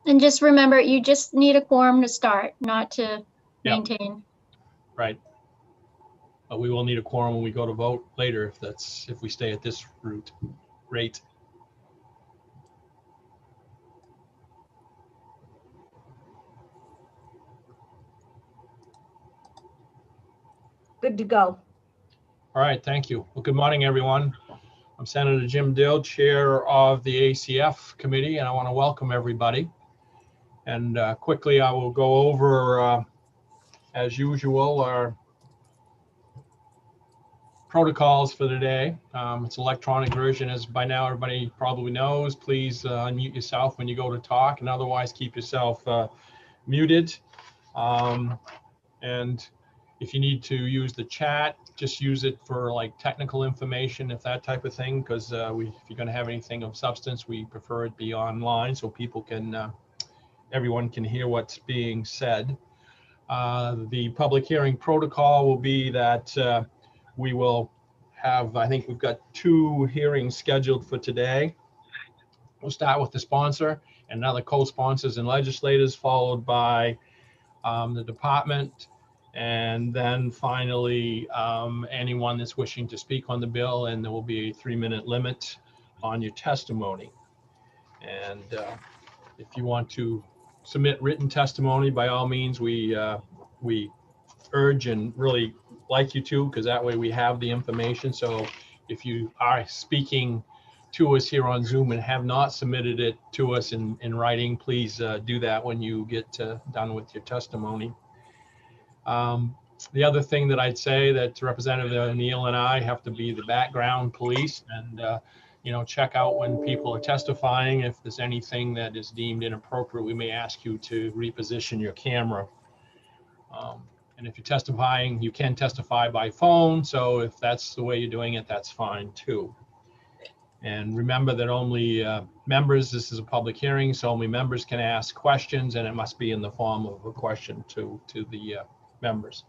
And just remember, you just need a quorum to start, not to Yep. maintain. Right. But we will need a quorum when we go to vote later if we stay at this rate. Good to go. All right, thank you. Well, good morning, everyone. I'm Senator Jim Dill, Chair of the ACF Committee, and I want to welcome everybody. And quickly, I will go over, as usual, our protocols for today. It's electronic version, as by now everybody probably knows. Please unmute yourself when you go to talk, and otherwise keep yourself muted. And if you need to use the chat, just use it for like technical information, if that type of thing, because if you're going to have anything of substance, we prefer it be online so people can, everyone can hear what's being said. The public hearing protocol will be that we will have, I think we've got 2 hearings scheduled for today. We'll start with the sponsor and other co-sponsors and legislators, followed by the department, and then finally anyone that's wishing to speak on the bill, and there will be a 3-minute limit on your testimony. And if you want to submit written testimony, by all means, we urge and really like you to, because that way we have the information. So if you are speaking to us here on Zoom and have not submitted it to us in writing, please do that when you get done with your testimony. The other thing that I'd say that Representative O'Neill and I have to be the background police and check out when people are testifying. If there's anything that is deemed inappropriate, we may ask you to reposition your camera. And if you're testifying, you can testify by phone. So if that's the way you're doing it, that's fine too. And remember that only members, this is a public hearing, so only members can ask questions, and it must be in the form of a question to the members.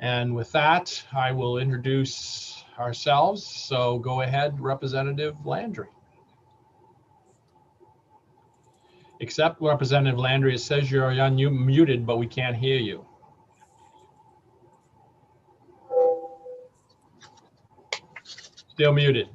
And with that, I will introduce ourselves. So go ahead, Representative Landry. Except Representative Landry, it says you're unmuted, but we can't hear you. Still muted.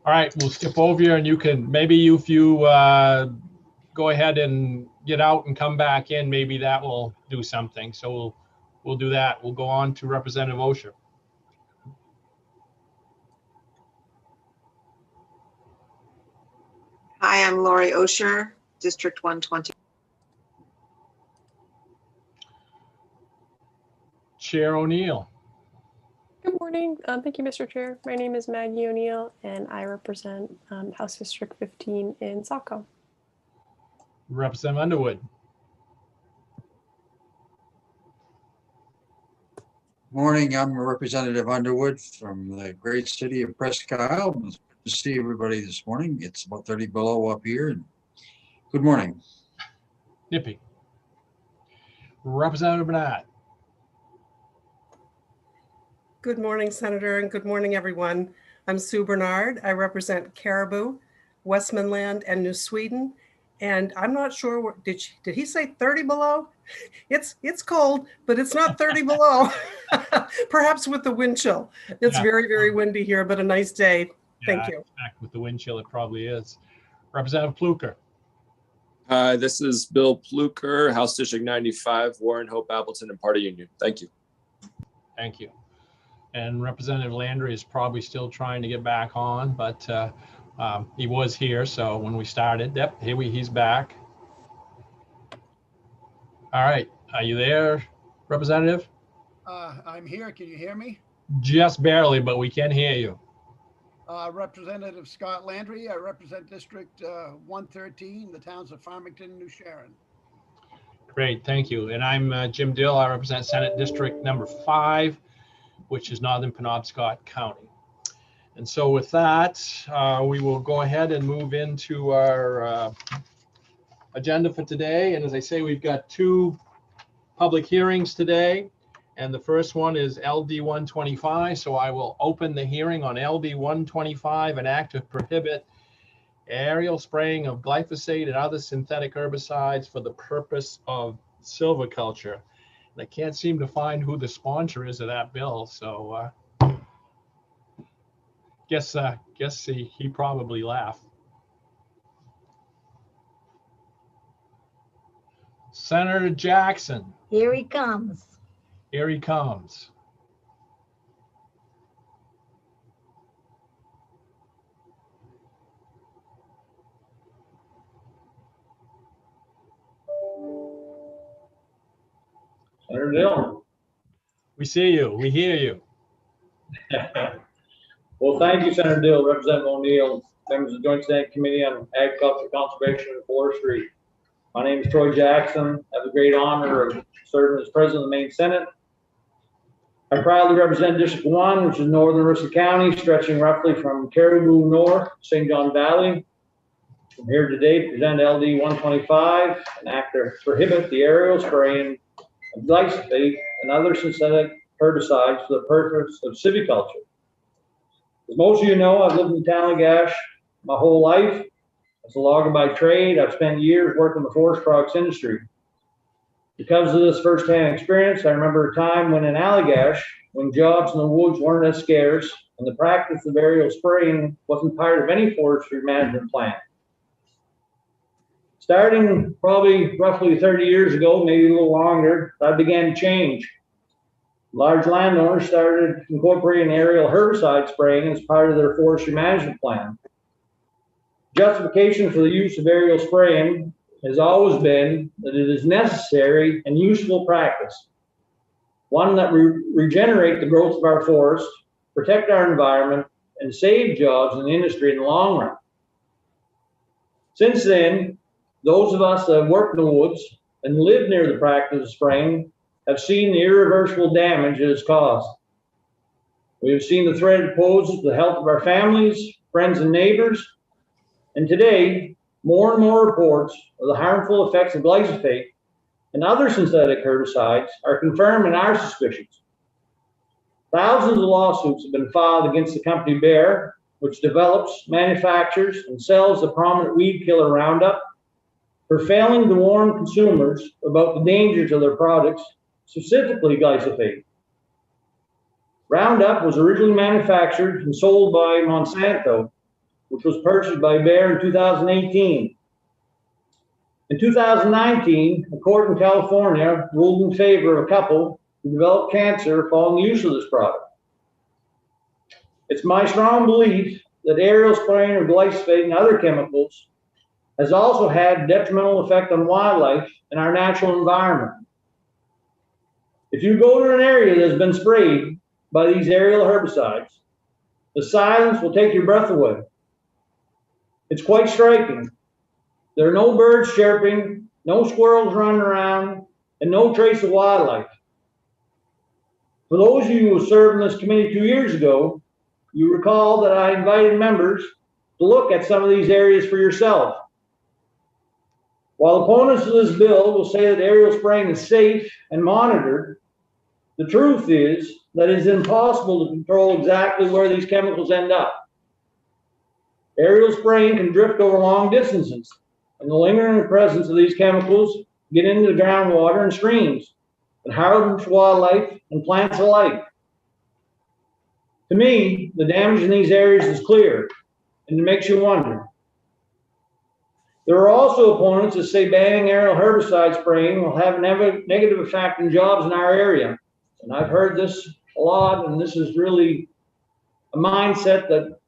All right, we'll skip over here, and you can, maybe if you go ahead and get out and come back in, maybe that will do something. So we'll do that. We'll go on to Representative Osher. Hi, I'm Lori Osher, District 120. Chair O'Neill. Good morning. Thank you, Mr. Chair. My name is Maggie O'Neill, and I represent House District 15 in Saco. Representative Underwood. Morning, I'm Representative Underwood from the great city of Presque Isle. It's good to see everybody this morning. It's about 30 below up here. And good morning. Nippy. Representative Bernard. Good morning, Senator, and good morning, everyone. I'm Sue Bernard. I represent Caribou, Westmanland, and New Sweden. And I'm not sure, did he say 30 below? It's cold, but it's not 30 below. Perhaps with the wind chill. It's very, very windy here, but a nice day. Thank you. With the wind chill, it probably is. Representative Pluker. Hi, this is Bill Pluker, House District 95, Warren, Hope, Appleton, and Party Union. Thank you. Thank you. And Representative Landry is probably still trying to get back on, but he was here. So when we started, yep, he's back. All right, are you there, Representative? I'm here. Can you hear me? Just barely, but we can hear you. Representative Scott Landry. I represent District 113, the towns of Farmington and New Sharon. Great, thank you. And I'm Jim Dill. I represent Senate District number 5, which is Northern Penobscot County. And so with that, we will go ahead and move into our agenda for today. And as I say, we've got 2 public hearings today. And the first one is LD 125. So I will open the hearing on LD 125, an act to prohibit aerial spraying of glyphosate and other synthetic herbicides for the purpose of silviculture. And I can't seem to find who the sponsor is of that bill. So guess he probably laughed. Senator Jackson, Here he comes. here he comes. Senator Dillon. We see you, we hear you. Well, thank you, Senator Dill, Representative O'Neill, members of the Joint Standing Committee on Agriculture, Conservation, and Forestry. My name is Troy Jackson. I have the great honor of serving as President of the Maine Senate. I proudly represent District 1, which is northern Aroostook County, stretching roughly from Caribou North, St. John Valley. I'm here today to present LD 125, an act to prohibit the aerial spraying of glyphosate and other synthetic herbicides for the purpose of silviculture. As most of you know, I've lived in Talagash my whole life. As a logger by trade, I've spent years working in the forest products industry. Because of this firsthand experience, I remember a time when in Allagash, when jobs in the woods weren't as scarce and the practice of aerial spraying wasn't part of any forestry management plan. Starting probably roughly 30 years ago, maybe a little longer, that began to change. Large landowners started incorporating aerial herbicide spraying as part of their forestry management plan. Justification for the use of aerial spraying has always been that it is necessary and useful practice, one that regenerate the growth of our forests, protect our environment, and save jobs in the industry in the long run. Since then, those of us that have worked in the woods and live near the practice of spraying have seen the irreversible damage it has caused. We have seen the threat it poses to the health of our families, friends, and neighbors. And today, more and more reports of the harmful effects of glyphosate and other synthetic herbicides are confirming our suspicions. Thousands of lawsuits have been filed against the company Bayer, which develops, manufactures, and sells the prominent weed killer Roundup, for failing to warn consumers about the dangers of their products, specifically glyphosate. Roundup was originally manufactured and sold by Monsanto, which was purchased by Bayer in 2018. In 2019, a court in California ruled in favor of a couple who developed cancer following the use of this product. It's my strong belief that aerial spraying of glyphosate and other chemicals has also had detrimental effect on wildlife and our natural environment. If you go to an area that's been sprayed by these aerial herbicides, the silence will take your breath away. It's quite striking. There are no birds chirping, no squirrels running around, and no trace of wildlife. For those of you who served in this committee 2 years ago, you recall that I invited members to look at some of these areas for yourself. While opponents of this bill will say that aerial spraying is safe and monitored, the truth is that it is impossible to control exactly where these chemicals end up. Aerial spraying can drift over long distances, and the lingering presence of these chemicals get into the groundwater and streams and hardens wildlife and plants alike. To me, the damage in these areas is clear, and it makes you wonder. There are also opponents that say banning aerial herbicide spraying will have a negative effect on jobs in our area. And I've heard this a lot, and this is really a mindset that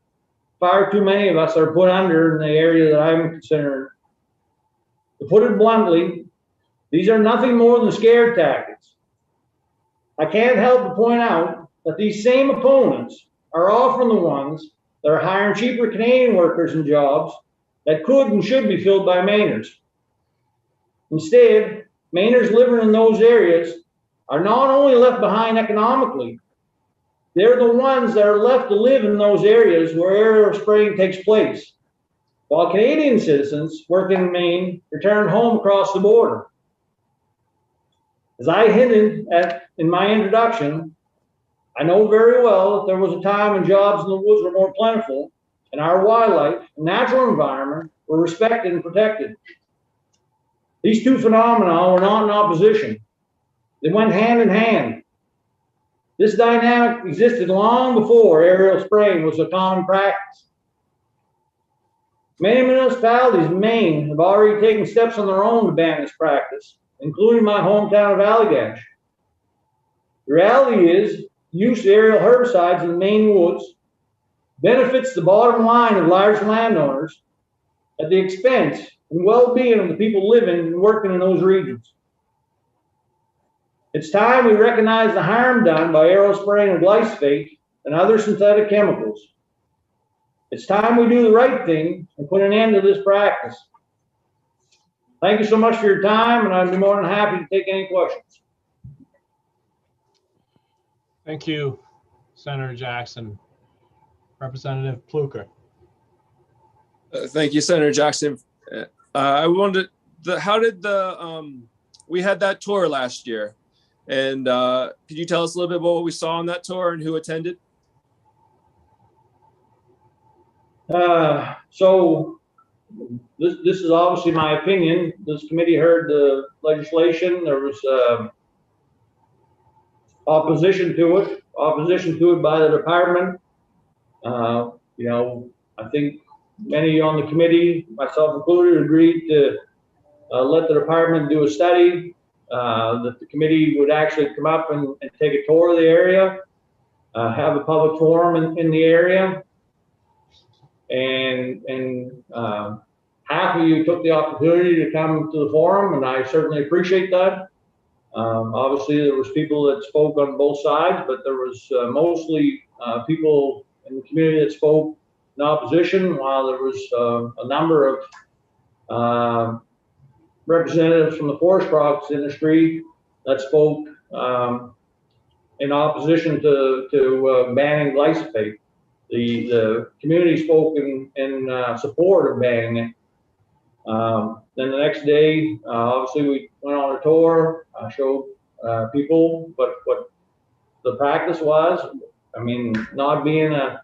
far too many of us are put under in the area that I'm considering. To put it bluntly, these are nothing more than scare tactics. I can't help but point out that these same opponents are often the ones that are hiring cheaper Canadian workers and jobs that could and should be filled by Mainers. Instead, Mainers living in those areas are not only left behind economically, they're the ones that are left to live in those areas where aerial spraying takes place, while Canadian citizens working in Maine return home across the border. As I hinted at in my introduction, I know very well that there was a time when jobs in the woods were more plentiful and our wildlife and natural environment were respected and protected. These two phenomena were not in opposition. They went hand in hand. This dynamic existed long before aerial spraying was a common practice. Many municipalities in Maine have already taken steps on their own to ban this practice, including my hometown of Allagash. The reality is, use of aerial herbicides in the Maine woods benefits the bottom line of large landowners at the expense and well-being of the people living and working in those regions. It's time we recognize the harm done by aerial spraying of glyphosate and other synthetic chemicals. It's time we do the right thing and put an end to this practice. Thank you so much for your time, and I'd be more than happy to take any questions. Thank you, Senator Jackson. Representative Pluker. Thank you, Senator Jackson. I wondered, how did we had that tour last year, and could you tell us a little bit about what we saw on that tour and who attended? So this is obviously my opinion. This committee heard the legislation. There was opposition to it by the department. You know, I think many on the committee, myself included, agreed to let the department do a study, that the committee would actually come up and take a tour of the area, have a public forum in the area. And half of you took the opportunity to come to the forum, and I certainly appreciate that. Obviously, there was people that spoke on both sides, but there was mostly people in the community that spoke in opposition, while there was a number of representatives from the forest products industry that spoke in opposition to banning glyphosate. The community spoke in support of banning it. Then the next day, obviously, we went on a tour, showed people what the practice was. I mean, not being a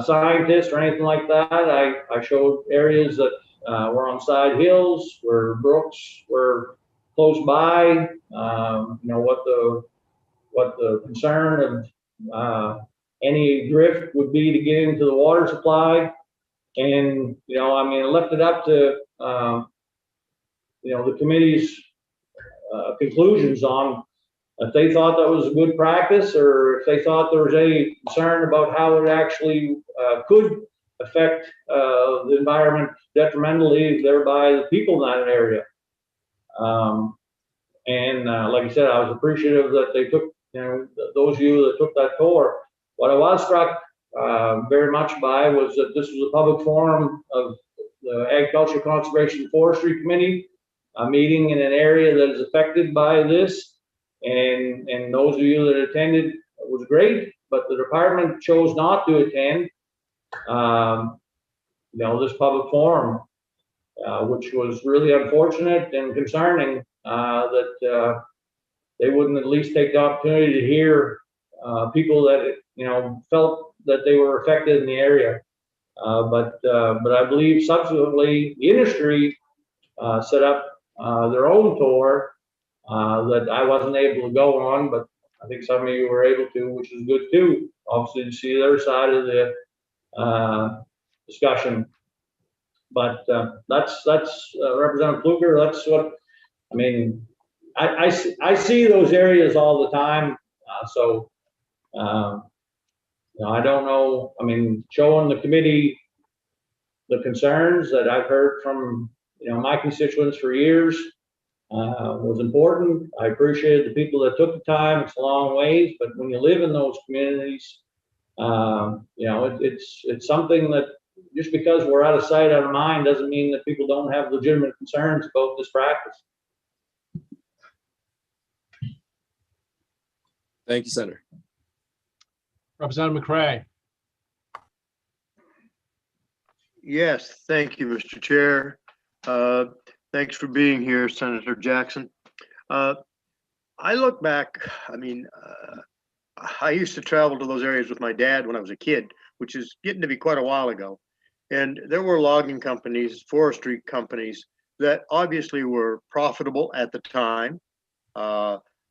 scientist or anything like that, I showed areas that were on side hills, where brooks were close by. You know, what the concern of any drift would be to get into the water supply. And, you know, I mean, I left it up to, you know, the committee's conclusions on if they thought that was a good practice, or if they thought there was any concern about how it actually could affect the environment detrimentally, thereby the people in that area. Like I said, I was appreciative that they took, you know, those of you that took that tour. What I was struck very much by was that this was a public forum of the Agriculture, Conservation, and Forestry Committee, a meeting in an area that is affected by this. And those of you that attended was great, but the department chose not to attend, you know, this public forum, which was really unfortunate and concerning that they wouldn't at least take the opportunity to hear people that, you know, felt that they were affected in the area. But I believe subsequently the industry set up their own tour that I wasn't able to go on, but I think some of you were able to, which is good too. Obviously, to see their side of the discussion. But that's Representative Pluker. That's what I mean. I see those areas all the time. So you know, I don't know. I mean, showing the committee the concerns that I've heard from, you know, my constituents for years was important. I appreciated the people that took the time. It's a long ways, but when you live in those communities, you know, it's something that just because we're out of sight, out of mind, doesn't mean that people don't have legitimate concerns about this practice. Thank you, Senator. Representative McCray. Yes, thank you, Mr. Chair. Thanks for being here, Senator Jackson. I look back, I mean, I used to travel to those areas with my dad when I was a kid, which is getting to be quite a while ago. And there were logging companies, forestry companies that obviously were profitable at the time.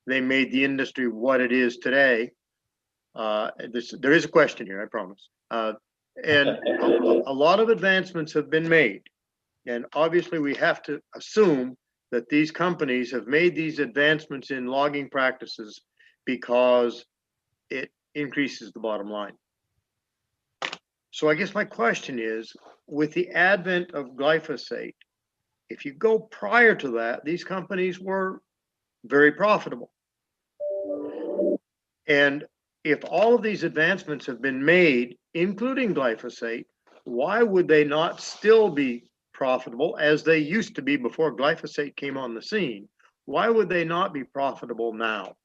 They made the industry what it is today. There is a question here, I promise. And a lot of advancements have been made. And obviously we have to assume that these companies have made these advancements in logging practices because it increases the bottom line. So I guess my question is, with the advent of glyphosate, if you go prior to that, these companies were very profitable. And if all of these advancements have been made, including glyphosate, why would they not still be profitable as they used to be before glyphosate came on the scene? Why would they not be profitable now?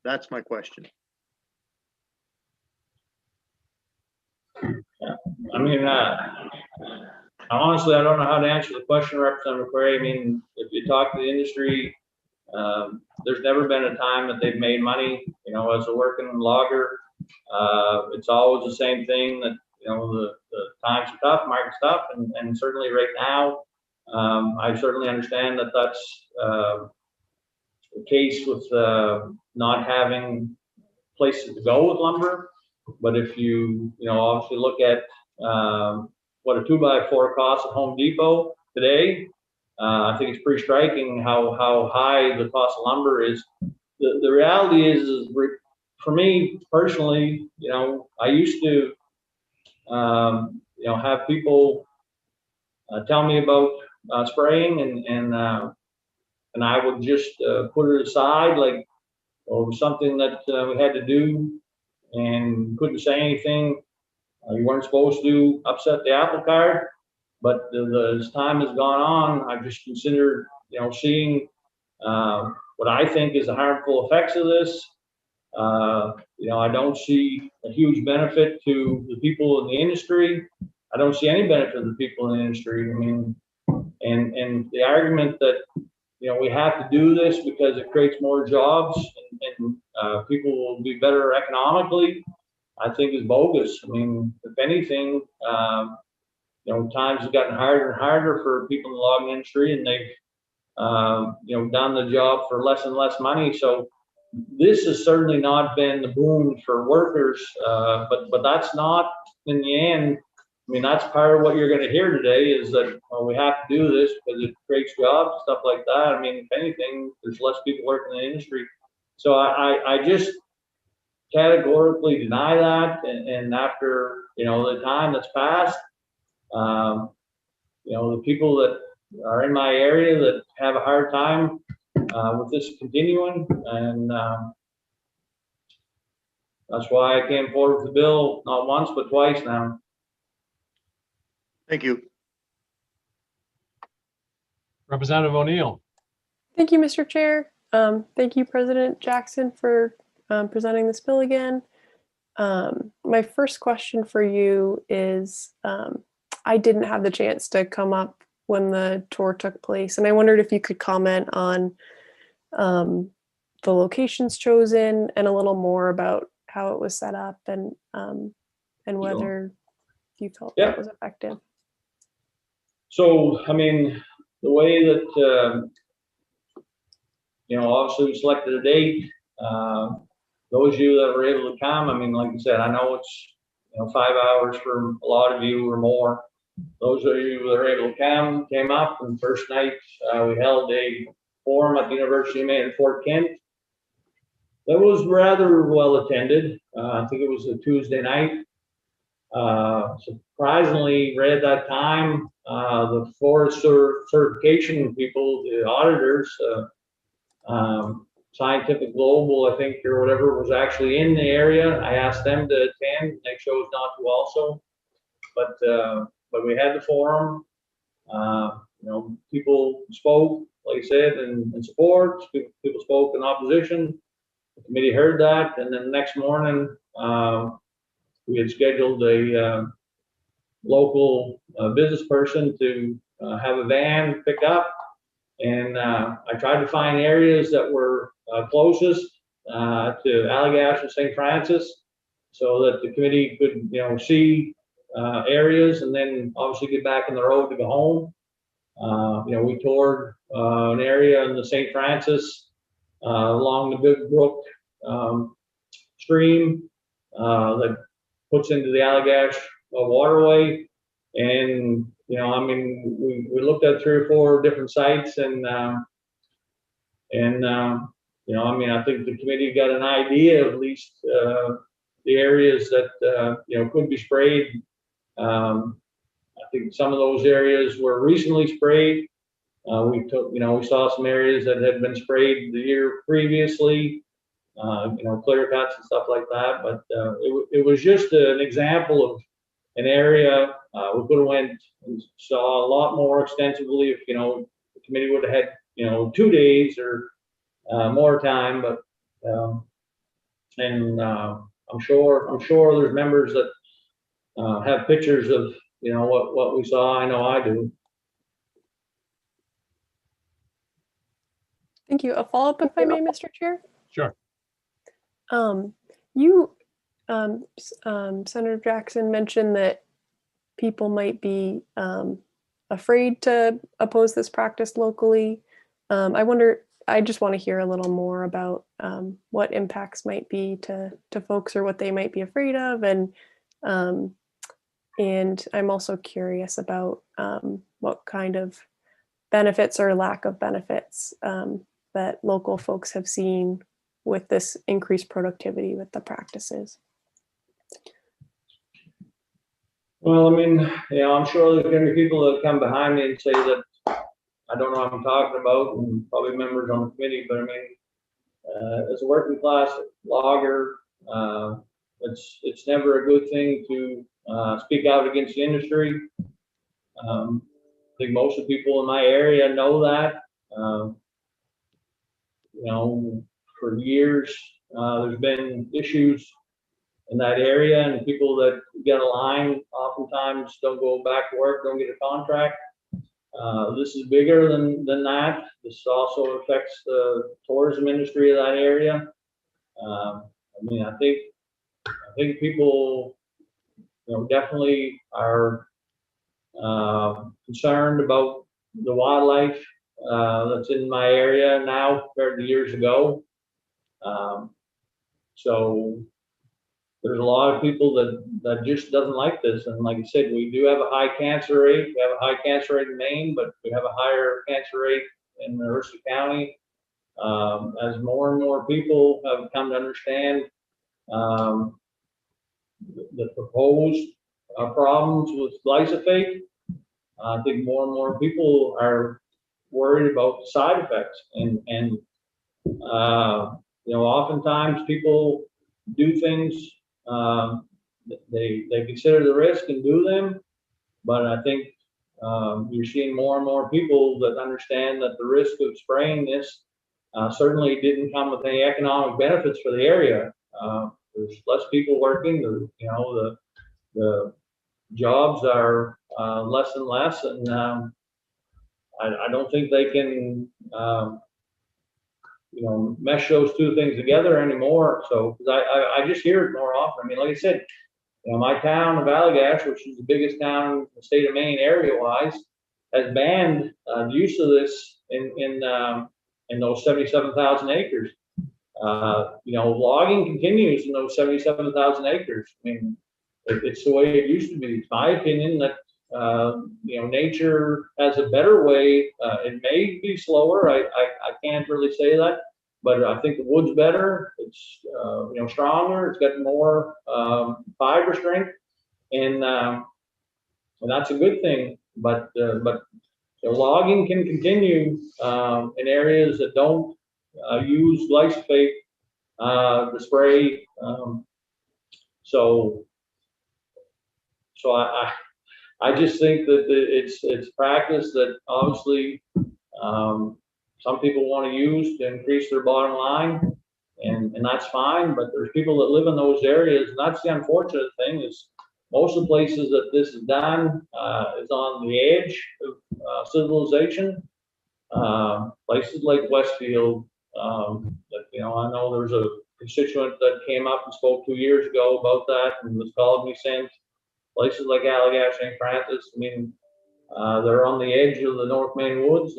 That's my question. I mean, honestly, I don't know how to answer the question, Representative Query. I mean, if you talk to the industry, there's never been a time that they've made money, you know, as a working logger. It's always the same thing that, you know, the times are tough, market's tough, and certainly right now, I certainly understand that that's the case with not having places to go with lumber. But if you know, obviously look at what a 2x4 costs at Home Depot today, I think it's pretty striking how high the cost of lumber is. The reality is for me personally, you know, I used to, you know, have people tell me about spraying, and I would just put it aside like, well, it was something that we had to do, and couldn't say anything. You weren't supposed to upset the apple cart. But as time has gone on, I've just considered, you know, seeing what I think is the harmful effects of this. You know, I don't see a huge benefit to the people in the industry. I don't see any benefit to the people in the industry. I mean, and the argument that, you know, we have to do this because it creates more jobs and people will be better economically, I think is bogus. I mean, if anything, you know, times have gotten harder and harder for people in the logging industry, and they've, you know, done the job for less and less money. So this has certainly not been the boon for workers, but that's not in the end. I mean, that's part of what you're going to hear today is that, well, we have to do this because it creates jobs and stuff like that. I mean, if anything, there's less people working in the industry. So I just categorically deny that. And after, you know, the time that's passed, you know, the people that are in my area that have a hard time with this continuing, and that's why I came forward with the bill not once but twice now. Thank you. Representative O'Neill. Thank you, Mr. Chair. Thank you, President Jackson, for presenting this bill again. My first question for you is, I didn't have the chance to come up when the tour took place, and I wondered if you could comment on the locations chosen and a little more about how it was set up, and whether you felt that was effective. So, I mean, the way that, you know, obviously we selected a date. Those of you that were able to come, I mean, like I said, I know it's, you know, 5 hours for a lot of you or more. Those of you that were able to come, came up, and first night we held a forum at the University of Maine in Fort Kent. That was rather well attended. I think it was a Tuesday night. Surprisingly, right at that time, the forest certification people, the auditors, Scientific Global, I think, or whatever, was actually in the area. I asked them to attend. They chose not to also. But we had the forum. You know, people spoke, like I said, in support. People spoke in opposition. The committee heard that, and then the next morning we had scheduled a local business person to have a van pick up And I tried to find areas that were closest to Allagash and St. Francis, so that the committee could, see areas and then obviously get back on the road to go home. We toured an area in the St. Francis along the Big Brook stream that puts into the Allagash waterway. And, we looked at 3 or 4 different sites and I think the committee got an idea of at least the areas that, could be sprayed. I think some of those areas were recently sprayed. We saw some areas that had been sprayed the year previously, clear cuts and stuff like that. But it was just an example of an area we could have went and saw a lot more extensively if, the committee would have had, 2 days or more time. But I'm sure there's members that have pictures of, what we saw. I know I do. Thank you. A follow-up, if I may, Mr. Chair? Sure. Senator Jackson mentioned that people might be afraid to oppose this practice locally. I just want to hear a little more about what impacts might be to folks or what they might be afraid of. And I'm also curious about what kind of benefits or lack of benefits that local folks have seen with this increased productivity with the practices. Well, I'm sure there's going to be people that come behind me and say that I don't know what I'm talking about, and probably members on the committee, but as a working class logger, it's never a good thing to speak out against the industry. I think most of the people in my area know that. For years, there's been issues in that area, and people that get a line oftentimes don't go back to work, don't get a contract. This is bigger than that. This also affects the tourism industry of that area. I think people, definitely are concerned about the wildlife that's in my area now compared to years ago. So there's a lot of people that just doesn't like this. And like I said, we do have a high cancer rate. We have a high cancer rate in Maine, but we have a higher cancer rate in Mercer County. As more and more people have come to understand the proposed problems with glyphosate, I think more and more people are worried about the side effects. And oftentimes people do things, they consider the risk and do them, but I think you're seeing more and more people that understand that the risk of spraying this certainly didn't come with any economic benefits for the area. There's less people working. The jobs are less and less, and I don't think they can mesh those two things together anymore. So, because I just hear it more often. Like I said, my town of Allagash, which is the biggest town in the state of Maine area-wise, has banned the use of this in those 77,000 acres. Logging continues in those 77,000 acres. It's the way it used to be. It's my opinion that nature has a better way. It may be slower. I can't really say that, but I think the wood's better. It's stronger. It's got more fiber strength, and that's a good thing. But logging can continue in areas that don't use glyphosate to spray. So I just think that it's practice that obviously some people want to use to increase their bottom line, and that's fine. But there's people that live in those areas, and that's the unfortunate thing is most of the places that this is done is on the edge of civilization, places like Westfield. I know there's a constituent that came up and spoke 2 years ago about that and has called me since. Places like Allagash, St. Francis, I mean, they're on the edge of the North Main woods,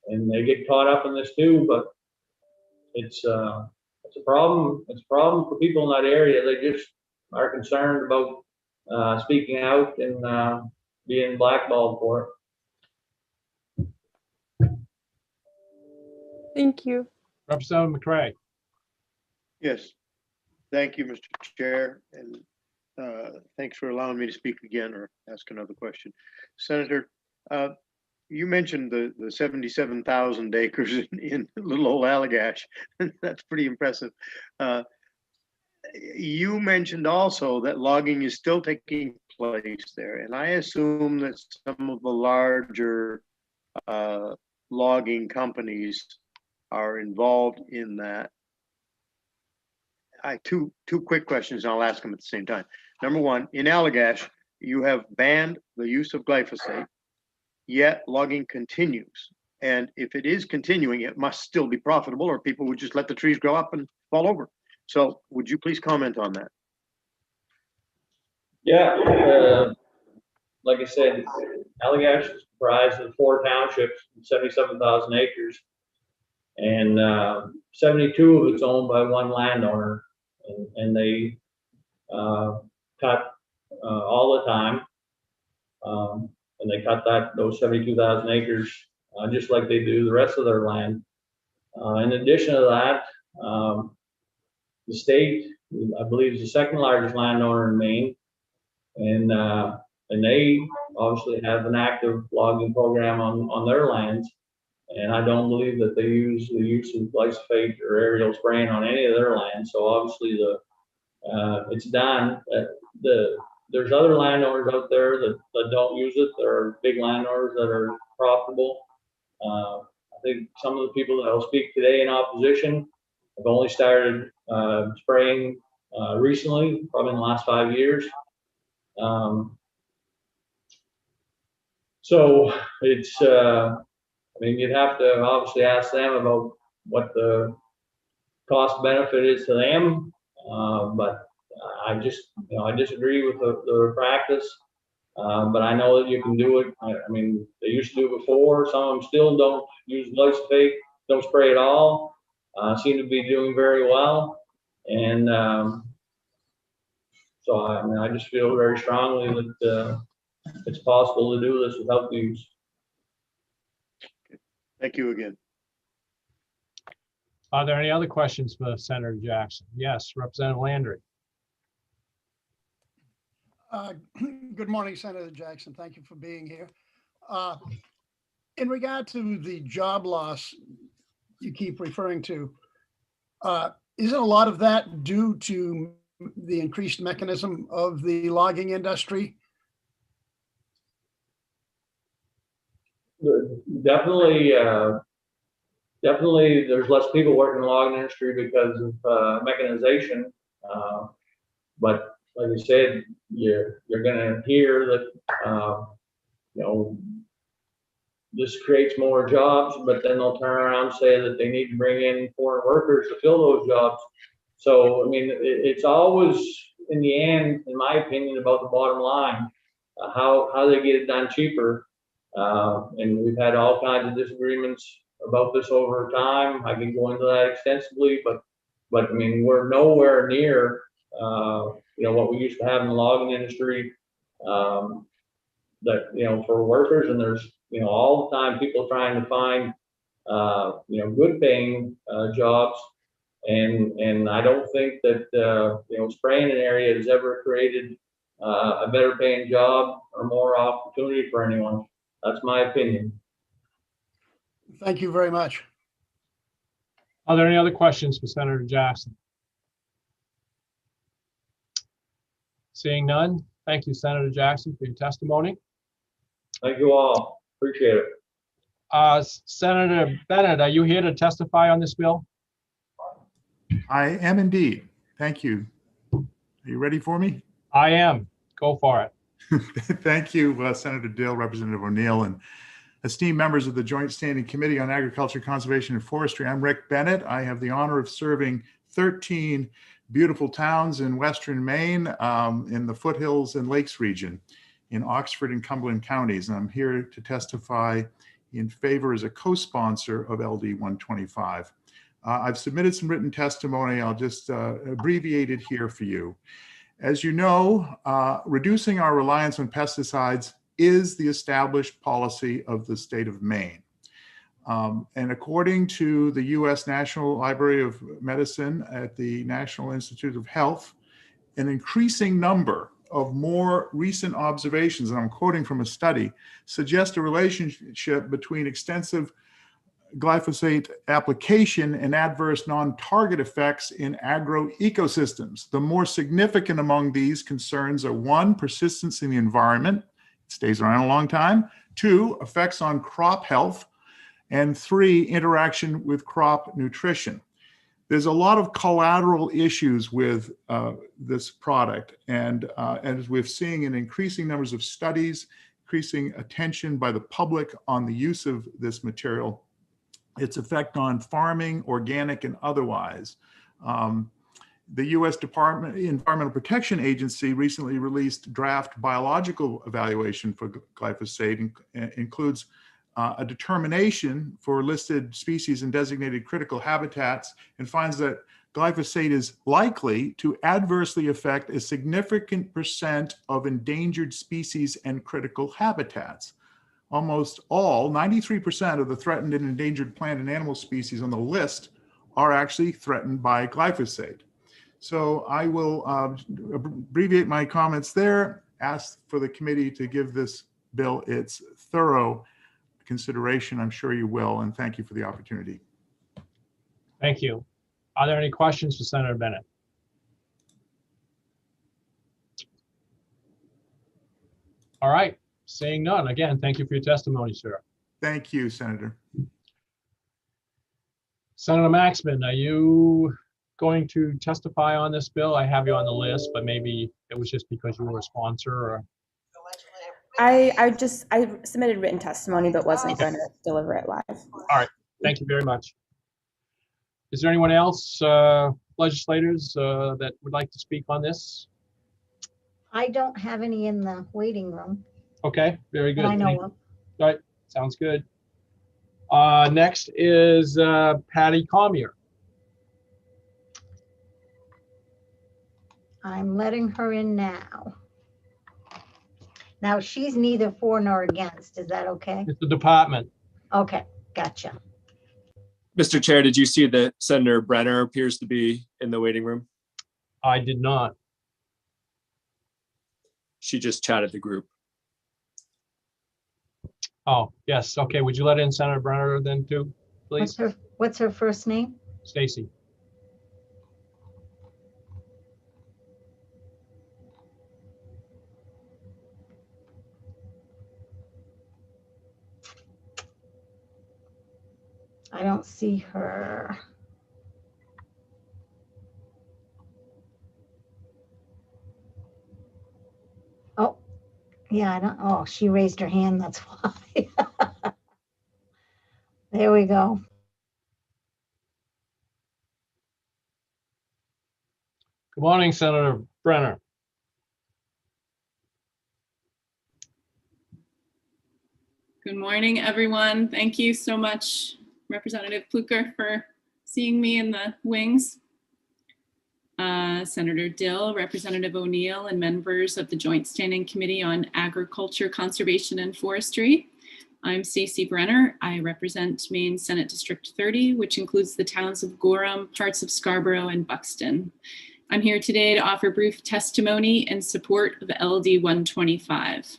and they get caught up in this too. But it's a problem. It's a problem for people in that area. They just are concerned about speaking out and being blackballed for it. Thank you. Representative McCray. Yes. Thank you, Mr. Chair, and thanks for allowing me to speak again or ask another question. Senator, you mentioned the 77,000 acres in little old Allagash. That's pretty impressive. You mentioned also that logging is still taking place there, and I assume that some of the larger logging companies are involved in that. Two quick questions, and I'll ask them at the same time. Number one, in Allagash, you have banned the use of glyphosate, yet logging continues. And if it is continuing, it must still be profitable, or people would just let the trees grow up and fall over. So would you please comment on that? Yeah, like I said, Allagash is comprised of 4 townships, 77,000 acres, and 72 of it's owned by one landowner, and they cut all the time, and they cut those 72,000 acres just like they do the rest of their land. In addition to that, the state, I believe, is the second largest landowner in Maine, and they obviously have an active logging program on their lands. And I don't believe that they use the use of glyphosate or aerial spraying on any of their land. So obviously it's done. There's other landowners out there that don't use it. There are big landowners that are profitable. I think some of the people that will speak today in opposition have only started spraying recently, probably in the last 5 years. So it's, I mean, you'd have to obviously ask them about what the cost benefit is to them. But I disagree with the practice. But I know that you can do it. I mean, they used to do it before. Some of them still don't use glyphosate, don't spray at all. Seem to be doing very well. And so I just feel very strongly that it's possible to do this without the use. Thank you again. Are there any other questions for Senator Jackson? Yes, Representative Landry. Good morning, Senator Jackson. Thank you for being here. In regard to the job loss you keep referring to, isn't a lot of that due to the increased mechanism of the logging industry? Definitely, there's less people working in the logging industry because of mechanization. But like I said, you're going to hear that, this creates more jobs, but then they'll turn around and say that they need to bring in foreign workers to fill those jobs. So, I mean, it's always, in the end, in my opinion, about the bottom line, how they get it done cheaper. And we've had all kinds of disagreements about this over time. I can go into that extensively, but I mean, we're nowhere near, what we used to have in the logging industry, that, for workers. And there's, all the time people trying to find, good paying jobs. And I don't think that, spraying an area has ever created a better paying job or more opportunity for anyone. That's my opinion. Thank you very much. Are there any other questions for Senator Jackson? Seeing none, thank you, Senator Jackson, for your testimony. Thank you all. Appreciate it. Senator Bennett, are you here to testify on this bill? I am indeed. Thank you. Are you ready for me? I am. Go for it. Thank you, Senator Dill, Representative O'Neill, and Esteemed members of the Joint Standing Committee on Agriculture, Conservation, and Forestry, I'm Rick Bennett. I have the honor of serving 13 beautiful towns in Western Maine, in the foothills and lakes region in Oxford and Cumberland counties. And I'm here to testify in favor as a co-sponsor of LD 125. I've submitted some written testimony. I'll just abbreviate it here for you. As you know, reducing our reliance on pesticides is the established policy of the state of Maine. And according to the U.S. National Library of Medicine at the National Institute of Health, an increasing number of more recent observations, and I'm quoting from a study, suggest a relationship between extensive glyphosate application and adverse non-target effects in agroecosystems. The more significant among these concerns are: 1, persistence in the environment, it stays around a long time; 2, effects on crop health; and 3, interaction with crop nutrition. There's a lot of collateral issues with this product, and as we're seeing in increasing numbers of studies, increasing attention by the public on the use of this material, its effect on farming, organic and otherwise. The U.S. Environmental Protection Agency recently released draft biological evaluation for glyphosate, includes a determination for listed species and designated critical habitats, and finds that glyphosate is likely to adversely affect a significant percent of endangered species and critical habitats. Almost all, 93% of the threatened and endangered plant and animal species on the list are actually threatened by glyphosate. So I will abbreviate my comments there, ask for the committee to give this bill its thorough consideration. I'm sure you will, and thank you for the opportunity. Thank you. Are there any questions for Senator Bennett? All right, seeing none. Again, thank you for your testimony, sir. Thank you, Senator. Senator Maxman, are you going to testify on this bill? I have you on the list, but maybe it was just because you were a sponsor, or? I submitted written testimony, but wasn't going to deliver it live. All right, thank you very much. Is there anyone else, legislators, that would like to speak on this? I don't have any in the waiting room Okay, very good. that I know of. All right, sounds good. Next is Patty Cormier. I'm letting her in now. Now, she's neither for nor against. Is that okay? It's the department. Okay, gotcha. Mr. Chair, did you see that Senator Brenner appears to be in the waiting room? I did not. She just chatted the group. Oh, yes. Okay, would you let in Senator Brenner then too, please? What's her first name? Stacy. I don't see her. Oh, yeah, I don't, oh, she raised her hand, that's why. There we go. Good morning, Senator Brenner. Good morning, everyone. Thank you so much, Representative Pluker, for seeing me in the wings. Senator Dill, Representative O'Neill, and members of the Joint Standing Committee on Agriculture, Conservation, and Forestry. I'm Stacy Brenner. I represent Maine Senate District 30, which includes the towns of Gorham, parts of Scarborough, and Buxton. I'm here today to offer brief testimony in support of LD 125.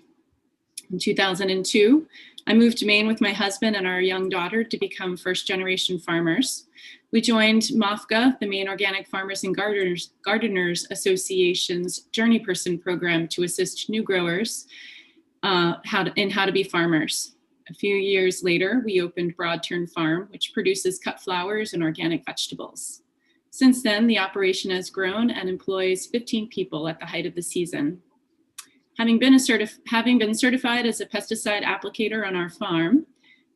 In 2002, I moved to Maine with my husband and our young daughter to become first-generation farmers. We joined MOFGA, the Maine Organic Farmers and Gardeners Association's Journey Person program to assist new growers in how to be farmers. A few years later, we opened Broadturn Farm, which produces cut flowers and organic vegetables. Since then, the operation has grown and employs 15 people at the height of the season. Having been certified as a pesticide applicator on our farm,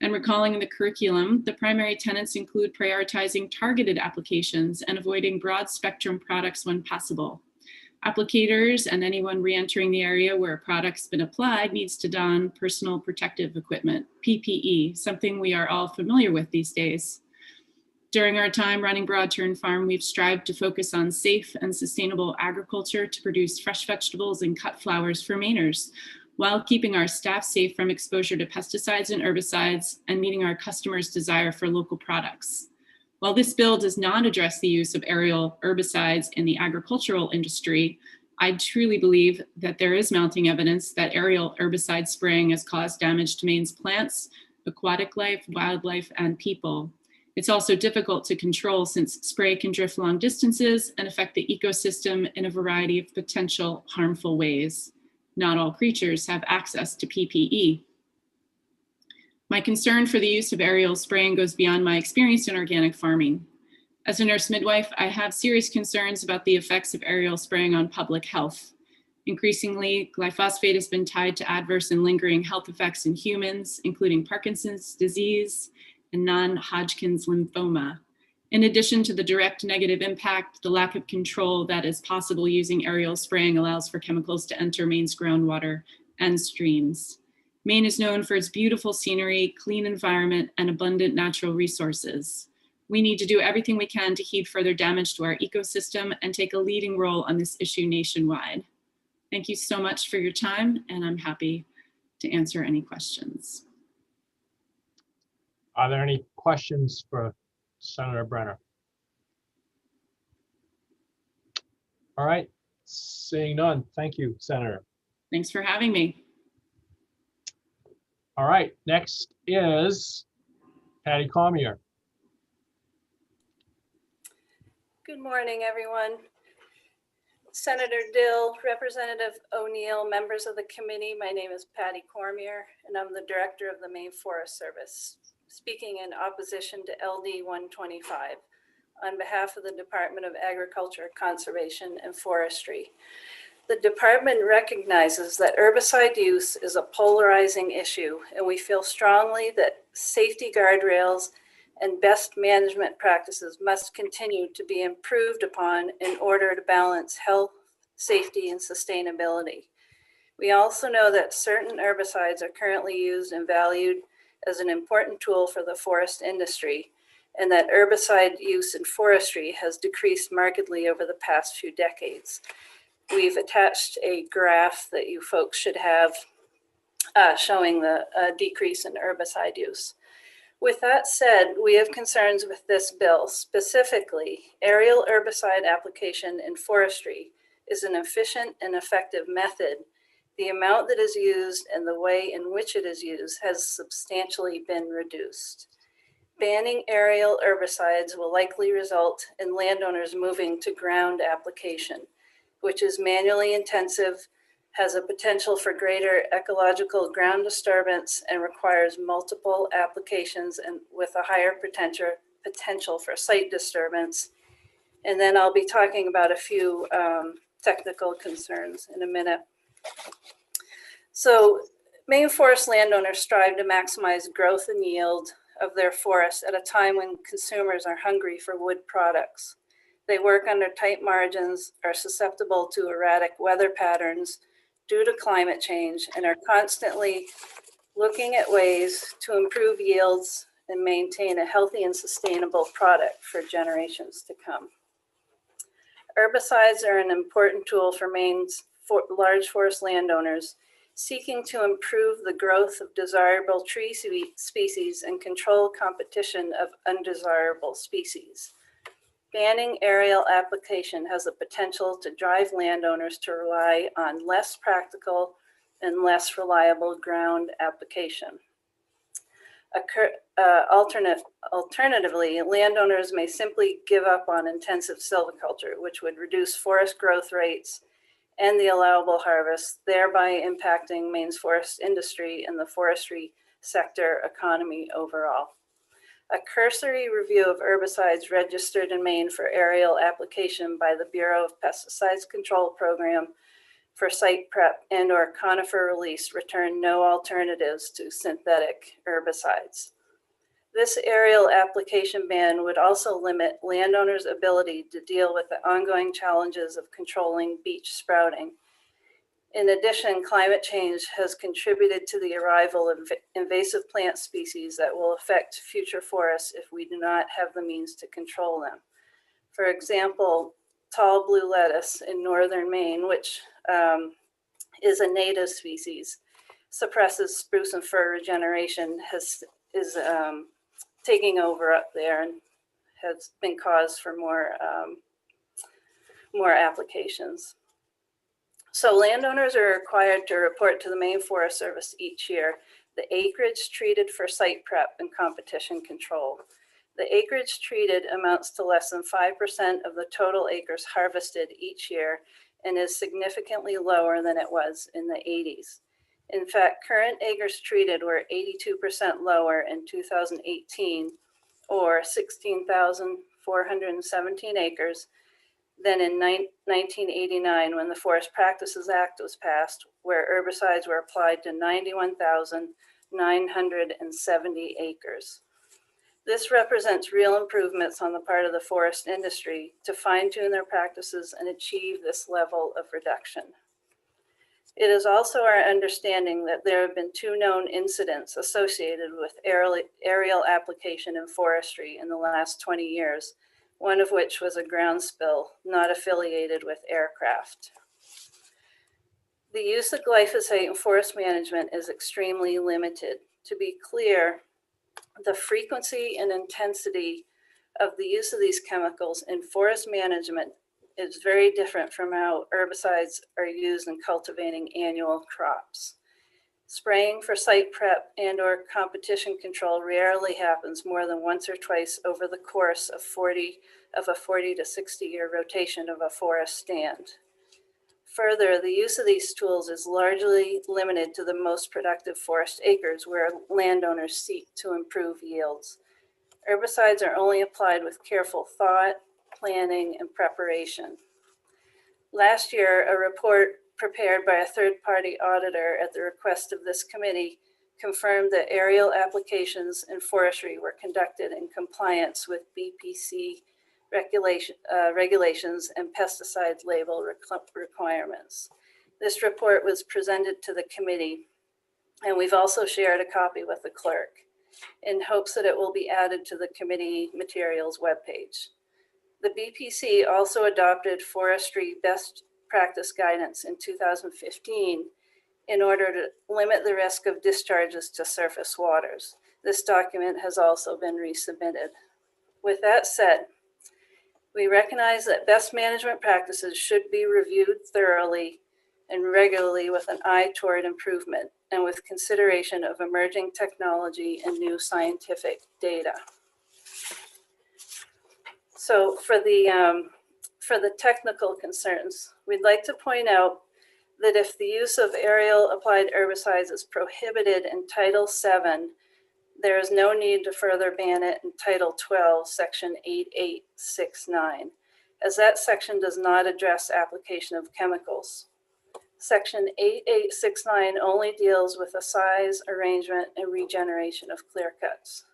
And recalling the curriculum, the primary tenets include prioritizing targeted applications and avoiding broad spectrum products when possible. Applicators and anyone re-entering the area where a product's been applied needs to don personal protective equipment, PPE, something we are all familiar with these days. During our time running Broad Turn Farm, we've strived to focus on safe and sustainable agriculture to produce fresh vegetables and cut flowers for Mainers, while keeping our staff safe from exposure to pesticides and herbicides and meeting our customers' desire for local products. While this bill does not address the use of aerial herbicides in the agricultural industry, I truly believe that there is mounting evidence that aerial herbicide spraying has caused damage to Maine's plants, aquatic life, wildlife, and people. It's also difficult to control since spray can drift long distances and affect the ecosystem in a variety of potential harmful ways. Not all creatures have access to PPE. My concern for the use of aerial spraying goes beyond my experience in organic farming. As a nurse midwife, I have serious concerns about the effects of aerial spraying on public health. Increasingly, glyphosate has been tied to adverse and lingering health effects in humans, including Parkinson's disease and non-Hodgkin's lymphoma. In addition to the direct negative impact, the lack of control that is possible using aerial spraying allows for chemicals to enter Maine's groundwater and streams. Maine is known for its beautiful scenery, clean environment, and abundant natural resources. We need to do everything we can to heed further damage to our ecosystem and take a leading role on this issue nationwide. Thank you so much for your time, and I'm happy to answer any questions. Are there any questions for Senator Brenner? All right, seeing none. Thank you, Senator. Thanks for having me. All right, next is Patty Cormier. Good morning, everyone. Senator Dill, Representative O'Neill, members of the committee, my name is Patty Cormier, and I'm the director of the Maine Forest Service, speaking in opposition to LD 125 on behalf of the Department of Agriculture, Conservation, and Forestry. The department recognizes that herbicide use is a polarizing issue, and we feel strongly that safety guardrails and best management practices must continue to be improved upon in order to balance health, safety, and sustainability. We also know that certain herbicides are currently used and valued as an important tool for the forest industry, and that herbicide use in forestry has decreased markedly over the past few decades. We've attached a graph that you folks should have showing the decrease in herbicide use. With that said, we have concerns with this bill. Specifically, aerial herbicide application in forestry is an efficient and effective method. The amount that is used and the way in which it is used has substantially been reduced. Banning aerial herbicides will likely result in landowners moving to ground application, which is manually intensive, has a potential for greater ecological ground disturbance, and requires multiple applications and with a higher potential for site disturbance. And then I'll be talking about a few technical concerns in a minute. So Maine forest landowners strive to maximize growth and yield of their forests at a time when consumers are hungry for wood products. They work under tight margins, are susceptible to erratic weather patterns due to climate change, and are constantly looking at ways to improve yields and maintain a healthy and sustainable product for generations to come. Herbicides are an important tool for Maine's large forest landowners seeking to improve the growth of desirable tree species and control competition of undesirable species. Banning aerial application has the potential to drive landowners to rely on less practical and less reliable ground application. Alternatively, landowners may simply give up on intensive silviculture, which would reduce forest growth rates and the allowable harvest, thereby impacting Maine's forest industry and the forestry sector economy overall. A cursory review of herbicides registered in Maine for aerial application by the Bureau of Pesticides Control Program for site prep and or conifer release return no alternatives to synthetic herbicides. This aerial application ban would also limit landowners' ability to deal with the ongoing challenges of controlling beech sprouting. In addition, climate change has contributed to the arrival of invasive plant species that will affect future forests if we do not have the means to control them. For example, tall blue lettuce in northern Maine, which is a native species, suppresses spruce and fir regeneration, is taking over up there and has been cause for more applications. So landowners are required to report to the Maine Forest Service each year the acreage treated for site prep and competition control. The acreage treated amounts to less than 5% of the total acres harvested each year and is significantly lower than it was in the 80s. In fact, current acres treated were 82% lower in 2018, or 16,417 acres, than in 1989 when the Forest Practices Act was passed, where herbicides were applied to 91,970 acres. This represents real improvements on the part of the forest industry to fine-tune their practices and achieve this level of reduction. It is also our understanding that there have been 2 known incidents associated with aerial application in forestry in the last 20 years, one of which was a ground spill not affiliated with aircraft. The use of glyphosate in forest management is extremely limited. To be clear, the frequency and intensity of the use of these chemicals in forest management is very different from how herbicides are used in cultivating annual crops. Spraying for site prep and or competition control rarely happens more than once or twice over the course of a 40 to 60 year rotation of a forest stand. Further, the use of these tools is largely limited to the most productive forest acres where landowners seek to improve yields. Herbicides are only applied with careful thought, planning, and preparation. Last year, a report prepared by a third-party auditor at the request of this committee confirmed that aerial applications in forestry were conducted in compliance with BPC regulations and pesticide label requirements. This report was presented to the committee, and we've also shared a copy with the clerk in hopes that it will be added to the committee materials webpage. The BPC also adopted forestry best practice guidance in 2015 in order to limit the risk of discharges to surface waters. This document has also been resubmitted. With that said, we recognize that best management practices should be reviewed thoroughly and regularly with an eye toward improvement and with consideration of emerging technology and new scientific data. So for the technical concerns, we'd like to point out that if the use of aerial applied herbicides is prohibited in Title VII, there is no need to further ban it in Title 12, Section 8869, as that section does not address application of chemicals. Section 8869 only deals with the size, arrangement, and regeneration of clear cuts.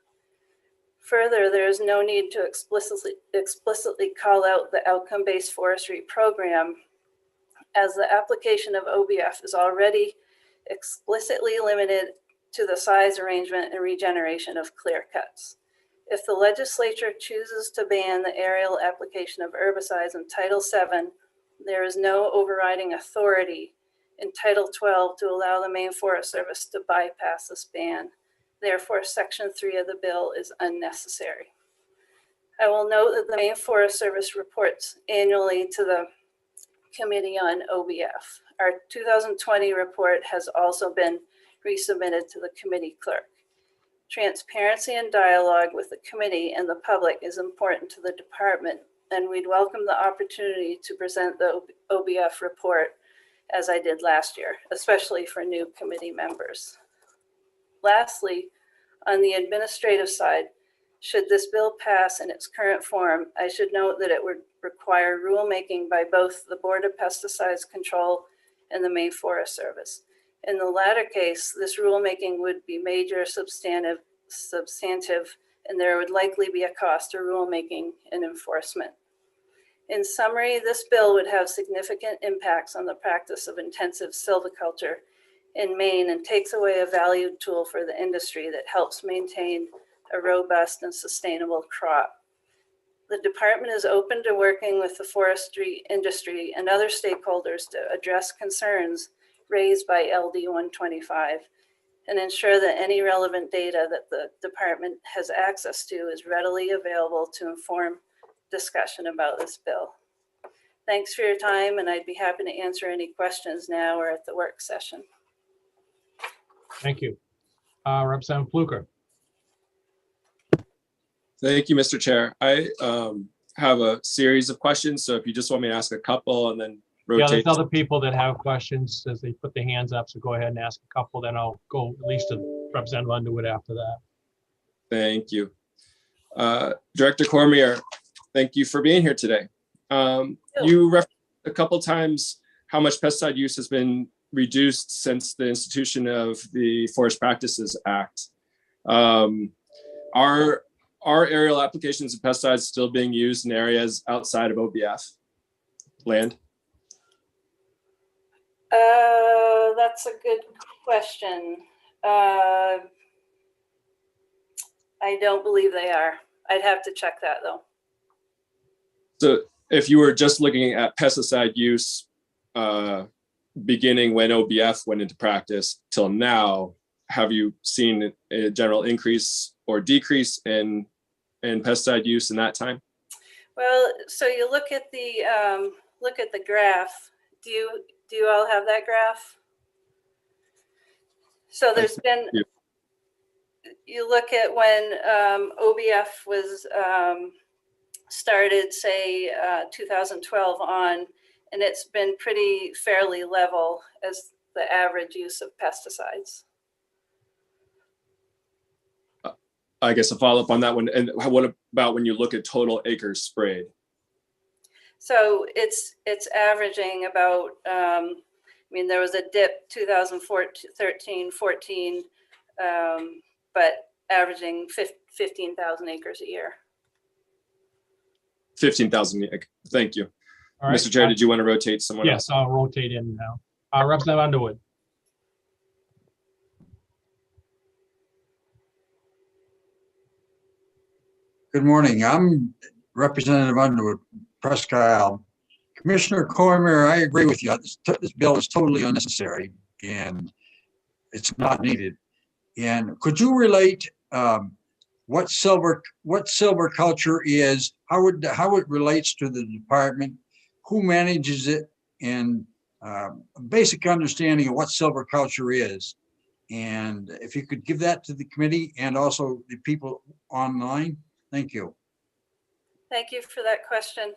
Further, there is no need to explicitly call out the outcome-based forestry program, as the application of OBF is already explicitly limited to the size, arrangement, and regeneration of clear cuts. If the legislature chooses to ban the aerial application of herbicides in Title VII, there is no overriding authority in Title 12 to allow the Maine Forest Service to bypass this ban. Therefore, Section 3 of the bill is unnecessary. I will note that the Maine Forest Service reports annually to the Committee on OBF. Our 2020 report has also been resubmitted to the committee clerk. Transparency and dialogue with the committee and the public is important to the department, and we'd welcome the opportunity to present the OBF report as I did last year, especially for new committee members. Lastly, on the administrative side, should this bill pass in its current form, I should note that it would require rulemaking by both the Board of Pesticides Control and the Maine Forest Service. In the latter case, this rulemaking would be major substantive, and there would likely be a cost to rulemaking and enforcement. In summary, this bill would have significant impacts on the practice of intensive silviculture in Maine and takes away a valued tool for the industry that helps maintain a robust and sustainable crop. The department is open to working with the forestry industry and other stakeholders to address concerns raised by LD 125 and ensure that any relevant data that the department has access to is readily available to inform discussion about this bill. Thanks for your time, and I'd be happy to answer any questions now or at the work session. Thank you. Representative Fluker. Thank you, Mr. Chair. I have a series of questions, so if you just want me to ask a couple and then Yeah, rotate. there's other people that have questions as they put their hands up, so go ahead and ask a couple, then I'll go at least to Representative Underwood after that. Thank you. Director Cormier, thank you for being here today. You referenced a couple times how much pesticide use has been reduced since the institution of the Forest Practices Act. Are aerial applications of pesticides still being used in areas outside of OBF land? That's a good question. I don't believe they are. I'd have to check that though. So if you were just looking at pesticide use beginning when OBF went into practice till now, have you seen a general increase or decrease in pesticide use in that time? Well, so you look at the graph. Do you all have that graph? So there's been, you look at when OBF was started, say 2012 on, and it's been pretty fairly level as the average use of pesticides. I guess a follow up on that one. And what about when you look at total acres sprayed? So it's averaging about, I mean, there was a dip 2013, 14, but averaging 15,000 acres a year. 15,000. Thank you. All right. Mr. Chair, did you want to rotate someone else? Yes, I'll rotate in now. Representative Underwood. Good morning. I'm Representative Underwood, Presque Isle. Commissioner Cormier, I agree with you. This bill is totally unnecessary and it's not needed. And could you relate what silviculture is, how it relates to the department, who manages it, and a basic understanding of what silviculture is? And if you could give that to the committee and also the people online, thank you. Thank you for that question.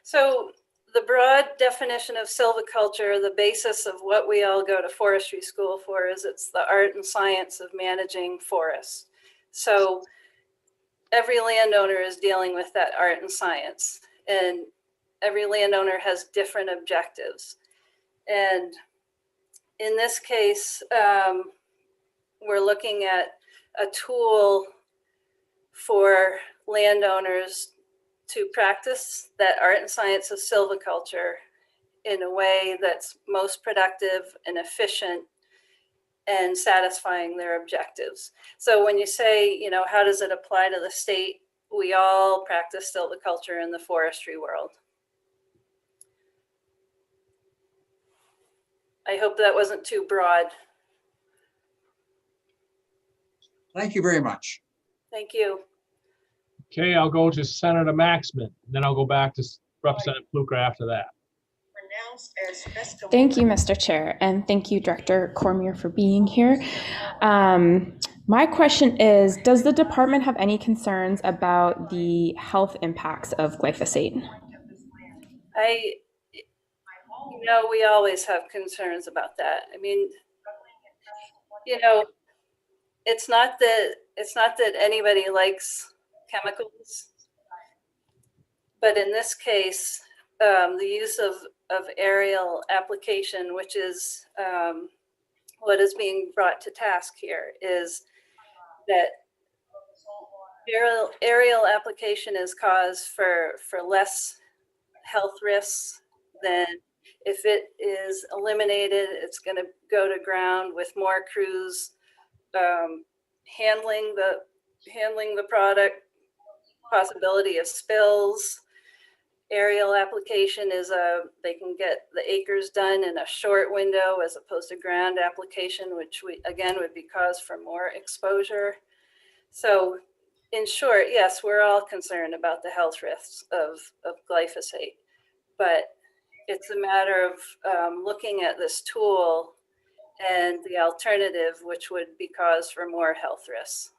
So the broad definition of silviculture, the basis of what we all go to forestry school for, is it's the art and science of managing forests. So every landowner is dealing with that art and science, and every landowner has different objectives. And in this case, we're looking at a tool for landowners to practice that art and science of silviculture in a way that's most productive and efficient and satisfying their objectives. So when you say, you know, how does it apply to the state? We all practice silviculture in the forestry world. I hope that wasn't too broad. Thank you very much. Thank you. Okay, I'll go to Senator Maxman, then I'll go back to Representative Fluker after that. Thank you, Mr. Chair, and thank you, Director Cormier, for being here. My question is, does the department have any concerns about the health impacts of glyphosate? You know, we always have concerns about that. I mean, you know, it's not that anybody likes chemicals, but in this case, the use of aerial application, which is what is being brought to task here, is that aerial application is cause for less health risks than if it is eliminated. It's going to go to ground with more crews handling the product, possibility of spills. Aerial application is they can get the acres done in a short window as opposed to ground application, which again would be cause for more exposure. So in short, yes, we're all concerned about the health risks of glyphosate, but it's a matter of looking at this tool and the alternative, which would be cause for more health risks.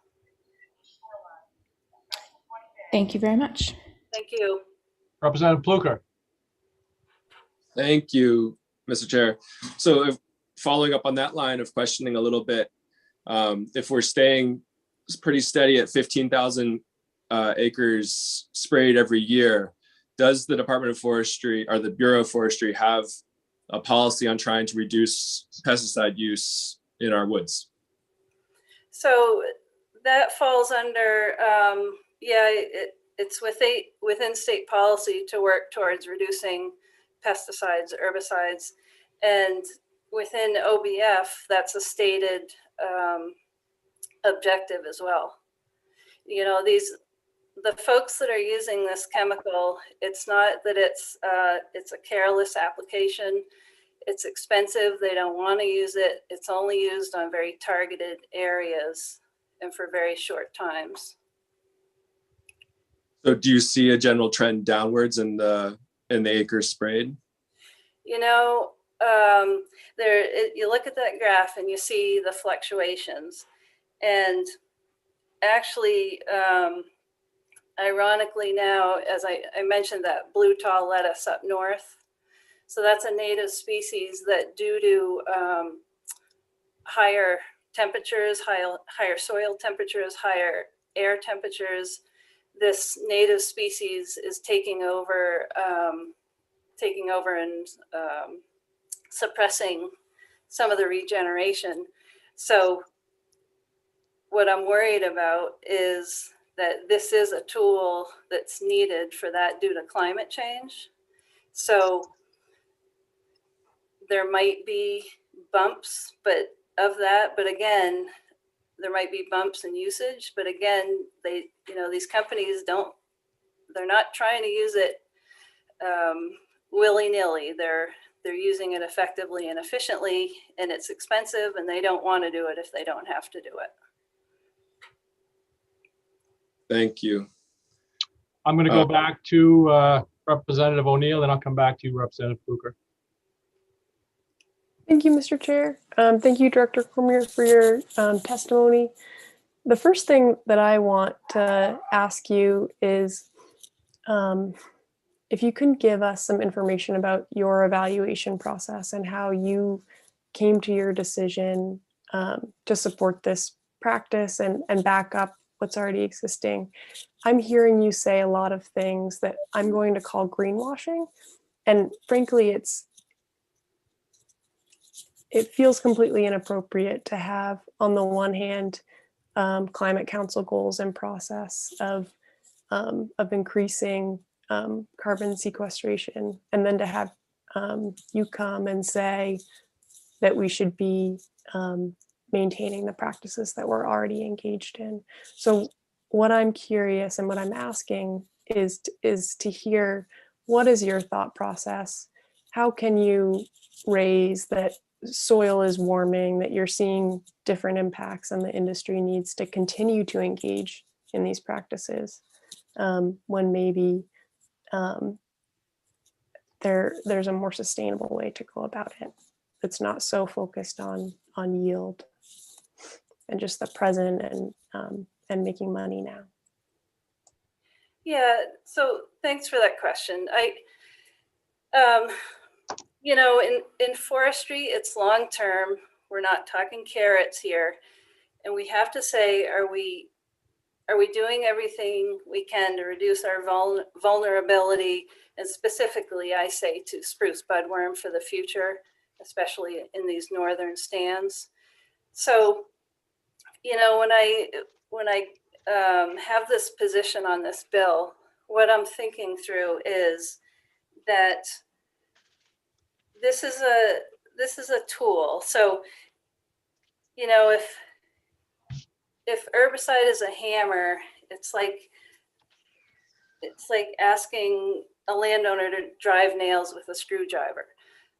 Thank you very much. Thank you. Representative Pluker. Thank you, Mr. Chair. So following up on that line of questioning a little bit, if we're staying pretty steady at 15,000 acres sprayed every year, does the Department of Forestry or the Bureau of Forestry have a policy on trying to reduce pesticide use in our woods? So that falls under, it's within state policy to work towards reducing pesticides, herbicides, and within OBF, that's a stated objective as well. You know, the folks that are using this chemical, it's not that it's a careless application. It's expensive. They don't want to use it. It's only used on very targeted areas and for very short times. So do you see a general trend downwards in the acres sprayed? You know, you look at that graph and you see the fluctuations. And actually, ironically now, as I mentioned, that blue tall lettuce up north. So that's a native species that due to higher temperatures, higher soil temperatures, higher air temperatures, this native species is taking over and suppressing some of the regeneration. So what I'm worried about is that this is a tool that's needed for that due to climate change. So there might be bumps, but again, there might be bumps in usage, but again, these companies they're not trying to use it willy-nilly. They're using it effectively and efficiently, and it's expensive, and they don't want to do it if they don't have to do it. Thank you. I'm going to go back to Representative O'Neill, and I'll come back to you, Representative Pluker. Thank you, Mr. Chair. Thank you, Director Cormier, for your testimony. The first thing that I want to ask you is if you can give us some information about your evaluation process and how you came to your decision to support this practice and back up what's already existing. I'm hearing you say a lot of things that I'm going to call greenwashing. And frankly, it feels completely inappropriate to have, on the one hand, climate council goals and process of increasing carbon sequestration, and then to have you come and say that we should be maintaining the practices that we're already engaged in. So what I'm curious and what I'm asking is to hear, what is your thought process? How can you raise that soil is warming, that you're seeing different impacts, and the industry needs to continue to engage in these practices when maybe there's a more sustainable way to go about it. It's not so focused on yield and just the present and making money now. Yeah, so thanks for that question. In forestry, it's long-term. We're not talking carrots here. And we have to say, are we are we doing everything we can to reduce our vulnerability, and specifically, I say, to spruce budworm for the future, especially in these northern stands? So, you know, when I have this position on this bill, what I'm thinking through is that this is a tool. So, you know, if herbicide is a hammer, it's like asking a landowner to drive nails with a screwdriver.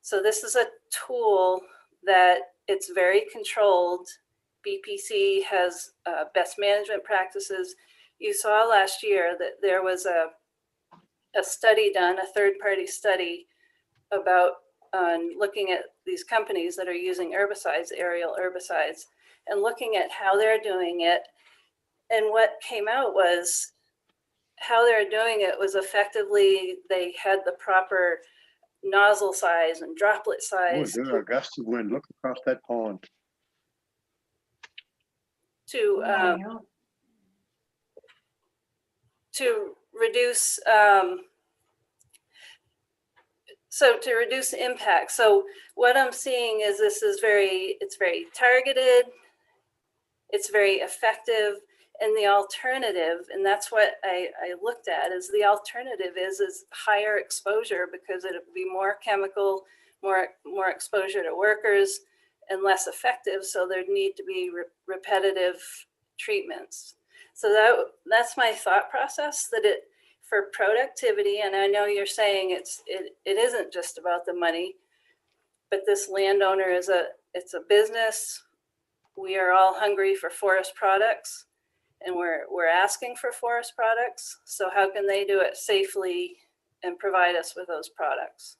So this is a tool that it's very controlled. BPC has best management practices. You saw last year that there was a study done, a third-party study about looking at these companies that are using herbicides, aerial herbicides, and looking at how they're doing it. And what came out was how they're doing it was effectively they had the proper nozzle size and droplet Oh, size there's a gust of wind. Look across that pond. to reduce to reduce impact. So what I'm seeing is this is it's very targeted, it's very effective, and the alternative, and that's what I looked at, is the alternative is higher exposure, because it would be more chemical, more exposure to workers, and less effective. So there'd need to be repetitive treatments. So that's my thought process, that it, for productivity, and I know you're saying it isn't just about the money, but this landowner it's a business. We are all hungry for forest products, and we're asking for forest products. So how can they do it safely and provide us with those products?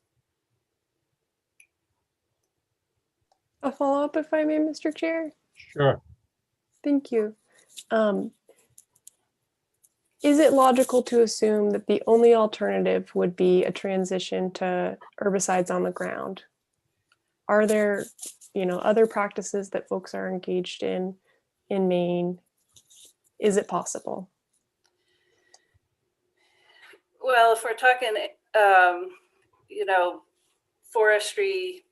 A follow-up, if I may, Mr. Chair? Sure. Thank you. Is it logical to assume that the only alternative would be a transition to herbicides on the ground? Are there, other practices that folks are engaged in Maine? Is it possible? Well, if we're talking, forestry,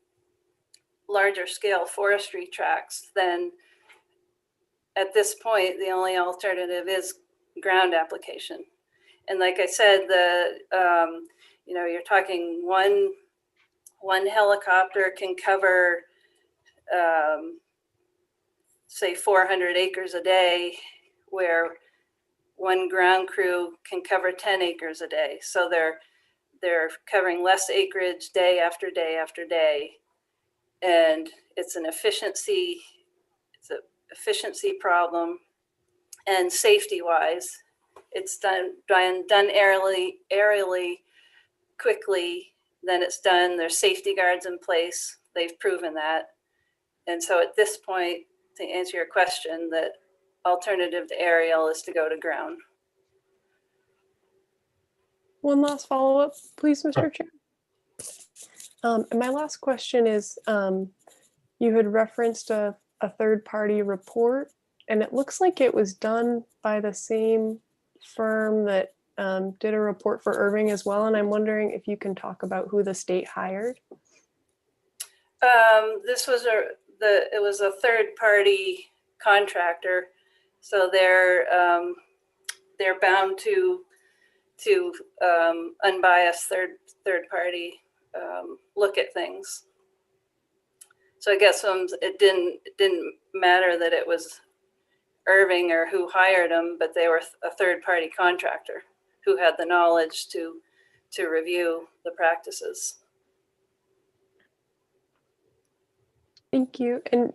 larger scale forestry tracts, then at this point, the only alternative is ground application. And like I said, you're talking one helicopter can cover, say 400 acres a day, where one ground crew can cover 10 acres a day. So they're covering less acreage day after day after day. And it's an efficiency problem. And safety wise, it's done aerially quickly, then it's done. There's safety guards in place. They've proven that. And so at this point, to answer your question, that alternative to aerial is to go to ground. One last follow-up, please, Mr. Chair. And my last question is, you had referenced a third-party report, and it looks like it was done by the same firm that did a report for Irving as well. And I'm wondering if you can talk about who the state hired. This was it was a third-party contractor, so they're bound to unbiased third party look at things. So I guess it didn't matter that it was Irving or who hired them, but they were a third-party contractor who had the knowledge to review the practices. Thank you. And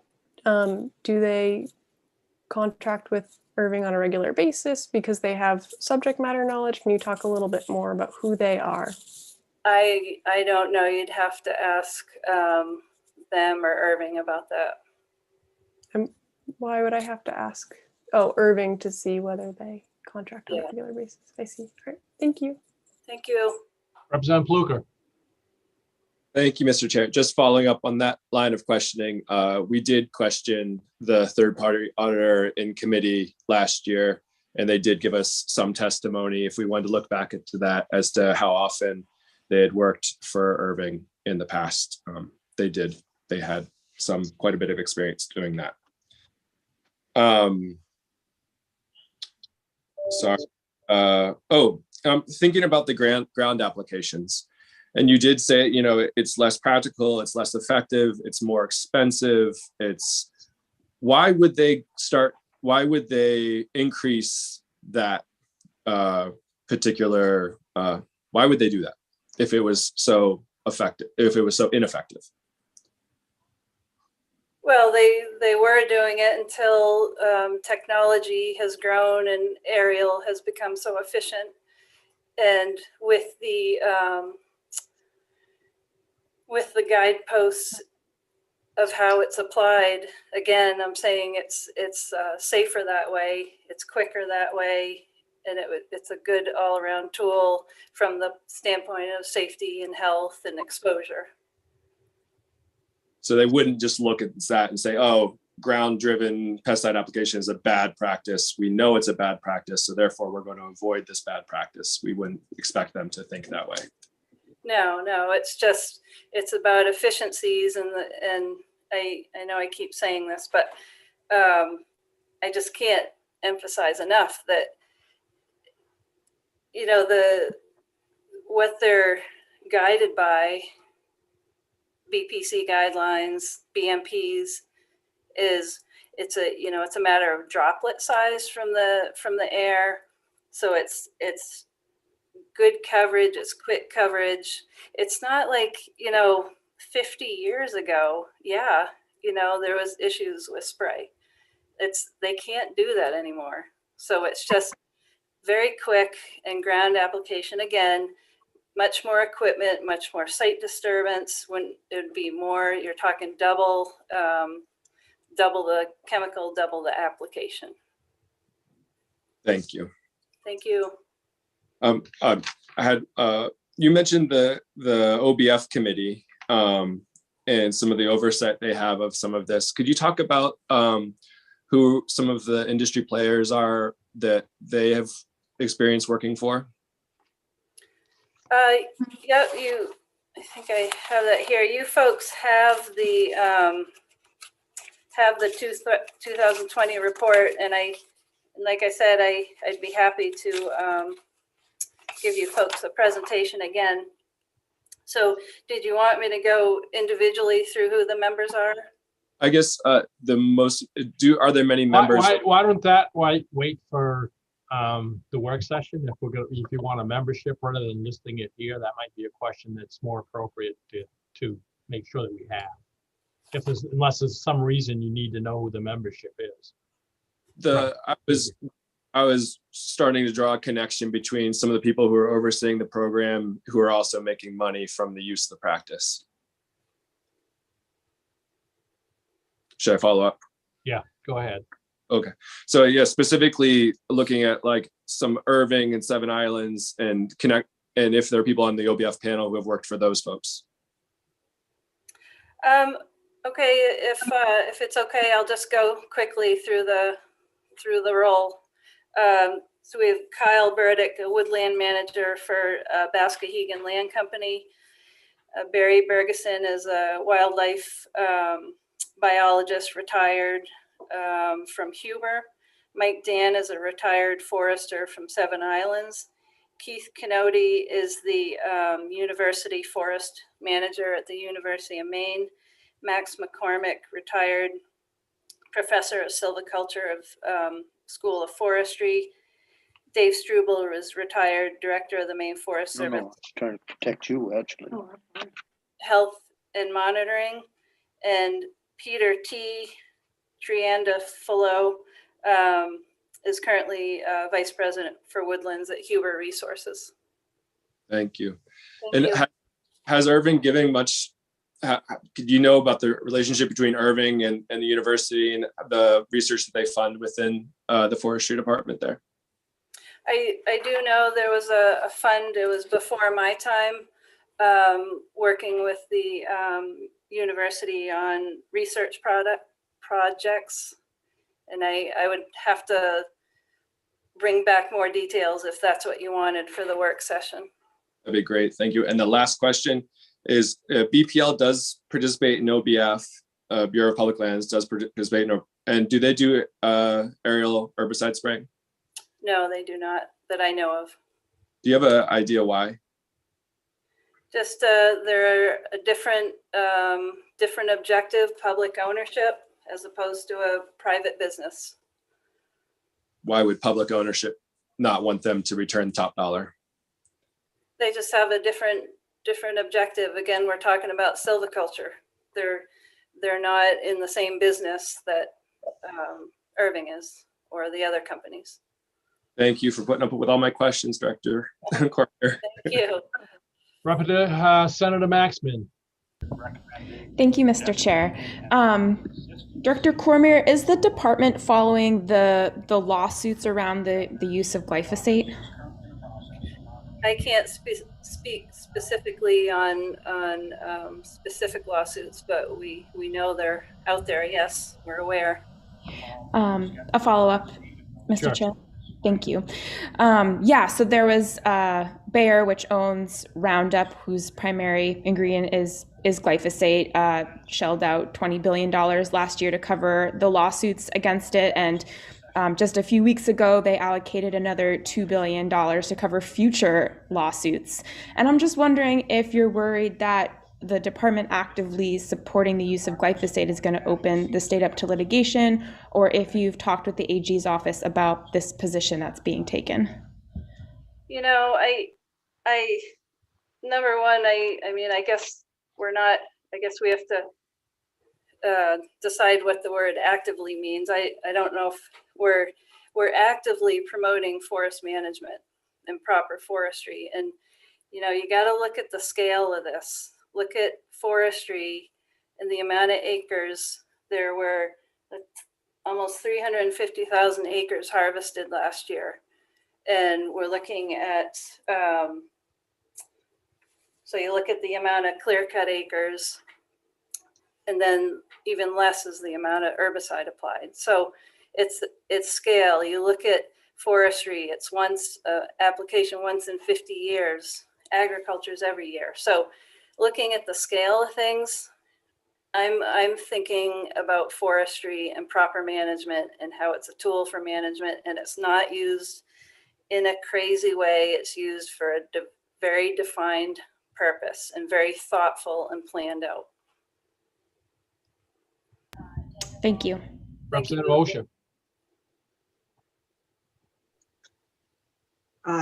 do they contract with Irving on a regular basis because they have subject matter knowledge? Can you talk a little bit more about who they are? I don't know. You'd have to ask them or Irving about that. Why would I have to ask? Oh, Irving, to see whether they contract on a regular basis. I see. All right. Thank you. Thank you. Representative Pluker. Thank you, Mr. Chair. Just following up on that line of questioning, we did question the third-party auditor in committee last year, And they did give us some testimony, if we wanted to look back into that, as to how often they had worked for Irving in the past. They had quite a bit of experience doing that. Thinking about the ground applications, and you did say, it's less practical, it's less effective, it's more expensive. Why would they increase that particular, why would they do that if it was so effective, if it was so ineffective? Well, they were doing it until technology has grown and aerial has become so efficient. And with the guideposts of how it's applied, again, I'm saying it's safer that way, it's quicker that way, and it's a good all-around tool from the standpoint of safety and health and exposure. So they wouldn't just look at that and say, oh, ground-driven pesticide application is a bad practice. We know it's a bad practice, so therefore we're going to avoid this bad practice. We wouldn't expect them to think that way. No, it's about efficiencies, and I know I keep saying this, but I just can't emphasize enough that, what they're guided by, BPC guidelines, BMPs, it's a matter of droplet size from the air. So it's good coverage, it's quick coverage. It's not like, 50 years ago, there was issues with spray. They can't do that anymore. So it's just very quick, and ground application, again, much more equipment, much more site disturbance. When it would be more, you're talking double the chemical, double the application. Thank you. Thank you. I had you mentioned the OBF committee and some of the oversight they have of some of this. Could you talk about who some of the industry players are that they have experience working for? Yeah, I think I have that here. You folks have the 2020 report, and like I said, I'd be happy to give you folks a presentation again. So did you want me to go individually through who the members are? I guess are there many members? Why don't wait for the work session? If you want a membership rather than listing it here, that might be a question that's more appropriate to make sure that we have. Unless there's some reason you need to know who the membership is. I was starting to draw a connection between some of the people who are overseeing the program who are also making money from the use of the practice. Should I follow up? Yeah, go ahead. Okay. So yeah, specifically looking at like some Irving and Seven Islands and if there are people on the OBF panel who have worked for those folks. Okay, if it's okay, I'll just go quickly through the role. So we have Kyle Burdick, a woodland manager for Bascahegan Land Company. Barry Bergeson is a wildlife biologist, retired from Huber. Mike Dan is a retired forester from Seven Islands. Keith Canody is the university forest manager at the University of Maine. Max McCormick, retired professor of silviculture of School of Forestry. Dave Struble is retired director of the Maine Forest Service. No, it's trying to protect you, actually. Health and monitoring. And Peter T. Triandafilo is currently vice president for woodlands at Huber Resources. Thank you. Thank you. Has Irving given much? Could you know about the relationship between Irving and the university and the research that they fund within the forestry department there? I do know there was a fund, it was before my time, working with the university on research projects. And I would have to bring back more details if that's what you wanted for the work session. That'd be great. Thank you. And the last question is, BPL does participate in OBF, Bureau of Public Lands does participate in, and do they do aerial herbicide spraying? No, they do not, that I know of. Do you have an idea why? Just they're a different objective, public ownership, as opposed to a private business. Why would public ownership not want them to return top dollar? They just have a different objective. Again, we're talking about silviculture. They're not in the same business that Irving is or the other companies. Thank you for putting up with all my questions, Director Cormier. Thank you. Representative Senator Maxman. Thank you, Mr. Chair. Director Cormier, is the department following the lawsuits around the use of glyphosate? I can't speak specifically on specific lawsuits, but we know they're out there. Yes, we're aware. A follow-up, Mr. Sure. Chair. Thank you. Yeah, so there was Bayer, which owns Roundup, whose primary ingredient is glyphosate, shelled out $20 billion last year to cover the lawsuits against it. And just a few weeks ago, they allocated another $2 billion to cover future lawsuits. And I'm just wondering if you're worried that the department actively supporting the use of glyphosate is going to open the state up to litigation, or if you've talked with the AG's office about this position that's being taken. You know, I number one, I mean, I guess we have to decide what the word actively means. I don't know if we're actively promoting forest management and proper forestry. And, you know, you got to look at the scale of this. Look at forestry and the amount of acres. There were almost 350,000 acres harvested last year. And we're looking at, so you look at the amount of clear-cut acres, and then even less is the amount of herbicide applied. So it's scale. You look at forestry, it's once application once in 50 years. Agriculture's every year. So looking at the scale of things, I'm thinking about forestry and proper management and how it's a tool for management, and it's not used in a crazy way. It's used for a very defined purpose and very thoughtful and planned out. Thank you. Representative Osha.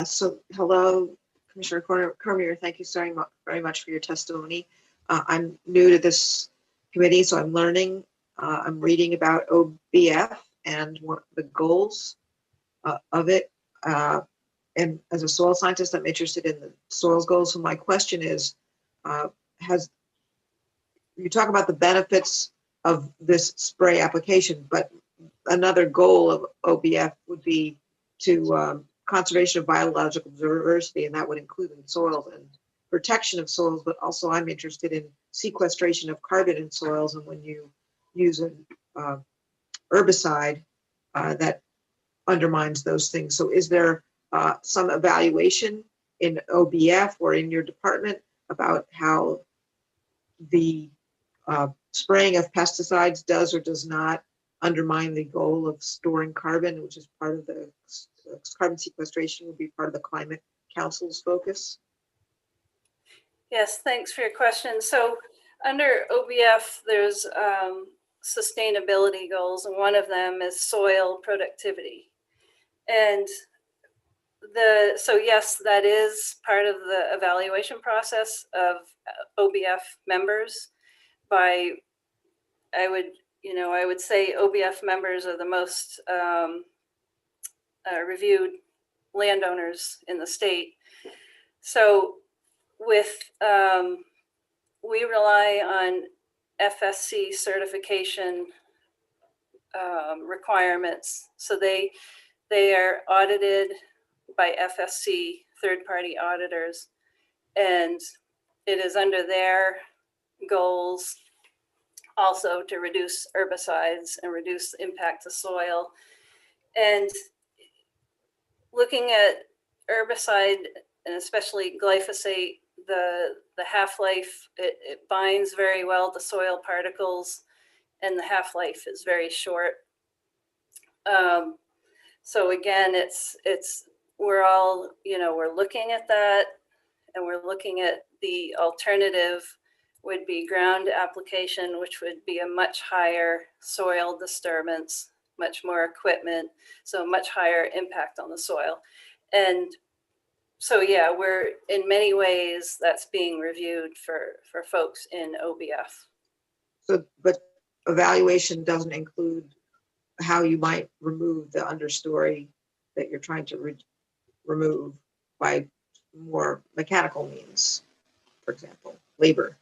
So hello, Commissioner Cormier. Thank you so very much for your testimony. I'm new to this committee, so I'm learning. I'm reading about OBF and what the goals of it. And as a soil scientist, I'm interested in the soils goals. So my question is, you talk about the benefits of this spray application, but another goal of OBF would be to conservation of biological diversity, and that would include in soils and protection of soils, but also I'm interested in sequestration of carbon in soils. And when you use an herbicide, that undermines those things. So is there some evaluation in OBF or in your department about how the spraying of pesticides does or does not undermine the goal of storing carbon, which is part of the carbon sequestration, would be part of the Climate Council's focus? Yes, thanks for your question. So under OBF, there's sustainability goals, and one of them is soil productivity. And so yes, that is part of the evaluation process of OBF members. I would say OBF members are the most reviewed landowners in the state. So we rely on FSC certification requirements. So they are audited by FSC, third-party auditors, and it is under their goals also to reduce herbicides and reduce the impact to soil. And looking at herbicide and especially glyphosate, the half-life, it binds very well to soil particles, and the half-life is very short. So again, we're all, we're looking at that, and we're looking at the alternative would be ground application, which would be a much higher soil disturbance, much more equipment, so much higher impact on the soil. And so, yeah, we're in many ways that's being reviewed for folks in OBF. So, but evaluation doesn't include how you might remove the understory that you're trying to remove by more mechanical means, for example, labor.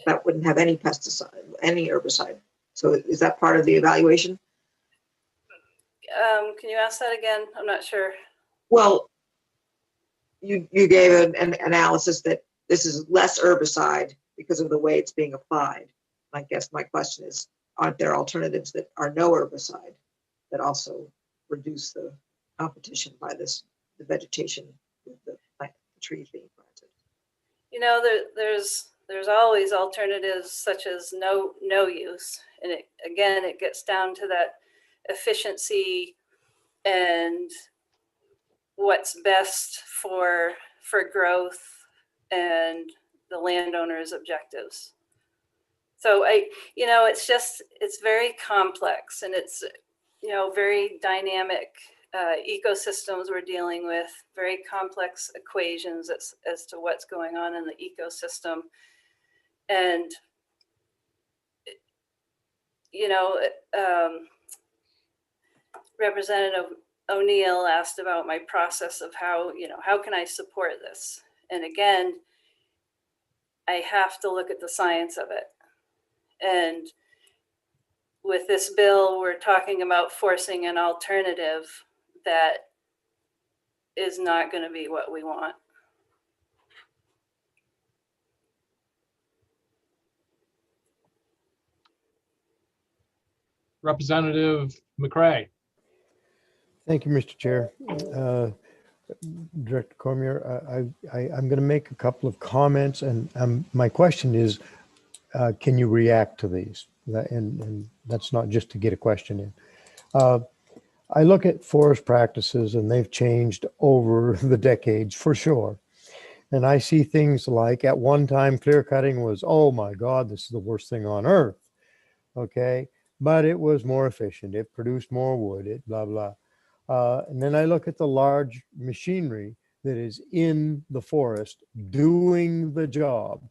That wouldn't have any pesticide, any herbicide. So is that part of the evaluation? Can you ask that again? I'm not sure. Well, you gave an analysis that this is less herbicide because of the way it's being applied. I guess my question is, aren't there alternatives that are no herbicide that also reduce the competition by the vegetation with the trees being planted? There's always alternatives such as no use, and it gets down to that efficiency and what's best for growth and the landowner's objectives. So it's very complex, and it's, very dynamic ecosystems we're dealing with, very complex equations as to what's going on in the ecosystem. And, Representative O'Neill asked about my process of how can I support this? And again, I have to look at the science of it. And with this bill, we're talking about forcing an alternative that is not going to be what we want. Representative McCray. Thank you, Mr. Chair. Director Cormier, I'm going to make a couple of comments, and my question is, can you react to these? And that's not just to get a question in. I look at forest practices, and they've changed over the decades for sure. And I see things like, at one time, clear cutting was, oh my God, this is the worst thing on earth. Okay, but it was more efficient. It produced more wood, it blah, blah. And then I look at the large machinery that is in the forest doing the job.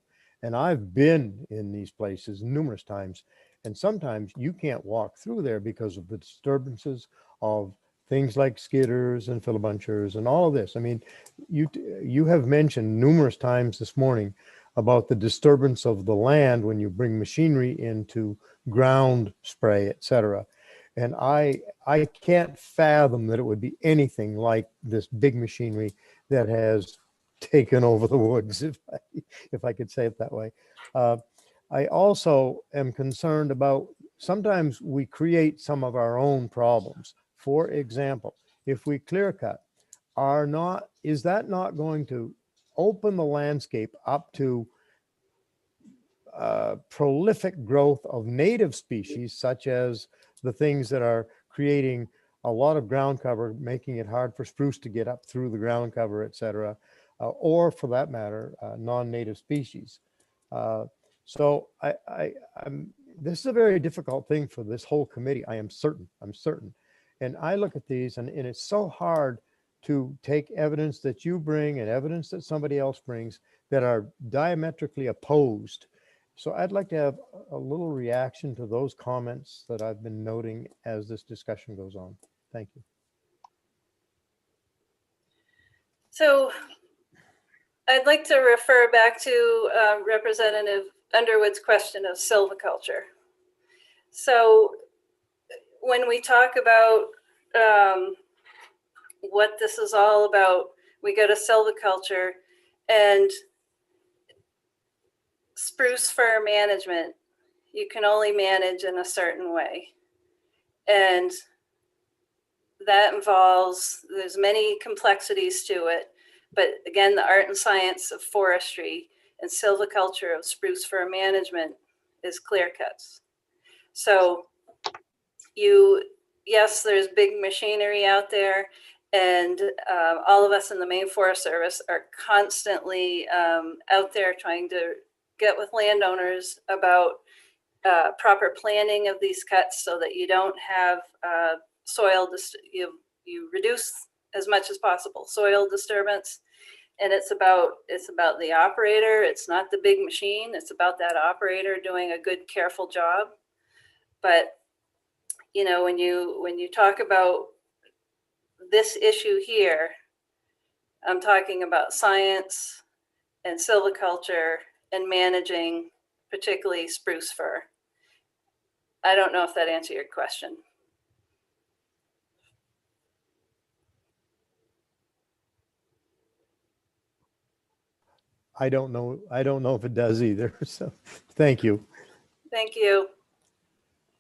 And I've been in these places numerous times. And sometimes you can't walk through there because of the disturbances of things like skidders and filibunchers and all of this. I mean, you have mentioned numerous times this morning about the disturbance of the land when you bring machinery into ground spray, et cetera. And I can't fathom that it would be anything like this big machinery that has taken over the woods, if I could say it that way. I also am concerned about, sometimes we create some of our own problems. For example, if we clear cut, is that not going to open the landscape up to prolific growth of native species, such as the things that are creating a lot of ground cover, making it hard for spruce to get up through the ground cover, et cetera, or for that matter, non-native species. So this is a very difficult thing for this whole committee. I'm certain. And I look at these, and it's so hard to take evidence that you bring and evidence that somebody else brings that are diametrically opposed. So I'd like to have a little reaction to those comments that I've been noting as this discussion goes on. Thank you. So I'd like to refer back to Representative Underwood's question of silviculture. So when we talk about what this is all about, we go to silviculture and spruce fir management. You can only manage in a certain way. And that involves, there's many complexities to it, but again, the art and science of forestry and silviculture of spruce fir management is clear cuts. So yes, there's big machinery out there, and all of us in the Maine Forest Service are constantly out there trying to get with landowners about proper planning of these cuts so that you don't have you reduce as much as possible soil disturbance. And it's about the operator. It's not the big machine. It's about that operator doing a good, careful job. But you know, when you talk about this issue here, I'm talking about science and silviculture and managing, particularly spruce fir. I don't know if that answered your question. I don't know. I don't know if it does either. So thank you. Thank you.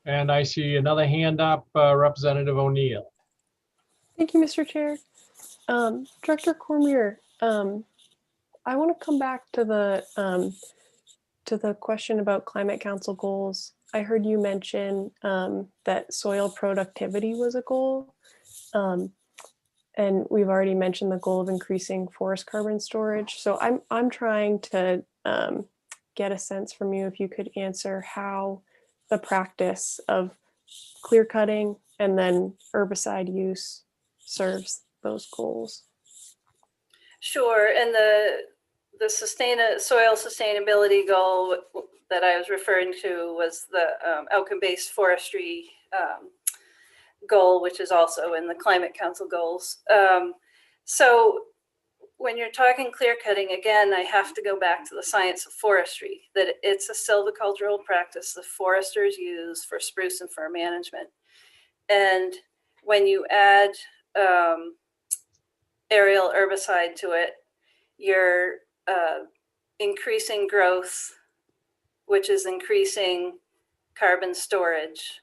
And I see another hand up, Representative O'Neill. Thank you, Mr. Chair. Director Cormier, I want to come back to the question about Climate Council goals. I heard you mention that soil productivity was a goal. And we've already mentioned the goal of increasing forest carbon storage. So I'm trying to get a sense from you if you could answer how the practice of clear cutting and then herbicide use serves those goals. Sure, and the soil sustainability goal that I was referring to was the outcome-based forestry goal, which is also in the Climate Council goals. So when you're talking clear cutting, again, I have to go back to the science of forestry, that it's a silvicultural practice the foresters use for spruce and fir management. And when you add aerial herbicide to it, you're increasing growth, which is increasing carbon storage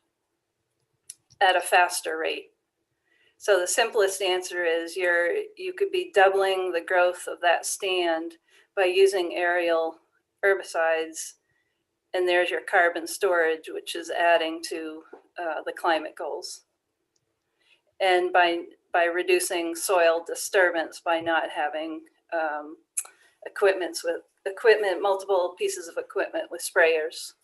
at a faster rate. So the simplest answer is you could be doubling the growth of that stand by using aerial herbicides, and there's your carbon storage, which is adding to the climate goals. And by reducing soil disturbance by not having multiple pieces of equipment with sprayers.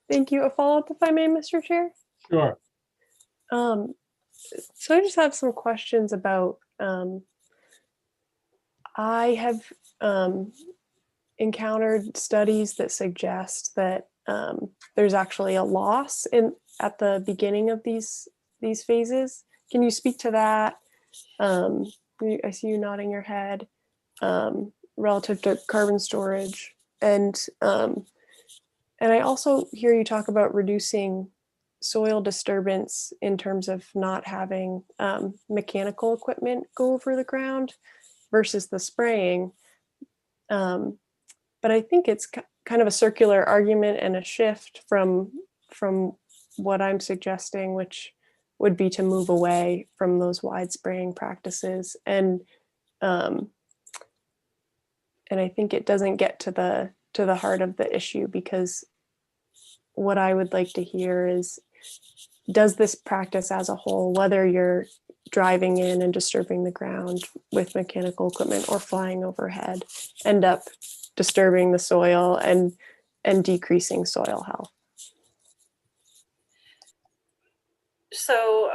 Thank you. A follow-up, if I may, Mr. Chair? Sure. So I just have some questions about, I have encountered studies that suggest that there's actually a loss at the beginning of these phases. Can you speak to that? I see you nodding your head relative to carbon storage. And I also hear you talk about reducing soil disturbance in terms of not having mechanical equipment go over the ground versus the spraying. But I think it's kind of a circular argument and a shift from what I'm suggesting, which would be to move away from those wide spraying practices. And I think it doesn't get to the heart of the issue, because what I would like to hear is, does this practice as a whole, whether you're driving in and disturbing the ground with mechanical equipment or flying overhead, end up disturbing the soil and decreasing soil health? So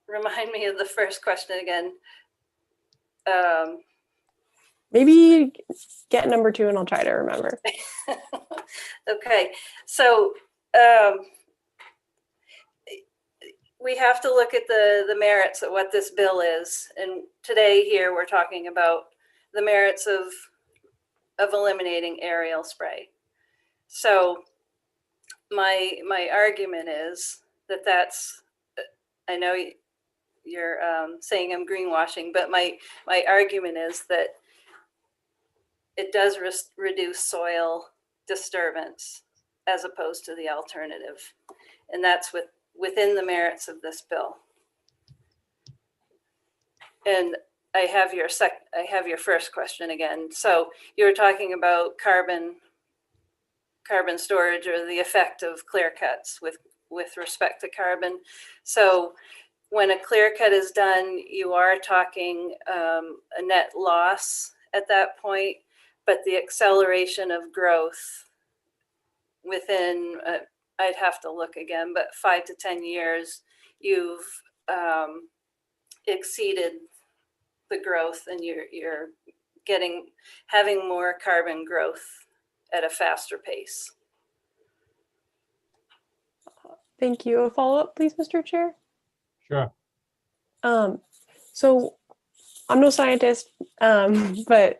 remind me of the first question again. Maybe get number 2 and I'll try to remember. Okay, so we have to look at the merits of what this bill is. And today here we're talking about the merits of eliminating aerial spray. So my argument is that's, I know you're saying I'm greenwashing, but my argument is that it does reduce soil disturbance as opposed to the alternative. And that's within the merits of this bill. And I have your first question again. So you were talking about carbon storage, or the effect of clear cuts with respect to carbon. So when a clear cut is done, you are talking a net loss at that point, but the acceleration of growth within, I'd have to look again, but 5 to 10 years, you've exceeded the growth, and you're having more carbon growth at a faster pace. Thank you. A follow-up, please, Mr. Chair? Sure. So I'm no scientist, but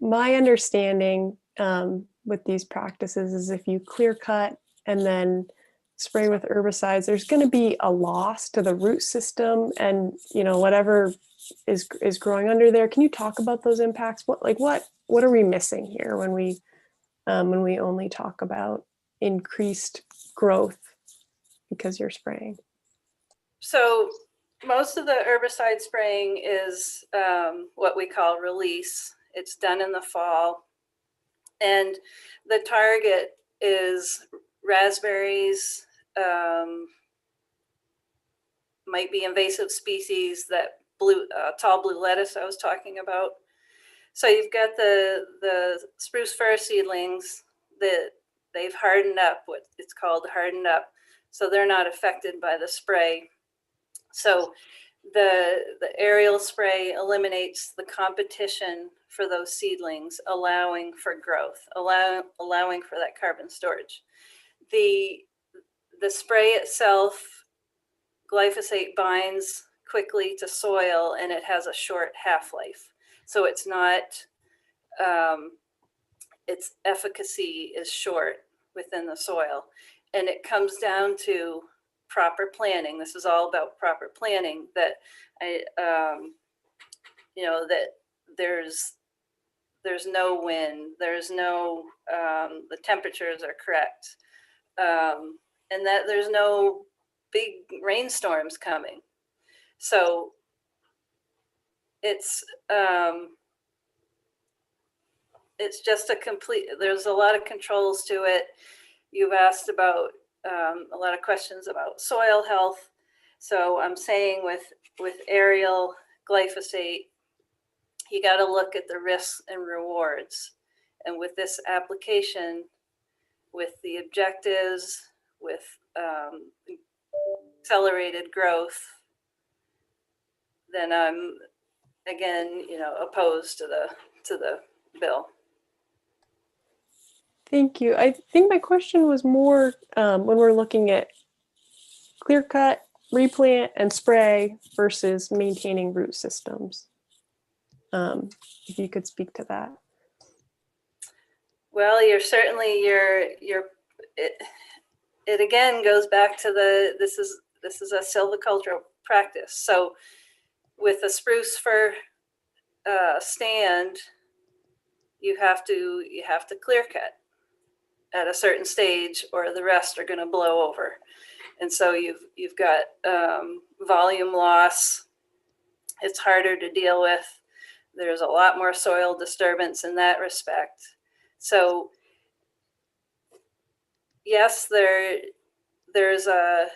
my understanding with these practices is if you clear cut and then spray with herbicides, there's going to be a loss to the root system and, you know, whatever is growing under there. Can you talk about those impacts? What are we missing here when we only talk about increased growth because you're spraying? So most of the herbicide spraying is what we call release. It's done in the fall. And the target is raspberries, might be invasive species, that tall blue lettuce I was talking about. So you've got the spruce fir seedlings that they've hardened up, what it's called hardened up. So they're not affected by the spray. So the aerial spray eliminates the competition for those seedlings, allowing for growth, allowing for that carbon storage. The spray itself, glyphosate binds quickly to soil, and it has a short half-life. So it's not, its efficacy is short within the soil. And it comes down to proper planning. This is all about proper planning, that that there's no wind, there's no, the temperatures are correct, and that there's no big rainstorms coming. So it's just there's a lot of controls to it. You've asked about a lot of questions about soil health. So I'm saying with aerial glyphosate, you got to look at the risks and rewards. And with this application, with the objectives, with accelerated growth, then I'm again, opposed to the bill. Thank you. I think my question was more when we're looking at clear cut, replant, and spray versus maintaining root systems. If you could speak to that. Well, it again goes back to this is a silvicultural practice. So with a spruce fir stand, you have to clear cut at a certain stage, or the rest are going to blow over. And so you've got volume loss. It's harder to deal with. There's a lot more soil disturbance in that respect. So yes, there's a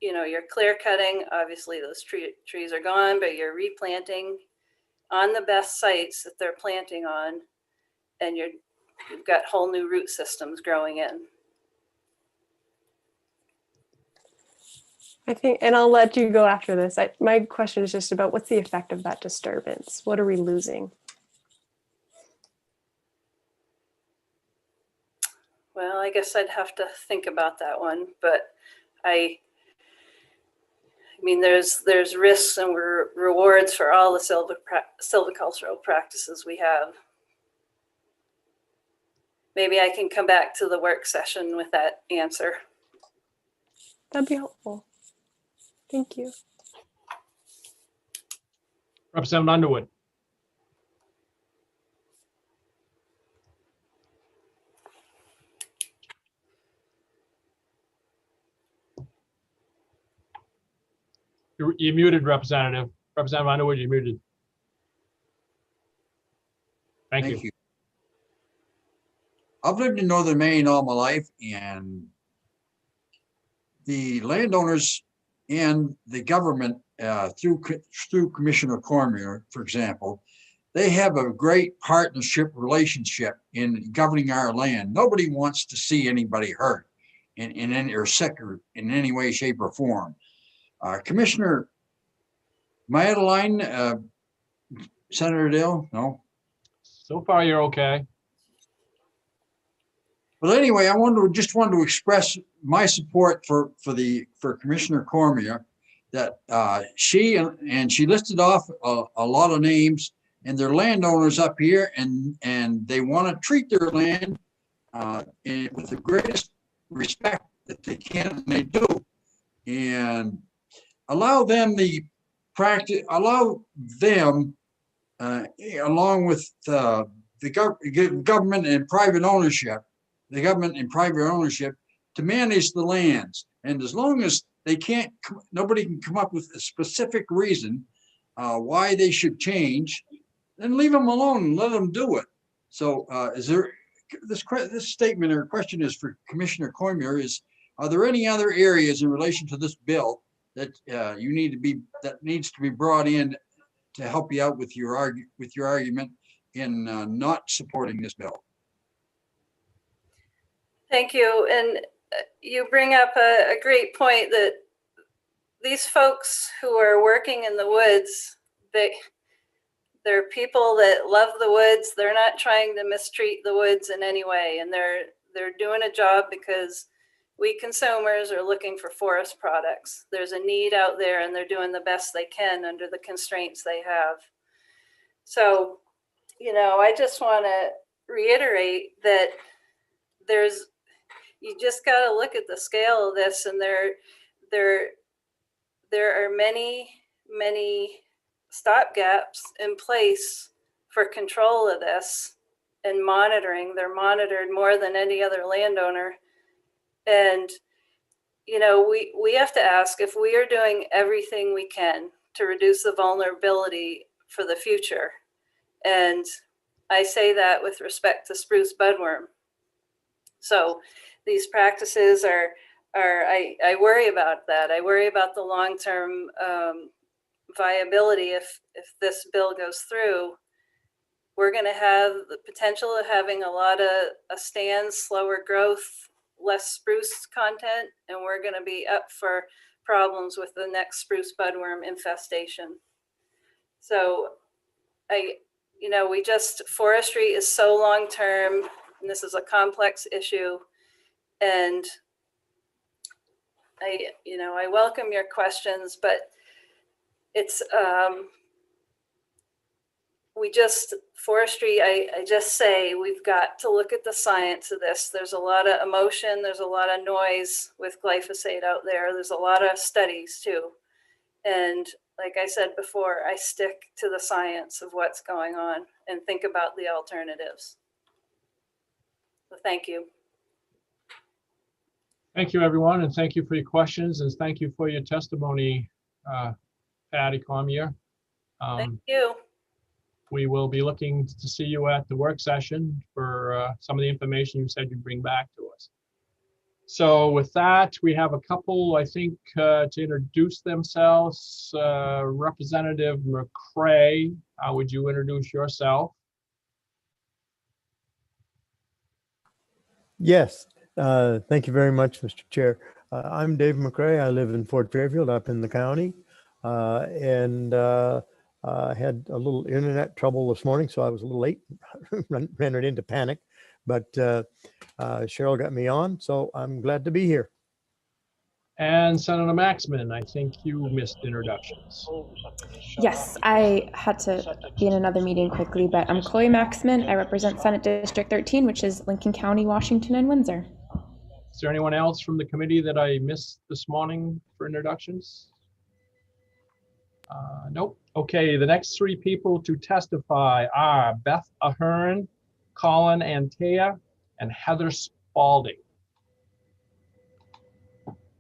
you're clear cutting. Obviously, those trees are gone, but you're replanting on the best sites that they're planting on, and you've got whole new root systems growing in. I think, and I'll let you go after this. My question is just about what's the effect of that disturbance? What are we losing? Well, I guess I'd have to think about that one, but I mean, there's risks and rewards for all the silvicultural practices we have. Maybe I can come back to the work session with that answer. That'd be helpful. Thank you. Representative Underwood. You're muted, Representative. Representative Underwood, you're muted. Thank you. I've lived in northern Maine all my life, and the landowners and the government, through Commissioner Cormier, for example, they have a great partnership relationship in governing our land. Nobody wants to see anybody hurt in any or sick or in any way, shape, or form. Commissioner Madeline, Senator Dill, no? So far, you're okay. Well, anyway, I just wanted to express my support for Commissioner Cormier, that she listed off a lot of names, and they're landowners up here, and they want to treat their land with the greatest respect that they can, and they do, and allow them along with the government and private ownership, to manage the lands. And as long as nobody can come up with a specific reason why they should change, then leave them alone and let them do it. So this statement or question is for Commissioner Cormier, are there any other areas in relation to this bill that needs to be brought in to help you out with your argument in not supporting this bill? Thank you. And you bring up a great point that these folks who are working in the woods, they're people that love the woods. They're not trying to mistreat the woods in any way. And they're doing a job because we consumers are looking for forest products. There's a need out there, and they're doing the best they can under the constraints they have. So, I just want to reiterate that you just got to look at the scale of this, and there are many stopgaps in place for control of this and monitoring. They're monitored more than any other landowner. And, we have to ask if we are doing everything we can to reduce the vulnerability for the future. And I say that with respect to spruce budworm. So these practices I worry about that. I worry about the long-term viability. If this bill goes through, we're going to have the potential of having a lot of stands, slower growth, less spruce content, and we're going to be up for problems with the next spruce budworm infestation. So forestry is so long-term, and this is a complex issue. And I welcome your questions, but it's, forestry, I just say, we've got to look at the science of this. There's a lot of emotion. There's a lot of noise with glyphosate out there. There's a lot of studies too. And like I said before, I stick to the science of what's going on and think about the alternatives. So thank you. Thank you, everyone, and thank you for your questions, and thank you for your testimony, Patty Cormier. Thank you. We will be looking to see you at the work session for some of the information you said you'd bring back to us. So with that, we have a couple, I think, to introduce themselves. Representative McCray, would you introduce yourself? Yes, thank you very much, Mr. Chair. I'm Dave McCray. I live in Fort Fairfield up in the county, and I had a little internet trouble this morning, so I was a little late, ran it into panic, but Cheryl got me on, so I'm glad to be here. And Senator Maxman, I think you missed introductions. Yes, I had to be in another meeting quickly, but I'm Chloe Maxman. I represent Senate District 13, which is Lincoln County, Washington, and Windsor. Is there anyone else from the committee that I missed this morning for introductions? Nope. Okay, the next three people to testify are Beth Ahern, Colin Antea, and Heather Spalding.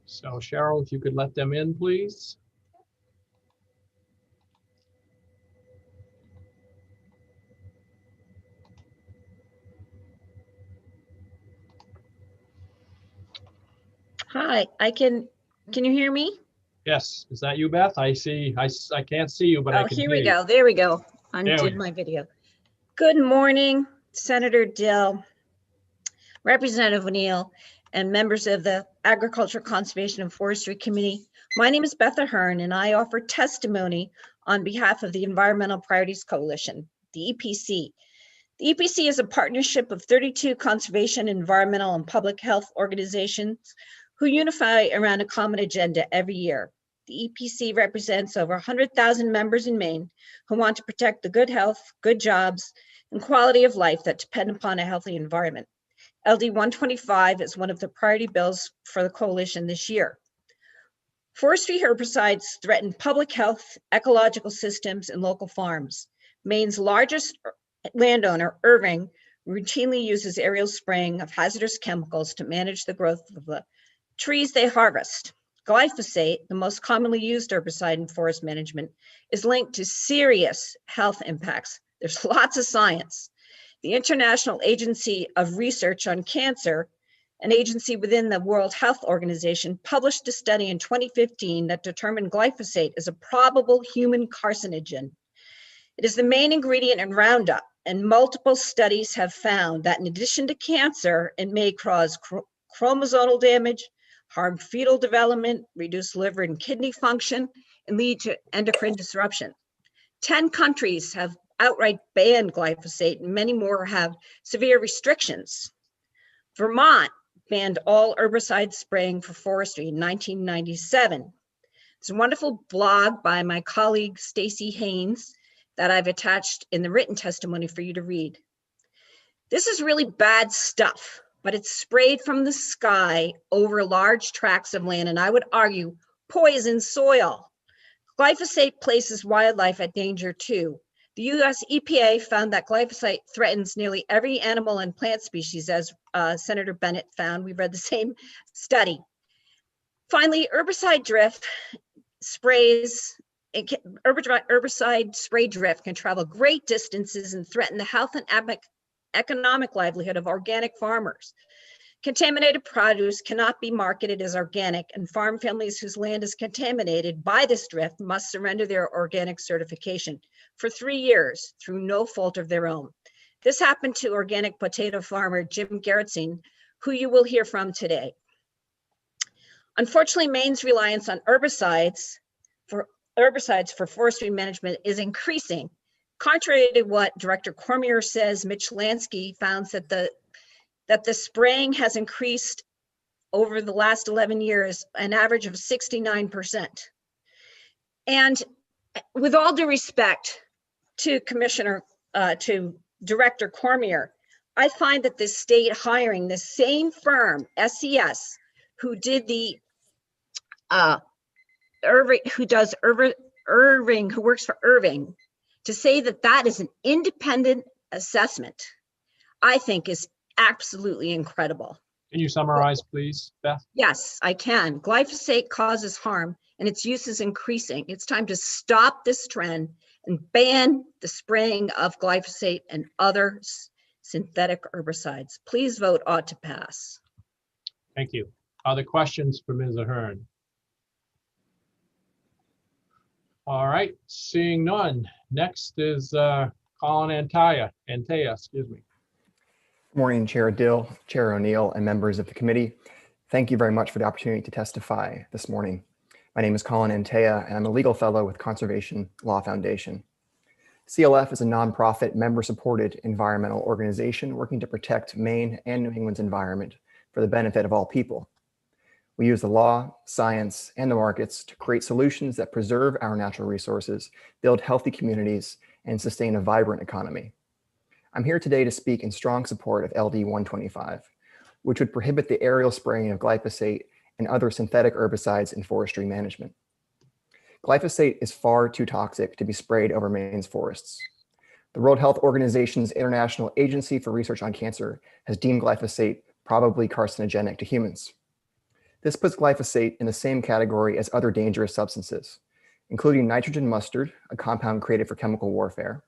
So Cheryl, if you could let them in, please. Hi, can you hear me? Yes, is that you, Beth? I see, I can't see you, but I Oh, can here hear we you. go. There we go. There we Undid go. my video. Good morning, Senator Dill, Representative O'Neill, and members of the Agriculture, Conservation, and Forestry Committee. My name is Beth Ahern, and I offer testimony on behalf of the Environmental Priorities Coalition, the EPC. The EPC is a partnership of 32 conservation, environmental, and public health organizations who unify around a common agenda every year. The EPC represents over 100,000 members in Maine who want to protect the good health, good jobs, and quality of life that depend upon a healthy environment. LD 125 is one of the priority bills for the coalition this year. Forestry herbicides threaten public health, ecological systems, and local farms. Maine's largest landowner, Irving, routinely uses aerial spraying of hazardous chemicals to manage the growth of the trees they harvest. Glyphosate, the most commonly used herbicide in forest management, is linked to serious health impacts. There's lots of science. The International Agency of Research on Cancer, an agency within the World Health Organization, published a study in 2015 that determined glyphosate is a probable human carcinogen. It is the main ingredient in Roundup, and multiple studies have found that in addition to cancer, it may cause chromosomal damage, harm fetal development, reduce liver and kidney function, and lead to endocrine disruption. 10 countries have outright banned glyphosate, and many more have severe restrictions. Vermont banned all herbicide spraying for forestry in 1997. There's a wonderful blog by my colleague Stacy Haynes that I've attached in the written testimony for you to read. This is really bad stuff, but it's sprayed from the sky over large tracts of land, and I would argue poison soil. Glyphosate places wildlife at danger too. The US EPA found that glyphosate threatens nearly every animal and plant species, as Senator Bennett found. We read the same study. Finally, herbicide drift sprays, herbicide spray drift can travel great distances and threaten the health and economic livelihood of organic farmers. Contaminated produce cannot be marketed as organic, and farm families whose land is contaminated by this drift must surrender their organic certification for 3 years through no fault of their own. This happened to organic potato farmer Jim Gerritzine, who you will hear from today. Unfortunately, Maine's reliance on herbicides for forestry management is increasing. Contrary to what Director Cormier says, Mitch Lansky found that the spraying has increased over the last 11 years, an average of 69%. And with all due respect to to Director Cormier, I find that the state hiring the same firm, SES, who did the Irving, who works for Irving, to say that that is an independent assessment, I think is absolutely incredible. Can you summarize, please, Beth? Yes, I can. Glyphosate causes harm and its use is increasing. It's time to stop this trend and ban the spraying of glyphosate and other synthetic herbicides. Please vote ought to pass. Thank you. Other questions for Ms. Ahern? All right, seeing none. Next is Colin Antaya, excuse me. Good morning, Chair Dill, Chair O'Neill, and members of the committee. Thank you very much for the opportunity to testify this morning. My name is Colin Antaya, and I'm a legal fellow with Conservation Law Foundation. CLF is a nonprofit, member-supported environmental organization working to protect Maine and New England's environment for the benefit of all people. We use the law, science, and the markets to create solutions that preserve our natural resources, build healthy communities, and sustain a vibrant economy. I'm here today to speak in strong support of LD 125, which would prohibit the aerial spraying of glyphosate and other synthetic herbicides in forestry management. Glyphosate is far too toxic to be sprayed over Maine's forests. The World Health Organization's International Agency for Research on Cancer has deemed glyphosate probably carcinogenic to humans. This puts glyphosate in the same category as other dangerous substances, including nitrogen mustard, a compound created for chemical warfare,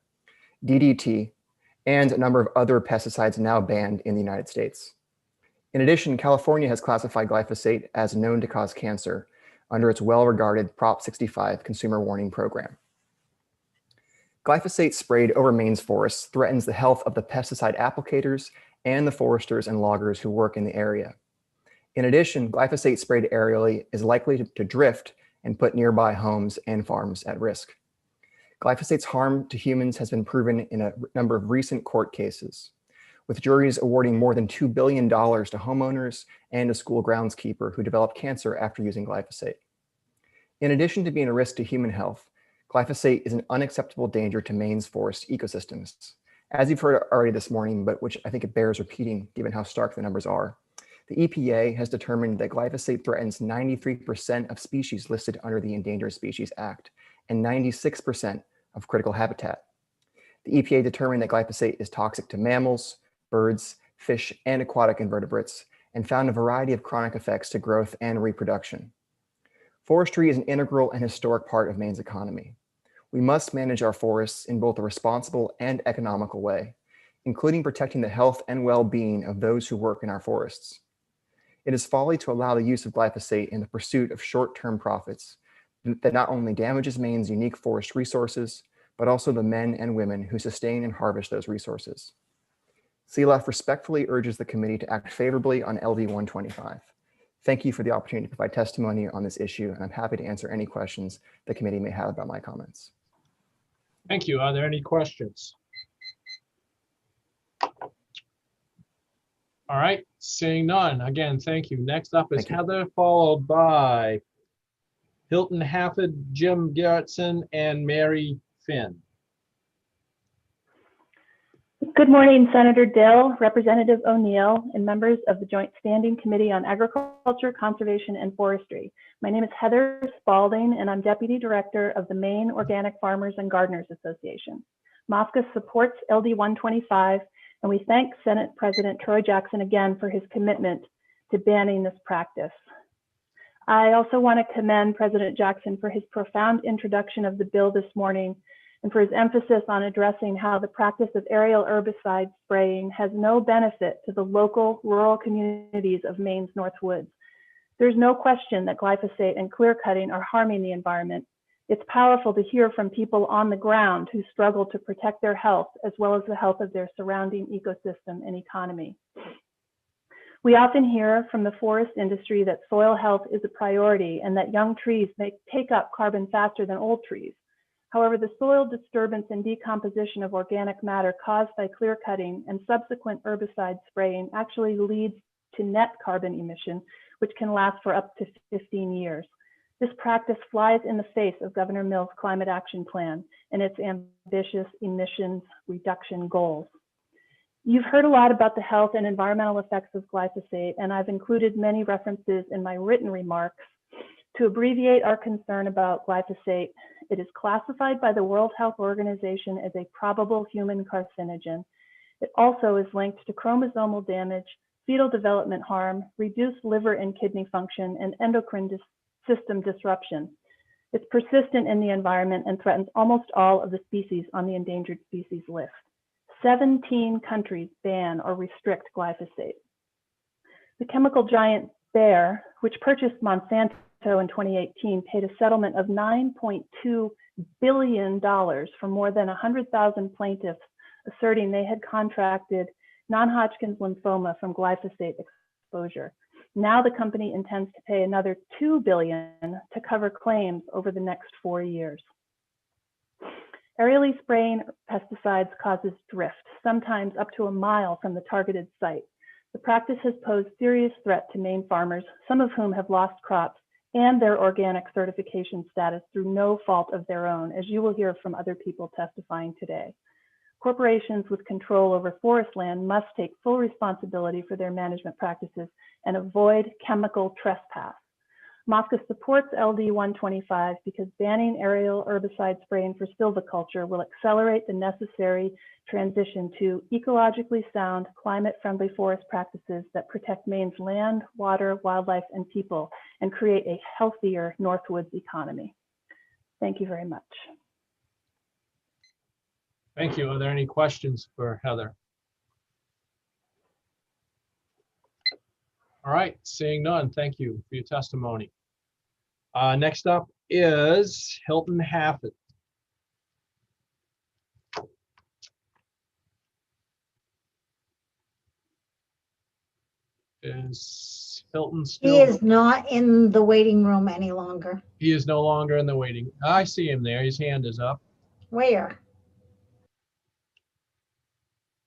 DDT, and a number of other pesticides now banned in the United States. In addition, California has classified glyphosate as known to cause cancer under its well-regarded Prop 65 consumer warning program. Glyphosate sprayed over Maine's forests threatens the health of the pesticide applicators and the foresters and loggers who work in the area. In addition, glyphosate sprayed aerially is likely to drift and put nearby homes and farms at risk. Glyphosate's harm to humans has been proven in a number of recent court cases, with juries awarding more than $2 billion to homeowners and a school groundskeeper who developed cancer after using glyphosate. In addition to being a risk to human health, glyphosate is an unacceptable danger to Maine's forest ecosystems. As you've heard already this morning, but which I think it bears repeating given how stark the numbers are, the EPA has determined that glyphosate threatens 93% of species listed under the Endangered Species Act and 96% of critical habitat. The EPA determined that glyphosate is toxic to mammals, birds, fish, and aquatic invertebrates, and found a variety of chronic effects to growth and reproduction. Forestry is an integral and historic part of Maine's economy. We must manage our forests in both a responsible and economical way, including protecting the health and well-being of those who work in our forests. It is folly to allow the use of glyphosate in the pursuit of short-term profits that not only damages Maine's unique forest resources, but also the men and women who sustain and harvest those resources. CLF respectfully urges the committee to act favorably on LD 125. Thank you for the opportunity to provide testimony on this issue, and I'm happy to answer any questions the committee may have about my comments. Thank you. Are there any questions? All right, seeing none. Again, thank you. Next up is Heather, followed by Hilton Hafford, Jim Gerritsen, and Mary Finn. Good morning, Senator Dill, Representative O'Neill, and members of the Joint Standing Committee on Agriculture, Conservation, and Forestry. My name is Heather Spalding, and I'm Deputy Director of the Maine Organic Farmers and Gardeners Association. MOFGA supports LD 125, and we thank Senate President Troy Jackson again for his commitment to banning this practice. I also want to commend President Jackson for his profound introduction of the bill this morning and for his emphasis on addressing how the practice of aerial herbicide spraying has no benefit to the local rural communities of Maine's North Woods. There's no question that glyphosate and clear cutting are harming the environment. It's powerful to hear from people on the ground who struggle to protect their health as well as the health of their surrounding ecosystem and economy. We often hear from the forest industry that soil health is a priority and that young trees may take up carbon faster than old trees. However, the soil disturbance and decomposition of organic matter caused by clear cutting and subsequent herbicide spraying actually leads to net carbon emission, which can last for up to 15 years. This practice flies in the face of Governor Mills' Climate Action Plan and its ambitious emissions reduction goals. You've heard a lot about the health and environmental effects of glyphosate, and I've included many references in my written remarks. To abbreviate our concern about glyphosate, it is classified by the World Health Organization as a probable human carcinogen. It also is linked to chromosomal damage, fetal development harm, reduced liver and kidney function, and endocrine system disruption. It's persistent in the environment and threatens almost all of the species on the endangered species list. 17 countries ban or restrict glyphosate. The chemical giant Bayer, which purchased Monsanto in 2018, paid a settlement of $9.2 billion for more than 100,000 plaintiffs asserting they had contracted non-Hodgkin's lymphoma from glyphosate exposure. Now the company intends to pay another $2 billion to cover claims over the next 4 years. Aerially spraying pesticides causes drift, sometimes up to a mile from the targeted site. The practice has posed serious threat to Maine farmers, some of whom have lost crops and their organic certification status through no fault of their own, as you will hear from other people testifying today. Corporations with control over forest land must take full responsibility for their management practices and avoid chemical trespass. MOFGA supports LD 125 because banning aerial herbicide spraying for silviculture will accelerate the necessary transition to ecologically sound, climate-friendly forest practices that protect Maine's land, water, wildlife, and people, and create a healthier Northwoods economy. Thank you very much. Thank you. Are there any questions for Heather? All right, seeing none, thank you for your testimony. Next up is Hilton Hafford. Is Hilton still? He is not in the waiting room any longer. He is no longer in the waiting. I see him there. His hand is up Where?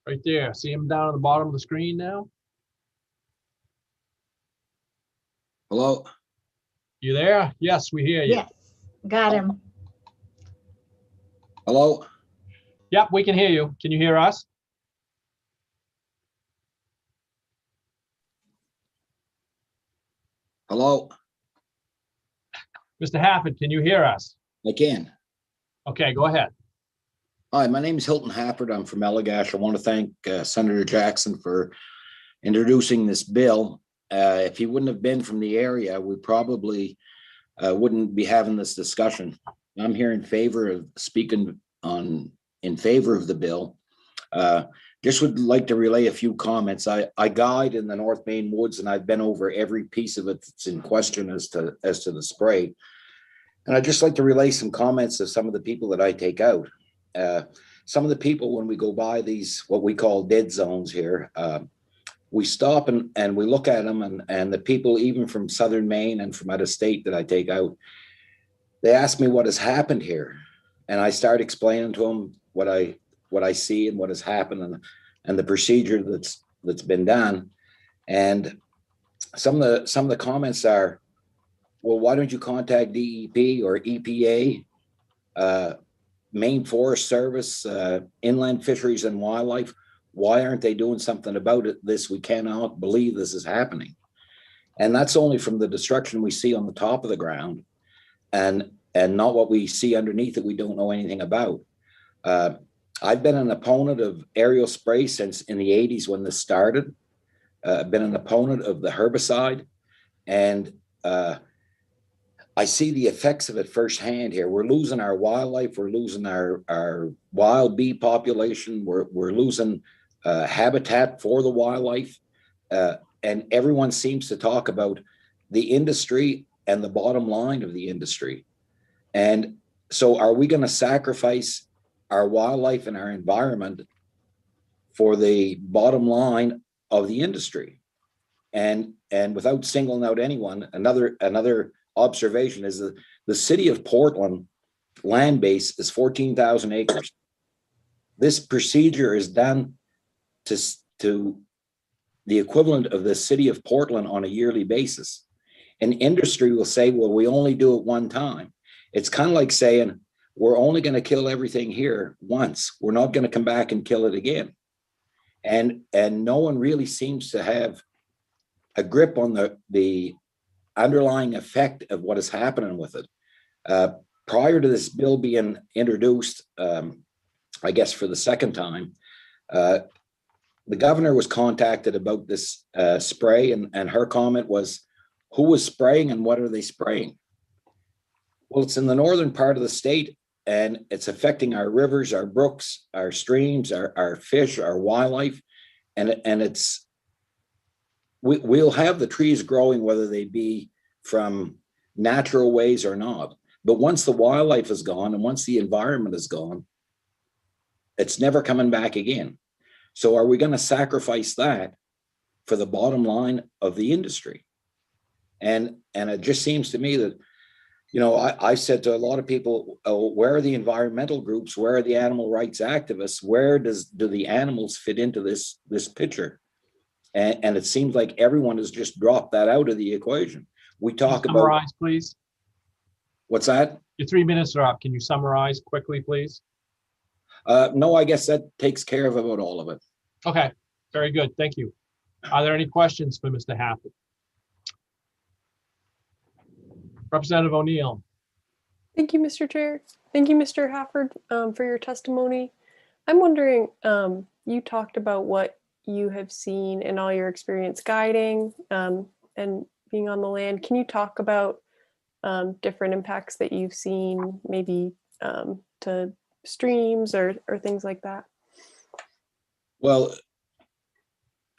right there. See him down at the bottom of the screen now? Hello? You there? Yes, we hear you. Yes, got him. Hello? Yep, we can hear you. Can you hear us? Hello? Mr. Hafford, can you hear us? I can. Okay, go ahead. Hi, my name is Hilton Hafford. I'm from Allegash. I want to thank Senator Jackson for introducing this bill. If he wouldn't have been from the area, we probably wouldn't be having this discussion. I'm here in favor of speaking in favor of the bill. Just would like to relay a few comments. I guide in the North Main woods, and I've been over every piece of it that's in question as to the spray. And I'd just like to relay some comments of some of the people that I take out. Some of the people, when we go by these, what we call dead zones here, we stop and we look at them, and the people, even from Southern Maine and from out of state that I take out, they ask me what has happened here. And I start explaining to them what I see and what has happened and the procedure that's been done. And some of the comments are, well, why don't you contact DEP or EPA, Maine Forest Service, Inland Fisheries and Wildlife? Why aren't they doing something about it? We cannot believe this is happening. And that's only from the destruction we see on the top of the ground and not what we see underneath that we don't know anything about. I've been an opponent of aerial spray since in the 80s when this started. I've been an opponent of the herbicide, and I see the effects of it firsthand here. We're losing our wildlife. We're losing our wild bee population. We're losing habitat for the wildlife. And everyone seems to talk about the industry and the bottom line of the industry. And so are we going to sacrifice our wildlife and our environment for the bottom line of the industry? And without singling out anyone, another observation is that the city of Portland land base is 14,000 acres. This procedure is done to the equivalent of the city of Portland on a yearly basis. And industry will say, well, we only do it one time. It's kind of like saying, we're only going to kill everything here once. We're not going to come back and kill it again. And no one really seems to have a grip on the underlying effect of what is happening with it. Prior to this bill being introduced, I guess for the second time, the governor was contacted about this spray, and her comment was, who was spraying and what are they spraying? Well, it's in the northern part of the state, and it's affecting our rivers, our brooks, our streams, our fish, our wildlife, and we'll have the trees growing whether they be from natural ways or not. But once the wildlife is gone and once the environment is gone, it's never coming back again. So are we going to sacrifice that for the bottom line of the industry? And it just seems to me that, you know, I said to a lot of people, oh, where are the environmental groups? Where are the animal rights activists? Where do the animals fit into this picture? And it seems like everyone has just dropped that out of the equation. We talk about— Summarize, please. What's that? Your 3 minutes are up. Can you summarize quickly, please? No, I guess that takes care of about all of it. Okay, very good. Thank you. Are there any questions for Mr. Hafford? Representative O'Neill. Thank you, Mr. Chair. Thank you, Mr. Hafford, for your testimony. I'm wondering, you talked about what you have seen in all your experience guiding and being on the land. Can you talk about different impacts that you've seen, maybe to streams or things like that? Well,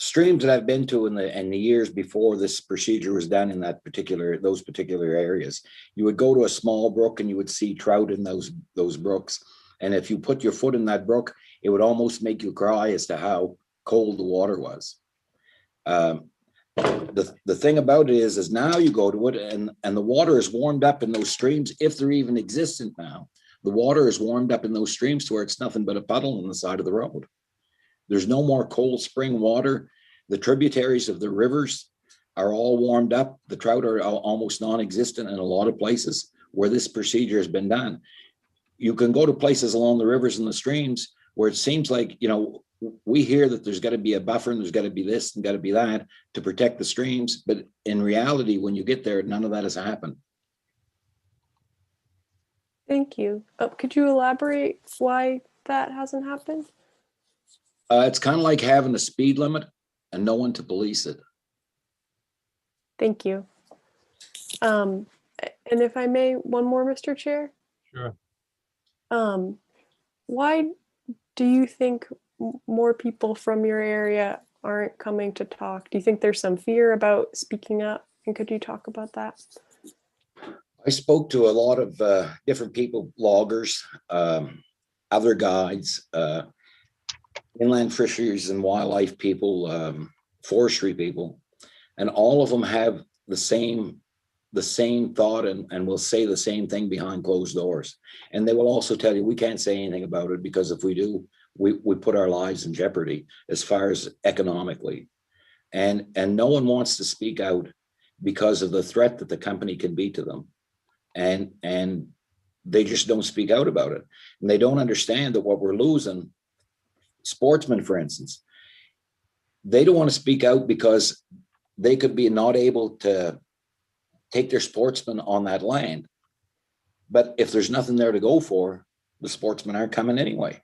streams that I've been to in the years before this procedure was done in those particular areas, you would go to a small brook and you would see trout in those brooks. And if you put your foot in that brook, it would almost make you cry as to how cold the water was. The thing about it is now you go to it and the water is warmed up in those streams, if they're even existent now. The water is warmed up in those streams to where it's nothing but a puddle on the side of the road. There's no more cold spring water. The tributaries of the rivers are all warmed up. The trout are almost non-existent in a lot of places where this procedure has been done. You can go to places along the rivers and the streams where it seems like, you know, we hear that there's got to be a buffer and there's got to be this and got to be that to protect the streams. But in reality, when you get there, none of that has happened. Thank you. Could you elaborate why that hasn't happened? It's kind of like having a speed limit and no one to police it. Thank you. And if I may, one more, Mr. Chair. Sure. Why do you think more people from your area aren't coming to talk? Do you think there's some fear about speaking up? And could you talk about that? I spoke to a lot of different people, loggers, other guides, inland fisheries and wildlife people, forestry people, and all of them have the same thought and will say the same thing behind closed doors. And they will also tell you, we can't say anything about it because if we do, we put our lives in jeopardy as far as economically. And no one wants to speak out because of the threat that the company can be to them. And they just don't speak out about it. And they don't understand that what we're losing, sportsmen, for instance, they don't want to speak out because they could be not able to take their sportsmen on that land. But if there's nothing there to go for, the sportsmen aren't coming anyway.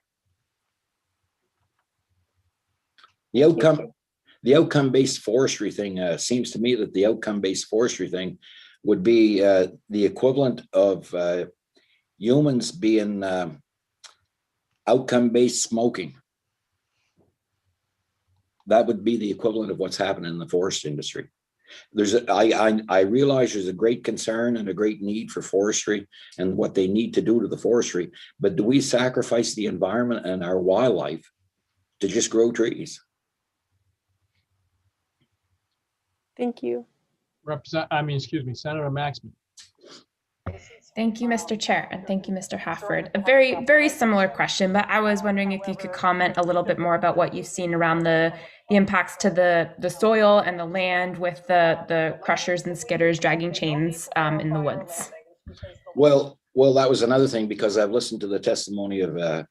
The outcome-based forestry thing seems to me that the outcome-based forestry thing would be the equivalent of humans being outcome-based smoking. That would be the equivalent of what's happening in the forest industry. I realize there's a great concern and a great need for forestry and what they need to do to the forestry, but do we sacrifice the environment and our wildlife to just grow trees? Thank you. Senator Maxman. Thank you, Mr. Chair, and thank you, Mr. Hafford. A very, very similar question, but I was wondering if you could comment a little bit more about what you've seen around the impacts to the soil and the land with the crushers and skidders dragging chains in the woods. Well, that was another thing, because I've listened to the testimony of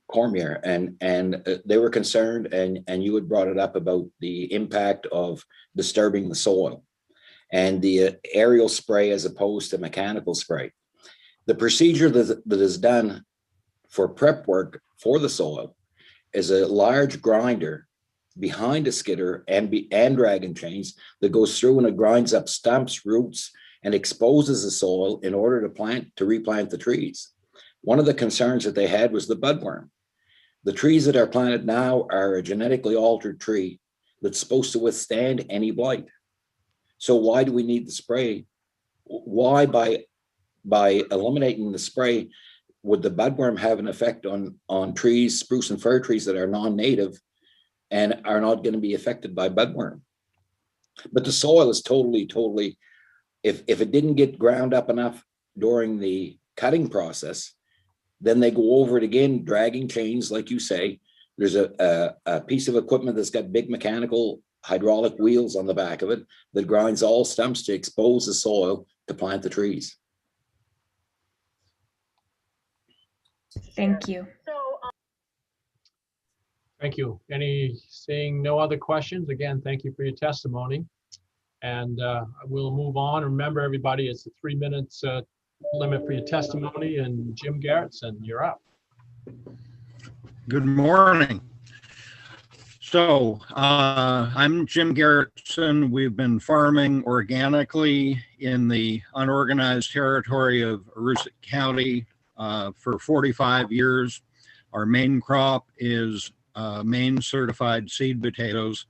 Cormier, and they were concerned, and you had brought it up about the impact of disturbing the soil and the aerial spray as opposed to mechanical spray. The procedure that is done for prep work for the soil is a large grinder behind a skidder and dragging chains that goes through and it grinds up stumps, roots, and exposes the soil in order to replant the trees. One of the concerns that they had was the budworm. The trees that are planted now are a genetically altered tree that's supposed to withstand any blight. So why do we need the spray? Why by eliminating the spray, would the budworm have an effect on trees, spruce and fir trees that are non-native and are not going to be affected by budworm? But the soil is totally, if it didn't get ground up enough during the cutting process, then they go over it again, dragging chains, like you say. There's a piece of equipment that's got big mechanical hydraulic wheels on the back of it that grinds all stumps to expose the soil to plant the trees. Thank you. Thank you. Seeing no other questions, again, thank you for your testimony. And we'll move on. Remember, everybody, it's a 3 minutes limit for your testimony. And Jim Garrettson, you're up. Good morning. So I'm Jim Garrettson. We've been farming organically in the unorganized territory of Aroostook County for 45 years. Our main crop is Maine certified seed potatoes.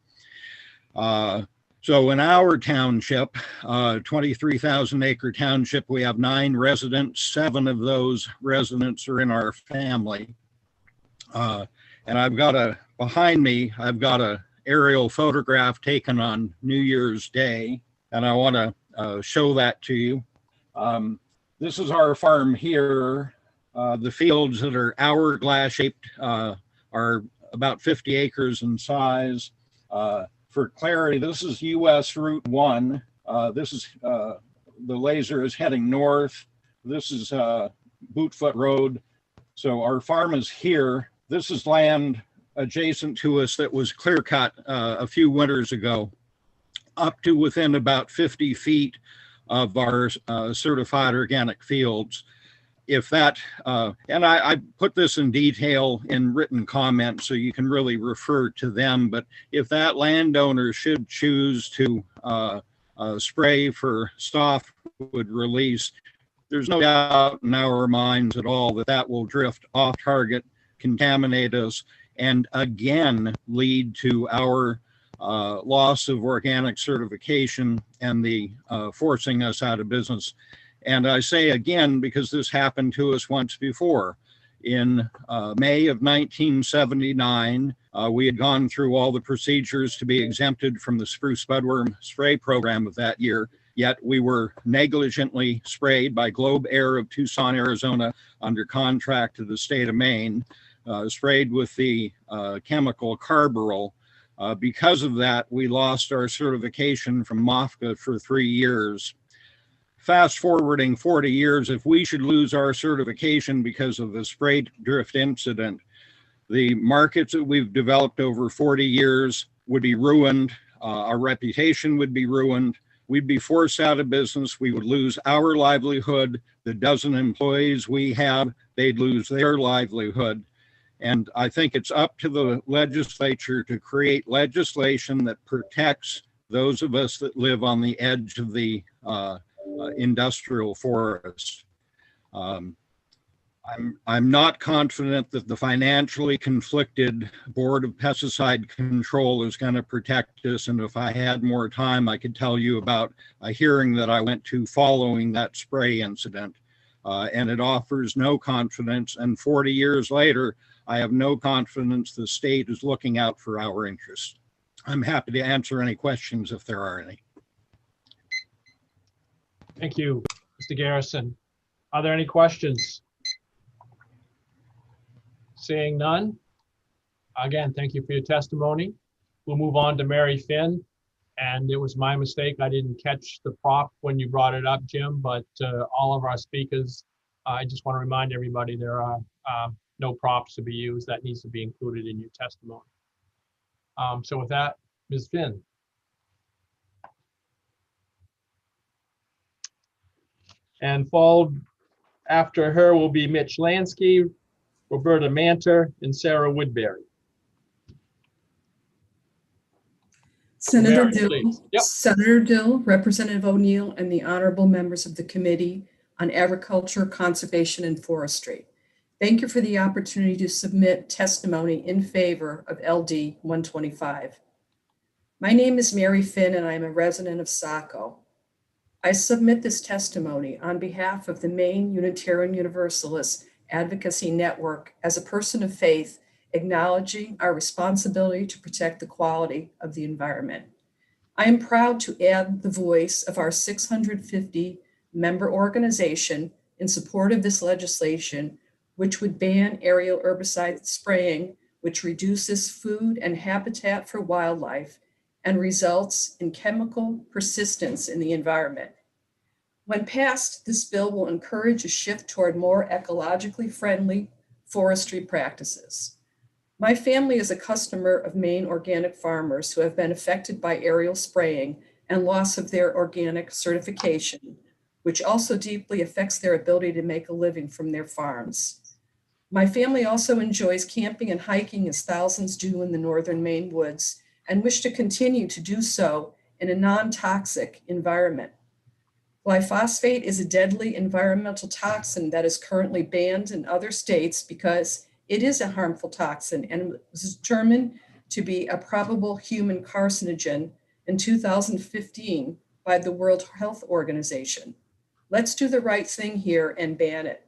So in our township, 23,000 acre township, we have 9 residents. 7 of those residents are in our family. And behind me, I've got a aerial photograph taken on New Year's Day, and I want to show that to you. This is our farm here. The fields that are hourglass shaped are about 50 acres in size. For clarity, this is US Route 1. This is the laser is heading north. This is Bootfoot Road. So our farm is here. This is land adjacent to us that was clear cut a few winters ago, up to within about 50 feet of our certified organic fields. If that, and I put this in detail in written comments so you can really refer to them, but if that landowner should choose to spray for softwood release, there's no doubt in our minds at all that that will drift off target, contaminate us, and again lead to our loss of organic certification and the forcing us out of business. And I say again because this happened to us once before. In May of 1979, we had gone through all the procedures to be exempted from the spruce budworm spray program of that year, yet we were negligently sprayed by Globe Air of Tucson, Arizona, under contract to the state of Maine, sprayed with the chemical carbaryl. Because of that, we lost our certification from MOFGA for 3 years. Fast forwarding 40 years, if we should lose our certification because of the spray drift incident, the markets that we've developed over 40 years would be ruined. Our reputation would be ruined. We'd be forced out of business. We would lose our livelihood. The dozen employees we have, they'd lose their livelihood. And I think it's up to the legislature to create legislation that protects those of us that live on the edge of the industrial forest. I'm not confident that the financially conflicted Board of Pesticide Control is going to protect us. And if I had more time, I could tell you about a hearing that I went to following that spray incident. And it offers no confidence. And 40 years later, I have no confidence the state is looking out for our interests. I'm happy to answer any questions if there are any. Thank you, Mr. Garrison. Are there any questions? Seeing none. Again, thank you for your testimony. We'll move on to Mary Finn. And it was my mistake. I didn't catch the prop when you brought it up, Jim, but all of our speakers, I just want to remind everybody there are no props to be used. That needs to be included in your testimony. So with that, Ms. Finn. And followed after her will be Mitch Lansky, Roberta Manter, and Sarah Woodbury. Senator Mary, Dill, please. Yep. Senator Dill, Representative O'Neill, and the honorable members of the Committee on Agriculture, Conservation, and Forestry. Thank you for the opportunity to submit testimony in favor of LD 125. My name is Mary Finn, and I am a resident of Saco. I submit this testimony on behalf of the Maine Unitarian Universalist Advocacy Network as a person of faith, acknowledging our responsibility to protect the quality of the environment. I am proud to add the voice of our 650 member organization in support of this legislation, which would ban aerial herbicide spraying, which reduces food and habitat for wildlife and results in chemical persistence in the environment. When passed, this bill will encourage a shift toward more ecologically friendly forestry practices. My family is a customer of Maine organic farmers who have been affected by aerial spraying and loss of their organic certification, which also deeply affects their ability to make a living from their farms. My family also enjoys camping and hiking as thousands do in the northern Maine woods and wish to continue to do so in a non-toxic environment. Glyphosate is a deadly environmental toxin that is currently banned in other states because It is a harmful toxin and was determined to be a probable human carcinogen in 2015 by the World Health Organization. Let's do the right thing here and ban it.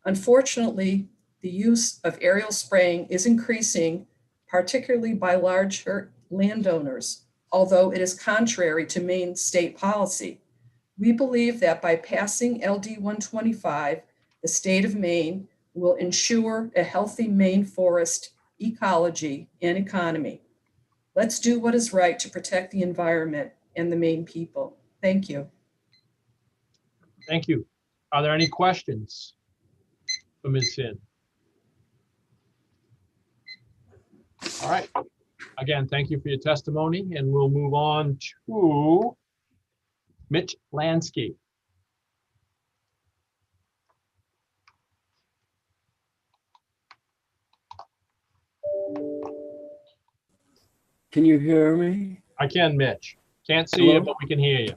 Unfortunately, the use of aerial spraying is increasing, particularly by larger landowners, although it is contrary to Maine state policy. We believe that by passing LD 125, the state of Maine will ensure a healthy Maine forest ecology and economy. Let's do what is right to protect the environment and the Maine people. Thank you. Thank you. Are there any questions for Ms. Sin? All right. Again, thank you for your testimony, and we'll move on to Mitch Lansky. Can you hear me? I can, Mitch. Can't see Hello? you, but we can hear you.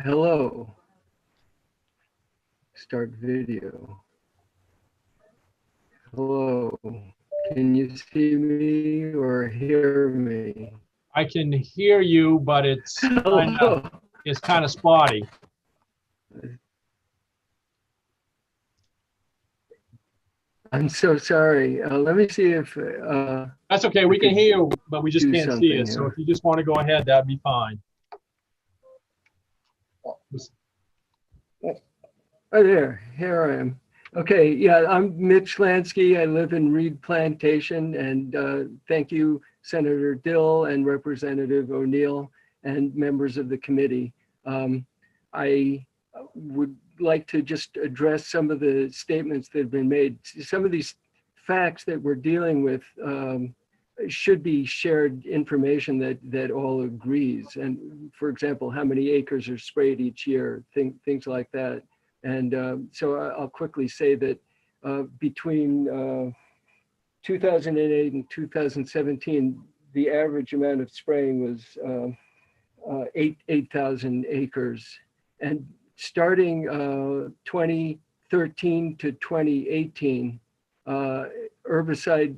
Hello. Start video. Hello. Can you see me or hear me? I can hear you, but it's kind of spotty. I'm so sorry. Let me see if. That's okay. We can hear you, but we just do can't see something you. So here. if you just want to go ahead, that'd be fine. Oh, there. Here I am. Okay. Yeah, I'm Mitch Lansky. I live in Reed Plantation, and thank you, Senator Dill and Representative O'Neill and members of the committee. I would like to just address some of the statements that have been made. Some of these facts that we're dealing with should be shared information that all agrees. And for example, how many acres are sprayed each year, things like that. And so I'll quickly say that between 2008 and 2017, the average amount of spraying was 8,000 acres. And starting 2013 to 2018, herbicide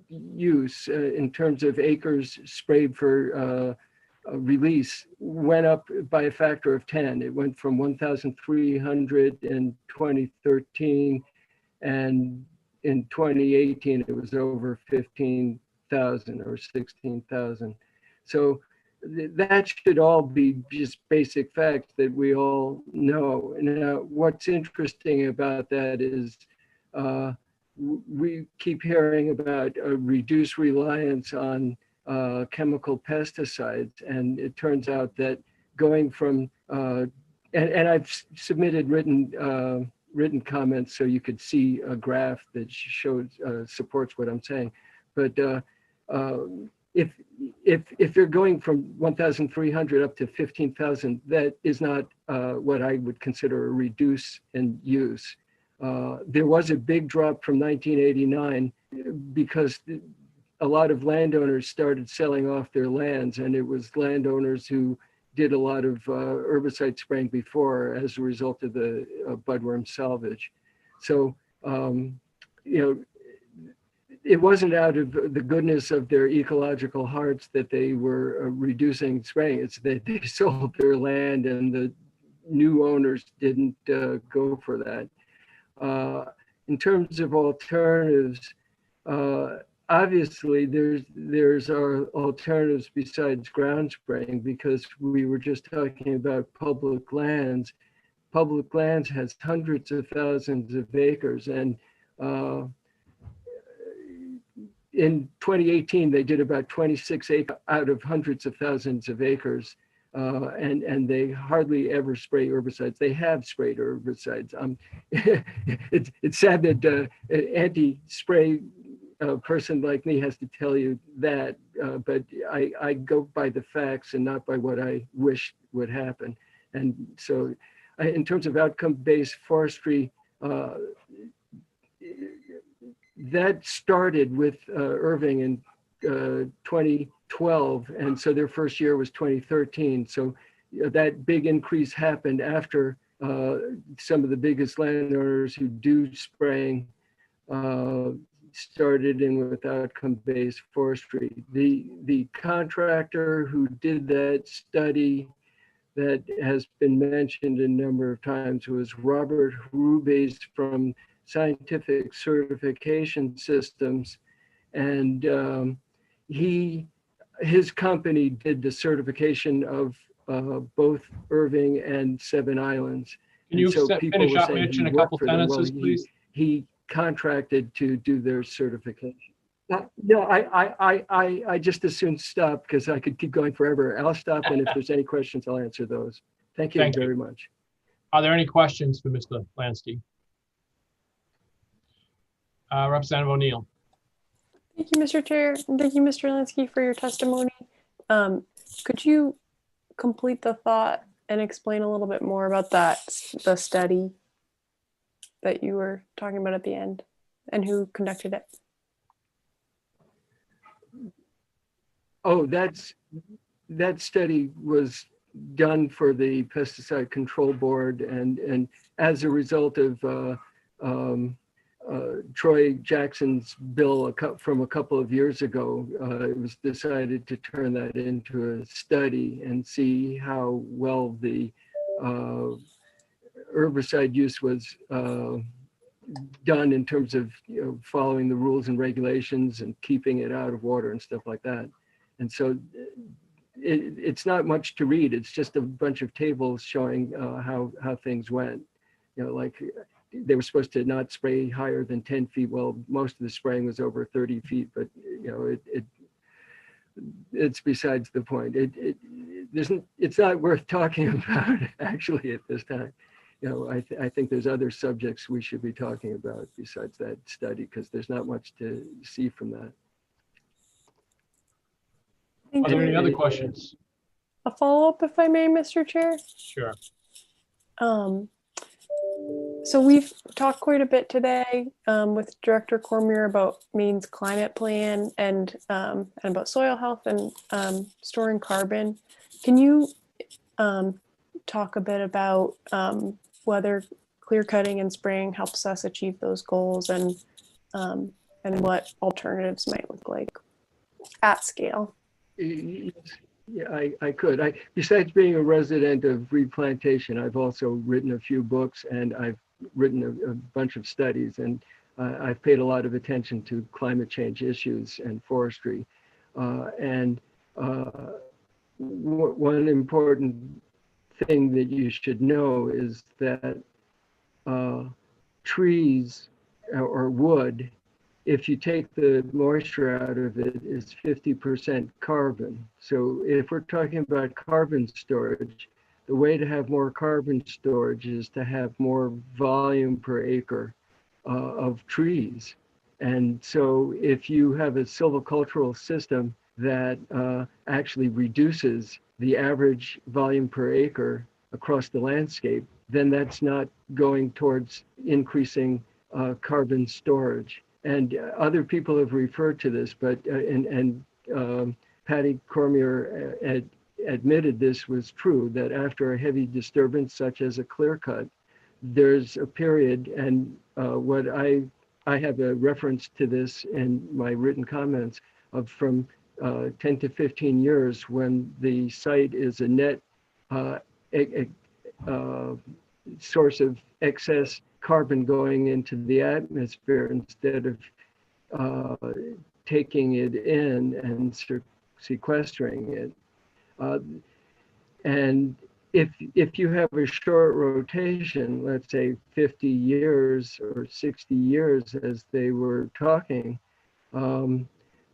use in terms of acres sprayed for release went up by a factor of 10. It went from 1,300 in 2013, and in 2018 it was over 15,000 or 16,000. So that should all be just basic facts that we all know. And what's interesting about that is we keep hearing about a reduced reliance on chemical pesticides, and it turns out that going from and I've submitted written comments so you could see a graph that shows supports what I'm saying, but if you're going from 1,300 up to 15,000, that is not what I would consider a reduce in use. There was a big drop from 1989 because a lot of landowners started selling off their lands, and it was landowners who did a lot of herbicide spraying before as a result of the budworm salvage. So, it wasn't out of the goodness of their ecological hearts that they were reducing spraying. It's that they sold their land and the new owners didn't go for that. In terms of alternatives, obviously there's alternatives besides ground spraying, because we were just talking about public lands. Public lands has hundreds of thousands of acres, and in 2018, they did about 26 acres out of hundreds of thousands of acres, and they hardly ever spray herbicides. They have sprayed herbicides. It's sad that an anti-spray person like me has to tell you that, but I go by the facts and not by what I wish would happen. And so in terms of outcome-based forestry, that started with Irving in 2012, and so their first year was 2013. So that big increase happened after some of the biggest landowners who do spraying started in with outcome-based forestry. The contractor who did that study that has been mentioned a number of times was Robert Rubes from Scientific Certification Systems. And his company did the certification of both Irving and Seven Islands. Can you And people finish were up, saying Mitch, he in a worked couple for them. Well, sentences, please? he contracted to do their certification. No, I just as soon stop because I could keep going forever. I'll stop, and if there's any questions, I'll answer those. Thank you very much. Are there any questions for Mr. Lansky? Representative O'Neill. Thank you, Mr. Chair, and thank you, Mr. Lansky, for your testimony. Could you complete the thought and explain a little bit more about the study that you were talking about at the end and who conducted it? Oh, that study was done for the Pesticide Control Board, and as a result of Troy Jackson's bill from a couple of years ago, it was decided to turn that into a study and see how well the herbicide use was done in terms of following the rules and regulations and keeping it out of water and stuff like that. And so it's not much to read. It's just a bunch of tables showing how things went. Like they were supposed to not spray higher than 10 feet. Well, most of the spraying was over 30 feet, but it's besides the point. It's not worth talking about actually at this time. I think there's other subjects we should be talking about besides that study, because there's not much to see from that. Are there any other questions? A follow-up, if I may, Mr. Chair? Sure. So we've talked quite a bit today with Director Cormier about Maine's climate plan and about soil health and storing carbon. Can you talk a bit about whether clear cutting and spraying helps us achieve those goals and what alternatives might look like at scale? Yeah, I could. Besides being a resident of Reed Plantation, I've also written a few books, and I've written a bunch of studies, and I've paid a lot of attention to climate change issues and forestry. One important thing that you should know is that trees or wood, if you take the moisture out of it, is 50% carbon. So if we're talking about carbon storage, the way to have more carbon storage is to have more volume per acre of trees. And so if you have a silvicultural system that actually reduces the average volume per acre across the landscape, then that's not going towards increasing carbon storage. And other people have referred to this, but Patty Cormier admitted this was true, that after a heavy disturbance such as a clear cut, there's a period, and what I have a reference to this in my written comments, of from 10 to 15 years when the site is a net source of excess carbon going into the atmosphere instead of taking it in and sequestering it. And if you have a short rotation, let's say 50 years or 60 years as they were talking,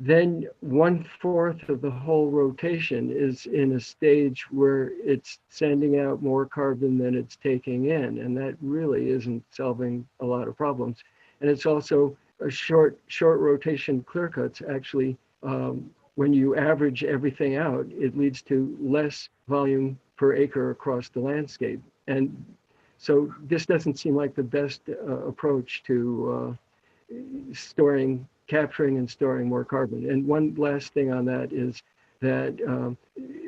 then 1/4 of the whole rotation is in a stage where it's sending out more carbon than it's taking in. And that really isn't solving a lot of problems. And it's also a short rotation clear cuts actually, when you average everything out, it leads to less volume per acre across the landscape. And so this doesn't seem like the best approach to capturing and storing more carbon. And one last thing on that is that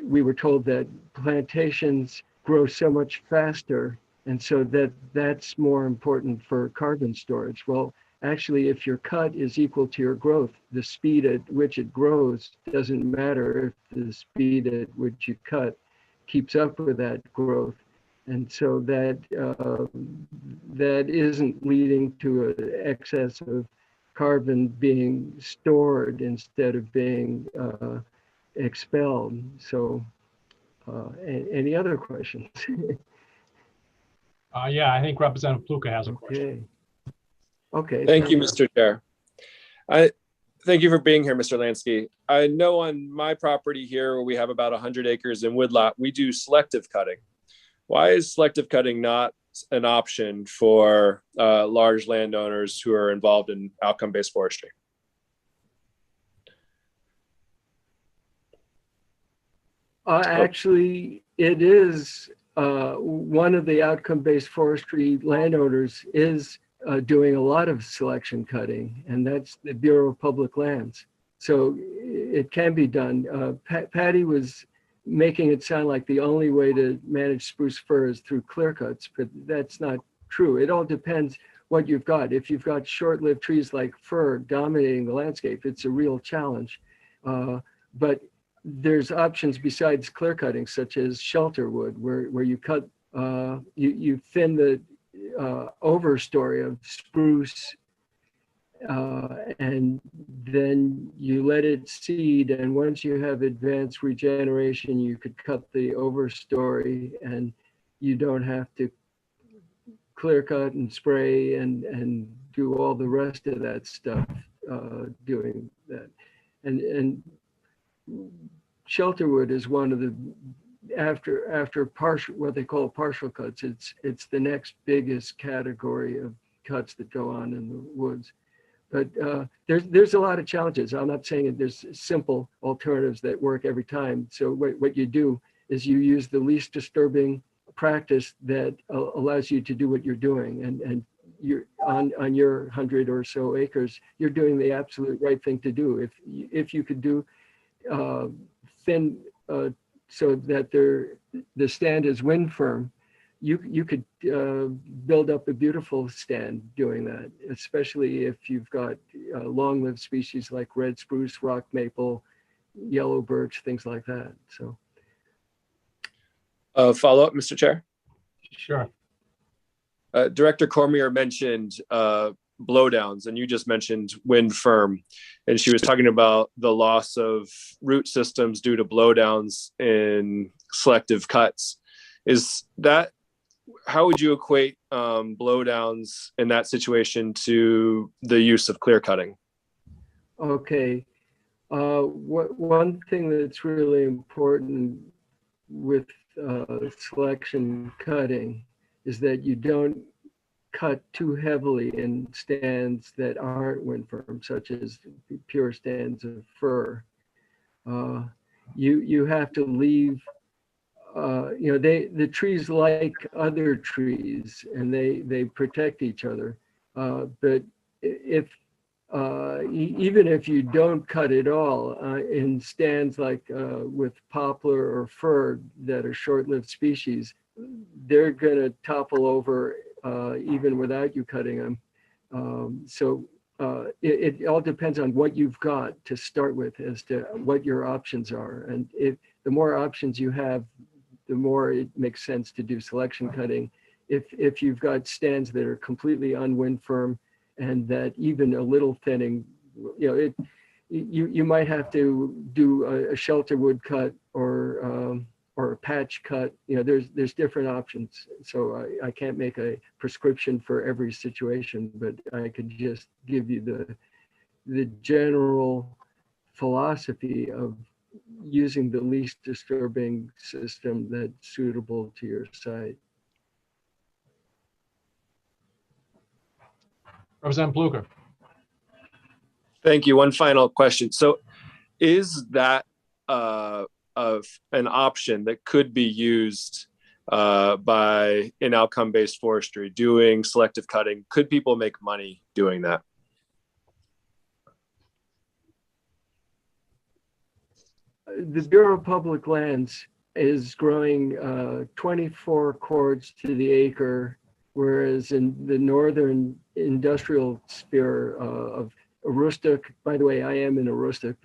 we were told that plantations grow so much faster. And so that's more important for carbon storage. Well, actually, if your cut is equal to your growth, the speed at which it grows doesn't matter if the speed at which you cut keeps up with that growth. And so that isn't leading to an excess of carbon being stored instead of being expelled. So any other questions? Yeah, I think Representative Pluka has a question. Okay. Thank you, Mr. Chair. Thank you for being here, Mr. Lansky. I know on my property here, where we have about 100 acres in woodlot, we do selective cutting. Why is selective cutting not an option for large landowners who are involved in outcome-based forestry? Actually, it is one of the outcome-based forestry landowners is doing a lot of selection cutting, and that's the Bureau of Public Lands. So it can be done. Patty was making it sound like the only way to manage spruce fir is through clear cuts, but that's not true. It all depends what you've got. If you've got short-lived trees like fir dominating the landscape, it's a real challenge. But there's options besides clear cutting, such as shelter wood, where you cut, you thin the overstory of spruce, and then you let it seed. And once you have advanced regeneration, you could cut the overstory, and you don't have to clear cut and spray and do all the rest of that stuff doing that. And shelter wood is one of the, after partial, what they call partial cuts, it's the next biggest category of cuts that go on in the woods. But there's a lot of challenges. I'm not saying that there's simple alternatives that work every time. So what you do is you use the least disturbing practice that allows you to do what you're doing. And you're on your 100 or so acres, you're doing the absolute right thing to do. If you could do thin so that the stand is wind firm, you could build up a beautiful stand doing that, especially if you've got long-lived species like red spruce, rock maple, yellow birch, things like that. So follow up, Mr. Chair. Sure. Director Cormier mentioned blowdowns, and you just mentioned wind firm, and she was talking about the loss of root systems due to blowdowns in selective cuts. Is that, how would you equate blowdowns in that situation to the use of clear cutting? Okay, one thing that's really important with selection cutting is that you don't cut too heavily in stands that aren't wind firm, such as pure stands of fir. You have to leave, the trees like other trees, and they protect each other. But if even if you don't cut it all in stands like with poplar or fir that are short-lived species, they're going to topple over even without you cutting them. So it all depends on what you've got to start with as to what your options are. And the more options you have, the more it makes sense to do selection cutting. If you've got stands that are completely unwind firm and that even a little thinning, you might have to do a shelter wood cut or a patch cut. There's different options. So I can't make a prescription for every situation, but I could just give you the general philosophy of using the least disturbing system that's suitable to your site. Representative Pluka. Thank you. One final question. So is that of an option that could be used in outcome-based forestry, doing selective cutting? Could people make money doing that? The Bureau of Public Lands is growing 24 cords to the acre, whereas in the northern industrial sphere of Aroostook, by the way, I am in Aroostook,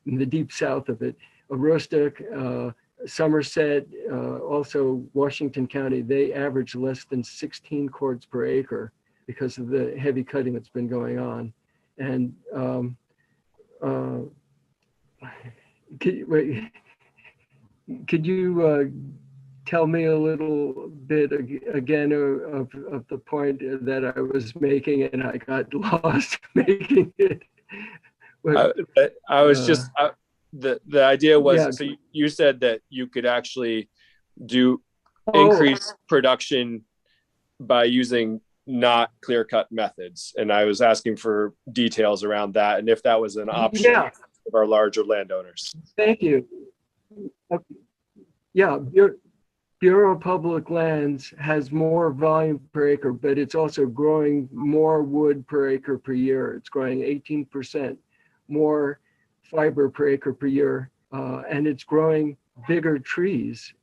in the deep south of it, Aroostook, Somerset, also Washington County, they average less than 16 cords per acre because of the heavy cutting that's been going on. And could you tell me a little bit again of the point that I was making and I got lost making it? I was just, the idea was, Yeah. so you said that you could actually do Oh. increase production by using not clear-cut methods. And I was asking for details around that and if that was an option Yeah. of our larger landowners. Thank you. Yeah, Bureau of Public Lands has more volume per acre, but it's also growing more wood per acre per year. It's growing 18% more fiber per acre per year, and it's growing bigger trees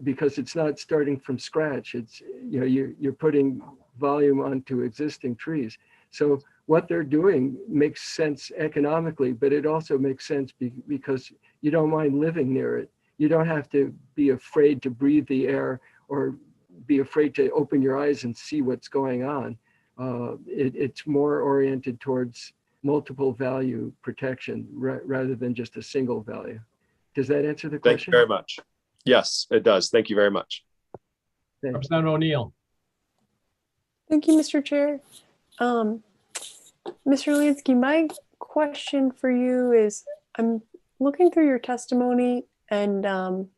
because it's not starting from scratch. It's, you know, you're putting volume onto existing trees. So what they're doing makes sense economically, but it also makes sense because you don't mind living near it. You don't have to be afraid to breathe the air or be afraid to open your eyes and see what's going on. It's more oriented towards multiple value protection rather than just a single value. Does that answer the question? Thank you very much. Yes, it does. Thank you very much. Representative O'Neill. Thank you, Mr. Chair. Mr. Lansky, my question for you is, I'm looking through your testimony and I'm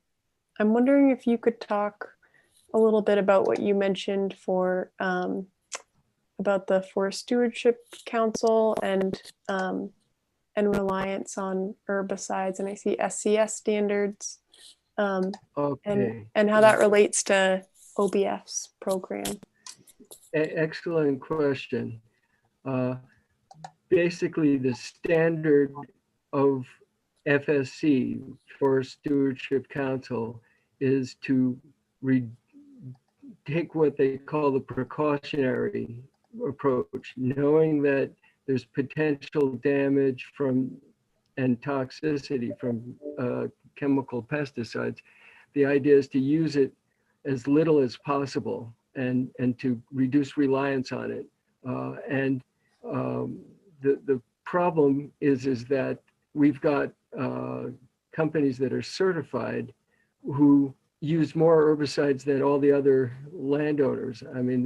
wondering if you could talk a little bit about what you mentioned for about the Forest Stewardship Council and reliance on herbicides, and I see SCS standards, Okay. and how that relates to OBF's program. Excellent question. Basically, the standard of FSC, Forest Stewardship Council, is to take what they call the precautionary approach, knowing that there's potential damage from and toxicity from chemical pesticides. The idea is to use it as little as possible and to reduce reliance on it. The problem is that we've got companies that are certified who use more herbicides than all the other landowners. I mean,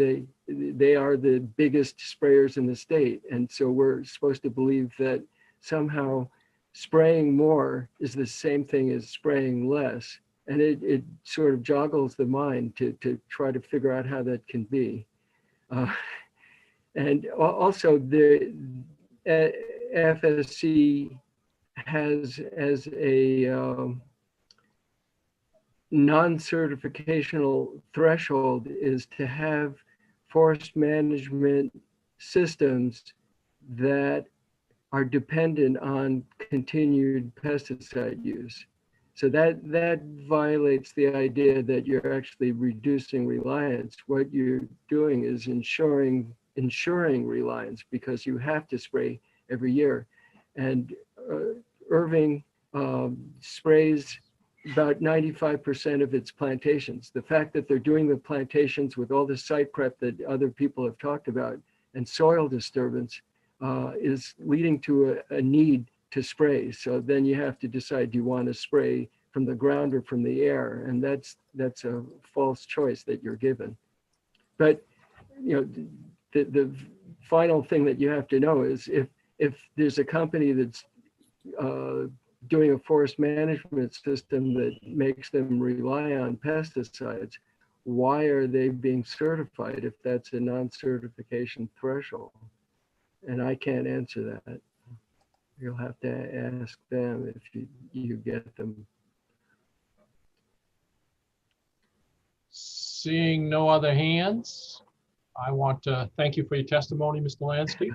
they are the biggest sprayers in the state. And so we're supposed to believe that somehow spraying more is the same thing as spraying less. And it sort of joggles the mind to try to figure out how that can be. And also the FSC has as a non-certificational threshold is to have forest management systems that are dependent on continued pesticide use. So that violates the idea that you're actually reducing reliance. What you're doing is ensuring reliance because you have to spray every year. And Irving sprays about 95% of its plantations. The fact that they're doing the plantations with all the site prep that other people have talked about and soil disturbance is leading to a need to spray. So then you have to decide, do you want to spray from the ground or from the air? And that's a false choice that you're given. But you know, the final thing that you have to know is if there's a company that's doing a forest management system that makes them rely on pesticides, why are they being certified if that's a non-certification threshold? And I can't answer that. You'll have to ask them if you get them. Seeing no other hands, I want to thank you for your testimony, Mr. Lansky.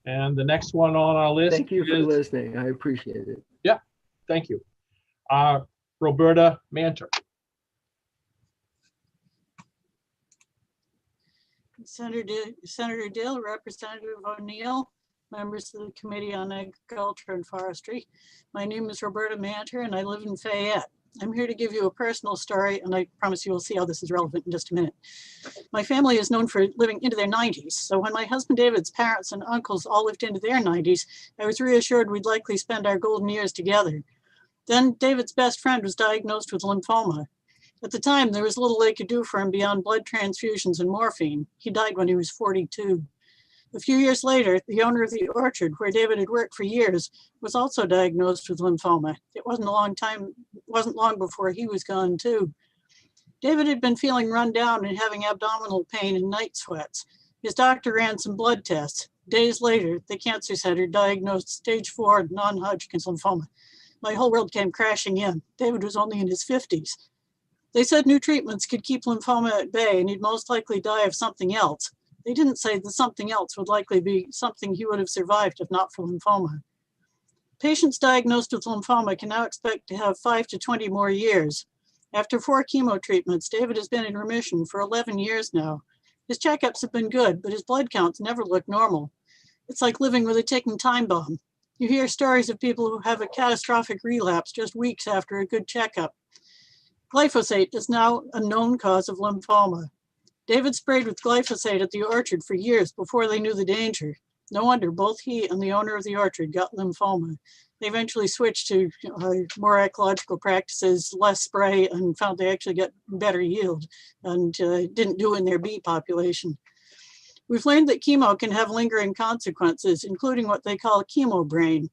And the next one on our list. Thank you for listening. I appreciate it. Yeah, thank you. Roberta Manter. Senator Dill, Representative O'Neill, members of the Committee on Agriculture and Forestry. My name is Roberta Manter and I live in Fayette. I'm here to give you a personal story, and I promise you will see how this is relevant in just a minute. My family is known for living into their 90s. So when my husband David's parents and uncles all lived into their 90s, I was reassured we'd likely spend our golden years together. Then David's best friend was diagnosed with lymphoma. At the time, there was little they could do for him beyond blood transfusions and morphine. He died when he was 42. A few years later, the owner of the orchard, where David had worked for years, was also diagnosed with lymphoma. It wasn't long before he was gone too. David had been feeling run down and having abdominal pain and night sweats. His doctor ran some blood tests. Days later, the cancer center diagnosed stage 4 non-Hodgkin's lymphoma. My whole world came crashing in. David was only in his 50s. They said new treatments could keep lymphoma at bay and he'd most likely die of something else. They didn't say that something else would likely be something he would have survived if not for lymphoma. Patients diagnosed with lymphoma can now expect to have 5 to 20 more years. After 4 chemo treatments, David has been in remission for 11 years now. His checkups have been good, but his blood counts never look normal. It's like living with a ticking time bomb. You hear stories of people who have a catastrophic relapse just weeks after a good checkup. Glyphosate is now a known cause of lymphoma. David sprayed with glyphosate at the orchard for years before they knew the danger. No wonder both he and the owner of the orchard got lymphoma. They eventually switched to more ecological practices, less spray, and found they actually got better yield and didn't do in their bee population. We've learned that chemo can have lingering consequences, including what they call chemo brain.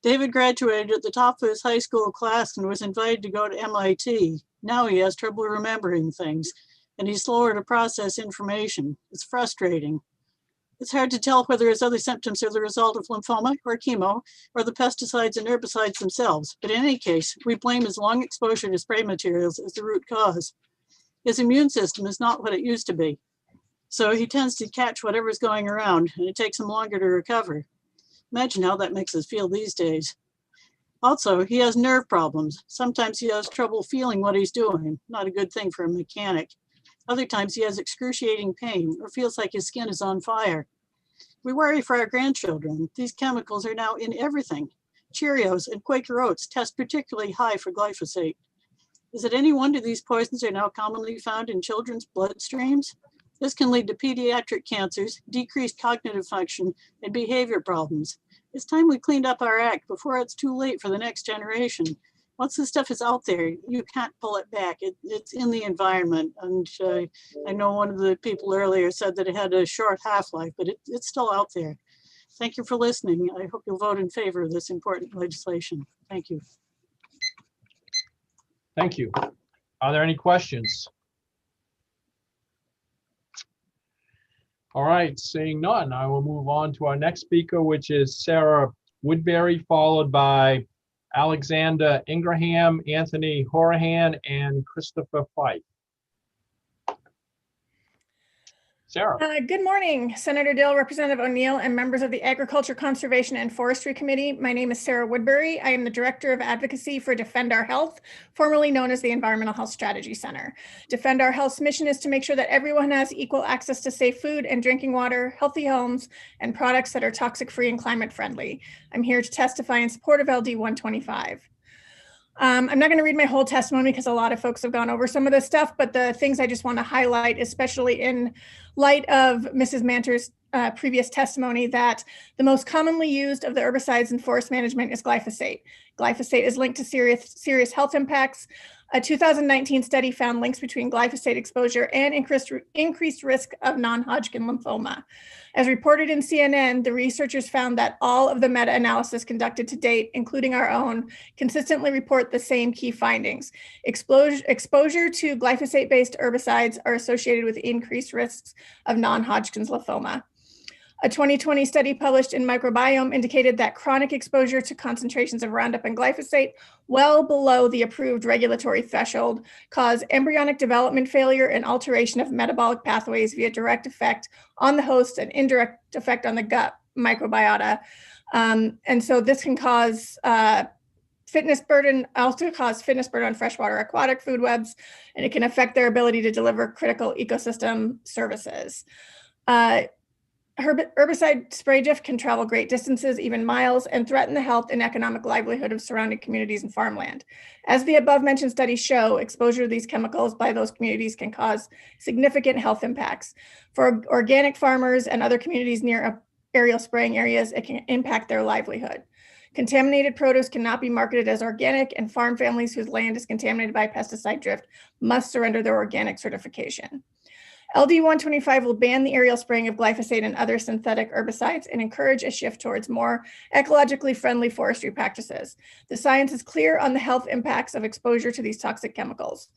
David graduated at the top of his high school class and was invited to go to MIT. Now he has trouble remembering things, and he's slower to process information. It's frustrating. It's hard to tell whether his other symptoms are the result of lymphoma or chemo or the pesticides and herbicides themselves. But in any case, we blame his long exposure to spray materials as the root cause. His immune system is not what it used to be. So he tends to catch whatever's going around, and it takes him longer to recover. Imagine how that makes us feel these days. Also, he has nerve problems. Sometimes he has trouble feeling what he's doing, not a good thing for a mechanic. Other times he has excruciating pain or feels like his skin is on fire. We worry for our grandchildren. These chemicals are now in everything. Cheerios and Quaker Oats test particularly high for glyphosate. Is it any wonder these poisons are now commonly found in children's bloodstreams? This can lead to pediatric cancers, decreased cognitive function, and behavior problems. It's time we cleaned up our act before it's too late for the next generation. Once this stuff is out there, you can't pull it back. It's in the environment. And I know one of the people earlier said that it had a short half-life, but it's still out there. Thank you for listening. I hope you'll vote in favor of this important legislation. Thank you. Thank you. Are there any questions? All right, seeing none, I will move on to our next speaker, which is Sarah Woodbury, followed by Alexander Ingraham, Anthony Horahan, and Christopher Fife. Sarah. Good morning, Senator Dill, Representative O'Neill, and members of the Agriculture, Conservation, and Forestry Committee. My name is Sarah Woodbury. I am the Director of Advocacy for Defend Our Health, formerly known as the Environmental Health Strategy Center. Defend Our Health's mission is to make sure that everyone has equal access to safe food and drinking water, healthy homes, and products that are toxic-free and climate-friendly. I'm here to testify in support of LD 125. I'm not going to read my whole testimony because a lot of folks have gone over some of this stuff, but the things I just want to highlight, especially in light of Mrs. Manter's previous testimony, that the most commonly used of the herbicides in forest management is glyphosate. Glyphosate is linked to serious health impacts. A 2019 study found links between glyphosate exposure and increased risk of non-Hodgkin lymphoma. As reported in CNN, the researchers found that all of the meta-analysis conducted to date, including our own, consistently report the same key findings. Exposure to glyphosate-based herbicides are associated with increased risks of non-Hodgkin's lymphoma. A 2020 study published in Microbiome indicated that chronic exposure to concentrations of Roundup and glyphosate well below the approved regulatory threshold cause embryonic development failure and alteration of metabolic pathways via direct effect on the host and indirect effect on the gut microbiota. And so this can cause also cause fitness burden on freshwater aquatic food webs, and it can affect their ability to deliver critical ecosystem services. Herbicide spray drift can travel great distances, even miles, and threaten the health and economic livelihood of surrounding communities and farmland. As the above mentioned studies show, exposure to these chemicals by those communities can cause significant health impacts. For organic farmers and other communities near aerial spraying areas, it can impact their livelihood. Contaminated produce cannot be marketed as organic, and farm families whose land is contaminated by pesticide drift must surrender their organic certification. LD 125 will ban the aerial spraying of glyphosate and other synthetic herbicides and encourage a shift towards more ecologically friendly forestry practices. The science is clear on the health impacts of exposure to these toxic chemicals.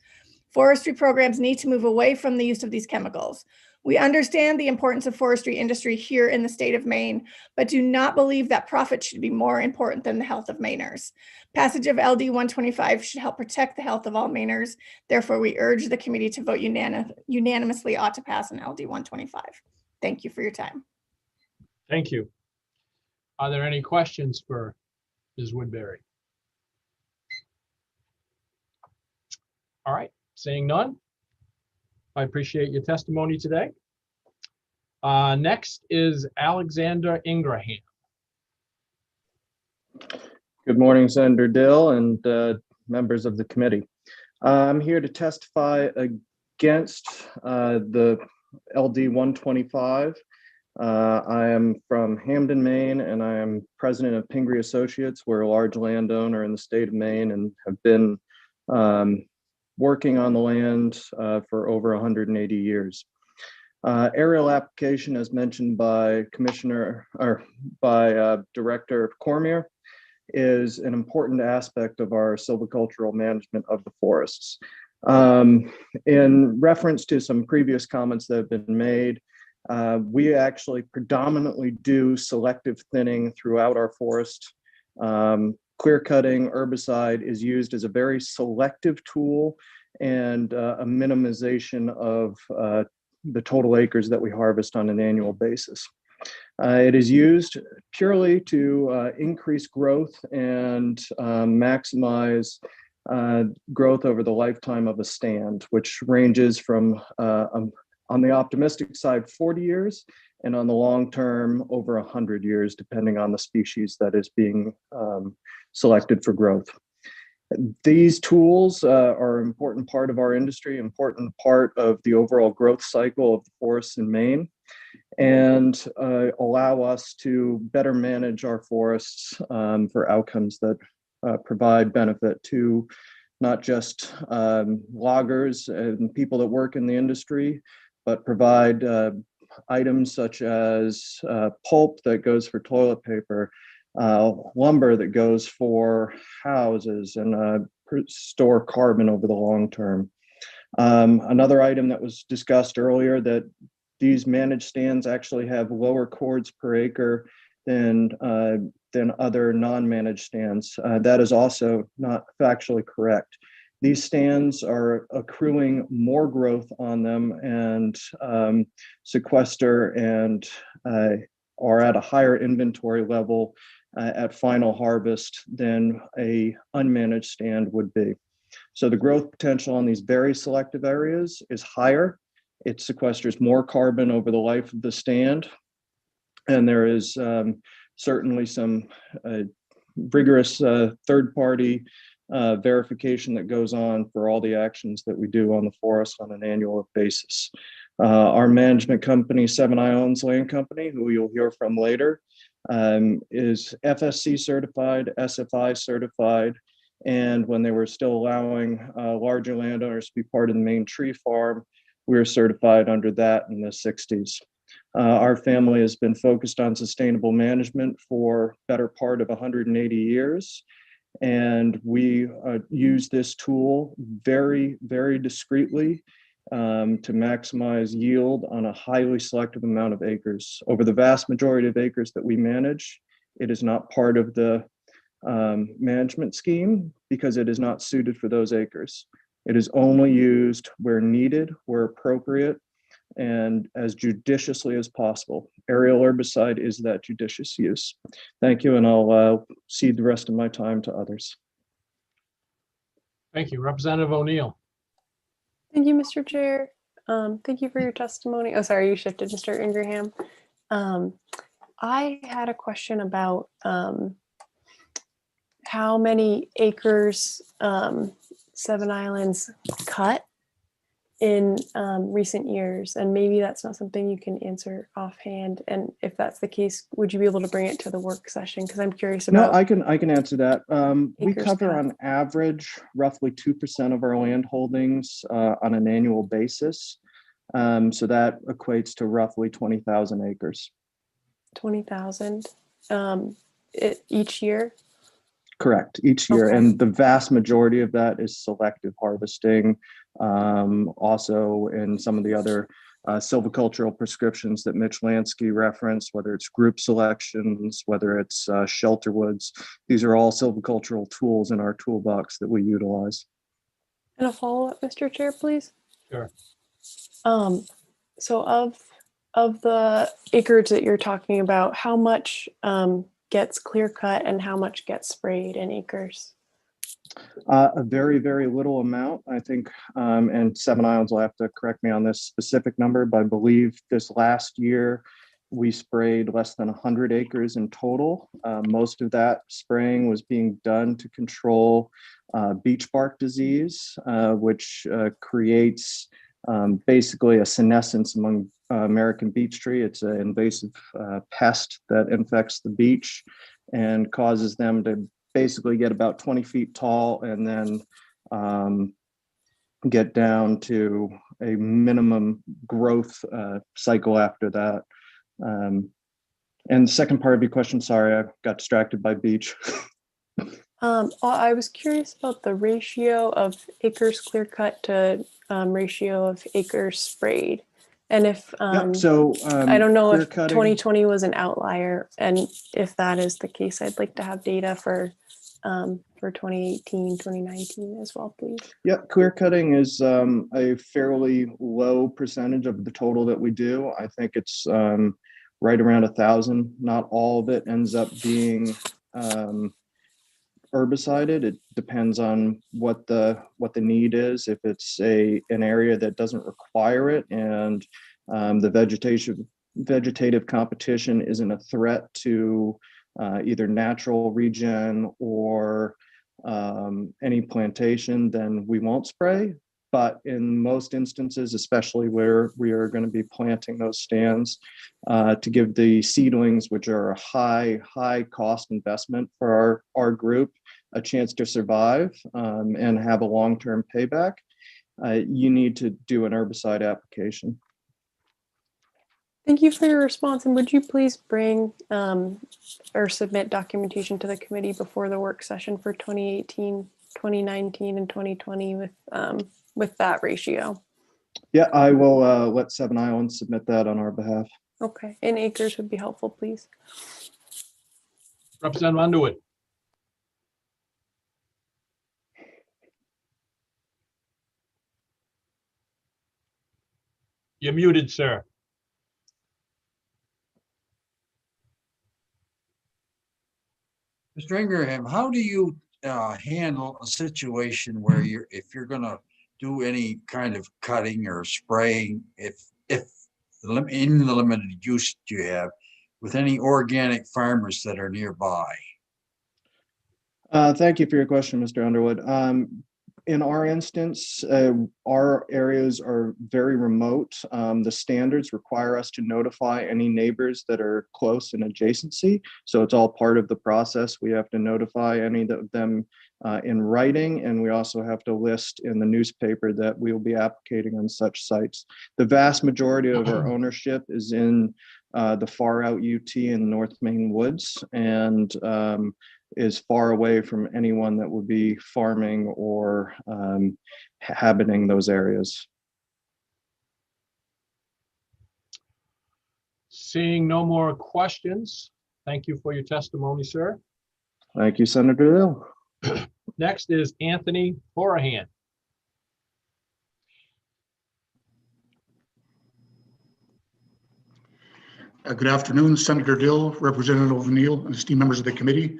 Forestry programs need to move away from the use of these chemicals. We understand the importance of forestry industry here in the state of Maine, but do not believe that profit should be more important than the health of Mainers. Passage of LD 125 should help protect the health of all Mainers. Therefore, we urge the committee to vote unanimously ought to pass an LD 125. Thank you for your time. Thank you. Are there any questions for Ms. Woodbury? All right, seeing none. I appreciate your testimony today. Next is Alexander Ingraham. Good morning, Senator Dill and members of the committee. I'm here to testify against the LD 125. I am from Hamden, Maine, and I am president of Pingree Associates. We're a large landowner in the state of Maine and have been working on the land for over 180 years. Aerial application, as mentioned by Director Cormier, is an important aspect of our silvicultural management of the forests. In reference to some previous comments that have been made, we actually predominantly do selective thinning throughout our forest. Clear cutting herbicide is used as a very selective tool and a minimization of the total acres that we harvest on an annual basis. It is used purely to increase growth and maximize growth over the lifetime of a stand, which ranges from, on the optimistic side, 40 years, and on the long term, over 100 years, depending on the species that is being selected for growth. These tools are an important part of our industry, important part of the overall growth cycle of the forests in Maine, and allow us to better manage our forests for outcomes that provide benefit to not just loggers and people that work in the industry, but provide items such as pulp that goes for toilet paper, lumber that goes for houses, and store carbon over the long term. Another item that was discussed earlier, that these managed stands actually have lower cords per acre than other non-managed stands. That is also not factually correct. These stands are accruing more growth on them and sequester and are at a higher inventory level at final harvest than a unmanaged stand would be. So the growth potential on these very selective areas is higher. It sequesters more carbon over the life of the stand. And there is certainly some rigorous third-party verification that goes on for all the actions that we do on the forest on an annual basis. Our management company, Seven Islands Land Company, who you'll hear from later, is FSC certified, SFI certified, and when they were still allowing larger landowners to be part of the Maine Tree Farm, we were certified under that in the 60s. Our family has been focused on sustainable management for better part of 180 years. And we use this tool very, very discreetly to maximize yield on a highly selective amount of acres. Over the vast majority of acres that we manage, it is not part of the management scheme because it is not suited for those acres. It is only used where needed, where appropriate, and as judiciously as possible. Aerial herbicide is that judicious use. Thank you, and I'll cede the rest of my time to others. Thank you. Representative O'Neill. Thank you, Mr. Chair. Thank you for your testimony. Oh, sorry, you shifted, Mr. Ingraham. I had a question about how many acres Seven Islands cut in recent years, and maybe that's not something you can answer offhand. And if that's the case, would you be able to bring it to the work session? Because I'm curious about. No, I can answer that. We acres cover cut. on average roughly 2% of our land holdings on an annual basis. So that equates to roughly 20,000 acres. 20,000 each year. Correct, each year. Okay. And the vast majority of that is selective harvesting. Also in some of the other silvicultural prescriptions that Mitch Lansky referenced, whether it's group selections, whether it's shelter woods, these are all silvicultural tools in our toolbox that we utilize. And a follow-up, Mr. Chair, please. Sure. So of the acreage that you're talking about, how much gets clear cut and how much gets sprayed in acres? A very, very little amount, I think, and Seven Islands will have to correct me on this specific number, but I believe this last year we sprayed less than 100 acres in total. Most of that spraying was being done to control beech bark disease, which creates basically a senescence among American beech tree. It's an invasive pest that infects the beech and causes them to basically get about 20 feet tall and then get down to a minimum growth cycle after that. And the second part of your question, sorry, I got distracted by beech. I was curious about the ratio of acres clear cut to ratio of acres sprayed. And if I don't know if 2020 was an outlier, and if that is the case, I'd like to have data for 2018, 2019 as well, please. Yeah, clear cutting is a fairly low percentage of the total that we do. I think it's right around 1,000. Not all of it ends up being herbicided. It depends on what the need is. If it's an area that doesn't require it and the vegetative competition isn't a threat to either natural regen or any plantation, then we won't spray. But in most instances, especially where we are going to be planting those stands to give the seedlings, which are a high cost investment for our group, a chance to survive and have a long-term payback, you need to do an herbicide application. Thank you for your response. And would you please bring or submit documentation to the committee before the work session for 2018, 2019, and 2020 with that ratio? Yeah, I will let Seven Islands submit that on our behalf. Okay, in acres would be helpful, please. Representative Underwood. You're muted, sir. Mr. Ingraham, how do you handle a situation where if you're going to do any kind of cutting or spraying, if in the limited use you have, with any organic farmers that are nearby? Thank you for your question, Mr. Underwood. In our instance, our areas are very remote. The standards require us to notify any neighbors that are close in adjacency. So it's all part of the process. We have to notify any of them in writing, and we also have to list in the newspaper that we will be applicating on such sites. The vast majority of our ownership is in the far out UT in North Maine woods, and is far away from anyone that would be farming or inhabiting those areas. Seeing no more questions, thank you for your testimony, sir. Thank you, Senator Hill. Next is Anthony Horahan. Good afternoon, Senator Dill, Representative O'Neill, and esteemed members of the committee.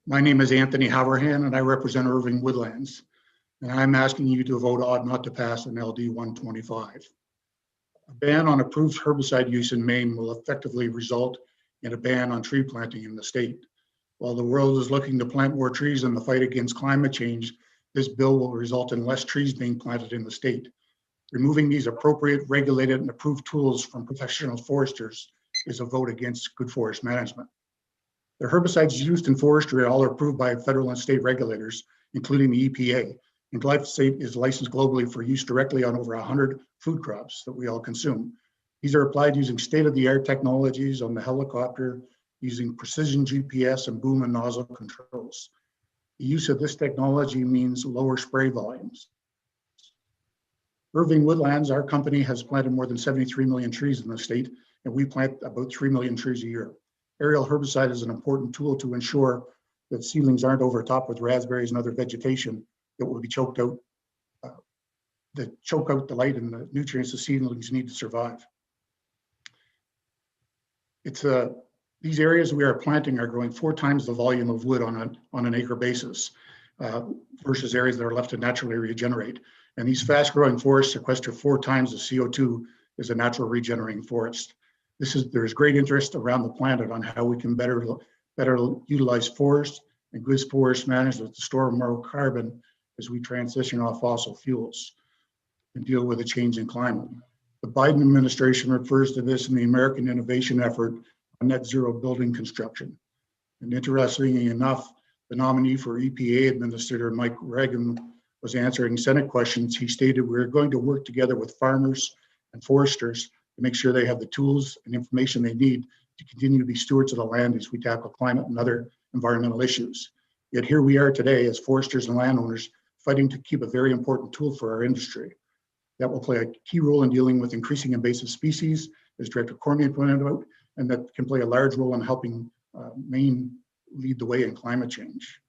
My name is Anthony Howerhan, and I represent Irving Woodlands. and I'm asking you to vote odd not to pass an LD 125. A ban on approved herbicide use in Maine will effectively result in a ban on tree planting in the state. While the world is looking to plant more trees in the fight against climate change, this bill will result in less trees being planted in the state. Removing these appropriate, regulated, and approved tools from professional foresters is a vote against good forest management. The herbicides used in forestry are all approved by federal and state regulators, including the EPA. And glyphosate is licensed globally for use directly on over 100 food crops that we all consume. These are applied using state-of-the-art technologies on the helicopter, using precision GPS and boom and nozzle controls. The use of this technology means lower spray volumes. Irving Woodlands, our company, has planted more than 73 million trees in the state, and we plant about 3 million trees a year. Aerial herbicide is an important tool to ensure that seedlings aren't overtopped with raspberries and other vegetation that will be choked out, that choke out the light and the nutrients the seedlings need to survive. It's these areas we are planting are growing 4 times the volume of wood on an acre basis versus areas that are left to naturally regenerate. And these fast-growing forests sequester 4 times the CO2 as a natural regenerating forest. There's great interest around the planet on how we can better utilize forests and good forest management to store more carbon as we transition off fossil fuels and deal with a changing climate. The Biden administration refers to this in the American Innovation Effort on net zero building construction. And interestingly enough, the nominee for EPA Administrator Mike Reagan was answering Senate questions. He stated, we're going to work together with farmers and foresters to make sure they have the tools and information they need to continue to be stewards of the land as we tackle climate and other environmental issues. Yet here we are today as foresters and landowners fighting to keep a very important tool for our industry that will play a key role in dealing with increasing invasive species, as Director Cormier pointed out, and that can play a large role in helping Maine lead the way in climate change.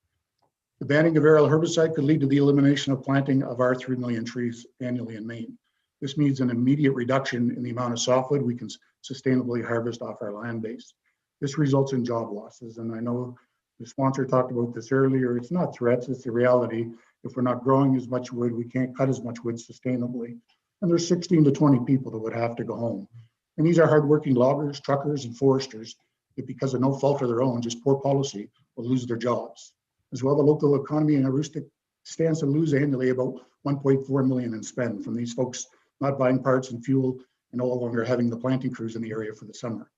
The banning of aerial herbicide could lead to the elimination of planting of our 3 million trees annually in Maine. This means an immediate reduction in the amount of softwood we can sustainably harvest off our land base. This results in job losses, and I know the sponsor talked about this earlier. It's not threats, it's the reality. If we're not growing as much wood, we can't cut as much wood sustainably. And there's 16 to 20 people that would have to go home. And these are hardworking loggers, truckers, and foresters that, because of no fault of their own, just poor policy, will lose their jobs. As well, the local economy in Aroostook stands to lose annually about 1.4 million in spend from these folks not buying parts and fuel and no longer having the planting crews in the area for the summer.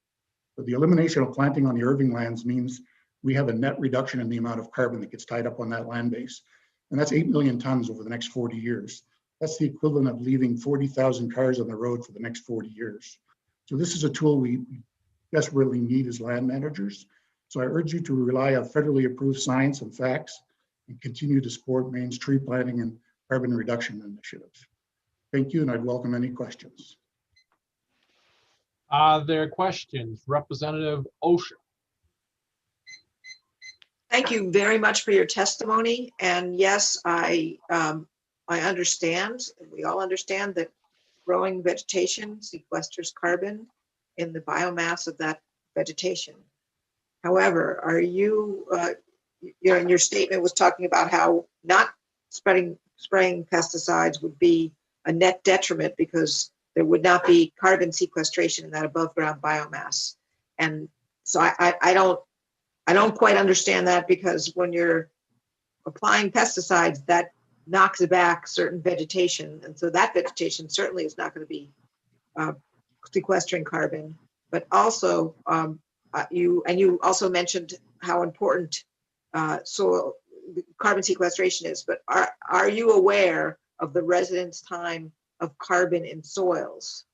So the elimination of planting on the Irving lands means we have a net reduction in the amount of carbon that gets tied up on that land base. And that's 8 million tons over the next 40 years. That's the equivalent of leaving 40,000 cars on the road for the next 40 years. So this is a tool we desperately need as land managers. So I urge you to rely on federally approved science and facts and continue to support Maine's tree planting and carbon reduction initiatives. Thank you, and I'd welcome any questions. Are there questions? Representative Osher. Thank you very much for your testimony. And yes, I understand, we all understand that growing vegetation sequesters carbon in the biomass of that vegetation. However, are you, in your statement was talking about how not spraying pesticides would be a net detriment because there would not be carbon sequestration in that above ground biomass. And so I don't quite understand that, because when you're applying pesticides, that knocks back certain vegetation. And so that vegetation certainly is not going to be sequestering carbon. But also, you also mentioned how important soil carbon sequestration is. But are you aware of the residence time of carbon in soils,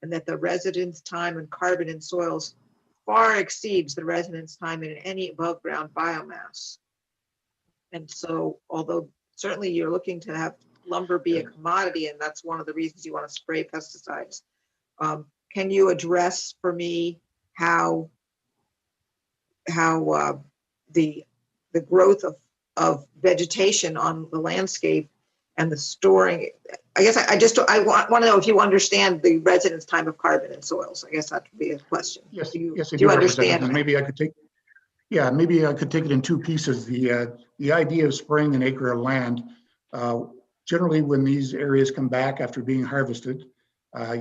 and that the residence time and carbon in soils far exceeds the residence time in any above ground biomass? And so, although certainly you're looking to have lumber be a commodity, and that's one of the reasons you want to spray pesticides, can you address for me how the growth of vegetation on the landscape and the storing? I guess I want to know if you understand the residence time of carbon in soils. I guess that would be a question. Yes, do yes, I you do understand? And maybe I could take, maybe I could take it in 2 pieces. The idea of spraying an acre of land Generally, when these areas come back after being harvested,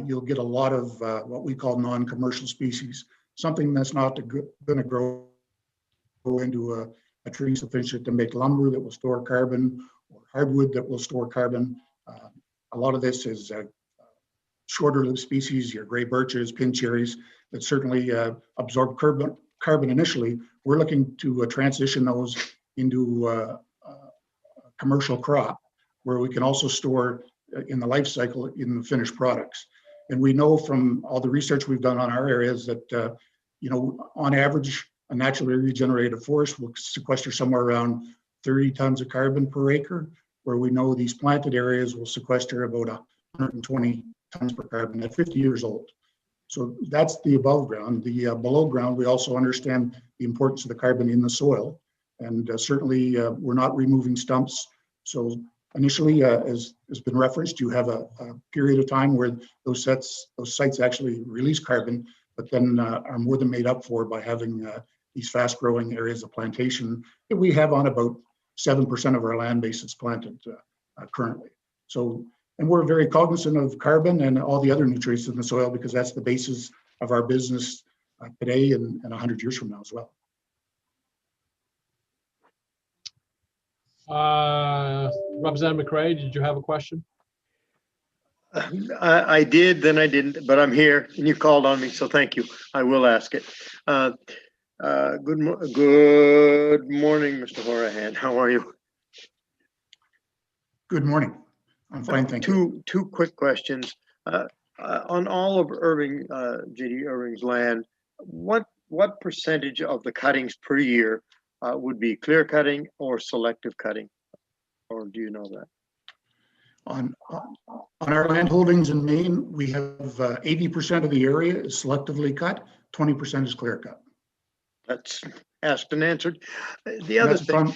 you'll get a lot of what we call non-commercial species, something that's not going to grow into a tree sufficient to make lumber that will store carbon or hardwood that will store carbon. A lot of this is shorter lived species, your gray birches, pin cherries, that certainly absorb carbon initially. We're looking to transition those into a commercial crop where we can also store in the life cycle in the finished products. And we know from all the research we've done on our areas that, on average, a naturally regenerated forest will sequester somewhere around 30 tons of carbon per acre, where we know these planted areas will sequester about 120 tons per carbon at 50 years old. So that's the above ground. The below ground, we also understand the importance of the carbon in the soil. And certainly we're not removing stumps. So initially, as has been referenced, you have a period of time where those sites actually release carbon, but then are more than made up for by having these fast growing areas of plantation that we have on about 7% of our land base that's planted currently. So, and we're very cognizant of carbon and all the other nutrients in the soil because that's the basis of our business today and 100 years from now as well. Representative McRae, did you have a question? I did, then I didn't, but I'm here and you called on me, so thank you. I will ask it. Good morning, Mr. Horahan. How are you? Good morning. I'm fine, thank you. Two quick questions. On all of J.D. Irving's land, what percentage of the cuttings per year would be clear cutting or selective cutting? Or do you know that? On our land holdings in Maine, we have 80% of the area is selectively cut, 20% is clear cut. That's asked and answered. The other thing,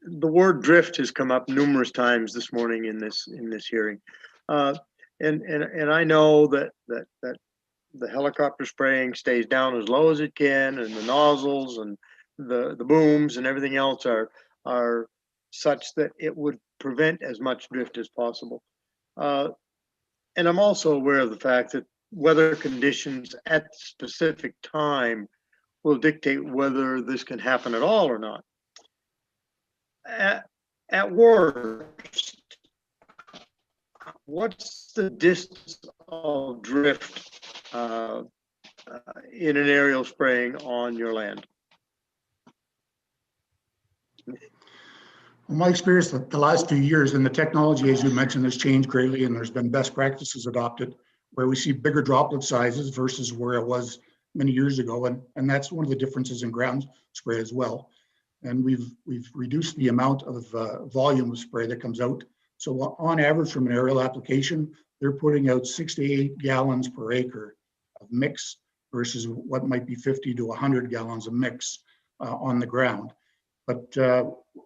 the word drift has come up numerous times this morning in this hearing, and I know that the helicopter spraying stays down as low as it can, and the nozzles and the booms and everything else are such that it would prevent as much drift as possible. And I'm also aware of the fact that weather conditions at specific time will dictate whether this can happen at all or not. At worst, what's the distance of drift in an aerial spraying on your land? Well, my experience the last few years and the technology, as you mentioned, has changed greatly, and there's been best practices adopted where we see bigger droplet sizes versus where it was many years ago, and that's one of the differences in ground spray as well. And we've reduced the amount of volume of spray that comes out. So on average, from an aerial application, they're putting out 6 to 8 gallons per acre of mix versus what might be 50 to 100 gallons of mix on the ground. But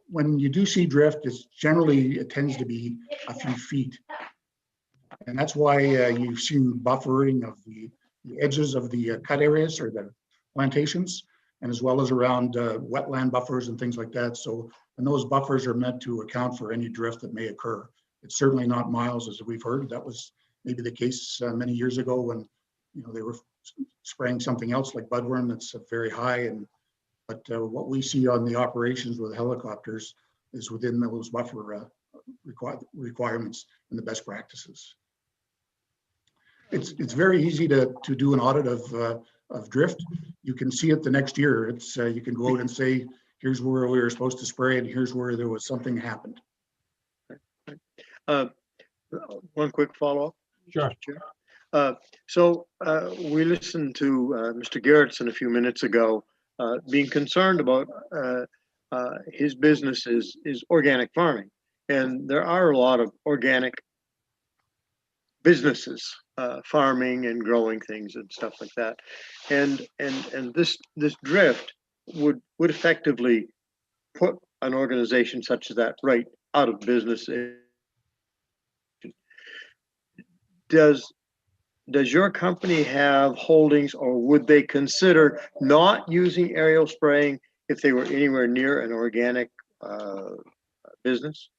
when you do see drift, it tends to be a few feet. And that's why you've seen buffering of the edges of the cut areas or the plantations, and as well as around wetland buffers and things like that. So, and those buffers are meant to account for any drift that may occur. It's certainly not miles, as we've heard. That was maybe the case many years ago when they were spraying something else like budworm that's very high. But what we see on the operations with helicopters is within those buffer requirements and the best practices. It's very easy to do an audit of drift. You can see it the next year. You can go out and say, here's where we were supposed to spray and here's where there was something happened. One quick follow-up. Sure. So we listened to Mr. Gerritsen a few minutes ago being concerned about his business is organic farming. And there are a lot of organic businesses, farming and growing things and stuff like that. And this drift would effectively put an organization such as that right out of business. Does your company have holdings, or would they consider not using aerial spraying if they were anywhere near an organic business?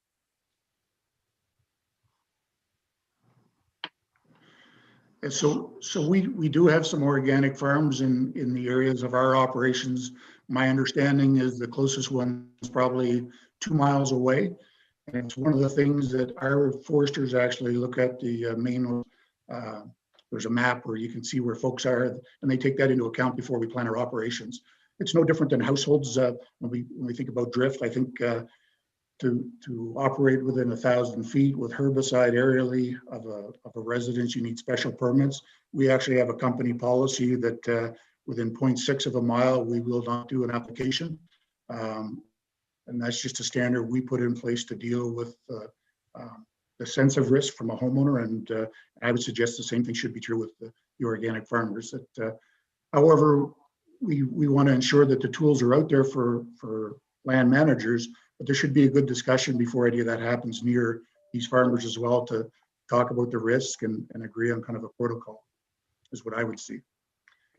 And so we do have some organic farms in the areas of our operations. My understanding is the closest one is probably 2 miles away. And it's one of the things that our foresters actually look at the main, there's a map where you can see where folks are, and they take that into account before we plan our operations. It's no different than households. When we think about drift, I think to operate within 1,000 feet with herbicide aerially of a residence, you need special permits. We actually have a company policy that within 0.6 of a mile, we will not do an application. And that's just a standard we put in place to deal with the sense of risk from a homeowner. And I would suggest the same thing should be true with the organic farmers. That, however, we want to ensure that the tools are out there for land managers, but there should be a good discussion before any of that happens near these farmers as well, to talk about the risk and agree on kind of a protocol, is what I would see.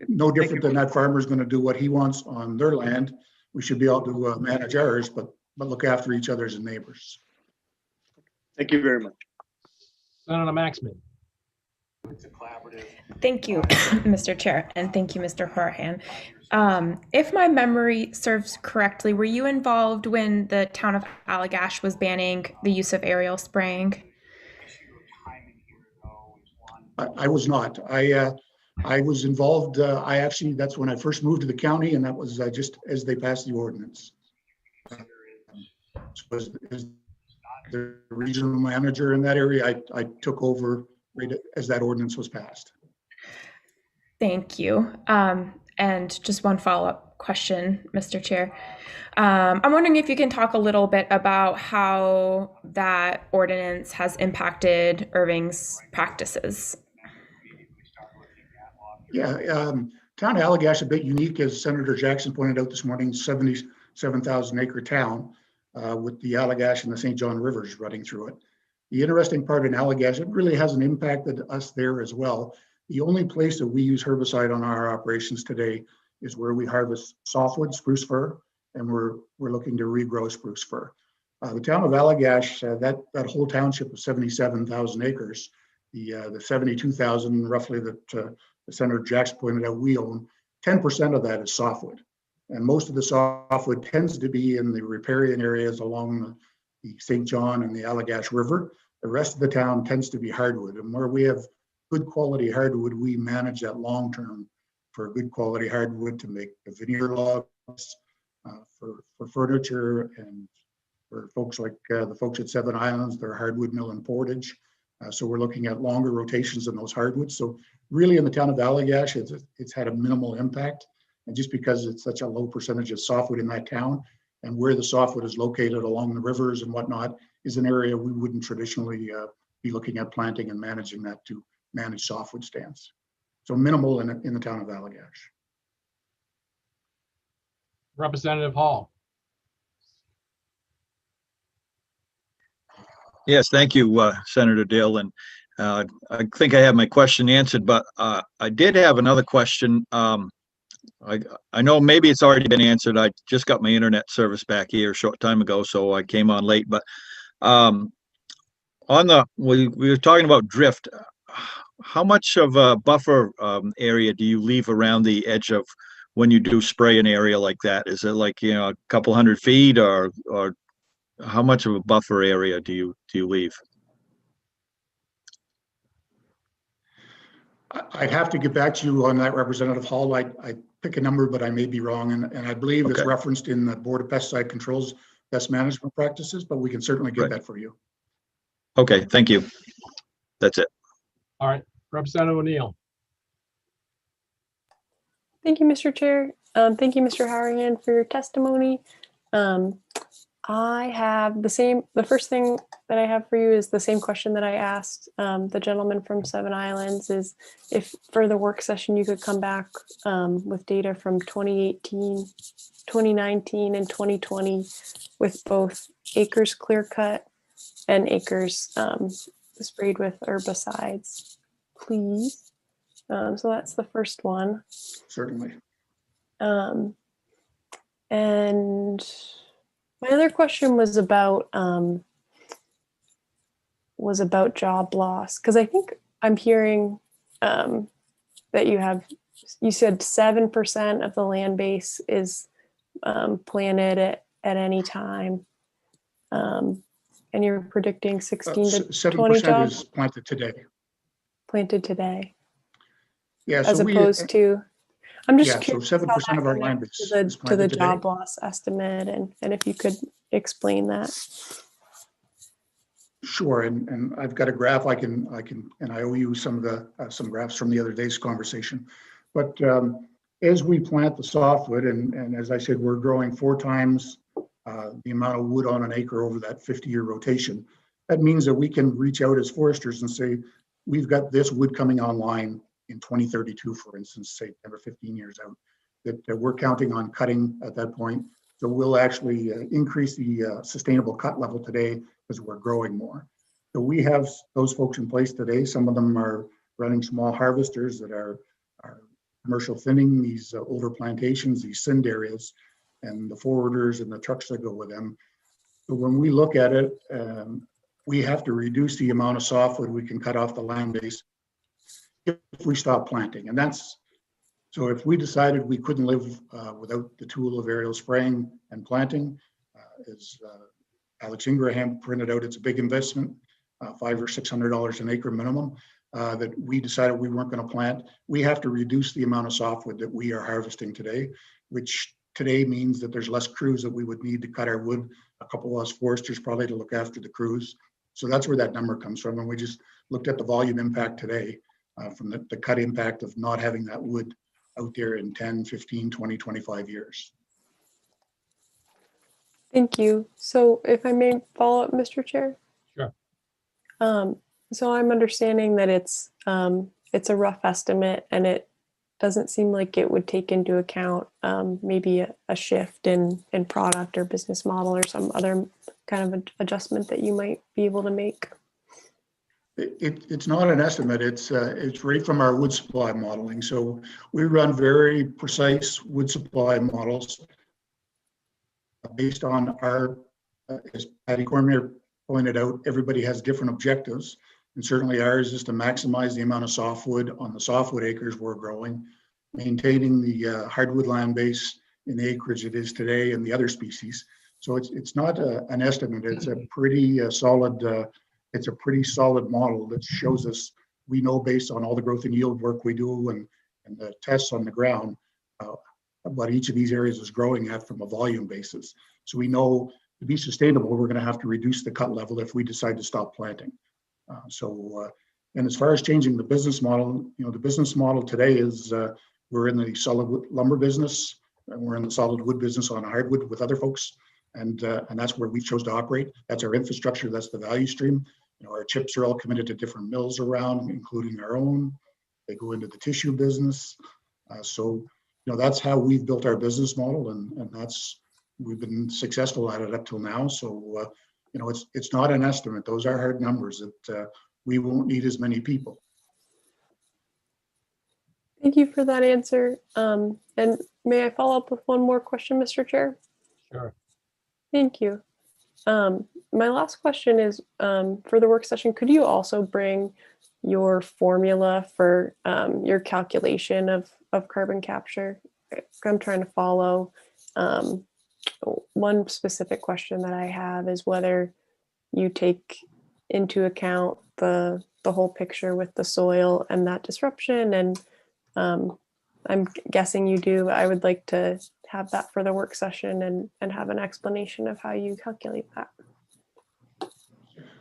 No different than that farmer is going to do what he wants on their land. We should be able to manage ours, but look after each other as neighbors. Thank you very much. Senator Maxman. Thank you, Mr. Chair, and thank you, Mr. Horahan. If my memory serves correctly, were you involved when the town of Allagash was banning the use of aerial spraying? I was not. I was involved. I actually, that's when I first moved to the county, and that was just as they passed the ordinance. So as the regional manager in that area, I took over right as that ordinance was passed. Thank you. And just one follow-up question, Mr. Chair. I'm wondering if you can talk a little bit about how that ordinance has impacted Irving's practices. Yeah, town of Allagash is a bit unique, as Senator Jackson pointed out this morning, 77,000 acre town with the Allagash and the St. John rivers running through it. The interesting part in Allagash, it really hasn't impacted us there as well. The only place that we use herbicide on our operations today is where we harvest softwood spruce fir, and we're looking to regrow spruce fir. The town of Allagash, that whole township of 77,000 acres, the 72,000 roughly that Senator Jackson pointed out we own, 10% of that is softwood. And most of the softwood tends to be in the riparian areas along the St. John and the Allagash River. The rest of the town tends to be hardwood. And where we have good quality hardwood, we manage that long term for good quality hardwood to make the veneer logs, for furniture, and for folks like the folks at Seven Islands, their hardwood mill in Portage. So we're looking at longer rotations in those hardwoods. So really in the town of Allagash, it's had a minimal impact. And just because it's such a low percentage of softwood in that town, and where the softwood is located along the rivers and whatnot, is an area we wouldn't traditionally be looking at planting and managing that to manage softwood stands. So minimal in the town of Allagash. Representative Hall. Yes, thank you, Senator Dill. And I think I have my question answered, but I did have another question. I know maybe it's already been answered. I just got my internet service back here a short time ago, so I came on late. But we were talking about drift. How much of a buffer area do you leave around the edge of when you do spray an area like that? Is it like, a couple 100 feet, or how much of a buffer area do you leave? I'd have to get back to you on that, Representative Hall. I pick a number, but I may be wrong. And I believe it's referenced in the Board of Pesticide Control's best management practices, but we can certainly get that for you. Okay, thank you. That's it. All right, Representative O'Neill. Thank you, Mr. Chair. Thank you, Mr. Horahan, for your testimony. I have the first thing that I have for you is the same question that I asked the gentleman from Seven Islands, is if for the work session you could come back with data from 2018, 2019, and 2020 with both acres clear cut and acres sprayed with herbicides, please. So that's the first one. Certainly. And my other question was about job loss, because I think I'm hearing that you have, you said 7% of the land base is planted at any time. And you're predicting 16 to 20 7% jobs is planted today. planted today, Yeah, as so we, opposed to, I'm just yeah, so curious how 7% that of our land connects base is to the planted today. job loss estimate, and if you could explain that. Sure, and I've got a graph and I owe you some of the some graphs from the other day's conversation. But as we plant the softwood, and as I said, we're growing 4 times the amount of wood on an acre over that 50-year rotation. That means that we can reach out as foresters and say, we've got this wood coming online in 2032, for instance, say 10 or 15 years out, that we're counting on cutting at that point. So we'll actually increase the sustainable cut level today because we're growing more. So we have those folks in place today. Some of them are running small harvesters that are commercial thinning these older plantations, these cind areas, and the forwarders and the trucks that go with them. So when we look at it, we have to reduce the amount of softwood we can cut off the land base if we stop planting. And that's, so if we decided we couldn't live without the tool of aerial spraying and planting, as Alex Ingraham printed out, it's a big investment, $500 or $600 an acre minimum, that we decided we weren't going to plant. We have to reduce the amount of softwood that we are harvesting today, which today means that there's less crews that we would need to cut our wood, a couple of us foresters probably to look after the crews. So that's where that number comes from. And we just looked at the volume impact today from the cut impact of not having that wood out there in 10, 15, 20, 25 years. Thank you. So if I may follow up, Mr. Chair? Sure. So I'm understanding that it's a rough estimate, and it doesn't seem like it would take into account maybe a shift in product or business model or some other kind of adjustment that you might be able to make. It's not an estimate. It's right from our wood supply modeling. So we run very precise wood supply models based on our, as Patty Cormier pointed out, everybody has different objectives. And certainly ours is to maximize the amount of softwood on the softwood acres we're growing, maintaining the hardwood land base in the acreage it is today and the other species. So it's not an estimate. It's a pretty solid. It's a pretty solid model that shows us, we know based on all the growth and yield work we do and the tests on the ground, what each of these areas is growing at from a volume basis. So we know to be sustainable, we're going to have to reduce the cut level if we decide to stop planting. And as far as changing the business model, the business model today is we're in the solid wood lumber business, and we're in the solid wood business on hardwood with other folks. And that's where we chose to operate. That's our infrastructure. That's the value stream. Our chips are all committed to different mills around, including our own. They go into the tissue business. So that's how we've built our business model, and that's, we've been successful at it up till now. So it's not an estimate. Those are hard numbers that we won't need as many people. Thank you for that answer. And may I follow up with one more question, Mr. Chair? Sure. Thank you. My last question is, for the work session, could you also bring your formula for your calculation of carbon capture? I'm trying to follow. One specific question that I have is whether you take into account the whole picture with the soil and that disruption, and I'm guessing you do. I would like to have that for the work session and have an explanation of how you calculate that.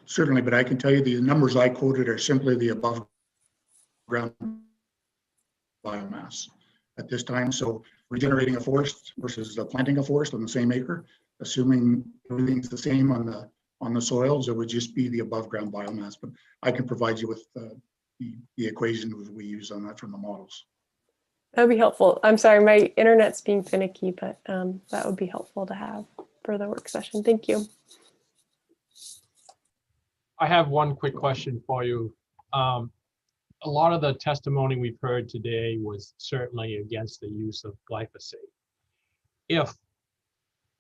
Certainly, but I can tell you the numbers I quoted are simply the above ground biomass at this time. So regenerating a forest versus planting a forest on the same acre, assuming everything's the same on the soils, it would just be the above ground biomass. But I can provide you with the equation we use on that from the models. That would be helpful. I'm sorry, my internet's being finicky, but that would be helpful to have for the work session. Thank you. I have one quick question for you. A lot of the testimony we've heard today was certainly against the use of glyphosate. If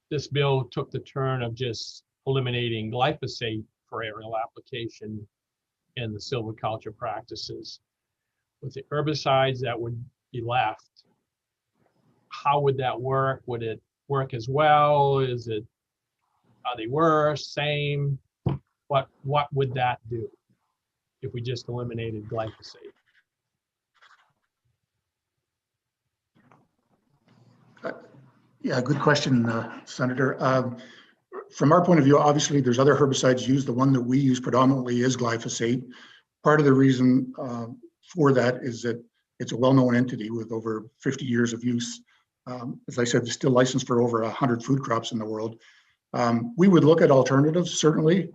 this bill took the turn of just eliminating glyphosate for aerial application in the silviculture practices, with the herbicides that would be left, how would that work? Would it work as well? Are they worse, same? What would that do if we just eliminated glyphosate? Yeah, good question, Senator. From our point of view, obviously, there's other herbicides used. The one that we use predominantly is glyphosate. Part of the reason for that is that it's a well-known entity with over 50 years of use. As I said, it's still licensed for over 100 food crops in the world. We would look at alternatives, certainly,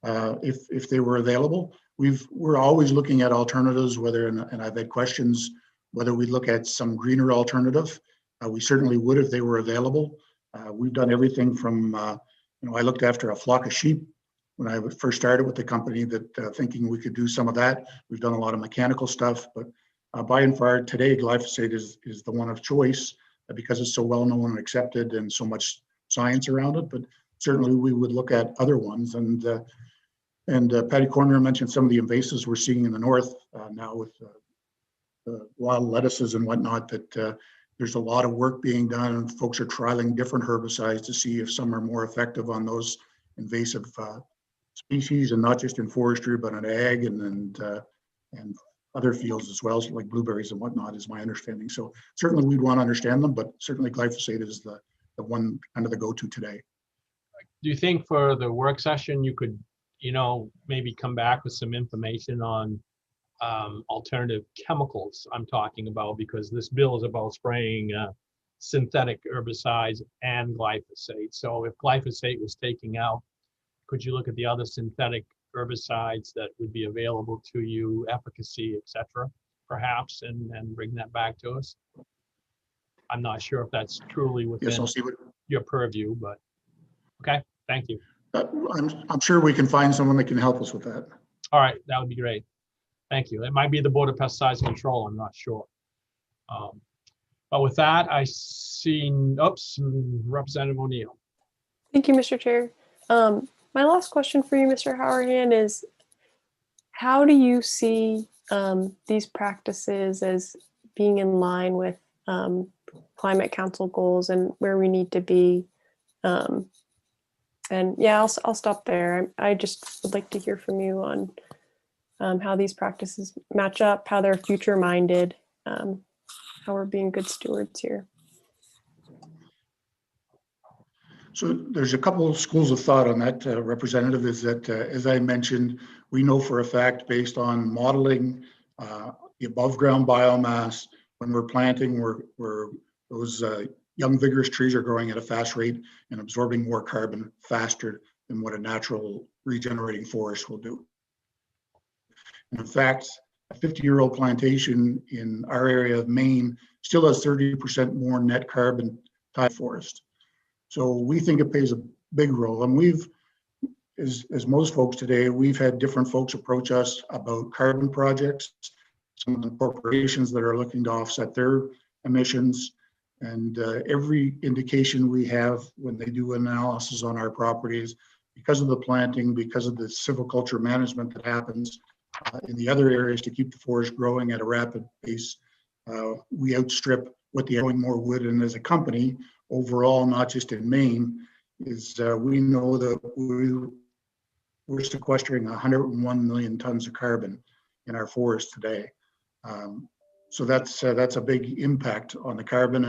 if they were available. We're always looking at alternatives, and I've had questions whether we look at some greener alternative. We certainly would if they were available. We've done everything from, I looked after a flock of sheep when I first started with the company, that thinking we could do some of that. We've done a lot of mechanical stuff, but by and far today, glyphosate is the one of choice because it's so well known and accepted and so much science around it. But certainly we would look at other ones. And Patty Cormier mentioned some of the invasives we're seeing in the north now with wild lettuces and whatnot, that there's a lot of work being done, and folks are trialing different herbicides to see if some are more effective on those invasive species, and not just in forestry, but in ag and other fields as well, like blueberries and whatnot, is my understanding. So certainly we'd want to understand them, but certainly glyphosate is the one kind of the go-to today. Do you think for the work session you could, maybe come back with some information on alternative chemicals I'm talking about, because this bill is about spraying synthetic herbicides and glyphosate. So if glyphosate was taken out, could you look at the other synthetic herbicides that would be available to you, efficacy, etc., perhaps, and bring that back to us? I'm not sure if that's truly within Yes, I'll see what your purview, but okay, thank you. I'm sure we can find someone that can help us with that. All right, that would be great. Thank you. It might be the Board of Pesticides Control, I'm not sure. But with that, I see, Representative O'Neill. Thank you, Mr. Chair. My last question for you, Mr. Howerhan, is how do you see these practices as being in line with Climate Council goals and where we need to be? And yeah, I'll stop there. I just would like to hear from you on how these practices match up, how they're future-minded, how we're being good stewards here. So there's a couple of schools of thought on that, Representative, is that, as I mentioned, we know for a fact, based on modeling the above ground biomass, when we're planting, where those young vigorous trees are growing at a fast rate and absorbing more carbon faster than what a natural regenerating forest will do. And in fact, a 50-year-old plantation in our area of Maine still has 30% more net carbon type forest. So we think it plays a big role. And we've, as most folks today, we've had different folks approach us about carbon projects, some of the corporations that are looking to offset their emissions. And every indication we have when they do analysis on our properties, because of the planting, because of the silviculture management that happens in the other areas to keep the forest growing at a rapid pace, we outstrip what the growing more wood. And as a company, overall, not just in Maine, is we know that we're sequestering 101 million tons of carbon in our forest today. So that's a big impact on the carbon,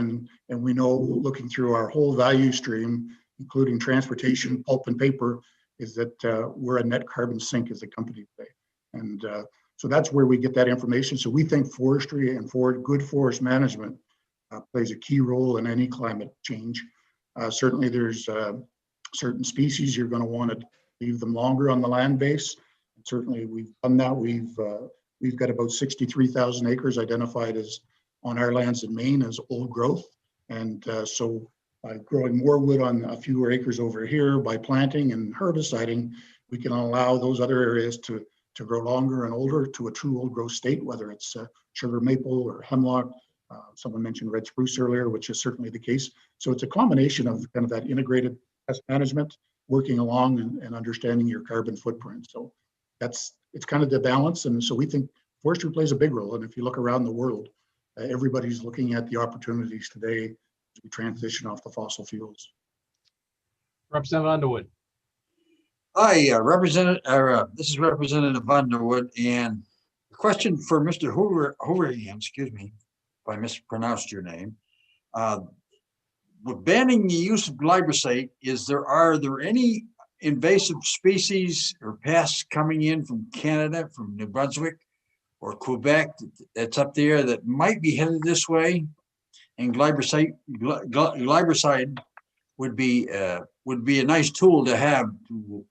and we know, looking through our whole value stream, including transportation, pulp and paper, is that we're a net carbon sink as a company today. And so that's where we get that information. So we think forestry and good forest management plays a key role in any climate change. Certainly there's certain species you're going to want to leave them longer on the land base. And certainly we've done that. We've got about 63,000 acres identified as on our lands in Maine as old growth. And so by growing more wood on a fewer acres over here, by planting and herbiciding, we can allow those other areas to grow longer and older to a true old growth state, whether it's sugar maple or hemlock. Someone mentioned red spruce earlier, which is certainly the case. So it's a combination of kind of that integrated pest management, working along and understanding your carbon footprint. So it's kind of the balance. And so we think forestry plays a big role. And if you look around the world, everybody's looking at the opportunities today as we transition off the fossil fuels. Representative Underwood. Hi, this is Representative Underwood, and a question for Mr. Hoover, excuse me if I mispronounced your name. With banning the use of glyphosate, are there any invasive species or pests coming in from Canada, from New Brunswick or Quebec that's up there that might be headed this way? And glyphosate would be a nice tool to have to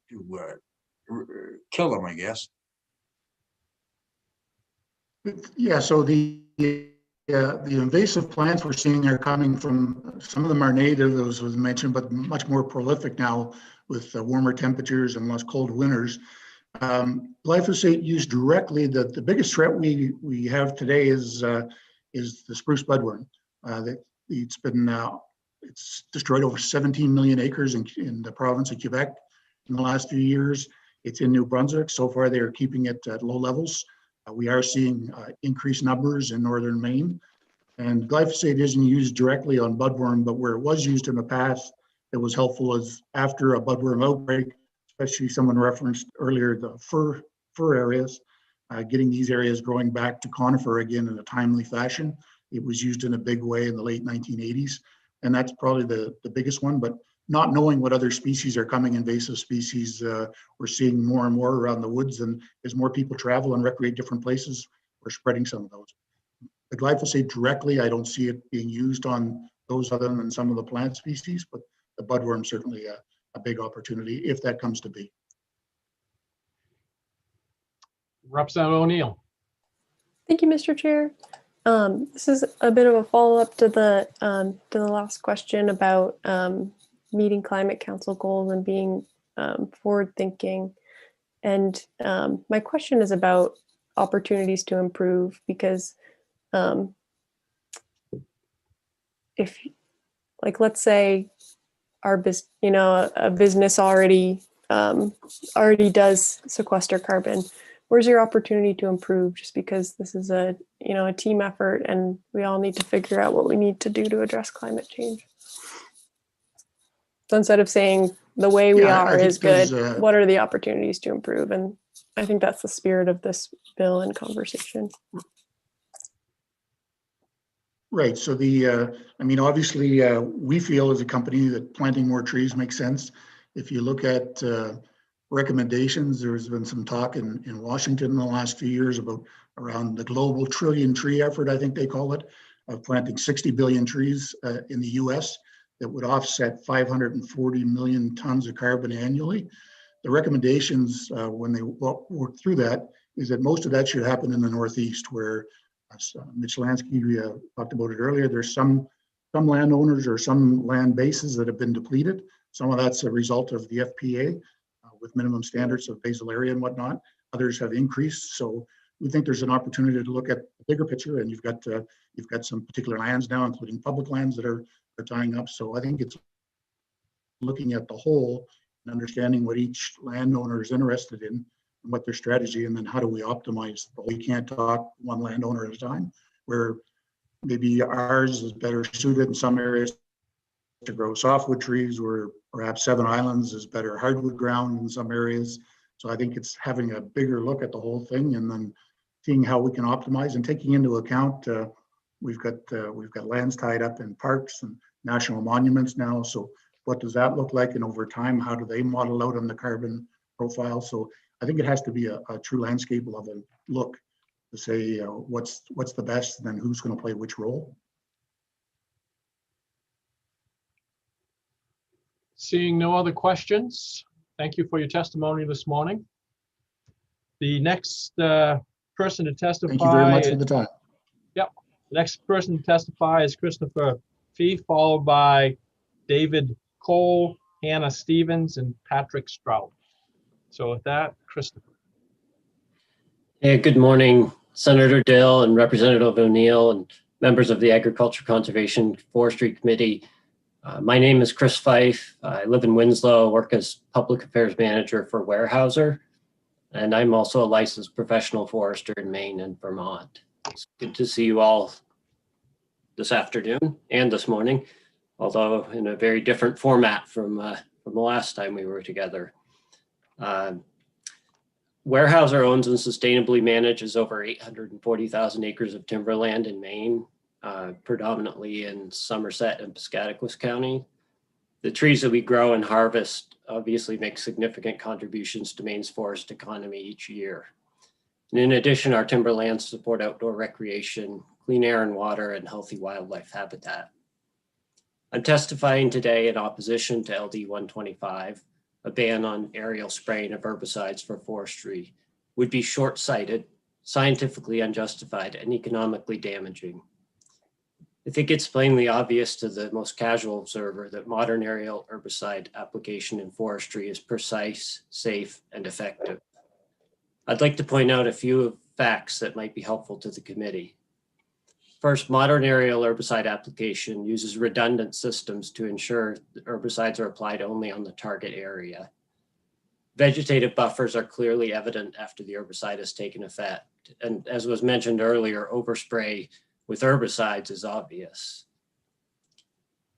kill them, I guess. Yeah, so the invasive plants we're seeing are coming from, some of them are native, as was mentioned, but much more prolific now with warmer temperatures and less cold winters. Glyphosate used directly, the biggest threat we have today is the spruce budworm. It's destroyed over 17 million acres in the province of Quebec in the last few years. It's in New Brunswick. So far, they are keeping it at low levels. We are seeing increased numbers in northern Maine. And glyphosate isn't used directly on budworm, but where it was used in the past, it was helpful as after a budworm outbreak, especially someone referenced earlier the fir areas, getting these areas growing back to conifer again in a timely fashion. It was used in a big way in the late 1980s. And that's probably the biggest one, but not knowing what other species are coming, invasive species, we're seeing more and more around the woods, and as more people travel and recreate different places, we're spreading some of those. The glyphosate directly, I don't see it being used on those other than some of the plant species, but the budworm certainly a big opportunity if that comes to be. Representative O'Neill. Thank you, Mr. Chair. This is a bit of a follow-up to the last question about meeting Climate Council goals and being forward-thinking. And my question is about opportunities to improve, because if, like, let's say our a business already does sequester carbon. Where's your opportunity to improve? Just because this is a team effort, and we all need to figure out what we need to do to address climate change. So instead of saying the way we are is good, what are the opportunities to improve? And I think that's the spirit of this bill and conversation. Right. So obviously, we feel as a company that planting more trees makes sense. If you look at recommendations, there's been some talk in Washington in the last few years about around the global trillion tree effort, I think they call it, of planting 60 billion trees in the US that would offset 540 million tons of carbon annually. The recommendations when they work through that is that most of that should happen in the Northeast, where Mitch Lansky talked about it earlier. There's some landowners or some land bases that have been depleted. Some of that's a result of the FPA with minimum standards of basal area and whatnot. Others have increased. So we think there's an opportunity to look at the bigger picture, and you've got some particular lands now, including public lands that are tying up. So I think it's looking at the whole and understanding what each landowner is interested in and what their strategy, and then how do we optimize. But we can't talk one landowner at a time, where maybe ours is better suited in some areas to grow softwood trees, where perhaps Seven Islands is better hardwood ground in some areas. So I think it's having a bigger look at the whole thing and then seeing how we can optimize and taking into account we've got lands tied up in parks and national monuments now. So what does that look like? And over time, how do they model out on the carbon profile? So I think it has to be a true landscape level look to say what's the best, and then who's going to play which role. Seeing no other questions, thank you for your testimony this morning. The next person to testify. Thank you very much for the time. Yep. The next person to testify is Christopher Fee, followed by David Cole, Hannah Stevens, and Patrick Stroud. So with that, Christopher. Hey, good morning, Senator Dill and Representative O'Neill and members of the Agriculture, Conservation, Forestry Committee. My name is Chris Fife. I live in Winslow, work as Public Affairs Manager for Weyerhaeuser. and I'm also a licensed professional forester in Maine and Vermont. It's good to see you all this afternoon and this morning, although in a very different format from the last time we were together. Weyerhaeuser owns and sustainably manages over 840,000 acres of timberland in Maine, predominantly in Somerset and Piscataquis County. The trees that we grow and harvest obviously make significant contributions to Maine's forest economy each year. And in addition, our timberlands support outdoor recreation, clean air and water, and healthy wildlife habitat. I'm testifying today in opposition to LD 125, a ban on aerial spraying of herbicides for forestry would be short-sighted, scientifically unjustified, and economically damaging. I think it's plainly obvious to the most casual observer that modern aerial herbicide application in forestry is precise, safe, and effective. I'd like to point out a few facts that might be helpful to the committee. First, modern aerial herbicide application uses redundant systems to ensure that herbicides are applied only on the target area. Vegetative buffers are clearly evident after the herbicide has taken effect. And as was mentioned earlier, overspray with herbicides is obvious.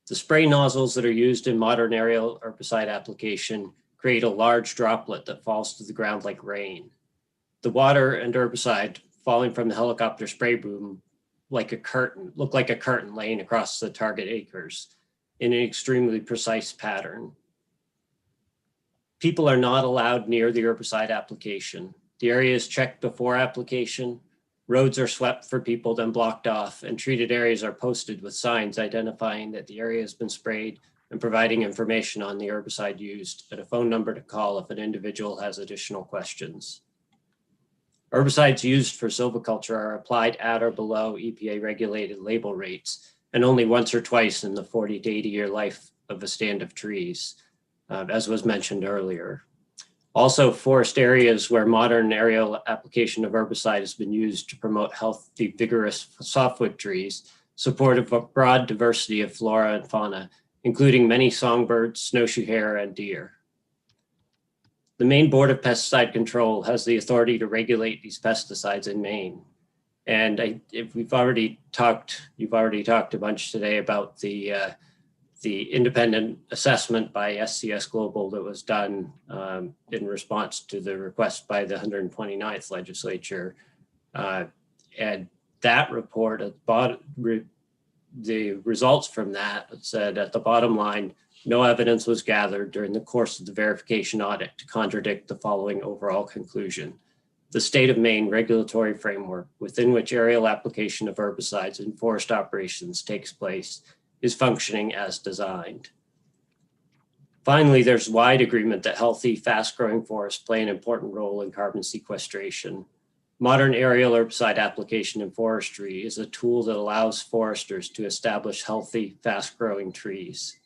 The spray nozzles that are used in modern aerial herbicide application create a large droplet that falls to the ground like rain. The water and herbicide falling from the helicopter spray boom look like a curtain laying across the target acres in an extremely precise pattern. People are not allowed near the herbicide application. The area is checked before application. Roads are swept for people, then blocked off, and treated areas are posted with signs identifying that the area has been sprayed and providing information on the herbicide used and a phone number to call if an individual has additional questions. Herbicides used for silviculture are applied at or below EPA regulated label rates, and only once or twice in the 40 to 80 year life of a stand of trees, as was mentioned earlier. Also, forest areas where modern aerial application of herbicide has been used to promote healthy, vigorous softwood trees, support a broad diversity of flora and fauna, including many songbirds, snowshoe hare, and deer. The Maine Board of Pesticide Control has the authority to regulate these pesticides in Maine. And you've already talked a bunch today about the independent assessment by SCS Global that was done in response to the request by the 129th legislature. And that report, the results from that said at the bottom line, no evidence was gathered during the course of the verification audit to contradict the following overall conclusion. The state of Maine regulatory framework within which aerial application of herbicides in forest operations takes place is functioning as designed. Finally, there's wide agreement that healthy, fast-growing forests play an important role in carbon sequestration. Modern aerial herbicide application in forestry is a tool that allows foresters to establish healthy, fast-growing trees.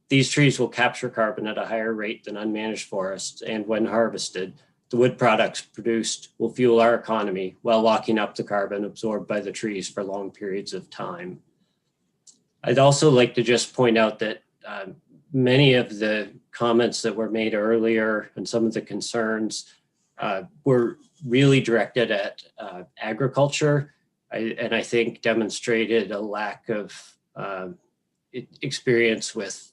These trees will capture carbon at a higher rate than unmanaged forests, and when harvested, the wood products produced will fuel our economy while locking up the carbon absorbed by the trees for long periods of time. I'd also like to just point out that many of the comments that were made earlier and some of the concerns were really directed at agriculture, and I think demonstrated a lack of experience with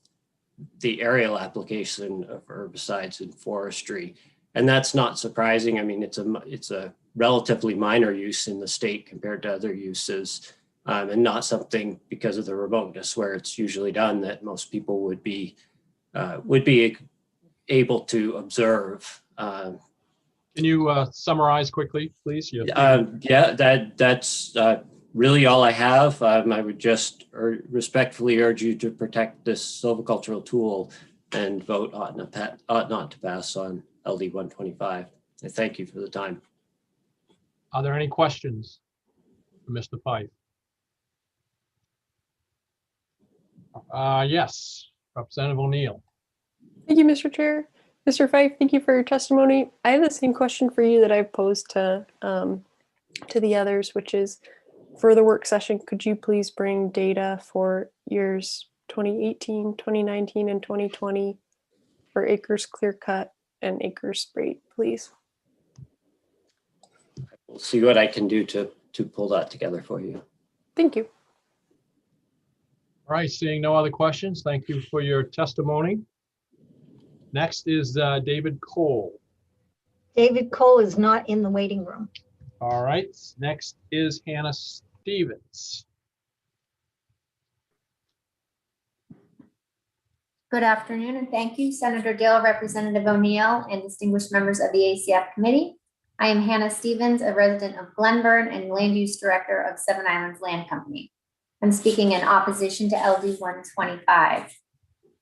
the aerial application of herbicides in forestry. And that's not surprising. I mean, it's a relatively minor use in the state compared to other uses, and not something because of the remoteness where it's usually done that most people would be able to observe. Can you summarize quickly, please? Yeah, that's really all I have. I would just respectfully urge you to protect this silvicultural tool and vote ought not to pass on LD 125. And thank you for the time. Are there any questions for Mr. Fife? Yes, Representative O'Neill. Thank you, Mr. Chair. Mr. Fife, thank you for your testimony. I have the same question for you that I've posed to the others, which is, for the work session, could you please bring data for years 2018, 2019, and 2020 for acres clear cut and acres sprayed, please? We'll see what I can do to pull that together for you. Thank you. All right, seeing no other questions, thank you for your testimony. Next is David Cole. David Cole is not in the waiting room. All right, next is Hannah Stevens. Good afternoon, and thank you, Senator Dill, Representative O'Neill, and distinguished members of the ACF committee. I am Hannah Stevens, a resident of Glenburn and land use director of Seven Islands Land Company. I'm speaking in opposition to LD 125.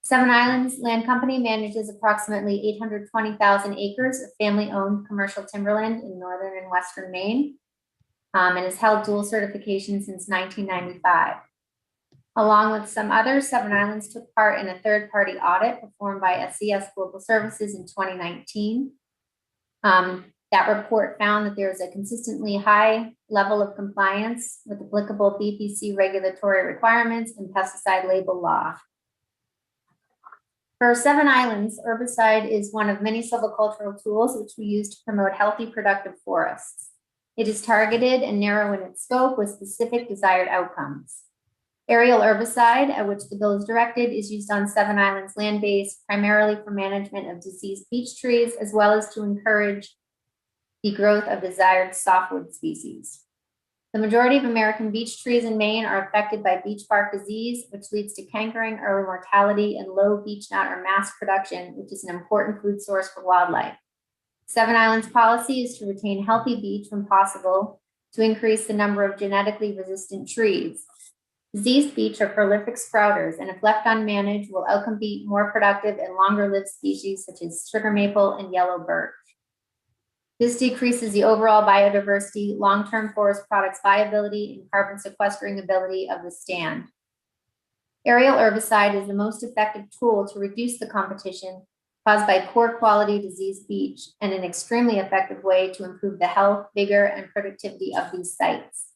Seven Islands Land Company manages approximately 820,000 acres of family-owned commercial timberland in northern and western Maine, and has held dual certification since 1995. Along with some others, Seven Islands took part in a third-party audit performed by SCS Global Services in 2019. That report found that there is a consistently high level of compliance with applicable BPC regulatory requirements and pesticide label law. For Seven Islands, herbicide is one of many silvicultural tools which we use to promote healthy, productive forests. It is targeted and narrow in its scope with specific desired outcomes. Aerial herbicide, at which the bill is directed, is used on Seven Islands land base primarily for management of diseased beech trees, as well as to encourage the growth of desired softwood species. The majority of American beech trees in Maine are affected by beech bark disease, which leads to cankering, early mortality, and low beech nut or mass production, which is an important food source for wildlife. Seven Islands policy is to retain healthy beech when possible to increase the number of genetically resistant trees. Diseased beech are prolific sprouters, and if left unmanaged, will outcompete more productive and longer-lived species such as sugar maple and yellow birch. This decreases the overall biodiversity, long-term forest products viability, and carbon sequestering ability of the stand. Aerial herbicide is the most effective tool to reduce the competition caused by poor quality diseased beech, and an extremely effective way to improve the health, vigor, and productivity of these sites.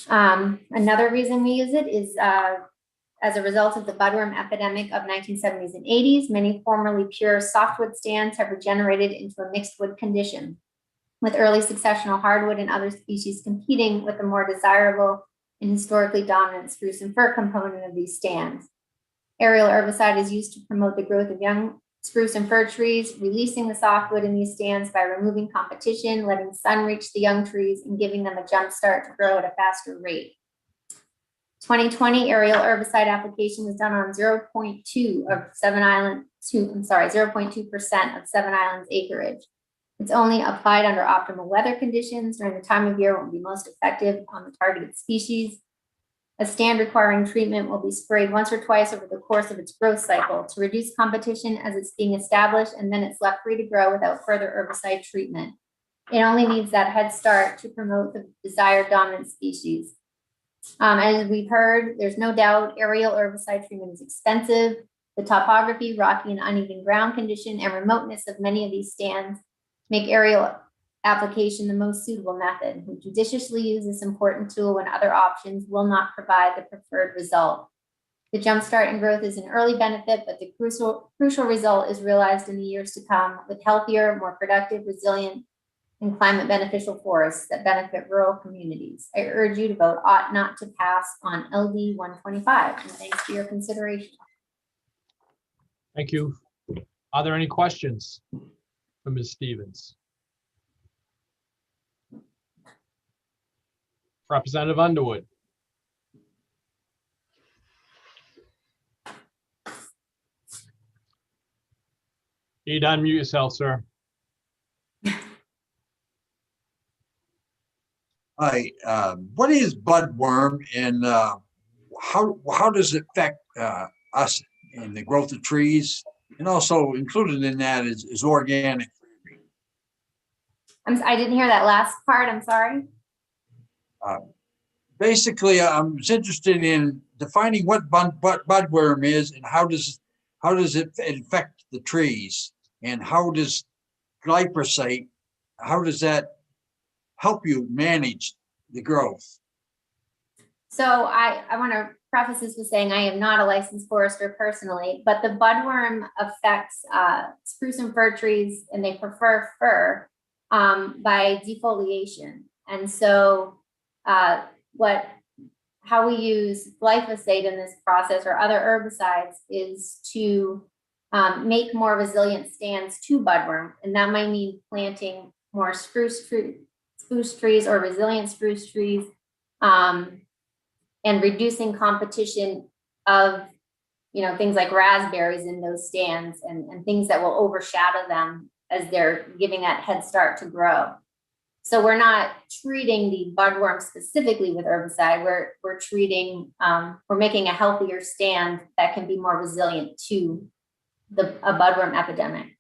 Another reason we use it is as a result of the budworm epidemic of 1970s and 80s, many formerly pure softwood stands have regenerated into a mixed wood condition, with early successional hardwood and other species competing with the more desirable and historically dominant spruce and fir component of these stands. Aerial herbicide is used to promote the growth of young spruce and fir trees, releasing the softwood in these stands by removing competition, letting sun reach the young trees, and giving them a jump start to grow at a faster rate. 2020 aerial herbicide application was done on 0.2% of Seven Islands acreage. It's only applied under optimal weather conditions during the time of year when it will be most effective on the targeted species. A stand requiring treatment will be sprayed once or twice over the course of its growth cycle to reduce competition as it's being established, and then it's left free to grow without further herbicide treatment. It only needs that head start to promote the desired dominant species. As we've heard, there's no doubt aerial herbicide treatment is expensive. The topography, rocky and uneven ground condition, and remoteness of many of these stands make aerial application the most suitable method. We judiciously use this important tool when other options will not provide the preferred result. The jumpstart in growth is an early benefit, but the crucial result is realized in the years to come with healthier, more productive, resilient, and climate beneficial forests that benefit rural communities. I urge you to vote ought not to pass on LD 125, and thanks for your consideration. Thank you. Are there any questions for Ms. Stevens? Representative Underwood. You need to unmute yourself, sir. Hi, what is budworm, and how does it affect us in the growth of trees? And also included in that is organic. I didn't hear that last part. I'm sorry. Basically, I'm interested in defining what budworm is and how does it affect the trees, and how does glyphosate, how does that help you manage the growth? So I want to preface this with saying I am not a licensed forester personally, but the budworm affects spruce and fir trees, and they prefer fir. by defoliation. And so how we use glyphosate in this process or other herbicides is to make more resilient stands to budworm. And that might mean planting more spruce trees or resilient spruce trees, and reducing competition of, things like raspberries in those stands and things that will overshadow them as they're giving that head start to grow. So we're not treating the budworm specifically with herbicide. We're treating, we're making a healthier stand that can be more resilient to a budworm epidemic.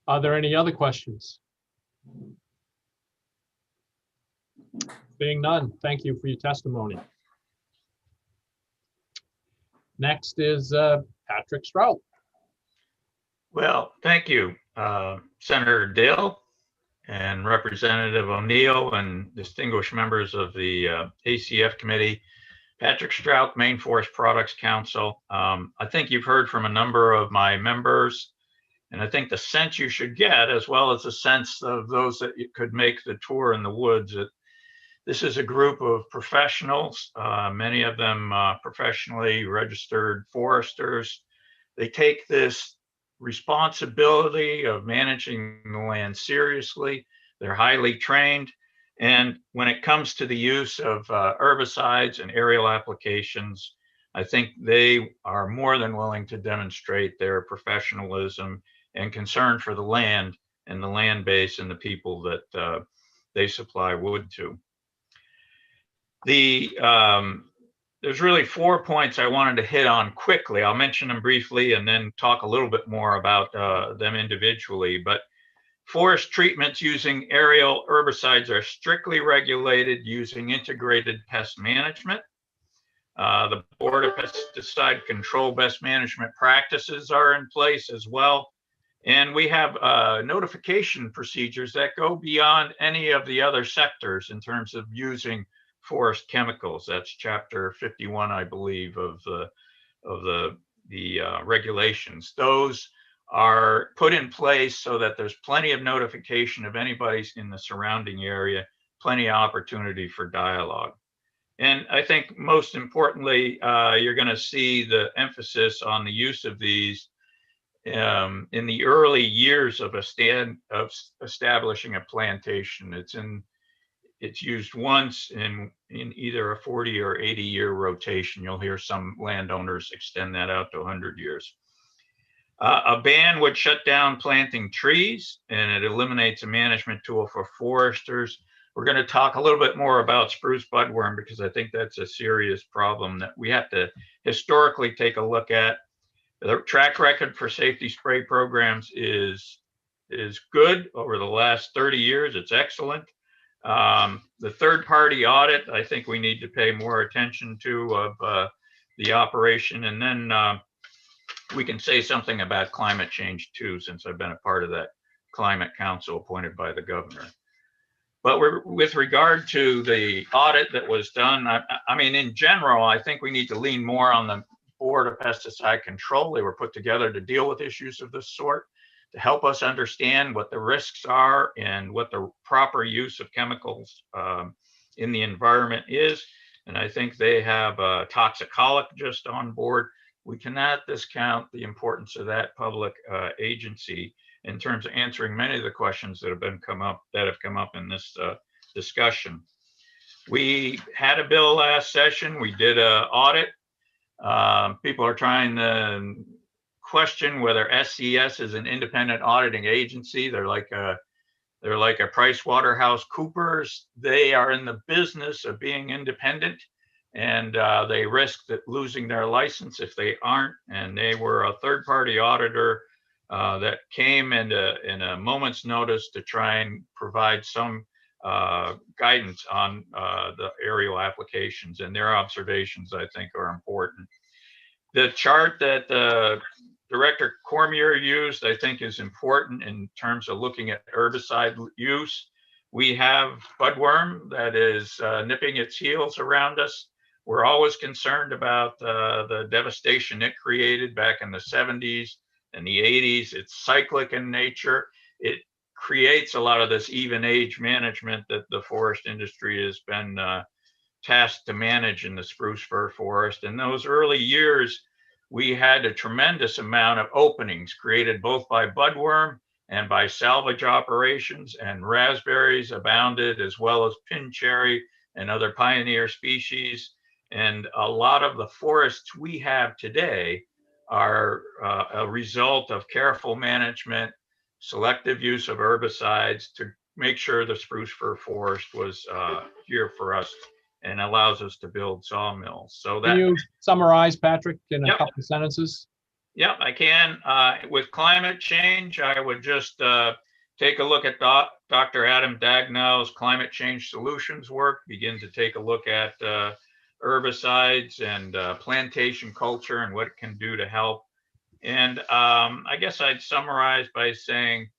Are there any other questions? Being none, thank you for your testimony. Next is Patrick Strout. Well, thank you, Senator Dill and Representative O'Neill and distinguished members of the ACF committee. Patrick Strout, Maine Forest Products Council. I think you've heard from a number of my members, and I think the sense you should get, as well as the sense of those that could make the tour in the woods, that this is a group of professionals, many of them professionally registered foresters. They take this responsibility of managing the land seriously. They're highly trained. And when it comes to the use of herbicides and aerial applications, I think they are more than willing to demonstrate their professionalism and concern for the land and the land base and the people that they supply wood to. There's really 4 points I wanted to hit on quickly. I'll mention them briefly and then talk a little bit more about them individually. But forest treatments using aerial herbicides are strictly regulated using integrated pest management. The Board of Pesticide Control best management practices are in place as well. And we have notification procedures that go beyond any of the other sectors in terms of using forest chemicals. That's chapter 51, I believe, of the regulations. Those are put in place so that there's plenty of notification of anybody in the surrounding area, plenty of opportunity for dialogue. And I think most importantly, you're going to see the emphasis on the use of these in the early years of establishing a plantation. It's used once in either a 40 or 80 year rotation. You'll hear some landowners extend that out to 100 years. A ban would shut down planting trees, and it eliminates a management tool for foresters. We're going to talk a little bit more about spruce budworm because I think that's a serious problem that we have to historically take a look at. The track record for safety spray programs is good over the last 30 years. It's excellent. The third-party audit, I think we need to pay more attention to of the operation. And then we can say something about climate change too, since I've been a part of that climate council appointed by the governor. But with regard to the audit that was done, I mean, in general, I think we need to lean more on the Board of Pesticide Control. They were put together to deal with issues of this sort, to help us understand what the risks are and what the proper use of chemicals in the environment is. And I think they have a toxicologist on board. We cannot discount the importance of that public agency in terms of answering many of the questions that have come up in this discussion. We had a bill last session. We did an audit. People are trying to question whether SCS is an independent auditing agency. They're like a PricewaterhouseCoopers. They are in the business of being independent, and they risk losing their license if they aren't. And they were a third-party auditor that came in a moment's notice to try and provide some guidance on the aerial applications, and their observations, I think, are important. The chart that Director Cormier used, I think, is important in terms of looking at herbicide use. We have budworm that is nipping its heels around us. We're always concerned about the devastation it created back in the 70s in the 80s. It's cyclic in nature. It creates a lot of this even age management that the forest industry has been tasked to manage in the spruce fir forest. In those early years, we had a tremendous amount of openings created both by budworm and by salvage operations, and raspberries abounded, as well as pin cherry and other pioneer species. And a lot of the forests we have today are a result of careful management, selective use of herbicides to make sure the spruce fir forest was here for us and allows us to build sawmills. So Can that, you summarize, Patrick, in a Yep. couple of sentences? yeah, I can. With climate change, I would just take a look at Dr. Adam Dagnow's climate change solutions work, begin to take a look at herbicides and plantation culture and what it can do to help. And I guess I'd summarize by saying,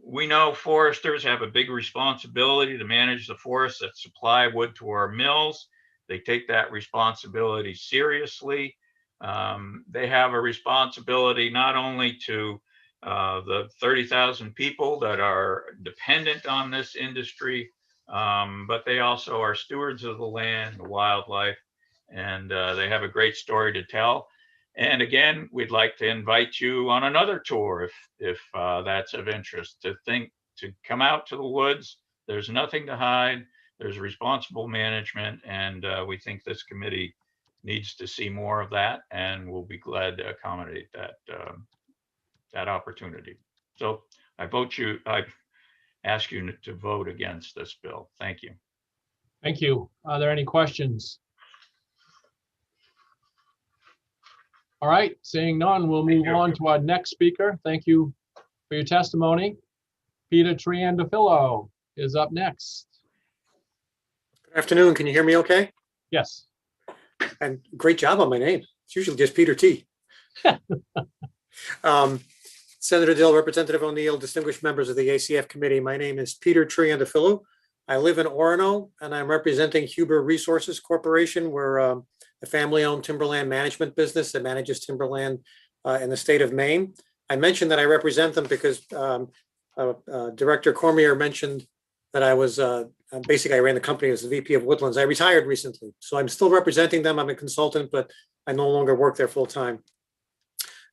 we know foresters have a big responsibility to manage the forests that supply wood to our mills. They take that responsibility seriously. They have a responsibility not only to the 30,000 people that are dependent on this industry, but they also are stewards of the land, the wildlife, and they have a great story to tell. And again, we'd like to invite you on another tour if that's of interest, to come out to the woods. There's nothing to hide. There's responsible management, and we think this committee needs to see more of that, and we'll be glad to accommodate that opportunity. So I ask you to vote against this bill. Thank you. Thank you. Are there any questions? All right, seeing none, we'll move on to our next speaker. Thank you for your testimony. Peter Triandafillo is up next. Good afternoon. Can you hear me okay? Yes. And great job on my name. It's usually just Peter T. Senator Dill, Representative O'Neill, distinguished members of the ACF committee. My name is Peter Triandafillo. I live in Orono, and I'm representing Huber Resources Corporation. We're a family-owned timberland management business that manages timberland in the state of Maine. I mentioned that I represent them because Director Cormier mentioned that I was basically, I ran the company as the VP of Woodlands. I retired recently, so I'm still representing them. I'm a consultant, but I no longer work there full time.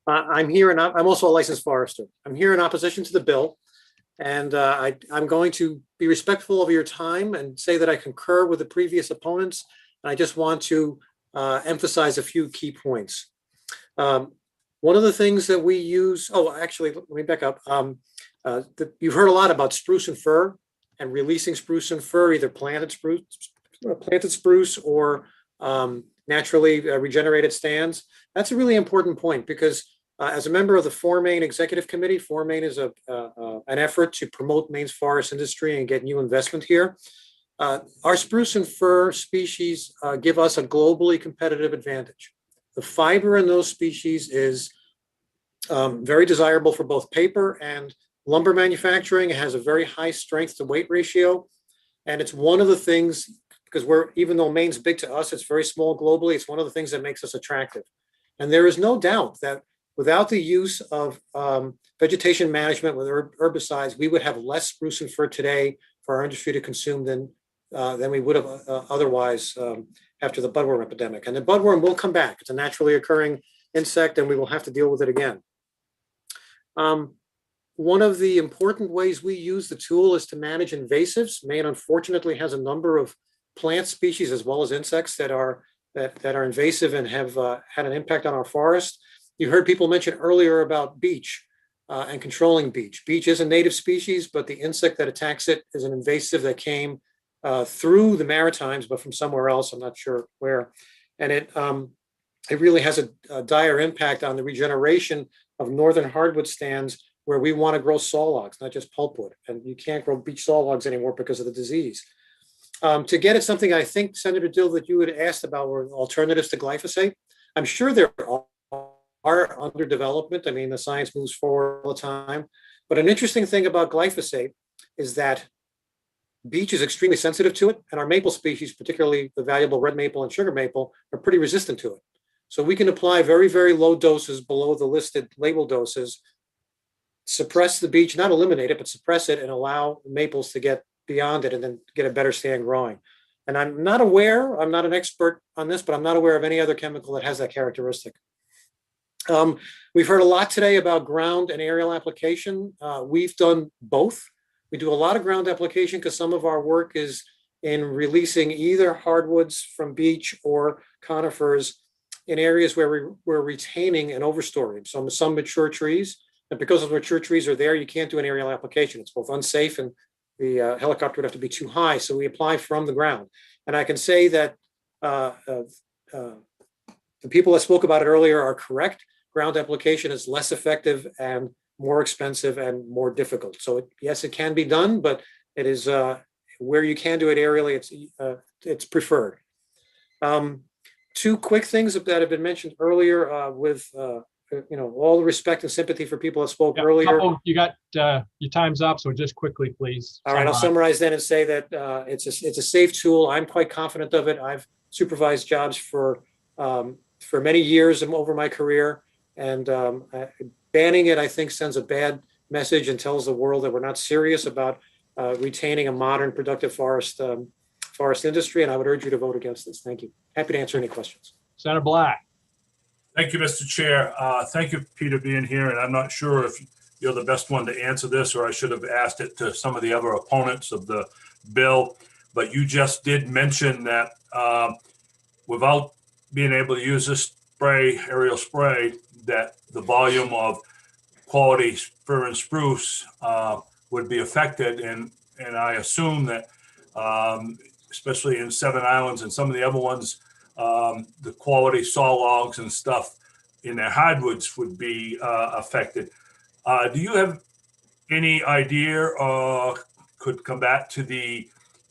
I'm here, and I'm also a licensed forester. I'm here in opposition to the bill, and I'm going to be respectful of your time and say that I concur with the previous opponents. And I just want to emphasize a few key points. One of the things that we use, actually, let me back up. You've heard a lot about spruce and fir and releasing spruce and fir, either planted spruce or naturally regenerated stands. That's a really important point because as a member of the For Maine Executive Committee, For Maine is an effort to promote Maine's forest industry and get new investment here. Our spruce and fir species give us a globally competitive advantage. The fiber in those species is very desirable for both paper and lumber manufacturing. It has a very high strength to weight ratio. And it's one of the things, because even though Maine's big to us, it's very small globally. It's one of the things that makes us attractive. And there is no doubt that without the use of vegetation management with herbicides, we would have less spruce and fir today for our industry to consume than we would have otherwise after the budworm epidemic. And the budworm will come back. It's a naturally occurring insect, and we will have to deal with it again. One of the important ways we use the tool is to manage invasives. Maine unfortunately has a number of plant species as well as insects that are invasive and have had an impact on our forest. You heard people mention earlier about beech and controlling beech. Beech is a native species, but the insect that attacks it is an invasive that came through the Maritimes, but from somewhere else, I'm not sure where. And it really has a dire impact on the regeneration of northern hardwood stands where we want to grow saw logs, not just pulpwood. And you can't grow beech saw logs anymore because of the disease. To get at something I think, Senator Dill, that you had asked about were alternatives to glyphosate. I'm sure there are under development. I mean, the science moves forward all the time. But an interesting thing about glyphosate is that beech is extremely sensitive to it, and our maple species, particularly the valuable red maple and sugar maple, are pretty resistant to it. So we can apply very, very low doses below the listed label doses, suppress the beech, not eliminate it, but suppress it and allow maples to get beyond it and then get a better stand growing. And I'm not an expert on this, but I'm not aware of any other chemical that has that characteristic. We've heard a lot today about ground and aerial application. We've done both. We do a lot of ground application because some of our work is in releasing either hardwoods from beech or conifers in areas where we're retaining an overstory. Some mature trees, and because those mature trees are there, you can't do an aerial application. It's both unsafe and the helicopter would have to be too high. So we apply from the ground. And I can say that the people that spoke about it earlier are correct. Ground application is less effective and more expensive and more difficult. So yes, it can be done, but it is where you can do it aerially, it's preferred. Two quick things that have been mentioned earlier with all the respect and sympathy for people that spoke earlier. You got your time's up, so just quickly, please. All right, I'll summarize then and say that it's a safe tool. I'm quite confident of it. I've supervised jobs for many years over my career, and banning it, I think, sends a bad message and tells the world that we're not serious about retaining a modern, productive forest industry. And I would urge you to vote against this. Thank you. Happy to answer any questions. Senator Black. Thank you, Mr. Chair. Thank you, Peter, being here. And I'm not sure if you're the best one to answer this, or I should have asked it to some of the other opponents of the bill. But you just did mention that without being able to use this aerial spray, that the volume of quality fir and spruce would be affected. And I assume that, especially in Seven Islands and some of the other ones, the quality saw logs and stuff in their hardwoods would be affected. Do you have any idea, could come back to the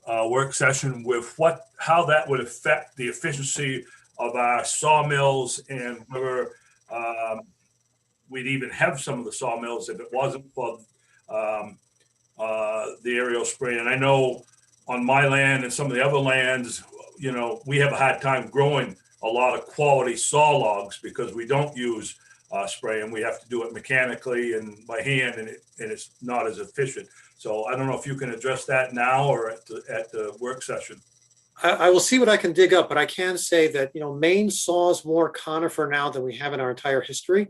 work session with how that would affect the efficiency of our sawmills, and whether we'd even have some of the sawmills if it wasn't for the aerial spray? And I know on my land and some of the other lands, we have a hard time growing a lot of quality saw logs because we don't use spray, and we have to do it mechanically and by hand, and it's not as efficient. So I don't know if you can address that now or at the work session. I will see what I can dig up, but I can say that, Maine saws more conifer now than we have in our entire history.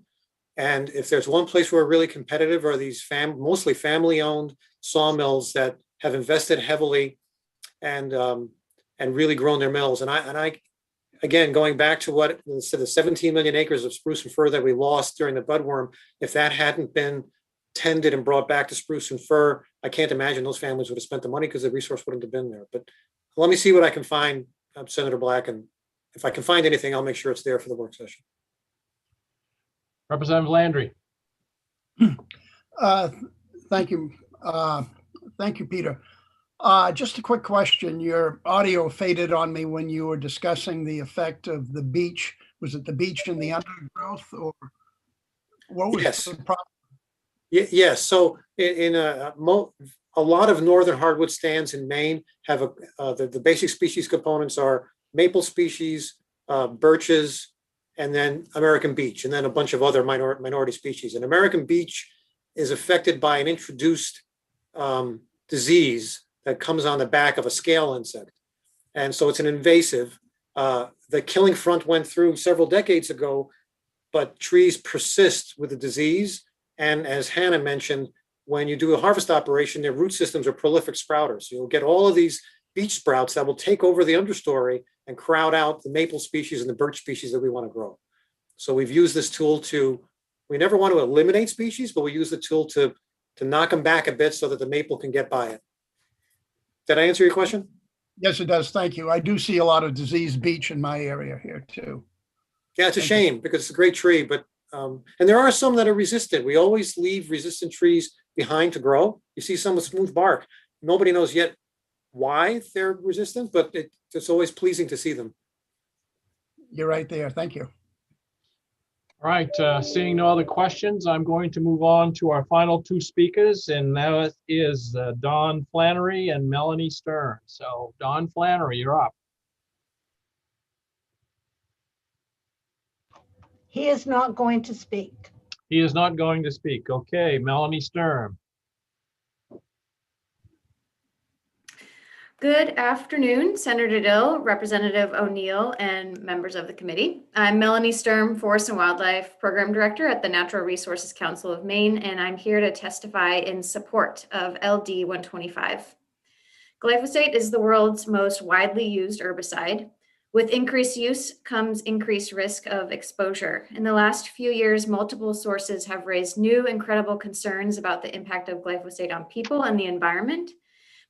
And if there's one place where we're really competitive are these mostly family-owned sawmills that have invested heavily and really grown their mills. And I again, going back to what the 17 million acres of spruce and fir that we lost during the budworm, if that hadn't been tended and brought back to spruce and fir, I can't imagine those families would have spent the money because the resource wouldn't have been there. But let me see what I can find, Senator Black, and if I can find anything, I'll make sure it's there for the work session. Representative Landry. Thank you. Thank you, Peter. Just a quick question. Your audio faded on me when you were discussing the effect of the beech. Was it the beech in the undergrowth, or what was the problem? Yes. So in a lot of northern hardwood stands in Maine have the basic species components are maple species, birches, and then American beech, and then a bunch of other minority species. And American beech is affected by an introduced disease that comes on the back of a scale insect. And so it's an invasive. The killing front went through several decades ago, but trees persist with the disease. And as Hannah mentioned, when you do a harvest operation, their root systems are prolific sprouters. So you'll get all of these beech sprouts that will take over the understory and crowd out the maple species and the birch species that we want to grow. So we've used this tool we never want to eliminate species, but we use the tool to knock them back a bit so that the maple can get by it. Did I answer your question? Yes, it does. Thank you. I do see a lot of diseased beech in my area here too. Yeah, it's a shame because it's a great tree, but and there are some that are resistant. We always leave resistant trees behind to grow. You see some with smooth bark. Nobody knows yet why they're resistant, but it's always pleasing to see them. You're right there. Thank you. All right, seeing no other questions, I'm going to move on to our final two speakers, and that is Don Flannery and Melanie Stern. So Don Flannery, you're up. He is not going to speak. He is not going to speak. Okay, Melanie Sturm. Good afternoon, Senator Dill, Representative O'Neill, and members of the committee. I'm Melanie Sturm, Forest and Wildlife Program Director at the Natural Resources Council of Maine, and I'm here to testify in support of LD 125. Glyphosate is the world's most widely used herbicide. With increased use comes increased risk of exposure. In the last few years, multiple sources have raised new and credible concerns about the impact of glyphosate on people and the environment.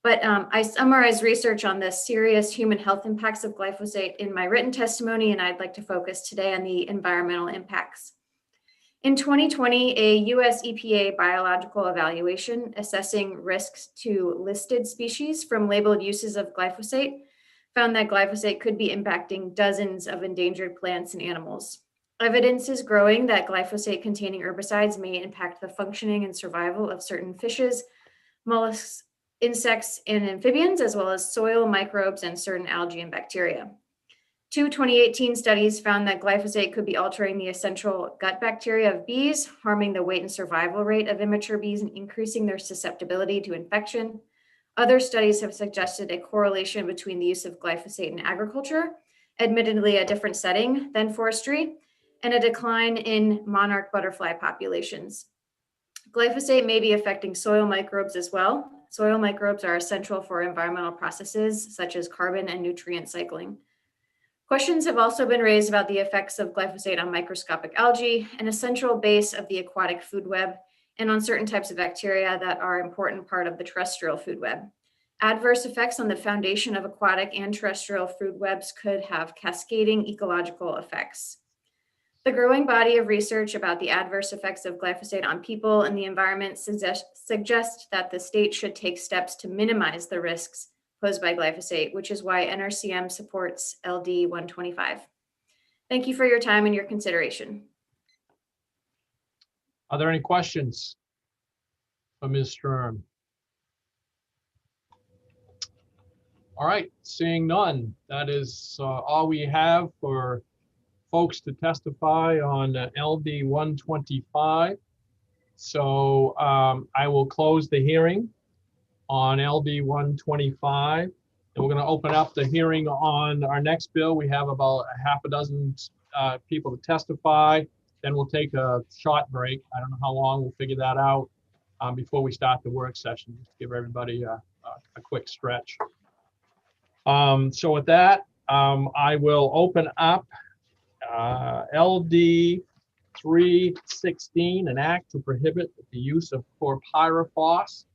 But I summarized research on the serious human health impacts of glyphosate in my written testimony, and I'd like to focus today on the environmental impacts. In 2020, a US EPA biological evaluation assessing risks to listed species from labeled uses of glyphosate found that glyphosate could be impacting dozens of endangered plants and animals. Evidence is growing that glyphosate-containing herbicides may impact the functioning and survival of certain fishes, mollusks, insects, and amphibians, as well as soil microbes and certain algae and bacteria. Two 2018 studies found that glyphosate could be altering the essential gut bacteria of bees, harming the weight and survival rate of immature bees and increasing their susceptibility to infection. Other studies have suggested a correlation between the use of glyphosate in agriculture, admittedly a different setting than forestry, and a decline in monarch butterfly populations. Glyphosate may be affecting soil microbes as well. Soil microbes are essential for environmental processes such as carbon and nutrient cycling. Questions have also been raised about the effects of glyphosate on microscopic algae, an essential base of the aquatic food web, and on certain types of bacteria that are an important part of the terrestrial food web. Adverse effects on the foundation of aquatic and terrestrial food webs could have cascading ecological effects. The growing body of research about the adverse effects of glyphosate on people and the environment suggest that the state should take steps to minimize the risks posed by glyphosate, which is why NRCM supports LD 125. Thank you for your time and your consideration. Are there any questions for Ms. Sturm? All right, seeing none, that is all we have for folks to testify on LD 125. So I will close the hearing on LD 125. And we're going to open up the hearing on our next bill. We have about a half a dozen people to testify. Then we'll take a short break. I don't know how long, we'll figure that out before we start the work session, just to give everybody a quick stretch. So with that, I will open up LD 316, an act to prohibit the use of chlorpyrifos.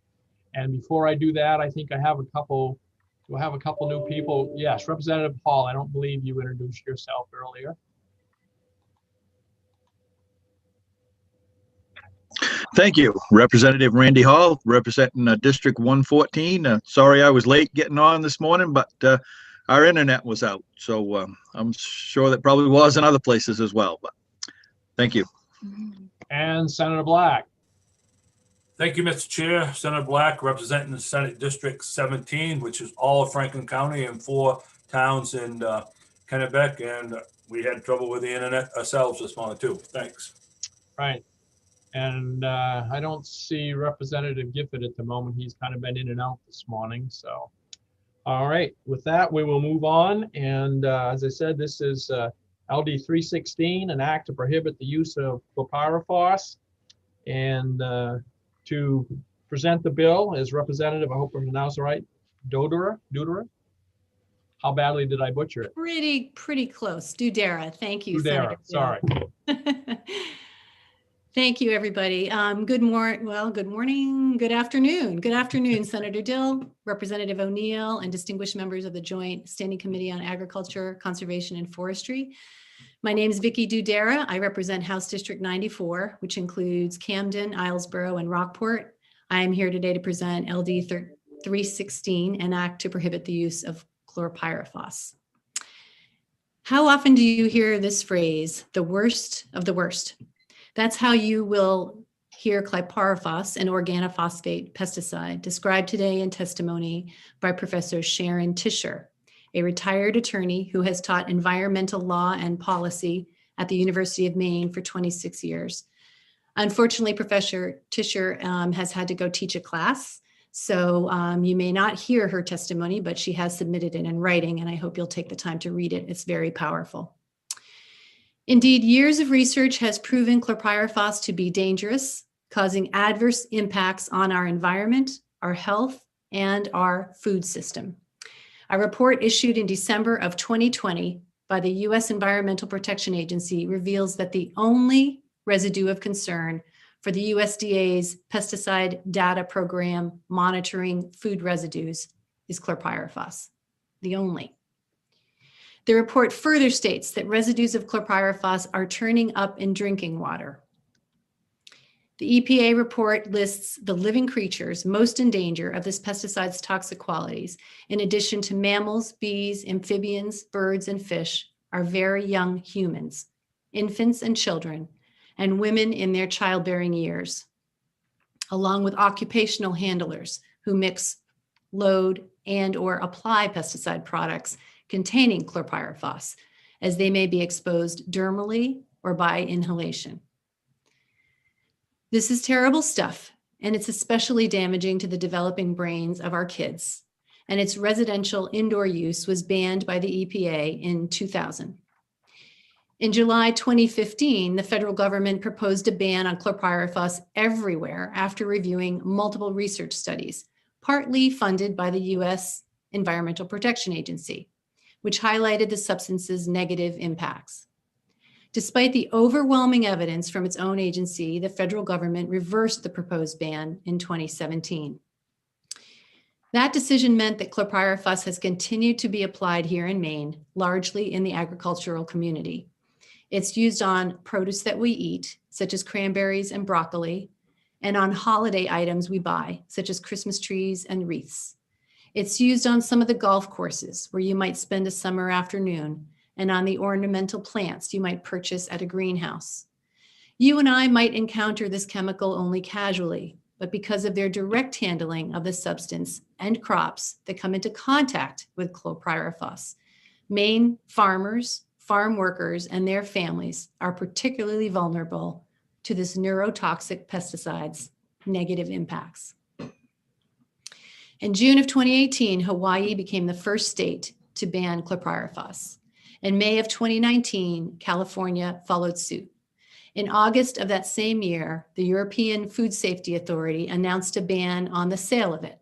And before I do that, I think I have a couple new people. Yes, Representative Hall, I don't believe you introduced yourself earlier. Thank you. Representative Randy Hall, representing District 114. Sorry I was late getting on this morning, but our internet was out. So I'm sure that probably was in other places as well. But thank you. And Senator Black. Thank you, Mr. Chair. Senator Black, representing the Senate District 17, which is all of Franklin County and 4 towns in Kennebec. And we had trouble with the internet ourselves this morning too. Thanks. Right. And I don't see Representative Gifford at the moment. He's kind of been in and out this morning. So, all right, with that, we will move on. And as I said, this is LD 316, an act to prohibit the use of chlorpyrifos. And to present the bill is Representative, I hope I'm pronouncing it right, Dodera? How badly did I butcher it? Pretty close. Dudera. Thank you, Dudera, sorry. Thank you, everybody. Good morning, good afternoon, Senator Dill, Representative O'Neill, and distinguished members of the Joint Standing Committee on Agriculture, Conservation, and Forestry. My name is Vicki Dudera. I represent House District 94, which includes Camden, Islesboro, and Rockport. I am here today to present LD 316, an act to prohibit the use of chlorpyrifos. How often do you hear this phrase, the worst of the worst? That's how you will hear chlorpyrifos, an organophosphate pesticide, described today in testimony by Professor Sharon Tischer, a retired attorney who has taught environmental law and policy at the University of Maine for 26 years. Unfortunately, Professor Tischer has had to go teach a class, so you may not hear her testimony, but she has submitted it in writing, and I hope you'll take the time to read it. It's very powerful. Indeed, years of research has proven chlorpyrifos to be dangerous, causing adverse impacts on our environment, our health, and our food system. A report issued in December of 2020 by the U.S. Environmental Protection Agency reveals that the only residue of concern for the USDA's pesticide data program monitoring food residues is chlorpyrifos, the only. The report further states that residues of chlorpyrifos are turning up in drinking water. The EPA report lists the living creatures most in danger of this pesticide's toxic qualities. In addition to mammals, bees, amphibians, birds, and fish, are very young humans, infants and children, and women in their childbearing years, along with occupational handlers who mix, load, and or apply pesticide products containing chlorpyrifos, as they may be exposed dermally or by inhalation. This is terrible stuff, and it's especially damaging to the developing brains of our kids, and its residential indoor use was banned by the EPA in 2000. In July 2015, the federal government proposed a ban on chlorpyrifos everywhere after reviewing multiple research studies, partly funded by the U.S. Environmental Protection Agency, which highlighted the substance's negative impacts. Despite the overwhelming evidence from its own agency, the federal government reversed the proposed ban in 2017. That decision meant that chlorpyrifos has continued to be applied here in Maine, largely in the agricultural community. It's used on produce that we eat, such as cranberries and broccoli, and on holiday items we buy, such as Christmas trees and wreaths. It's used on some of the golf courses where you might spend a summer afternoon, and on the ornamental plants you might purchase at a greenhouse. You and I might encounter this chemical only casually, but because of their direct handling of the substance and crops that come into contact with chlorpyrifos, Maine farmers, farm workers, and their families are particularly vulnerable to this neurotoxic pesticide's negative impacts. In June of 2018, Hawaii became the first state to ban chlorpyrifos. In May of 2019, California followed suit. In August of that same year, the European Food Safety Authority announced a ban on the sale of it.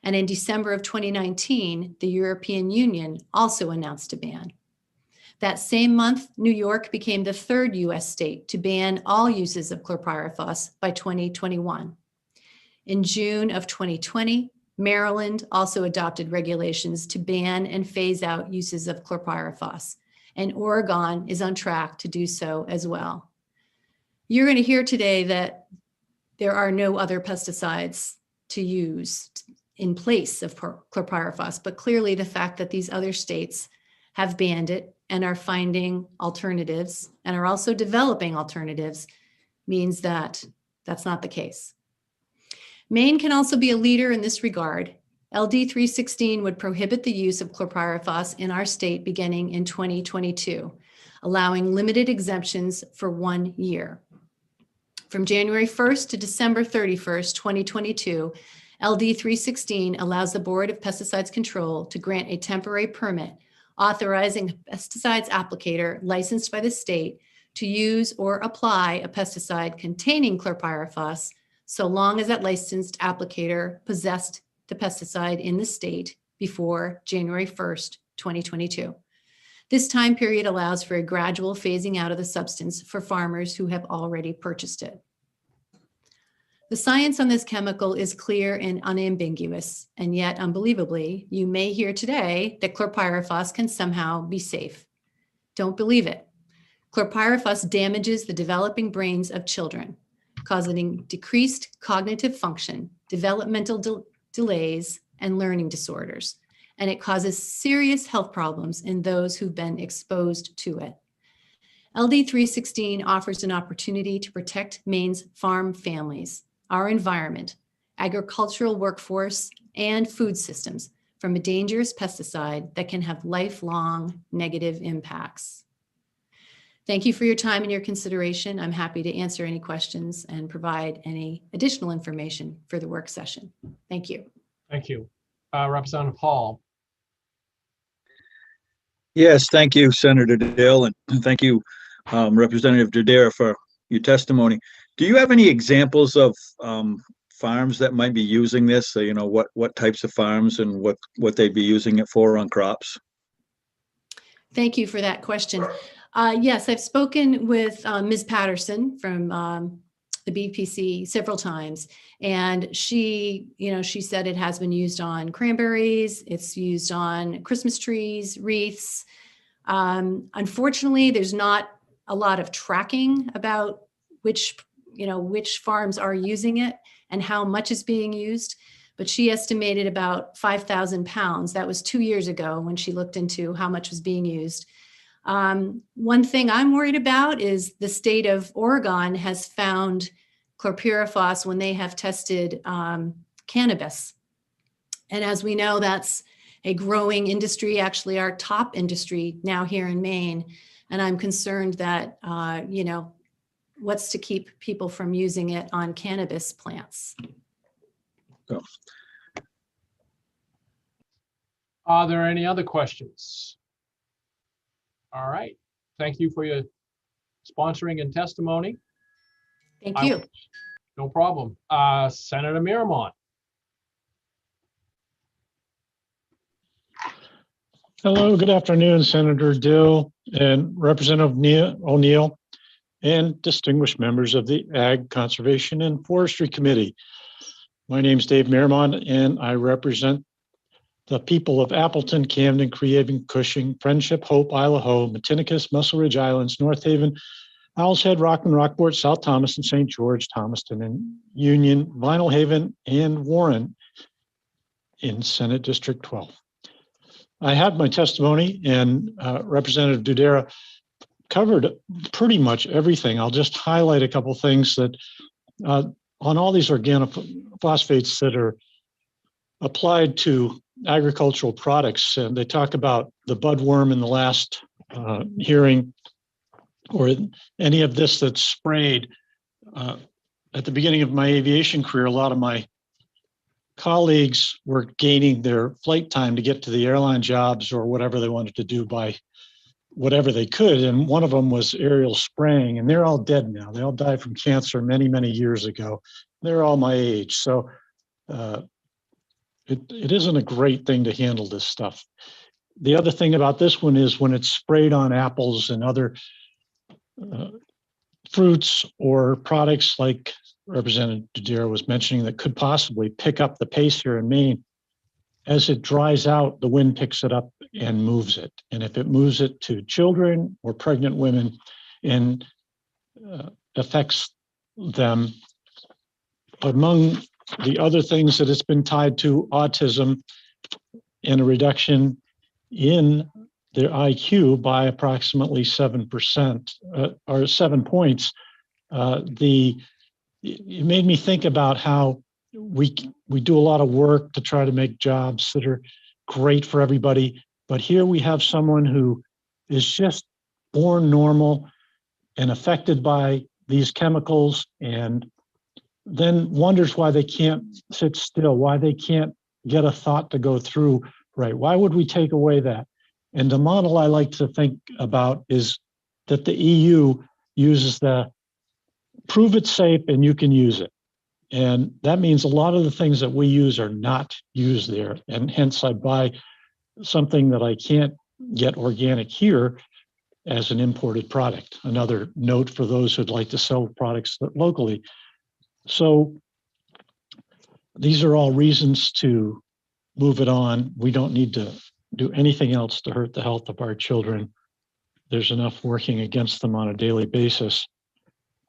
And in December of 2019, the European Union also announced a ban. That same month, New York became the third US state to ban all uses of chlorpyrifos by 2021. In June of 2020, Maryland also adopted regulations to ban and phase out uses of chlorpyrifos, and Oregon is on track to do so as well. You're going to hear today that there are no other pesticides to use in place of chlorpyrifos, but clearly the fact that these other states have banned it and are finding alternatives and are also developing alternatives means that that's not the case. Maine can also be a leader in this regard. LD 316 would prohibit the use of chlorpyrifos in our state beginning in 2022, allowing limited exemptions for 1 year. From January 1st to December 31st, 2022, LD 316 allows the Board of Pesticides Control to grant a temporary permit authorizing a pesticides applicator licensed by the state to use or apply a pesticide containing chlorpyrifos, so long as that licensed applicator possessed the pesticide in the state before January 1st, 2022. This time period allows for a gradual phasing out of the substance for farmers who have already purchased it. The science on this chemical is clear and unambiguous, and yet unbelievably, you may hear today that chlorpyrifos can somehow be safe. Don't believe it. Chlorpyrifos damages the developing brains of children, causing decreased cognitive function, developmental delays, and learning disorders, and it causes serious health problems in those who've been exposed to it. LD 316 offers an opportunity to protect Maine's farm families, our environment, agricultural workforce, and food systems from a dangerous pesticide that can have lifelong negative impacts. Thank you for your time and your consideration. I'm happy to answer any questions and provide any additional information for the work session. Thank you. Thank you. Representative Hall. Yes, thank you, Senator Dill, and thank you, Representative Dodera, for your testimony. Do you have any examples of farms that might be using this? So, you know, what types of farms and what they'd be using it for on crops? Thank you for that question. Yes, I've spoken with Ms. Patterson from the BPC several times, and she said it has been used on cranberries, it's used on Christmas trees, wreaths. Unfortunately, there's not a lot of tracking about which farms are using it and how much is being used. But she estimated about 5,000 pounds. That was 2 years ago when she looked into how much was being used. One thing I'm worried about is the state of Oregon has found chlorpyrifos when they have tested cannabis. And as we know, that's a growing industry, actually our top industry now here in Maine. And I'm concerned that, what's to keep people from using it on cannabis plants. So, are there any other questions? All right. Thank you for your sponsoring and testimony. Thank you. No problem. Senator Miramont. Hello, good afternoon, Senator Dill and Representative O'Neill and distinguished members of the Ag, Conservation and Forestry Committee. My name is Dave Miramont and I represent the people of Appleton, Camden, Creaven, Cushing, Friendship, Hope, Isle Ho, Matinicus, Muscle Ridge Islands, North Haven, Owl's Head, Rockland, Rockport, South Thomaston, St. George, Thomaston, and Union, Vinyl Haven, and Warren in Senate District 12. I had my testimony and Representative Dodera covered pretty much everything. I'll just highlight a couple things that on all these organophosphates that are applied to agricultural products, and they talk about the budworm in the last hearing, or any of this that's sprayed. At the beginning of my aviation career, a lot of my colleagues were gaining their flight time to get to the airline jobs or whatever they wanted to do by whatever they could. And one of them was aerial spraying, and they're all dead now. They all died from cancer many, many years ago. They're all my age. So it isn't a great thing to handle this stuff. The other thing about this one is when it's sprayed on apples and other fruits or products like Representative Dodera was mentioning that could possibly pick up the pace here in Maine, as it dries out, the wind picks it up and moves it. And if it moves it to children or pregnant women and affects them, among the other things that it's been tied to, autism and a reduction in their IQ by approximately 7% or 7 points. It made me think about how we do a lot of work to try to make jobs that are great for everybody. But here we have someone who is just born normal and affected by these chemicals and then wonders why they can't sit still, why they can't get a thought to go through, right? Why would we take away that? And the model I like to think about is that the EU uses the prove it's safe and you can use it. And that means a lot of the things that we use are not used there. And hence I buy something that I can't get organic here as an imported product. Another note for those who'd like to sell products locally. So these are all reasons to move it on. We don't need to do anything else to hurt the health of our children. There's enough working against them on a daily basis.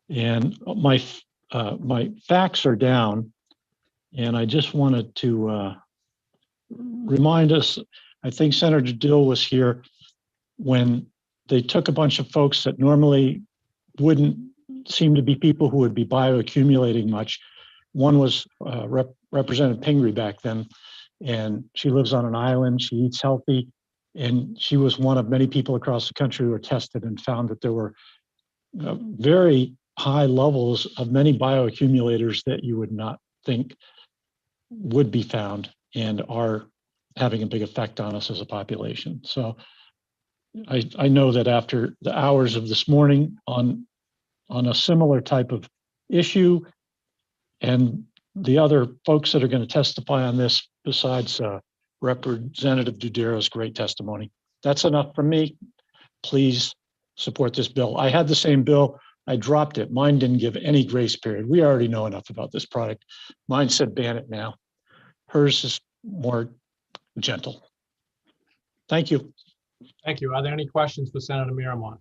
And my facts are down, and I just wanted to remind us, I think Senator Dill was here when they took a bunch of folks that normally wouldn't seem to be people who would be bioaccumulating much. One was Representative Pingree back then, and she lives on an island, she eats healthy, And she was one of many people across the country who were tested and found that there were very high levels of many bioaccumulators that you would not think would be found and are having a big effect on us as a population. So I know that after the hours of this morning on a similar type of issue, and the other folks that are going to testify on this, besides Representative Dudero's great testimony, that's enough from me. Please support this bill. I had the same bill. I dropped it. Mine didn't give any grace period. We already know enough about this product. Mine said ban it now. Hers is more gentle. Thank you. Thank you. Are there any questions for Senator Miramont?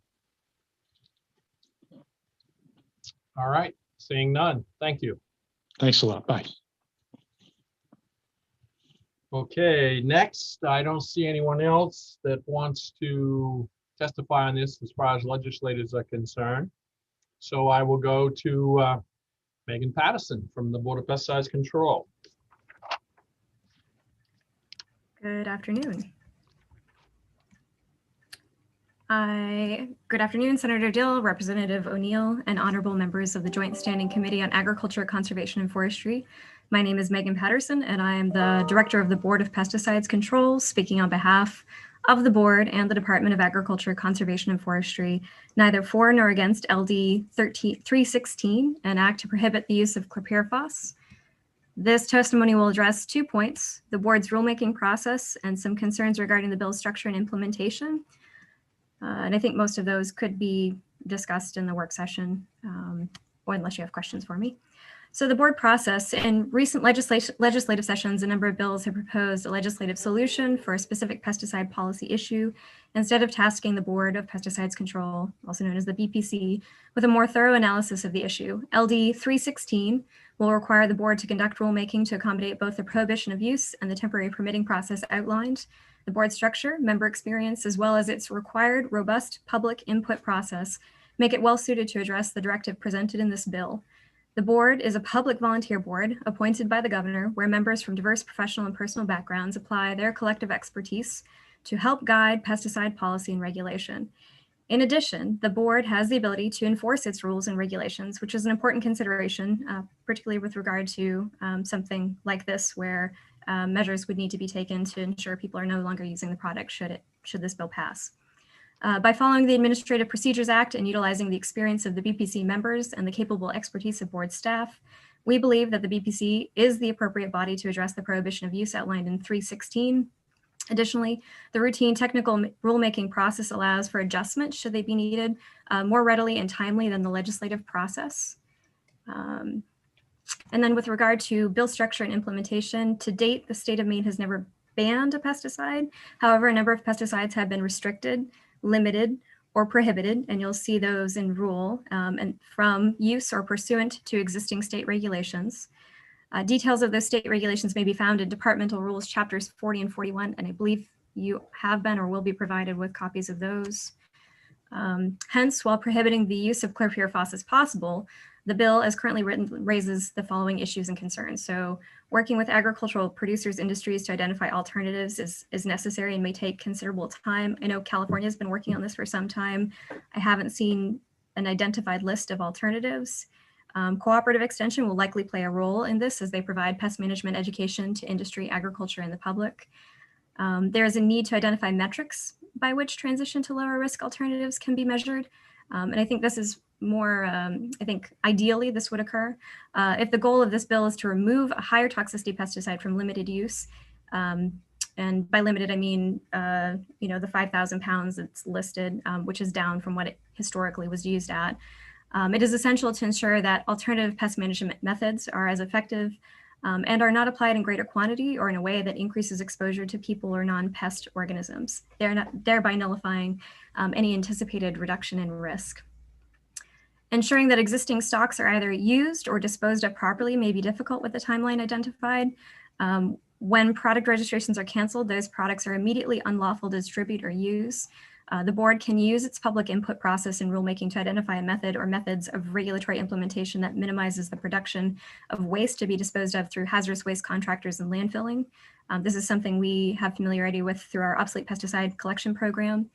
All right, seeing none. Thank you. Thanks a lot. Bye. Okay, next, I don't see anyone else that wants to testify on this as far as legislators are concerned. So I will go to Megan Patterson from the Board of Pesticides Control. Good afternoon. Good afternoon, Senator Dill, Representative O'Neill, and honorable members of the Joint Standing Committee on Agriculture, Conservation, and Forestry. My name is Megan Patterson, and I am the Director of the Board of Pesticides Control, speaking on behalf of the board and the Department of Agriculture, Conservation, and Forestry, neither for nor against LD 316, an act to prohibit the use of chlorpyrifos. This testimony will address 2 points: the board's rulemaking process and some concerns regarding the bill's structure and implementation. And I think most of those could be discussed in the work session, or unless you have questions for me. So the board process: in recent legislative sessions, a number of bills have proposed a legislative solution for a specific pesticide policy issue, instead of tasking the Board of Pesticides Control, also known as the BPC, with a more thorough analysis of the issue. LD 316 will require the board to conduct rulemaking to accommodate both the prohibition of use and the temporary permitting process outlined. The board structure, member experience, as well as its required robust public input process make it well suited to address the directive presented in this bill. The board is a public volunteer board appointed by the governor, where members from diverse professional and personal backgrounds apply their collective expertise to help guide pesticide policy and regulation. In addition, the board has the ability to enforce its rules and regulations, which is an important consideration, particularly with regard to something like this, where measures would need to be taken to ensure people are no longer using the product should this bill pass. By following the Administrative Procedures Act and utilizing the experience of the BPC members and the capable expertise of board staff, we believe that the BPC is the appropriate body to address the prohibition of use outlined in 316. Additionally, the routine technical rulemaking process allows for adjustments should they be needed more readily and timely than the legislative process. And then with regard to bill structure and implementation, to date, the state of Maine has never banned a pesticide. However, a number of pesticides have been restricted, limited, or prohibited, and you'll see those in rule and from use or pursuant to existing state regulations. Details of those state regulations may be found in departmental rules, chapters 40 and 41, and I believe you have been or will be provided with copies of those. Hence, while prohibiting the use of chlorpyrifos as possible, the bill as currently written raises the following issues and concerns. So working with agricultural producers, industries to identify alternatives is necessary and may take considerable time. I know California has been working on this for some time. I haven't seen an identified list of alternatives. Cooperative extension will likely play a role in this as they provide pest management education to industry, agriculture, and the public. There is a need to identify metrics by which transition to lower risk alternatives can be measured. And I think this is more, I think ideally this would occur. If the goal of this bill is to remove a higher toxicity pesticide from limited use, and by limited, I mean, the 5,000 pounds that's listed, which is down from what it historically was used at. It is essential to ensure that alternative pest management methods are as effective and are not applied in greater quantity or in a way that increases exposure to people or non-pest organisms, thereby nullifying any anticipated reduction in risk. Ensuring that existing stocks are either used or disposed of properly may be difficult with the timeline identified. When product registrations are canceled, those products are immediately unlawful to distribute or use. The board can use its public input process in rulemaking to identify a method or methods of regulatory implementation that minimizes the production of waste to be disposed of through hazardous waste contractors and landfilling. This is something we have familiarity with through our obsolete pesticide collection program.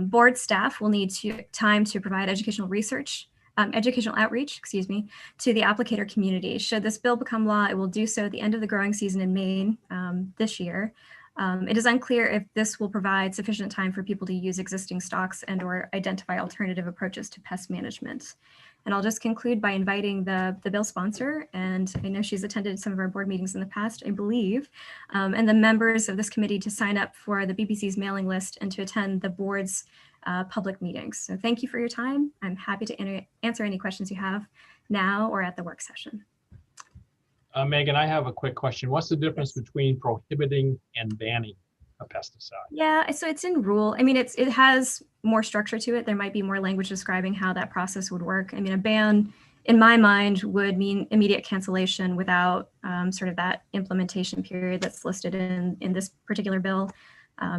Board staff will need time to provide educational outreach, to the applicator community. Should this bill become law, it will do so at the end of the growing season in Maine this year. It is unclear if this will provide sufficient time for people to use existing stocks and or identify alternative approaches to pest management. And I'll just conclude by inviting the bill sponsor, and I know she's attended some of our board meetings in the past, I believe, and the members of this committee to sign up for the BPC's mailing list and to attend the board's public meetings. So thank you for your time. I'm happy to answer any questions you have now or at the work session. Megan, I have a quick question. What's the difference between prohibiting and banning a pesticide? Yeah, so it's in rule. I mean, it has more structure to it. There might be more language describing how that process would work. I mean, a ban, in my mind, would mean immediate cancellation without sort of that implementation period that's listed in this particular bill.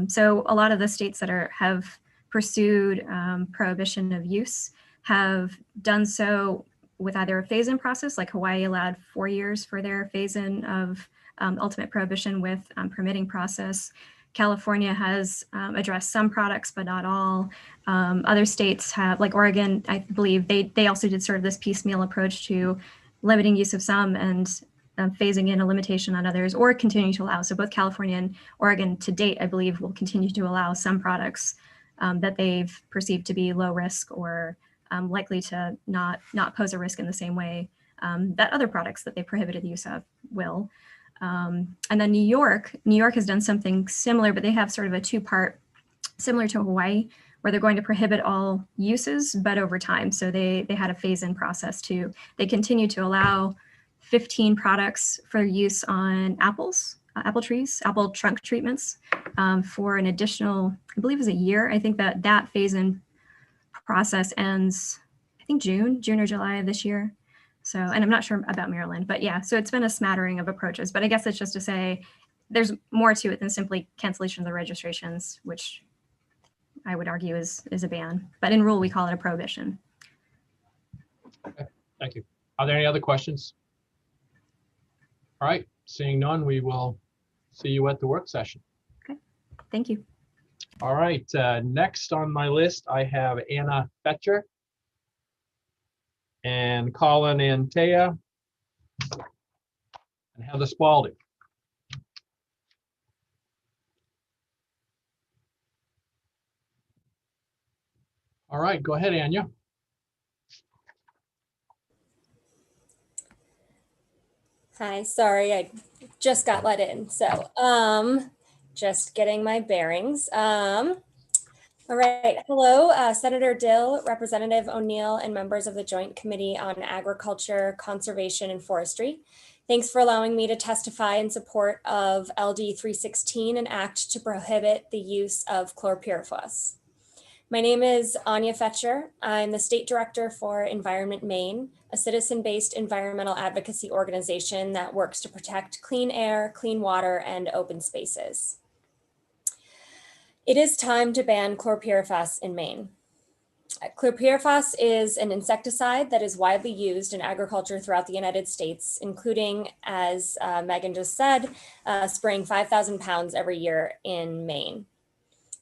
So a lot of the states that have pursued prohibition of use have done so with either a phase-in process, like Hawaii allowed 4 years for their phase-in of ultimate prohibition with permitting process. California has addressed some products, but not all. Other states have, like Oregon, I believe they also did sort of this piecemeal approach to limiting use of some and phasing in a limitation on others, or continuing to allow. So both California and Oregon to date, I believe, will continue to allow some products that they've perceived to be low risk or likely to not pose a risk in the same way that other products that they prohibited the use of will. And then New York has done something similar, but they have sort of a two-part, similar to Hawaii, where they're going to prohibit all uses, but over time. So they had a phase-in process too. They continue to allow 15 products for use on apples, apple trees, apple trunk treatments for an additional, I believe it was a year. I think that phase-in process ends, I think June or July of this year. So, and I'm not sure about Maryland, but yeah, so it's been a smattering of approaches, but I guess it's just to say there's more to it than simply cancellation of the registrations, which I would argue is a ban, but in rule, we call it a prohibition. Okay, thank you. Are there any other questions? All right, seeing none, we will see you at the work session. Okay, thank you. All right, next on my list, I have Anna Fetcher and Colin Antea and Heather Spalding. All right, go ahead, Anya. Hi, sorry, I just got let in. So, just getting my bearings. All right, hello, Senator Dill, Representative O'Neill, and members of the Joint Committee on Agriculture, Conservation, and Forestry. Thanks for allowing me to testify in support of LD 316, an act to prohibit the use of chlorpyrifos. My name is Anya Fetcher. I'm the State Director for Environment Maine, a citizen-based environmental advocacy organization that works to protect clean air, clean water, and open spaces. It is time to ban chlorpyrifos in Maine. Chlorpyrifos is an insecticide that is widely used in agriculture throughout the United States, including, as Megan just said, spraying 5,000 pounds every year in Maine.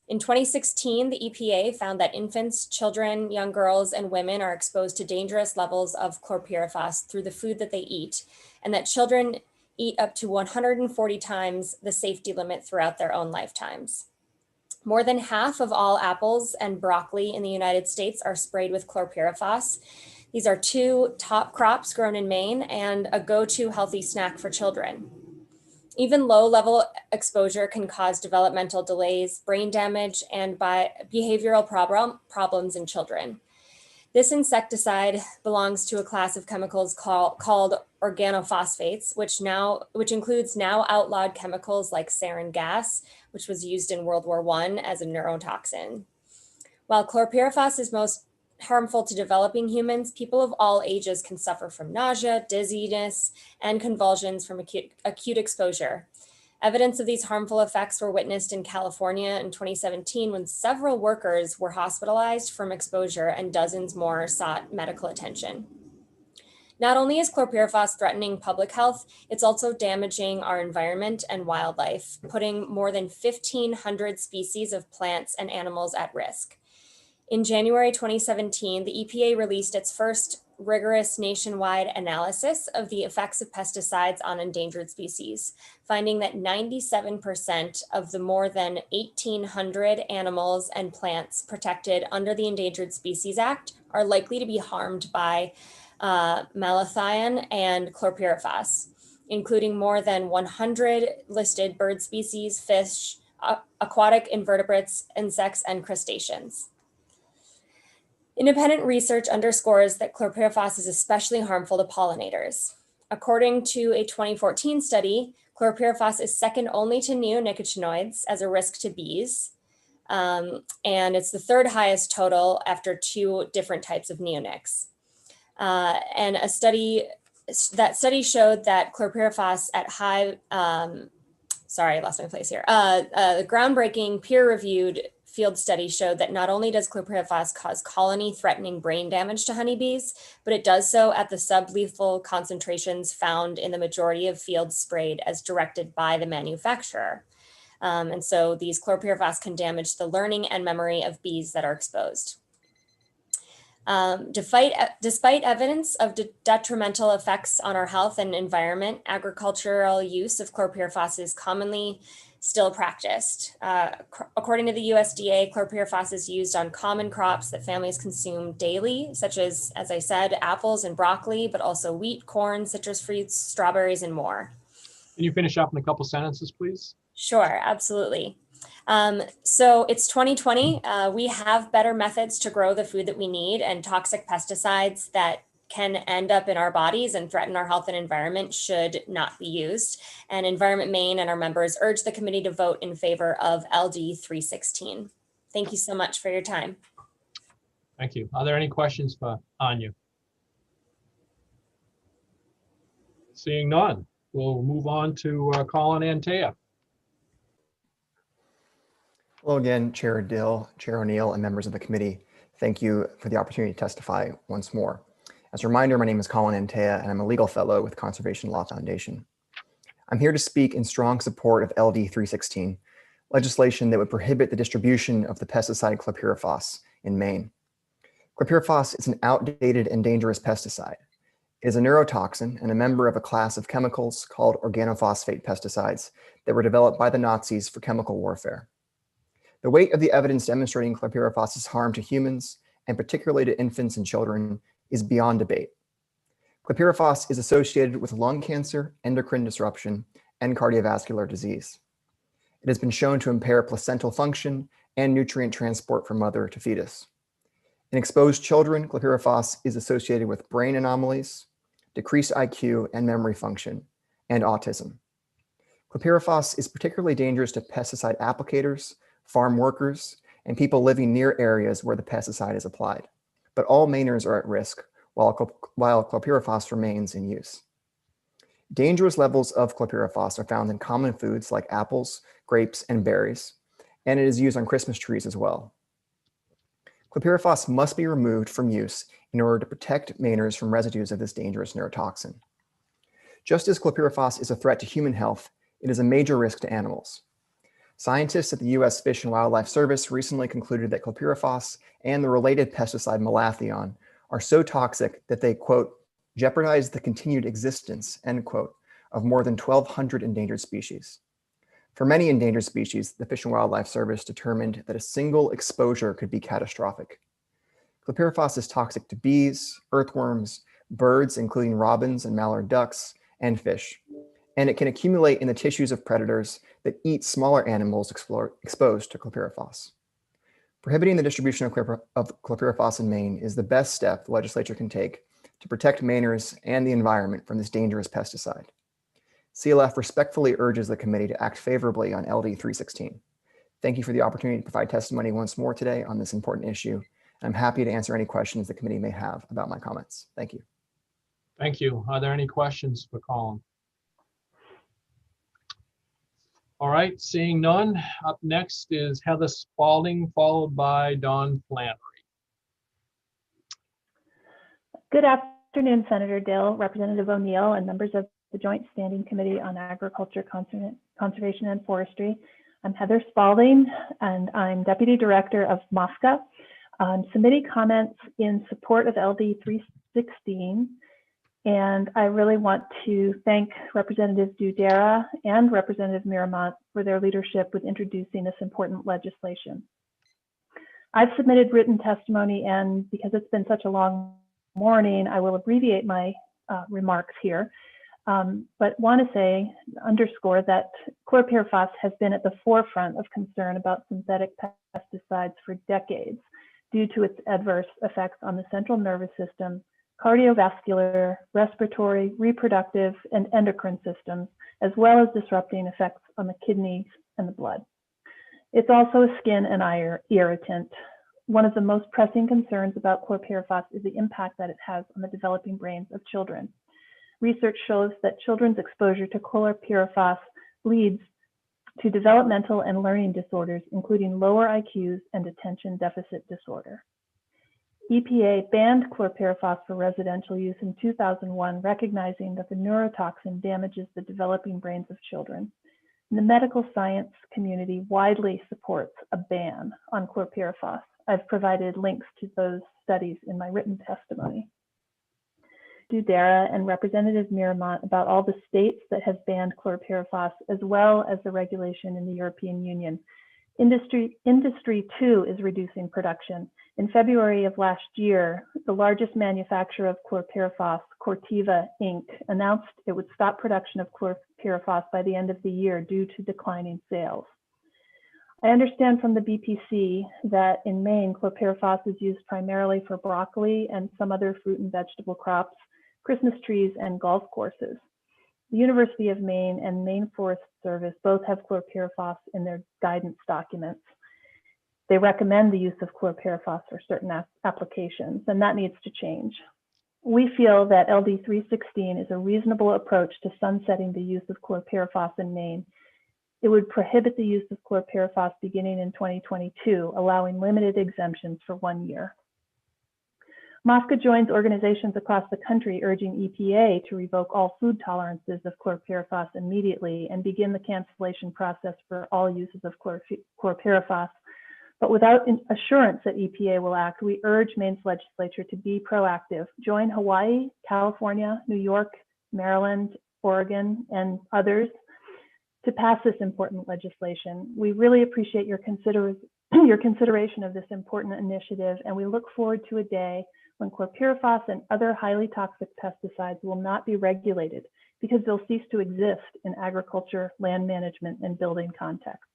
In 2016, the EPA found that infants, children, young girls, and women are exposed to dangerous levels of chlorpyrifos through the food that they eat, and that children eat up to 140 times the safety limit throughout their own lifetimes. More than half of all apples and broccoli in the United States are sprayed with chlorpyrifos. These are two top crops grown in Maine and a go-to healthy snack for children. Even low-level exposure can cause developmental delays, brain damage, and behavioral problems in children. This insecticide belongs to a class of chemicals called organophosphates, which includes now outlawed chemicals like sarin gas, which was used in World War I as a neurotoxin. While chlorpyrifos is most harmful to developing humans, people of all ages can suffer from nausea, dizziness, and convulsions from acute exposure. Evidence of these harmful effects were witnessed in California in 2017 when several workers were hospitalized from exposure and dozens more sought medical attention. Not only is chlorpyrifos threatening public health, it's also damaging our environment and wildlife, putting more than 1,500 species of plants and animals at risk. In January 2017, the EPA released its first rigorous nationwide analysis of the effects of pesticides on endangered species, finding that 97% of the more than 1,800 animals and plants protected under the Endangered Species Act are likely to be harmed by malathion and chlorpyrifos, including more than 100 listed bird species, fish, aquatic invertebrates, insects, and crustaceans. Independent research underscores that chlorpyrifos is especially harmful to pollinators. According to a 2014 study, chlorpyrifos is second only to neonicotinoids as a risk to bees, and it's the third highest total after 2 different types of neonics. And a study showed that chlorpyrifos at high, sorry, I lost my place here. The groundbreaking peer-reviewed field study showed that not only does chlorpyrifos cause colony-threatening brain damage to honeybees, but it does so at the sublethal concentrations found in the majority of fields sprayed as directed by the manufacturer. And so these chlorpyrifos can damage the learning and memory of bees that are exposed. Despite evidence of detrimental effects on our health and environment, agricultural use of chlorpyrifos is commonly still practiced. According to the USDA, chlorpyrifos is used on common crops that families consume daily, such as I said, apples and broccoli, but also wheat, corn, citrus fruits, strawberries, and more. Can you finish up in a couple sentences, please? Sure, absolutely. So it's 2020. We have better methods to grow the food that we need, and toxic pesticides that can end up in our bodies and threaten our health and environment should not be used. And Environment Maine and our members urge the committee to vote in favor of LD 316. Thank you so much for your time. Thank you. Are there any questions for Anya? Seeing none, we'll move on to Colin Antea. Hello again, Chair Dill, Chair O'Neill, and members of the committee. Thank you for the opportunity to testify once more. As a reminder, my name is Colin Antea, and I'm a legal fellow with Conservation Law Foundation. I'm here to speak in strong support of LD 316, legislation that would prohibit the distribution of the pesticide chlorpyrifos in Maine. Chlorpyrifos is an outdated and dangerous pesticide. It is a neurotoxin and a member of a class of chemicals called organophosphate pesticides that were developed by the Nazis for chemical warfare. The weight of the evidence demonstrating chlorpyrifos' harm to humans, and particularly to infants and children, is beyond debate. Chlorpyrifos is associated with lung cancer, endocrine disruption, and cardiovascular disease. It has been shown to impair placental function and nutrient transport from mother to fetus. In exposed children, chlorpyrifos is associated with brain anomalies, decreased IQ and memory function, and autism. Chlorpyrifos is particularly dangerous to pesticide applicators, farm workers, and people living near areas where the pesticide is applied. But all Mainers are at risk while chlorpyrifos remains in use. Dangerous levels of chlorpyrifos are found in common foods like apples, grapes, and berries, and it is used on Christmas trees as well. Chlorpyrifos must be removed from use in order to protect Mainers from residues of this dangerous neurotoxin. Just as chlorpyrifos is a threat to human health, it is a major risk to animals. Scientists at the U.S. Fish and Wildlife Service recently concluded that chlorpyrifos and the related pesticide malathion are so toxic that they, quote, jeopardize the continued existence, end quote, of more than 1,200 endangered species. For many endangered species, the Fish and Wildlife Service determined that a single exposure could be catastrophic. Chlorpyrifos is toxic to bees, earthworms, birds, including robins and mallard ducks, and fish. And it can accumulate in the tissues of predators that eat smaller animals exposed to chlorpyrifos. Prohibiting the distribution of chlorpyrifos in Maine is the best step the legislature can take to protect Mainers and the environment from this dangerous pesticide. CLF respectfully urges the committee to act favorably on LD 316. Thank you for the opportunity to provide testimony once more today on this important issue. I'm happy to answer any questions the committee may have about my comments. Thank you. Thank you. Are there any questions for Colin? All right, seeing none, up next is Heather Spalding, followed by Don Flannery. Good afternoon, Senator Dill, Representative O'Neill, and members of the Joint Standing Committee on Agriculture, Conservation, and Forestry. I'm Heather Spalding, and I'm Deputy Director of MOFCA. I'm submitting comments in support of LD 316, and I really want to thank Representative Dudera and Representative Miramont for their leadership with introducing this important legislation. I've submitted written testimony, and because it's been such a long morning, I will abbreviate my remarks here, but want to underscore that chlorpyrifos has been at the forefront of concern about synthetic pesticides for decades due to its adverse effects on the central nervous system, cardiovascular, respiratory, reproductive, and endocrine systems, as well as disrupting effects on the kidneys and the blood. It's also a skin and eye irritant. One of the most pressing concerns about chlorpyrifos is the impact that it has on the developing brains of children. Research shows that children's exposure to chlorpyrifos leads to developmental and learning disorders, including lower IQs and attention deficit disorder. EPA banned chlorpyrifos for residential use in 2001, recognizing that the neurotoxin damages the developing brains of children. And the medical science community widely supports a ban on chlorpyrifos. I've provided links to those studies in my written testimony. Dudera and Representative Miramont about all the states that have banned chlorpyrifos, as well as the regulation in the European Union. Industry too is reducing production. In February of last year, the largest manufacturer of chlorpyrifos, Corteva Inc., announced it would stop production of chlorpyrifos by the end of the year due to declining sales. I understand from the BPC that in Maine, chlorpyrifos is used primarily for broccoli and some other fruit and vegetable crops, Christmas trees, and golf courses. The University of Maine and Maine Forest Service both have chlorpyrifos in their guidance documents. They recommend the use of chlorpyrifos for certain applications, and that needs to change. We feel that LD 316 is a reasonable approach to sunsetting the use of chlorpyrifos in Maine. It would prohibit the use of chlorpyrifos beginning in 2022, allowing limited exemptions for 1 year. MOFCA joins organizations across the country urging EPA to revoke all food tolerances of chlorpyrifos immediately and begin the cancellation process for all uses of chlorpyrifos. But without assurance that EPA will act, we urge Maine's legislature to be proactive. Join Hawaii, California, New York, Maryland, Oregon, and others to pass this important legislation. We really appreciate your consideration of this important initiative, and we look forward to a day when chlorpyrifos and other highly toxic pesticides will not be regulated because they'll cease to exist in agriculture, land management, and building contexts.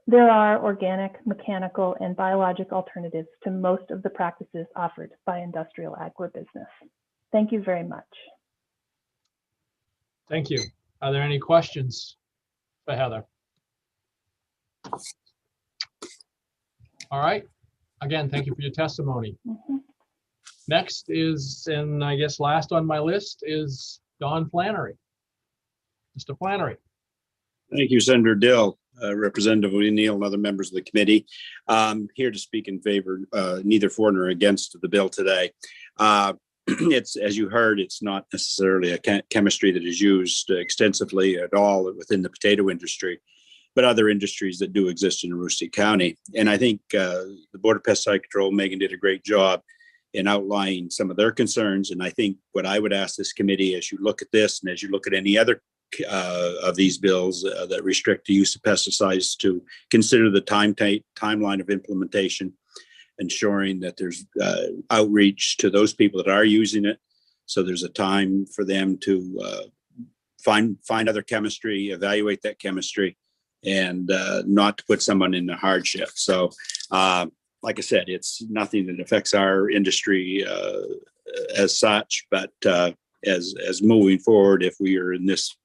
There are organic, mechanical, and biologic alternatives to most of the practices offered by industrial agribusiness. Thank you very much. Thank you. Are there any questions for Heather? All right. Again, thank you for your testimony. Next is, and I guess last on my list, is Don Flannery. Mr. Flannery. Thank you, Senator Dill, Representative O'Neill, and other members of the committee. I'm here to speak in favor, neither for nor against the bill today. It's, as you heard, it's not necessarily a chemistry that is used extensively at all within the potato industry, but other industries that do exist in Aroostook County. And I think the Board of Pesticide Control, Megan, did a great job in outlining some of their concerns. And I think what I would ask this committee, as you look at this and as you look at any other of these bills that restrict the use of pesticides, to consider the timeline of implementation, ensuring that there's outreach to those people that are using it. So there's a time for them to find other chemistry, evaluate that chemistry, and not to put someone in a hardship. So like I said, it's nothing that affects our industry as such, but as moving forward, if we are in this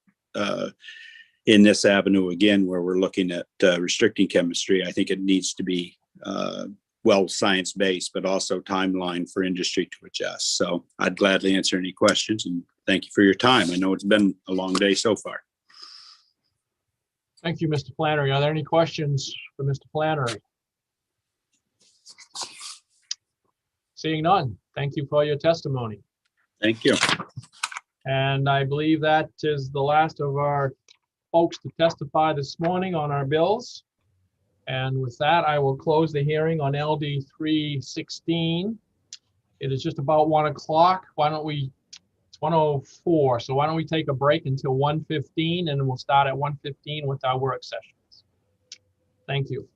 avenue again, where we're looking at restricting chemistry, I think it needs to be well science-based, but also timeline for industry to adjust. So I'd gladly answer any questions, and thank you for your time. I know it's been a long day so far. Thank you, Mr. Flannery. Are there any questions for Mr. Flannery? Seeing none, thank you for your testimony. Thank you. And I believe that is the last of our folks to testify this morning on our bills. And with that, I will close the hearing on LD 316. It is just about 1 o'clock. Why don't we, it's 1:04, so why don't we take a break until 1:15 and then we'll start at 1:15 with our work sessions. Thank you.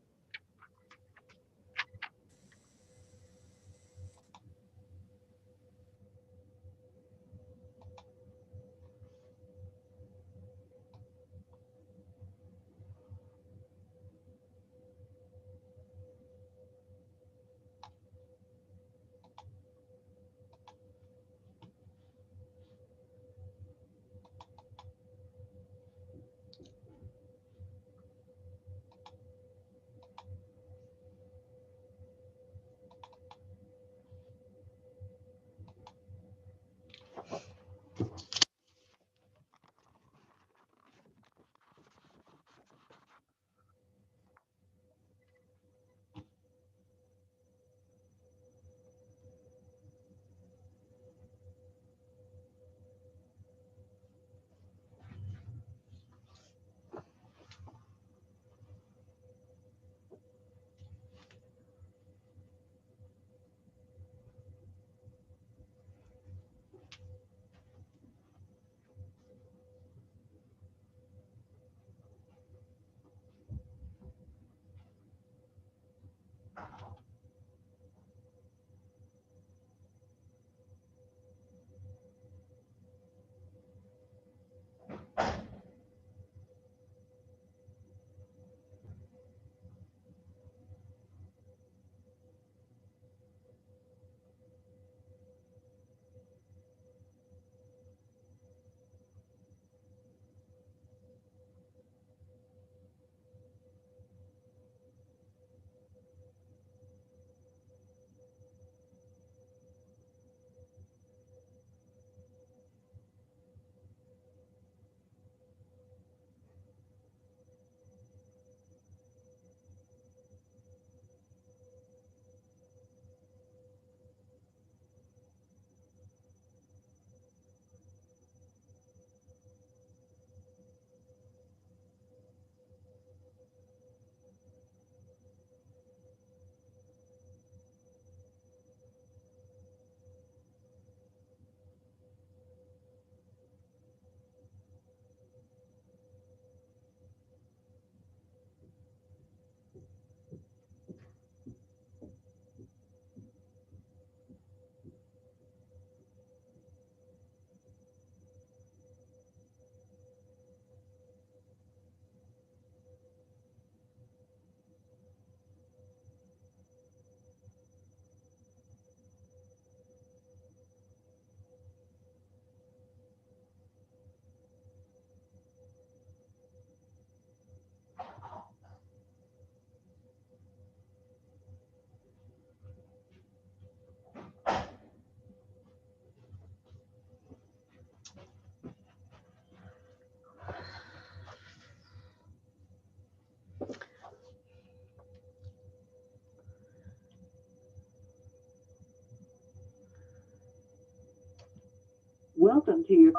Welcome to your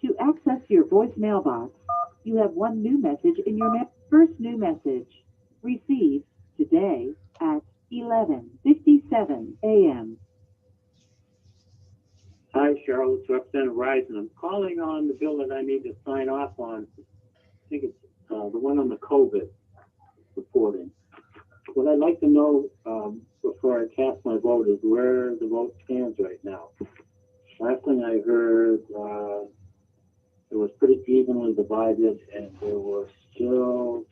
To access your voicemail box, you have one new message in your first new message. Received today at 11:57 a.m. Hi, Cheryl. It's Representative Risen. I'm calling on the bill that I need to sign off on. I think it's the one on the COVID reporting. What I'd like to know before I cast my vote is where the vote stands right now. Last thing I heard, it was pretty evenly divided, and there were still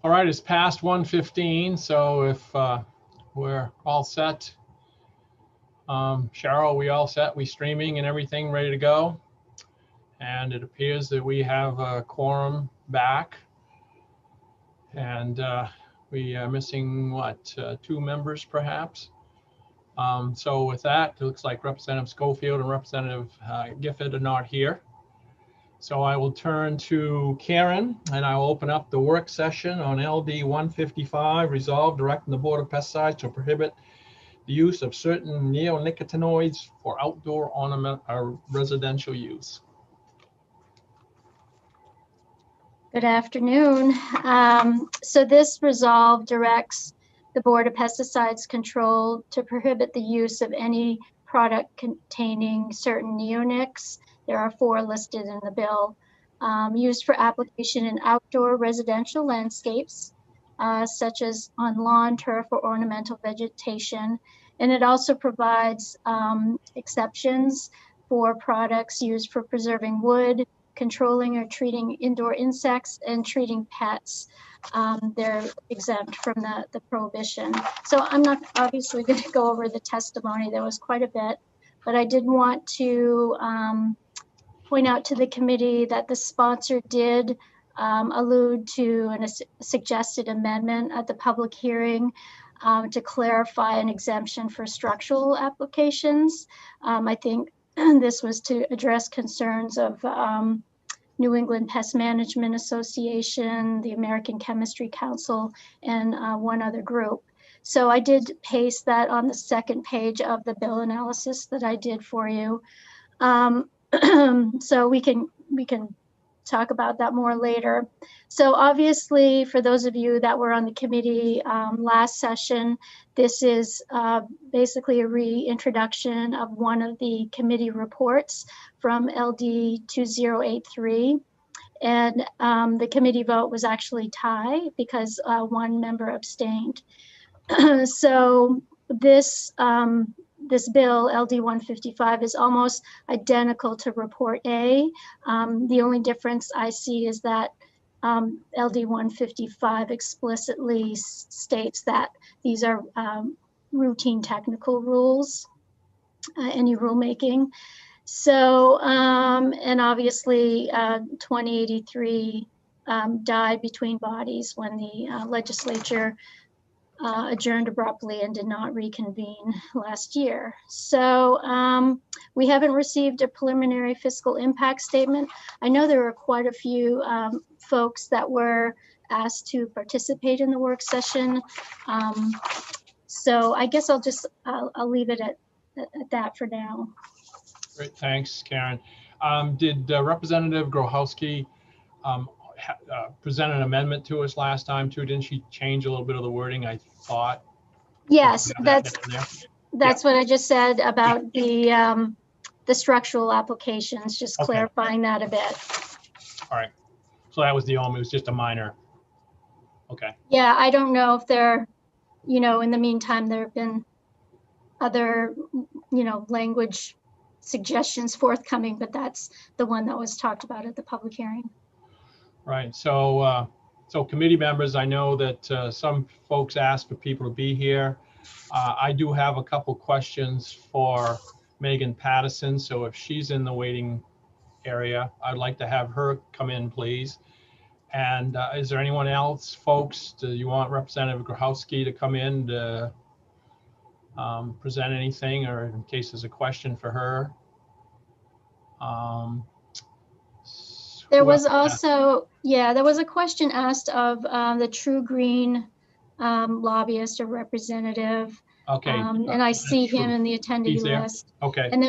All right, it's past 1:15, so if we're all set. Cheryl, we all set? We streaming and everything ready to go? And it appears that we have a quorum back. And we are missing, what, 2 members perhaps? So with that, it looks like Representative Schofield and Representative Gifford are not here. So I will turn to Karen and I will open up the work session on LD 155, resolve directing the Board of Pesticides to prohibit the use of certain neonicotinoids for outdoor ornament or residential use. Good afternoon. So this resolve directs the Board of Pesticides Control to prohibit the use of any product containing certain neonics. There are 4 listed in the bill, used for application in outdoor residential landscapes, such as on lawn, turf, or ornamental vegetation. And it also provides exceptions for products used for preserving wood, controlling or treating indoor insects, and treating pets. They're exempt from the prohibition. So I'm not obviously going to go over the testimony. There was quite a bit, but I did want to point out to the committee that the sponsor did allude to a suggested amendment at the public hearing to clarify an exemption for structural applications. I think this was to address concerns of New England Pest Management Association, the American Chemistry Council, and one other group. So I did paste that on the second page of the bill analysis that I did for you. So we can talk about that more later. So obviously, for those of you that were on the committee last session, this is basically a reintroduction of one of the committee reports from LD 2083. And the committee vote was actually tie because 1 member abstained. So this bill, LD 155, is almost identical to Report A. The only difference I see is that LD 155 explicitly states that these are routine technical rules, any rulemaking. So, and obviously 2083 died between bodies when the legislature adjourned abruptly and did not reconvene last year. So we haven't received a preliminary fiscal impact statement. I know there were quite a few folks that were asked to participate in the work session. So I guess I'll leave it at that for now. Great, thanks, Karen. Did Representative Grochowski present an amendment to us last time too? Didn't she change a little bit of the wording, I thought? Yes, that's what I just said about the structural applications, just clarifying that a bit. All right. So that was the only, it was just a minor. Okay. Yeah, I don't know if there, in the meantime, there have been other, language suggestions forthcoming, but that's the one that was talked about at the public hearing. Right. So, so committee members, I know that some folks asked for people to be here. I do have a couple questions for Megan Patterson. So if she's in the waiting area, I'd like to have her come in, please. And is there anyone else, folks? Do you want Representative Grochowski to come in to present anything, or in case there's a question for her? There was also, there was a question asked of the True Green lobbyist or representative. Okay. And I see him in the attendee list. Okay. And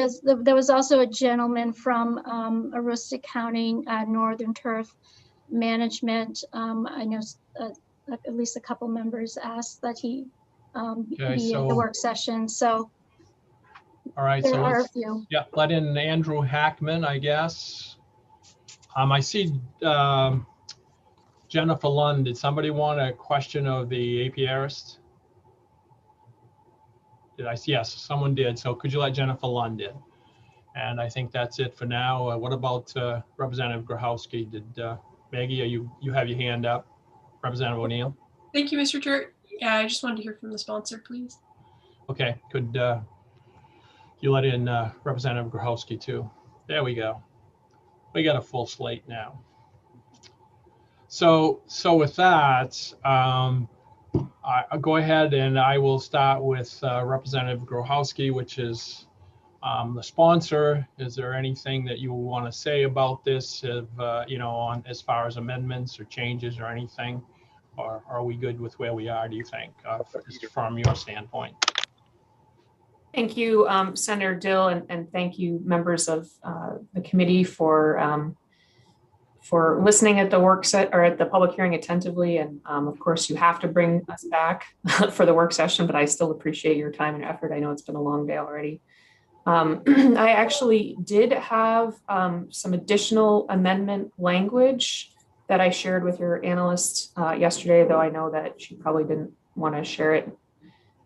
there was also a gentleman from Aroostook County Northern Turf Management. I know at least a couple members asked that he be in the work session. So all right, there so are a few. Yeah, let in Andrew Hackman, I guess. I see Jennifer Lund. Did somebody want a question of the apiarist? Did I see? Yes, someone did. So could you let Jennifer Lund in? And I think that's it for now. What about Representative Grochowski? Did Maggie, you have your hand up? Representative O'Neill. Thank you, Mr. Chair. Yeah, I just wanted to hear from the sponsor, please. Okay, could you let in Representative Grochowski too? There we go. We got a full slate now. So with that, I'll go ahead and I will start with Representative Grochowski, which is the sponsor. Is there anything that you want to say about this, on as far as amendments or changes or anything? Or are we good with where we are, do you think, from your standpoint? Thank you, Senator Dill, and thank you, members of the committee, for listening at the at the public hearing attentively. And of course, you have to bring us back for the work session, but I still appreciate your time and effort. I know it's been a long day already. I actually did have some additional amendment language that I shared with your analyst yesterday, though I know that she probably didn't want to share it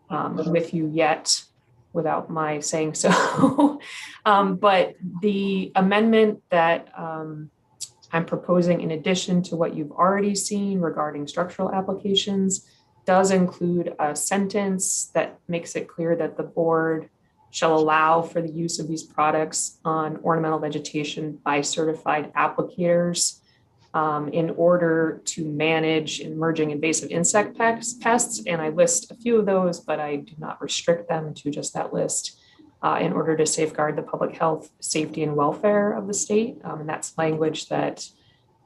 with you yet without my saying so. But the amendment that I'm proposing, in addition to what you've already seen regarding structural applications, does include a sentence that makes it clear that the board shall allow for the use of these products on ornamental vegetation by certified applicators in order to manage emerging invasive insect pests. And I list a few of those, but I do not restrict them to just that list in order to safeguard the public health, safety, and welfare of the state. And that's language that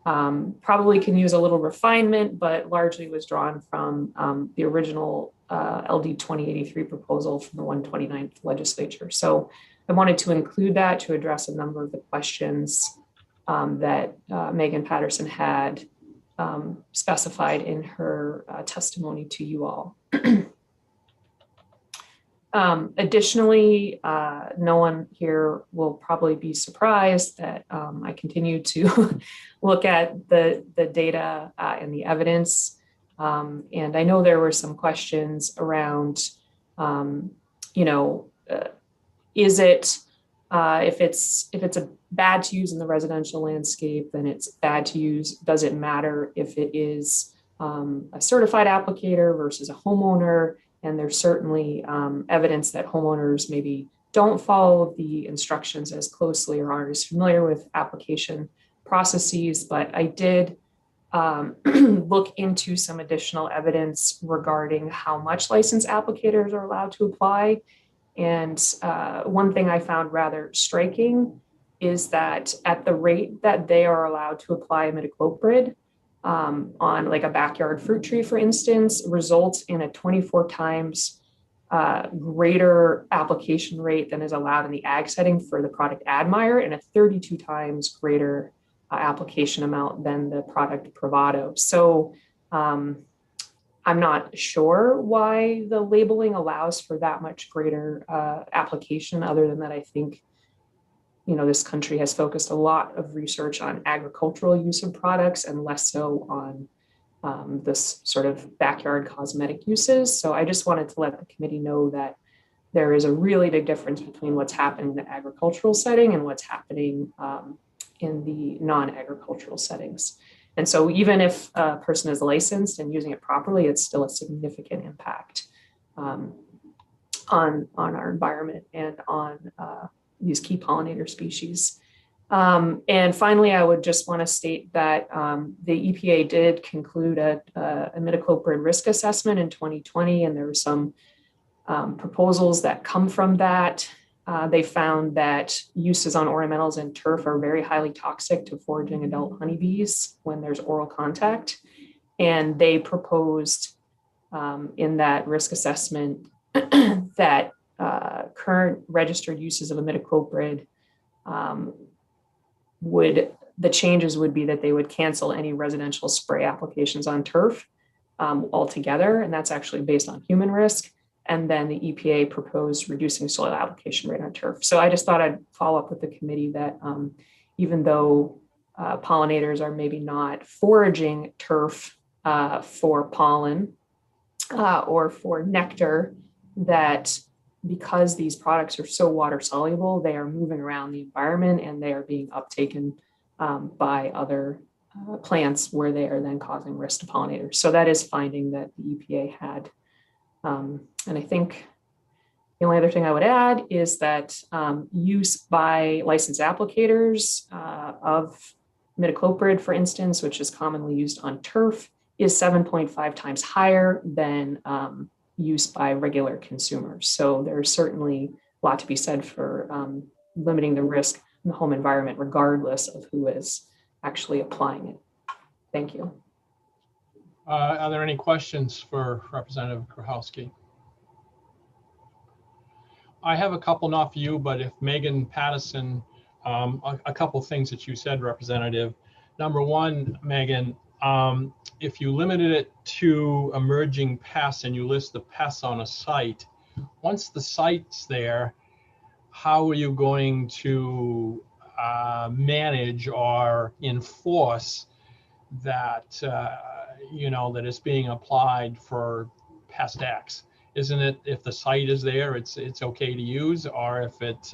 probably can use a little refinement, but largely was drawn from the original LD 2083 proposal from the 129th legislature. So I wanted to include that to address a number of the questions that Megan Patterson had specified in her testimony to you all. Additionally, no one here will probably be surprised that I continue to look at the data and the evidence. And I know there were some questions around, is it, if it's a bad to use in the residential landscape, then it's bad to use. Does it matter if it is a certified applicator versus a homeowner? And there's certainly evidence that homeowners maybe don't follow the instructions as closely or aren't as familiar with application processes. But I did look into some additional evidence regarding how much licensed applicators are allowed to apply. And one thing I found rather striking is that at the rate that they are allowed to apply imidacloprid on like a backyard fruit tree, for instance, results in a 24 times greater application rate than is allowed in the ag setting for the product Admire, and a 32 times greater application amount than the product Bravado. So I'm not sure why the labeling allows for that much greater application, other than that I think, this country has focused a lot of research on agricultural use of products and less so on this sort of backyard cosmetic uses. So I just wanted to let the committee know that there is a really big difference between what's happening in the agricultural setting and what's happening in the non-agricultural settings. And so even if a person is licensed and using it properly, it's still a significant impact on our environment and on these key pollinator species. And finally, I would just want to state that the EPA did conclude a imidacloprid risk assessment in 2020, and there were some proposals that come from that. They found that uses on ornamentals and turf are very highly toxic to foraging adult honeybees when there's oral contact. And they proposed in that risk assessment that current registered uses of imidacloprid the changes would be that they would cancel any residential spray applications on turf altogether. And that's actually based on human risk. And then the EPA proposed reducing soil application rate on turf. So I just thought I'd follow up with the committee that even though pollinators are maybe not foraging turf for pollen or for nectar, that because these products are so water soluble, they are moving around the environment and they are being uptaken by other plants where they are then causing risk to pollinators. So that is finding that the EPA had. And I think the only other thing I would add is that use by licensed applicators of imidacloprid, for instance, which is commonly used on turf, is 7.5 times higher than use by regular consumers. So there's certainly a lot to be said for limiting the risk in the home environment, regardless of who is actually applying it. Thank you. Are there any questions for Representative Grochowski? I have a couple, not for you, but if Megan Patterson, a couple things that you said, Representative. Number one, Megan, if you limited it to emerging pests and you list the pests on a site, once the site's there, how are you going to manage or enforce that, you know, that it's being applied for pest X? Isn't it, if the site is there, it's okay to use, or if it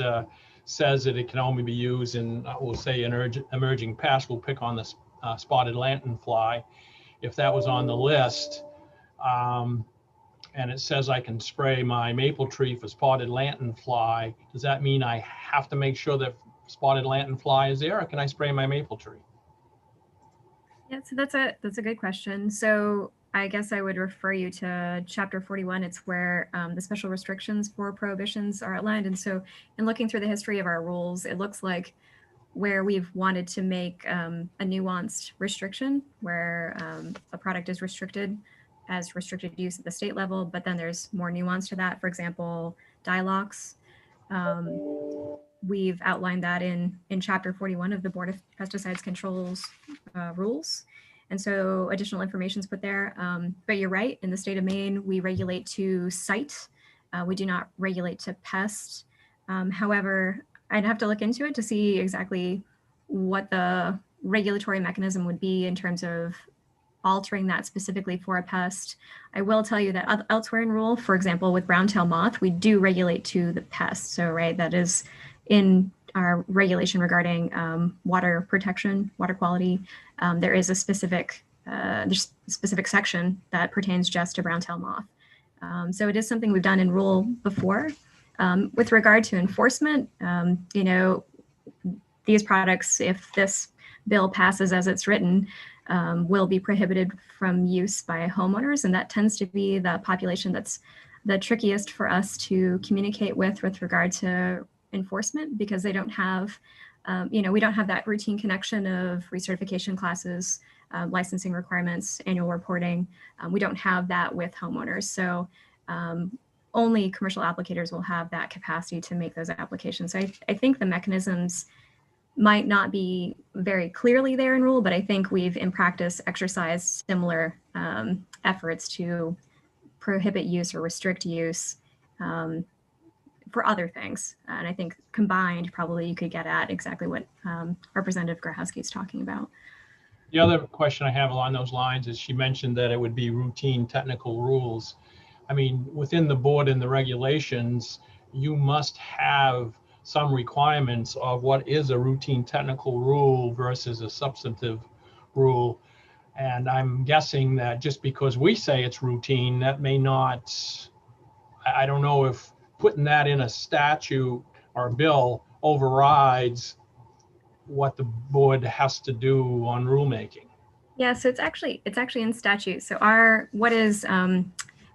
says that it can only be used in, we'll say, emerging pests, we'll pick on the spotted lanternfly. If that was on the list, and it says I can spray my maple tree for spotted lanternfly, does that mean I have to make sure that spotted lanternfly is there, or can I spray my maple tree? Yeah, so that's a good question. So I guess I would refer you to Chapter 41. It's where the special restrictions for prohibitions are outlined. And so in looking through the history of our rules, it looks like where we've wanted to make a nuanced restriction where a product is restricted as restricted use at the state level, but then there's more nuance to that. For example, dialox. We've outlined that in Chapter 41 of the Board of Pesticides Control's rules. And so additional information is put there. But you're right, in the state of Maine, we regulate to site. We do not regulate to pest. However, I'd have to look into it to see exactly what the regulatory mechanism would be in terms of altering that specifically for a pest. I will tell you that elsewhere in rule, for example, with brown-tail moth, we do regulate to the pest. So, right, that is in our regulation regarding water protection, water quality. There is a specific section that pertains just to brown-tail moth. So it is something we've done in rule before. With regard to enforcement, you know, these products, if this bill passes as it's written, will be prohibited from use by homeowners. And that tends to be the population that's the trickiest for us to communicate with regard to enforcement, because they don't have, you know, we don't have that routine connection of recertification classes, licensing requirements, annual reporting. We don't have that with homeowners. So only commercial applicators will have that capacity to make those applications. So I think the mechanisms might not be very clearly there in rule, but I think we've in practice exercised similar efforts to prohibit use or restrict use for other things. And I think combined, probably you could get at exactly what Representative Grochowski is talking about. The other question I have along those lines is she mentioned that it would be routine technical rules. I mean, within the board and the regulations, you must have some requirements of what is a routine technical rule versus a substantive rule. And I'm guessing that just because we say it's routine, that may not, I don't know if putting that in a statute or bill overrides what the board has to do on rulemaking. Yeah, so it's actually in statute. So what is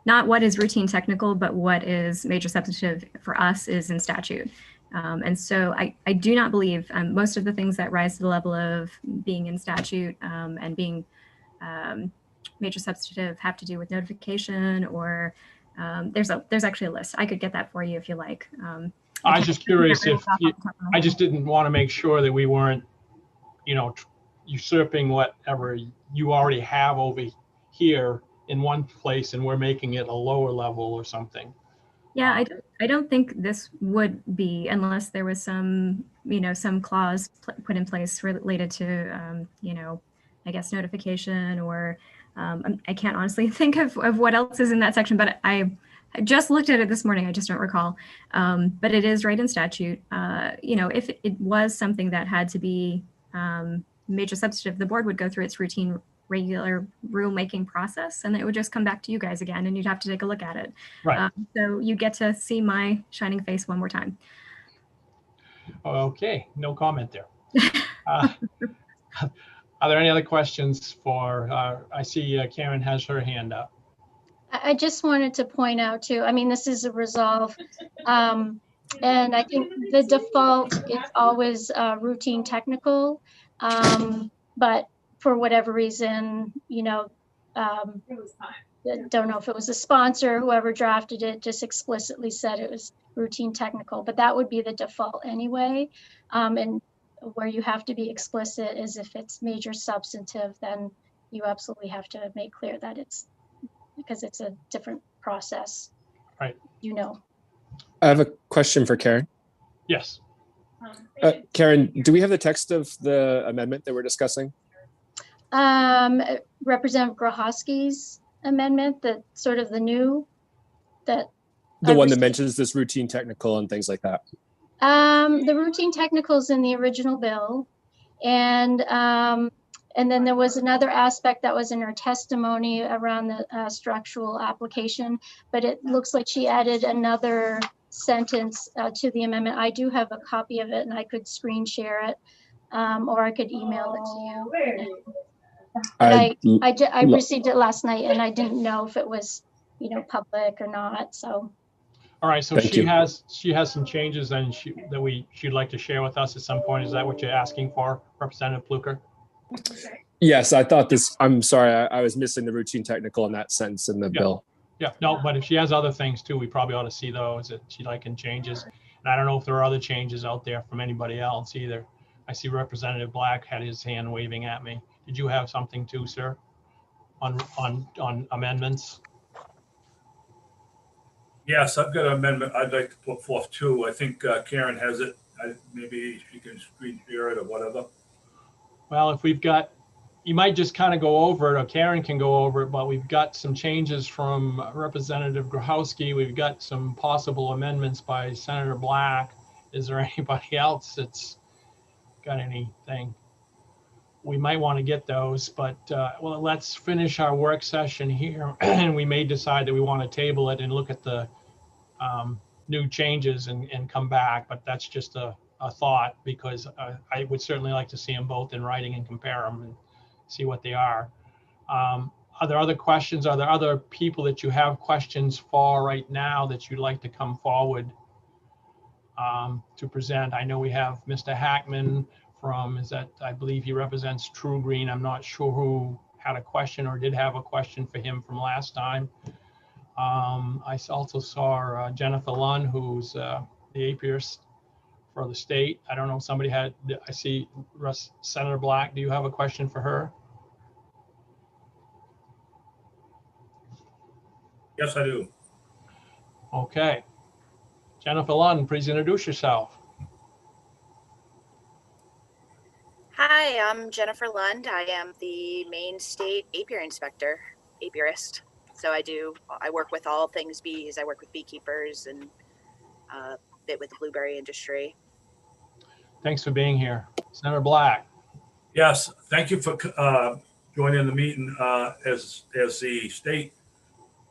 not what is routine technical, but what is major substantive for us is in statute. And so I do not believe most of the things that rise to the level of being in statute and being major substantive have to do with notification or there's actually a list. I could get that for you if you like. I was just curious if I just didn't want to make sure that we weren't, you know, usurping whatever you already have over here in one place and we're making it a lower level or something. Yeah, I don't think this would be unless there was some, you know, some clause put in place related to, you know, I guess notification or I can't honestly think of what else is in that section, but I just looked at it this morning. I just don't recall. But it is right in statute. You know, if it was something that had to be major substantive, the board would go through its routine, regular rulemaking process, and it would just come back to you guys again, and you'd have to take a look at it. Right. So you get to see my shining face one more time. Okay, no comment there. Are there any other questions for, I see Karen has her hand up. I just wanted to point out too, I mean, this is a resolve. And I think the default, it's always routine technical. But for whatever reason, don't know if it was the sponsor, whoever drafted it, just explicitly said it was routine technical, but that would be the default anyway. And where you have to be explicit is if it's major substantive, then you absolutely have to make clear that it's because it's a different process. Right. I have a question for Karen. Yes. Karen, do we have the text of the amendment that we're discussing? Representative Grohowski's amendment, that sort of the new, that The one that mentions this routine technical and things like that. the routine technicals in the original bill, and then there was another aspect that was in her testimony around the structural application, but it looks like she added another sentence to the amendment. I do have a copy of it, and I could screen share it, or I could email it to you. But I received it last night, and I didn't know if it was, public or not. So. All right. So she has some changes, and she'd like to share with us at some point. Is that what you're asking for, Representative Pluker? Yes, I thought this. I'm sorry, I was missing the routine technical in that sentence in the bill. Yeah. No, but if she has other things too, we probably ought to see those that she'd like in changes. And I don't know if there are other changes out there from anybody else either. I see Representative Black had his hand waving at me. Did you have something too, sir, on amendments? Yes, I've got an amendment I'd like to put forth too. I think Karen has it. Maybe she can screen share it or whatever. Well, if we've got, you might just kind of go over it, or Karen can go over it, but we've got some changes from Representative Grohowski. We've got some possible amendments by Senator Black. Is there anybody else that's got anything? We might want to get those, but well, let's finish our work session here, and we may decide that we want to table it and look at the new changes and come back, but that's just a thought, because I would certainly like to see them both in writing and compare them and see what they are. Are there other questions? Are there other people that you have questions for right now that you'd like to come forward to present? I know we have Mr. Hackman from, I believe he represents True Green. I'm not sure who had a question or did have a question for him from last time. I also saw Jennifer Lunn, who's the apiarist for the state. I don't know if somebody had, I see Senator Black. Do you have a question for her? Yes, I do. Okay. Jennifer Lunn, please introduce yourself. Hi, I'm Jennifer Lund. I am the Maine State Apiary Inspector, apiarist. So I work with all things bees. I work with beekeepers and a bit with the blueberry industry. Thanks for being here. Senator Black. Yes, thank you for joining the meeting. As the state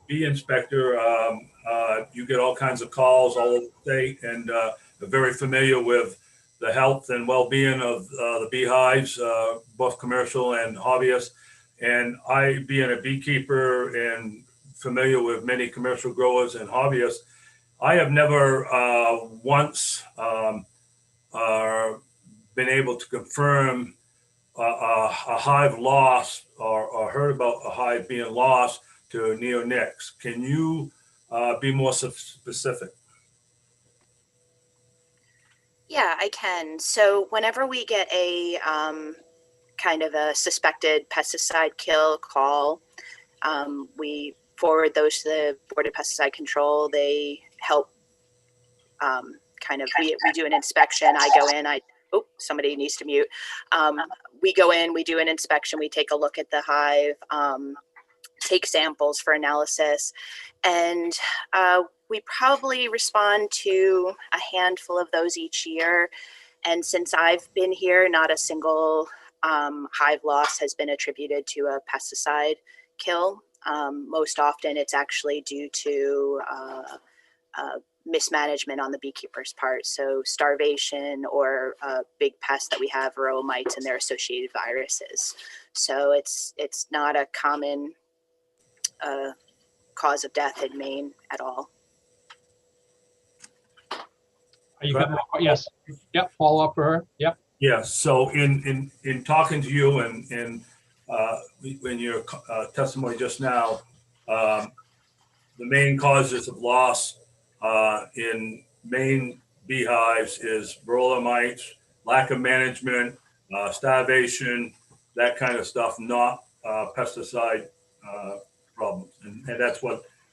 bee inspector, you get all kinds of calls all over the state, and are very familiar with the health and well-being of the beehives, both commercial and hobbyist. And I, being a beekeeper and familiar with many commercial growers and hobbyists, I have never once been able to confirm a hive loss or heard about a hive being lost to neonics. Can you be more specific? Yeah, I can. So whenever we get a kind of a suspected pesticide kill call, we forward those to the Board of Pesticide Control. They help we do an inspection. I go in, oh, somebody needs to mute. We go in, we do an inspection, we take a look at the hive, take samples for analysis, and we probably respond to a handful of those each year. And since I've been here, not a single hive loss has been attributed to a pesticide kill. Most often it's actually due to mismanagement on the beekeeper's part. So starvation or a big pest that we have, varroa mites and their associated viruses. So it's not a common cause of death in Maine at all. Are you good? Yes. Yep. Follow up for her. Yep. Yes. So in talking to you and in your testimony just now, the main causes of loss in Maine beehives is varroa mites, lack of management, starvation, that kind of stuff, not pesticide problems. And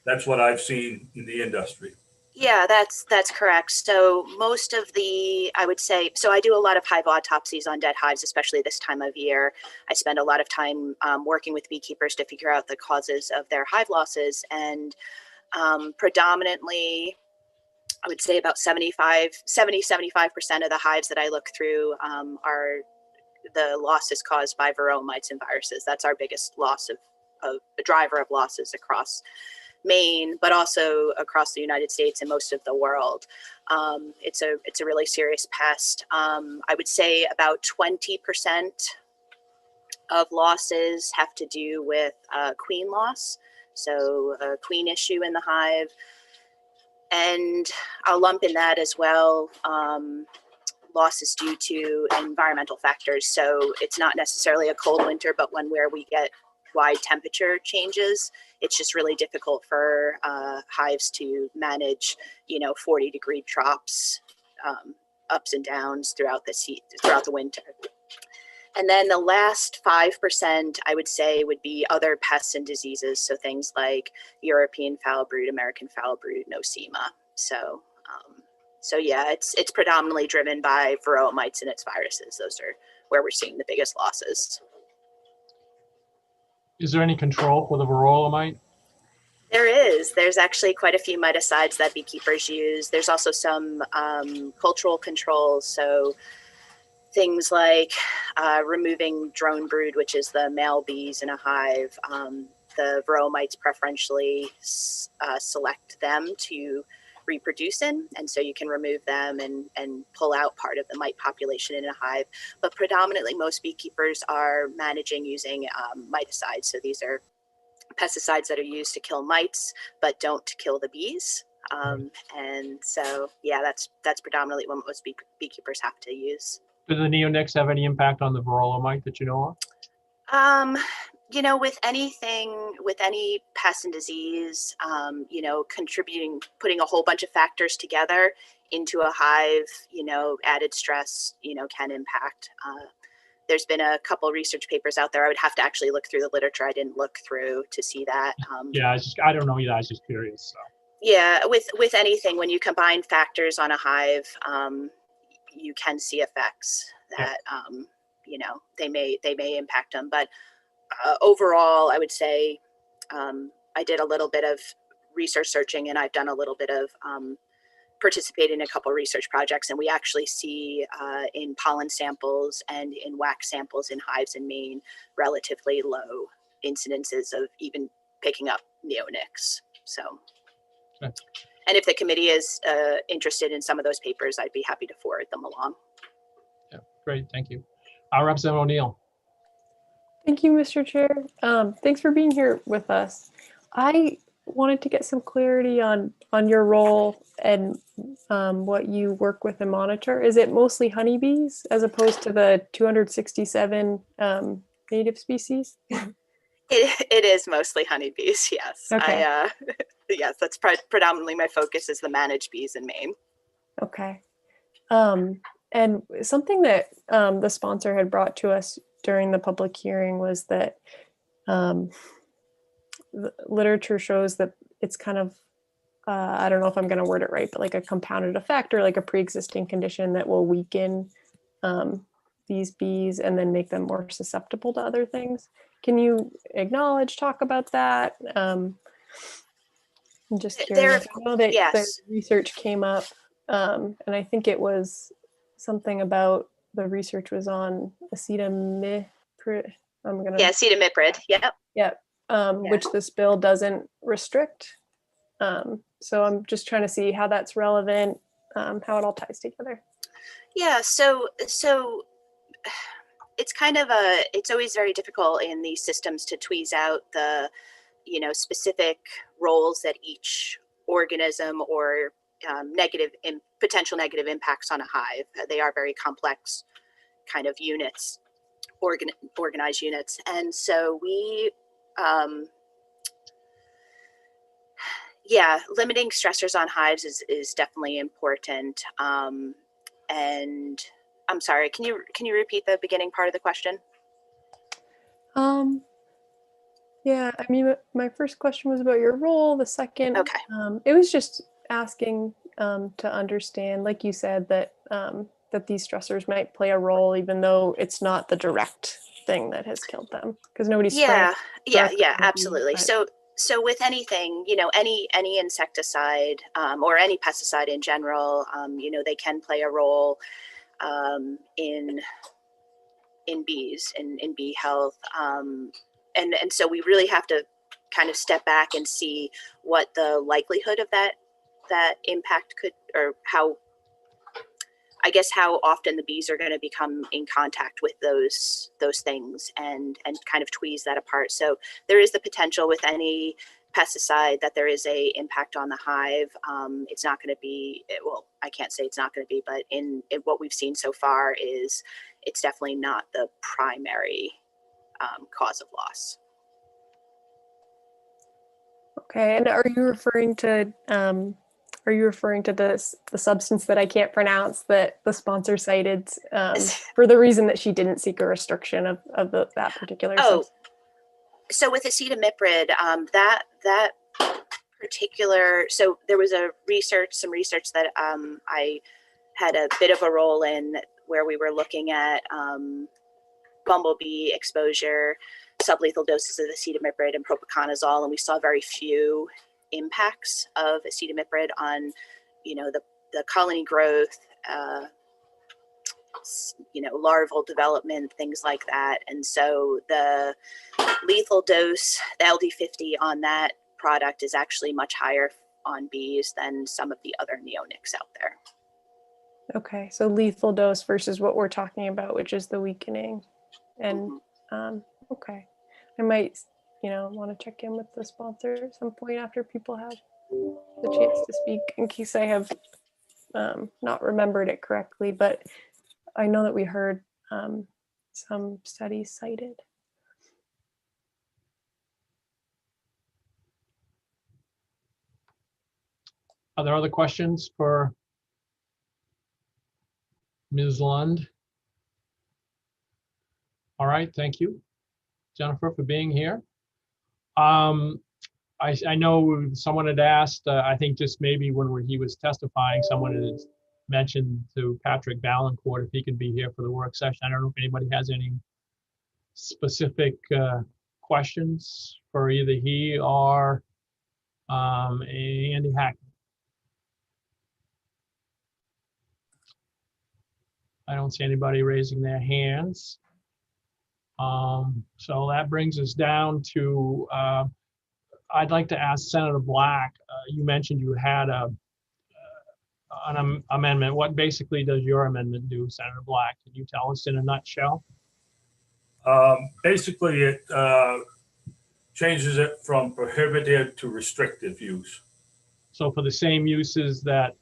that's what I've seen in the industry. Yeah, that's correct. So most of the, I would say, so I do a lot of hive autopsies on dead hives, especially this time of year. I spend a lot of time working with beekeepers to figure out the causes of their hive losses. And predominantly, I would say about 75% of the hives that I look through are the losses caused by varroa mites and viruses. That's our biggest loss of the driver of losses across Maine, but also across the United States and most of the world. It's a really serious pest. I would say about 20% of losses have to do with queen loss, so a queen issue in the hive. And I'll lump in that as well, losses due to environmental factors. So it's not necessarily a cold winter, but one where we get wide temperature changes. It's just really difficult for hives to manage, 40-degree drops, ups and downs throughout the winter. And then the last 5%, I would say, would be other pests and diseases. So things like European foul brood, American foul brood, nosema. So yeah, it's predominantly driven by varroa mites and its viruses. Those are where we're seeing the biggest losses. Is there any control for the varroa mite? There is. There's actually quite a few miticides that beekeepers use. There's also some cultural controls. So things like removing drone brood, which is the male bees in a hive. The varroa mites preferentially select them to reproduce in, and so you can remove them and pull out part of the mite population in a hive. But predominantly most beekeepers are managing using miticides. So these are pesticides that are used to kill mites but don't kill the bees. And so yeah, that's predominantly what most beekeepers have to use. Do the neonics have any impact on the varroa mite that you know of? With any pest and disease, putting a whole bunch of factors together into a hive, added stress, can impact. There's been a couple research papers out there. I would have to actually look through the literature. I didn't look through to see that. Yeah, I don't know either. I was just curious. So. Yeah, with anything, when you combine factors on a hive, you can see effects that they may impact them. But overall, I would say I did a little bit of research searching, and I've done a little bit of participating in a couple of research projects, and we actually see in pollen samples and in wax samples in hives in Maine relatively low incidences of even picking up neonics. So, okay. And if the committee is interested in some of those papers, I'd be happy to forward them along. Yeah, great, thank you. Representative O'Neill. Thank you, Mr. Chair. Thanks for being here with us. I wanted to get some clarity on your role and what you work with and monitor. Is it mostly honeybees as opposed to the 267 native species? It is mostly honeybees, yes. Okay. Yes, that's predominantly my focus is the managed bees in Maine. Okay. And something that the sponsor had brought to us during the public hearing was that the literature shows that it's kind of, I don't know if I'm going to word it right, but like a compounded effect or like a pre-existing condition that will weaken these bees and then make them more susceptible to other things. Can you talk about that? I'm just curious. I know that yes. the research came up and I think it was something about the research was on acetamiprid. I'm gonna. Yeah, acetamiprid. Yep. Yep. Which this bill doesn't restrict. So I'm just trying to see how that's relevant, how it all ties together. Yeah. So it's kind of it's always very difficult in these systems to tweeze out the, specific roles that each organism or potential negative impacts on a hive. They are very complex kind of units, organized units. And so we, limiting stressors on hives is definitely important. And I'm sorry, can you repeat the beginning part of the question? Yeah, I mean, my first question was about your role. The second, okay, it was just asking to understand, like you said, that that these stressors might play a role, even though it's not the direct thing that has killed them, because nobody's yeah, directly absolutely. but- So with anything, any insecticide or any pesticide in general, they can play a role in bees, in bee health. And so we really have to kind of step back and see what the likelihood of that impact could, or how often the bees are going to become in contact with those things, and kind of tweeze that apart. So there is the potential with any pesticide that there is a impact on the hive. It's not going to be, well, I can't say it's not going to be, but in what we've seen so far is it's definitely not the primary cause of loss. Okay, and are you referring to the substance that I can't pronounce that the sponsor cited for the reason that she didn't seek a restriction of that particular substance? So with acetamiprid, that particular, so there was some research that I had a bit of a role in, where we were looking at bumblebee exposure, sublethal doses of acetamiprid and propiconazole, and we saw very few impacts of acetamiprid on, the colony growth, larval development, things like that. And so the lethal dose, the LD50 on that product is actually much higher on bees than some of the other neonics out there. Okay, so lethal dose versus what we're talking about, which is the weakening. And okay, I might, want to check in with the sponsor at some point after people have the chance to speak, in case I have not remembered it correctly. But I know that we heard some studies cited. Are there other questions for Ms. Lund? All right, thank you, Jennifer, for being here. I know someone had asked, I think just maybe when he was testifying, someone had mentioned to Patrick Valancourt if he could be here for the work session. I don't know if anybody has any specific questions for either he or Andy Hackman. I don't see anybody raising their hands. So that brings us down to, I'd like to ask Senator Black, you mentioned you had an amendment. What basically does your amendment do, Senator Black? Can you tell us in a nutshell? Basically, it changes it from prohibited to restrictive use. So for the same uses that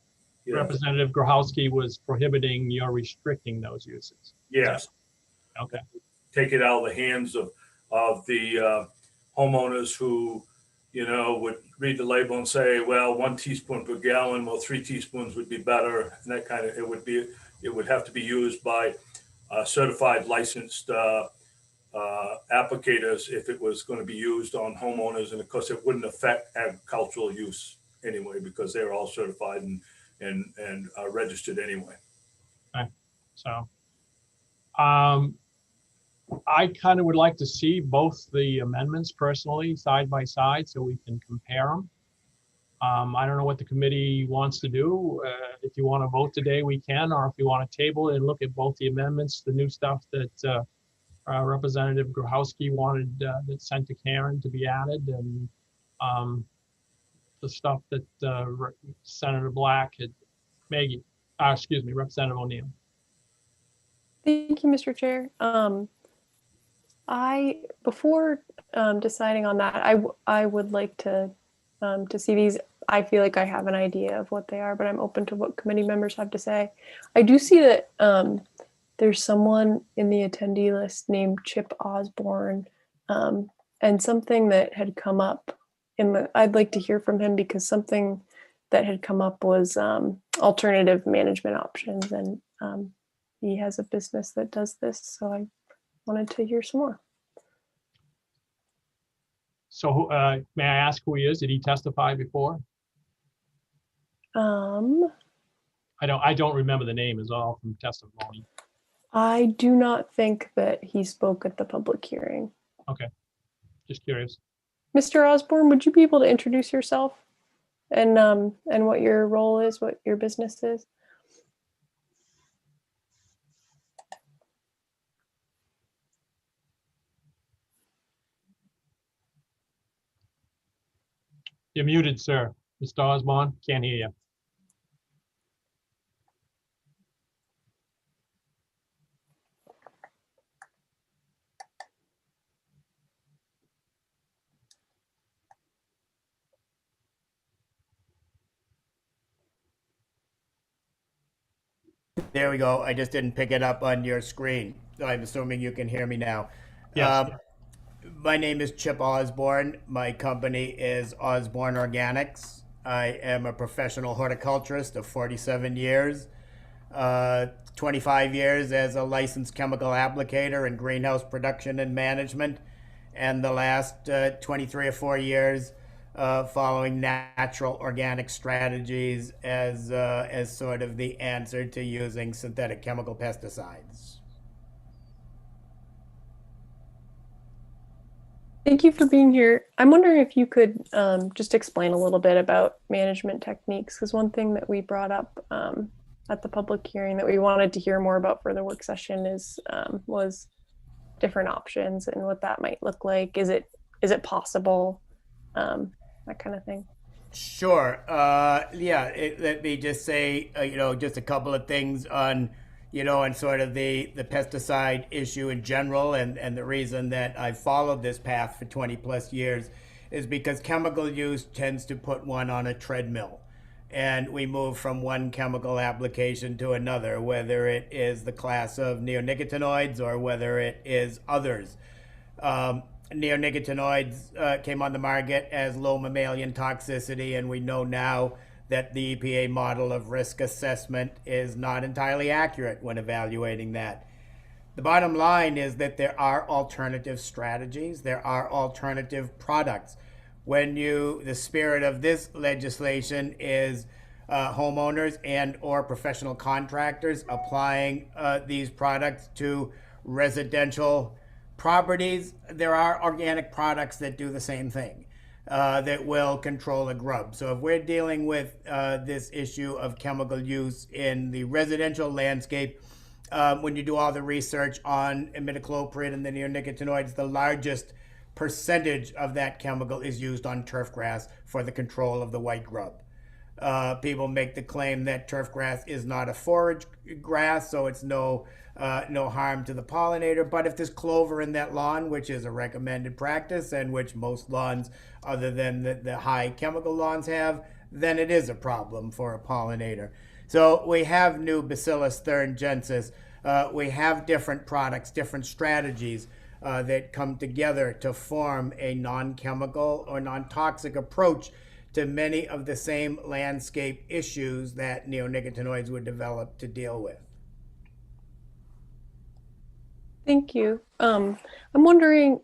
Yes. Representative Grohowski was prohibiting, you're restricting those uses? Yes. Okay. Take it out of the hands of the homeowners who, would read the label and say, well, 1 teaspoon per gallon, well, 3 teaspoons would be better. And that kind of, it would have to be used by certified licensed applicators if it was going to be used on homeowners. And of course, it wouldn't affect agricultural use anyway, because they're all certified and registered anyway. Okay. So, I kind of would like to see both the amendments personally, side by side, so we can compare them. I don't know what the committee wants to do. If you want to vote today, we can, or if you want to table it and look at both the amendments, the new stuff that Representative Grahowski wanted that sent to Karen to be added, and the stuff that Senator Black had, excuse me, Representative O'Neill. Thank you, Mr. Chair. Before deciding on that, I would like to see these. I feel like I have an idea of what they are, but I'm open to what committee members have to say. I do see that there's someone in the attendee list named Chip Osborne, and something that had come up I'd like to hear from him, because something that had come up was alternative management options, and he has a business that does this, so I wanted to hear some more. So may I ask who he is? Did he testify before? I don't remember the name, is all from testimony. I do not think that he spoke at the public hearing. Okay, just curious. Mr. Osborne, would you be able to introduce yourself and what your role is, what your business is? You're muted, sir. Mr. Osborne, can't hear you. There we go. I just didn't pick it up on your screen. So I'm assuming you can hear me now. Yes. My name is Chip Osborne. My company is Osborne Organics. I am a professional horticulturist of 47 years, 25 years as a licensed chemical applicator in greenhouse production and management, and the last 23 or 4 years following natural organic strategies as sort of the answer to using synthetic chemical pesticides. Thank you for being here. I'm wondering if you could just explain a little bit about management techniques, because one thing that we brought up at the public hearing that we wanted to hear more about for the work session was different options and what that might look like. Is it possible? That kind of thing. Sure. Let me just say, just a couple of things on, on sort of the pesticide issue in general. And the reason that I've followed this path for 20 plus years is because chemical use tends to put one on a treadmill. And we move from one chemical application to another, whether it is the class of neonicotinoids or whether it is others. Neonicotinoids came on the market as low mammalian toxicity, and we know now that the EPA model of risk assessment is not entirely accurate when evaluating that. The bottom line is that there are alternative strategies, there are alternative products. The spirit of this legislation is homeowners and or professional contractors applying these products to residential properties. There are organic products that do the same thing, that will control a grub. So if we're dealing with this issue of chemical use in the residential landscape, when you do all the research on imidacloprid and the neonicotinoids, the largest percentage of that chemical is used on turf grass for the control of the white grub. People make the claim that turf grass is not a forage grass, so it's no harm to the pollinator. But if there's clover in that lawn, which is a recommended practice and which most lawns other than the high chemical lawns have, then it is a problem for a pollinator. So we have new Bacillus thuringiensis. We have different products, different strategies that come together to form a non-chemical or non-toxic approach to many of the same landscape issues that neonicotinoids were developed to deal with. Thank you. I'm wondering,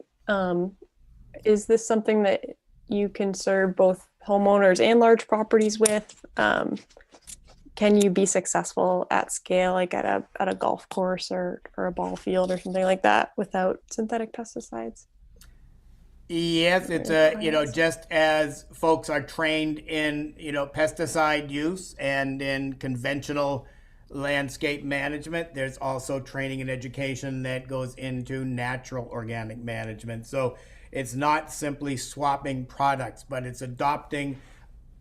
is this something that you can serve both homeowners and large properties with? Can you be successful at scale, like at a golf course or a ball field or something like that, without synthetic pesticides? Yes, it's just as folks are trained in, pesticide use and in conventional landscape management, there's also training and education that goes into natural organic management. So it's not simply swapping products, but it's adopting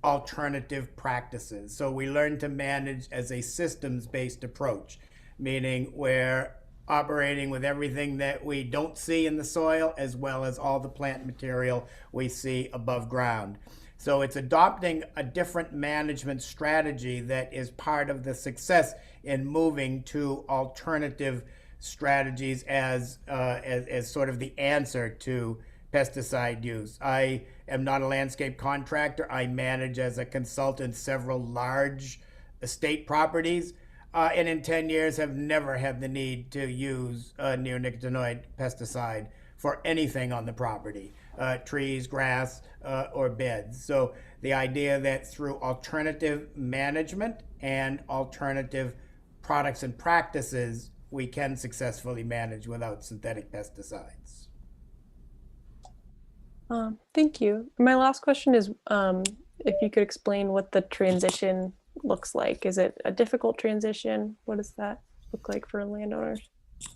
alternative practices. So we learn to manage as a systems-based approach, meaning we're operating with everything that we don't see in the soil as well as all the plant material we see above ground. So it's adopting a different management strategy that is part of the success in moving to alternative strategies as sort of the answer to pesticide use. I am not a landscape contractor. I manage as a consultant several large estate properties, and in 10 years have never had the need to use a neonicotinoid pesticide for anything on the property, trees, grass, or beds. So the idea that through alternative management and alternative products and practices, we can successfully manage without synthetic pesticides. Thank you. My last question is if you could explain what the transition looks like. Is it a difficult transition? What does that look like for landowners?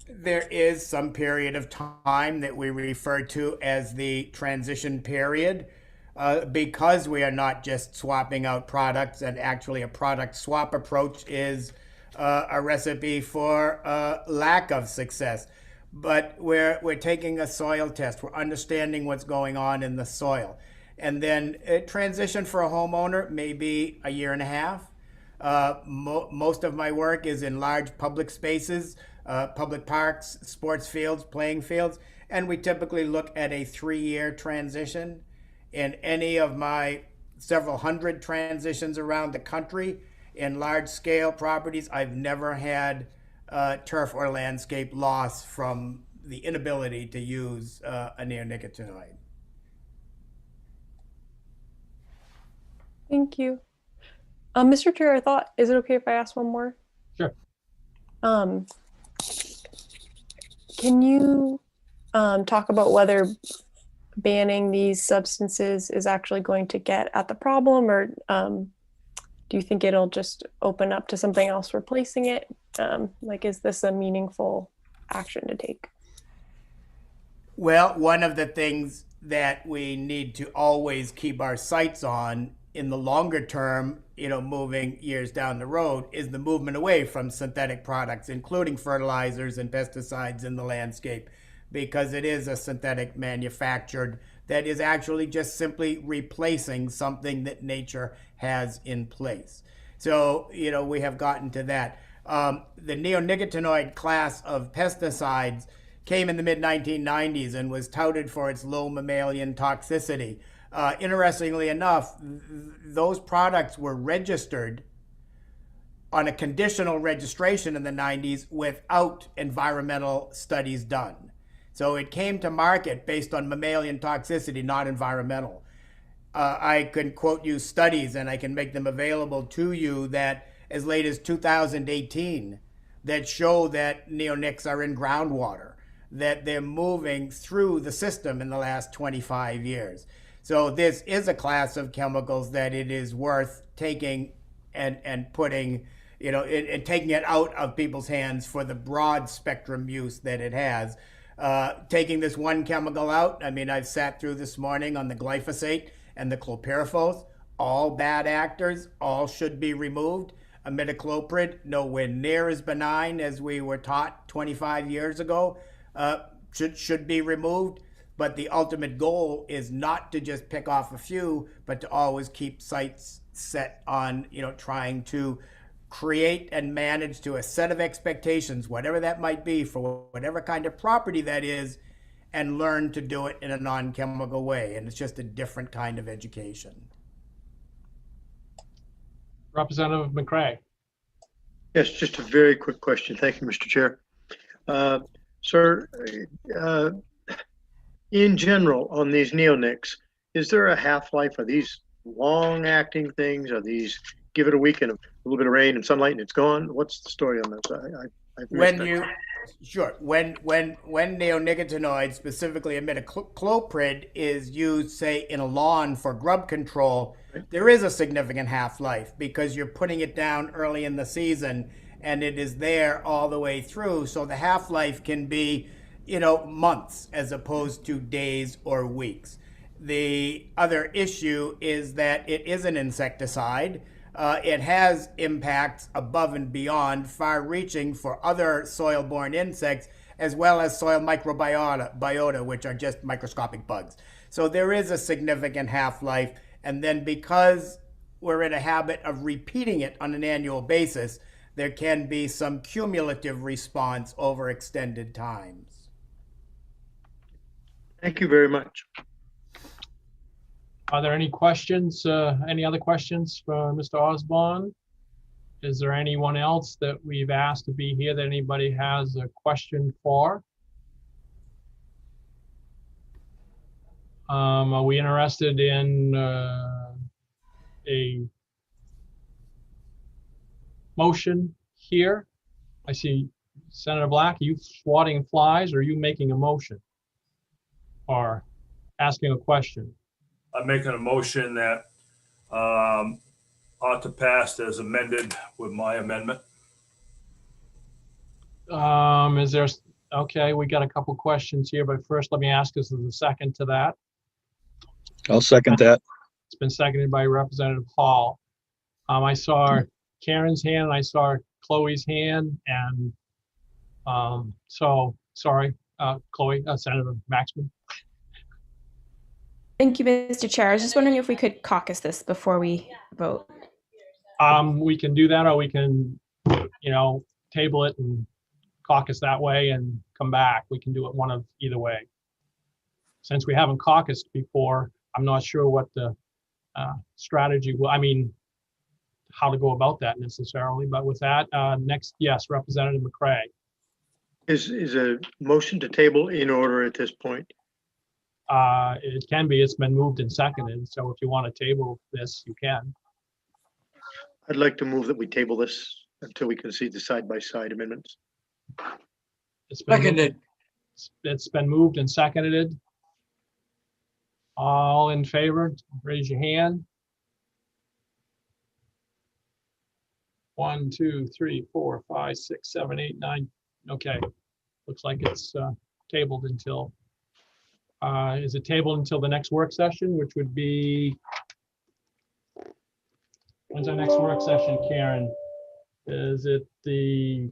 There is some period of time that we refer to as the transition period because we are not just swapping out products, and actually a product swap approach is a recipe for lack of success. But we're taking a soil test. We're understanding what's going on in the soil. And then a transition for a homeowner may be a year and a half. Most of my work is in large public spaces, public parks, sports fields, playing fields, and we typically look at a 3-year transition. In any of my several hundred transitions around the country in large-scale properties, I've never had turf or landscape loss from the inability to use a neonicotinoid. Thank you. Mr. Chair, is it okay if I ask one more? Sure. Can you talk about whether banning these substances is actually going to get at the problem, or do you think it'll just open up to something else replacing it? Is this a meaningful action to take? Well, one of the things that we need to always keep our sights on in the longer term, moving years down the road, is the movement away from synthetic products, including fertilizers and pesticides in the landscape, because it is a synthetic manufactured that is actually just simply replacing something that nature has in place. So, we have gotten to that. The neonicotinoid class of pesticides came in the mid-1990s and was touted for its low mammalian toxicity. Interestingly enough, those products were registered on a conditional registration in the 90s without environmental studies done. So it came to market based on mammalian toxicity, not environmental. I can quote you studies, and I can make them available to you, that as late as 2018 that show that neonics are in groundwater, that they're moving through the system in the last 25 years. So this is a class of chemicals that it is worth taking and putting, and taking it out of people's hands for the broad spectrum use that it has. Taking this one chemical out, I've sat through this morning on the glyphosate and the chlorpyrifos, all bad actors, all should be removed. Imidacloprid, nowhere near as benign as we were taught 25 years ago, should be removed. But the ultimate goal is not to just pick off a few, but to always keep sights set on, trying to create and manage to a set of expectations, whatever that might be, for whatever kind of property that is, and learn to do it in a non-chemical way. And it's just a different kind of education. Representative McCray. Yes, just a very quick question. Thank you, Mr. Chair. Sir, in general, on these neonics, is there a half-life? Are these long-acting things? Are these give it a week and a little bit of rain and sunlight and it's gone? What's the story on this? Sure. When neonicotinoids, specifically imidacloprid, is used, say, in a lawn for grub control, there is a significant half-life because you're putting it down early in the season and it is there all the way through. So the half-life can be, months as opposed to days or weeks. The other issue is that it is an insecticide. It has impacts above and beyond, far-reaching for other soil-borne insects, as well as soil microbiota, which are just microscopic bugs. So there is a significant half-life, and then because we're in a habit of repeating it on an annual basis, there can be some cumulative response over extended times. Thank you very much. Are there any questions, any other questions for Mr. Osborne? Is there anyone else that we've asked to be here that anybody has a question for? Are we interested in a motion here? I see Senator Black, are you swatting flies or are you making a motion? Or asking a question? I'm making a motion that ought to pass as amended with my amendment. Is there, okay, we got a couple questions here, but first let me ask us as a second to that. I'll second that. It's been seconded by Representative Hall. I saw Karen's hand and I saw Chloe's hand, and so sorry, Chloe, Senator Maxman. Thank you, Mr. Chair. I was just wondering if we could caucus this before we vote. We can do that, or we can, table it and caucus that way and come back. We can do it one of either way. Since we haven't caucused before, I'm not sure what the strategy will, how to go about that necessarily. But with that, next, yes, Representative McCray. Is a motion to table in order at this point? It can be. It's been moved and seconded. So if you want to table this, you can. I'd like to move that we table this until we can see the side-by-side amendments. It's been moved and seconded. All in favor, raise your hand. 1, 2, 3, 4, 5, 6, 7, 8, 9. Okay. Looks like it's tabled until, is it tabled until the next work session, which would be, when's our next work session, Karen? Is it the?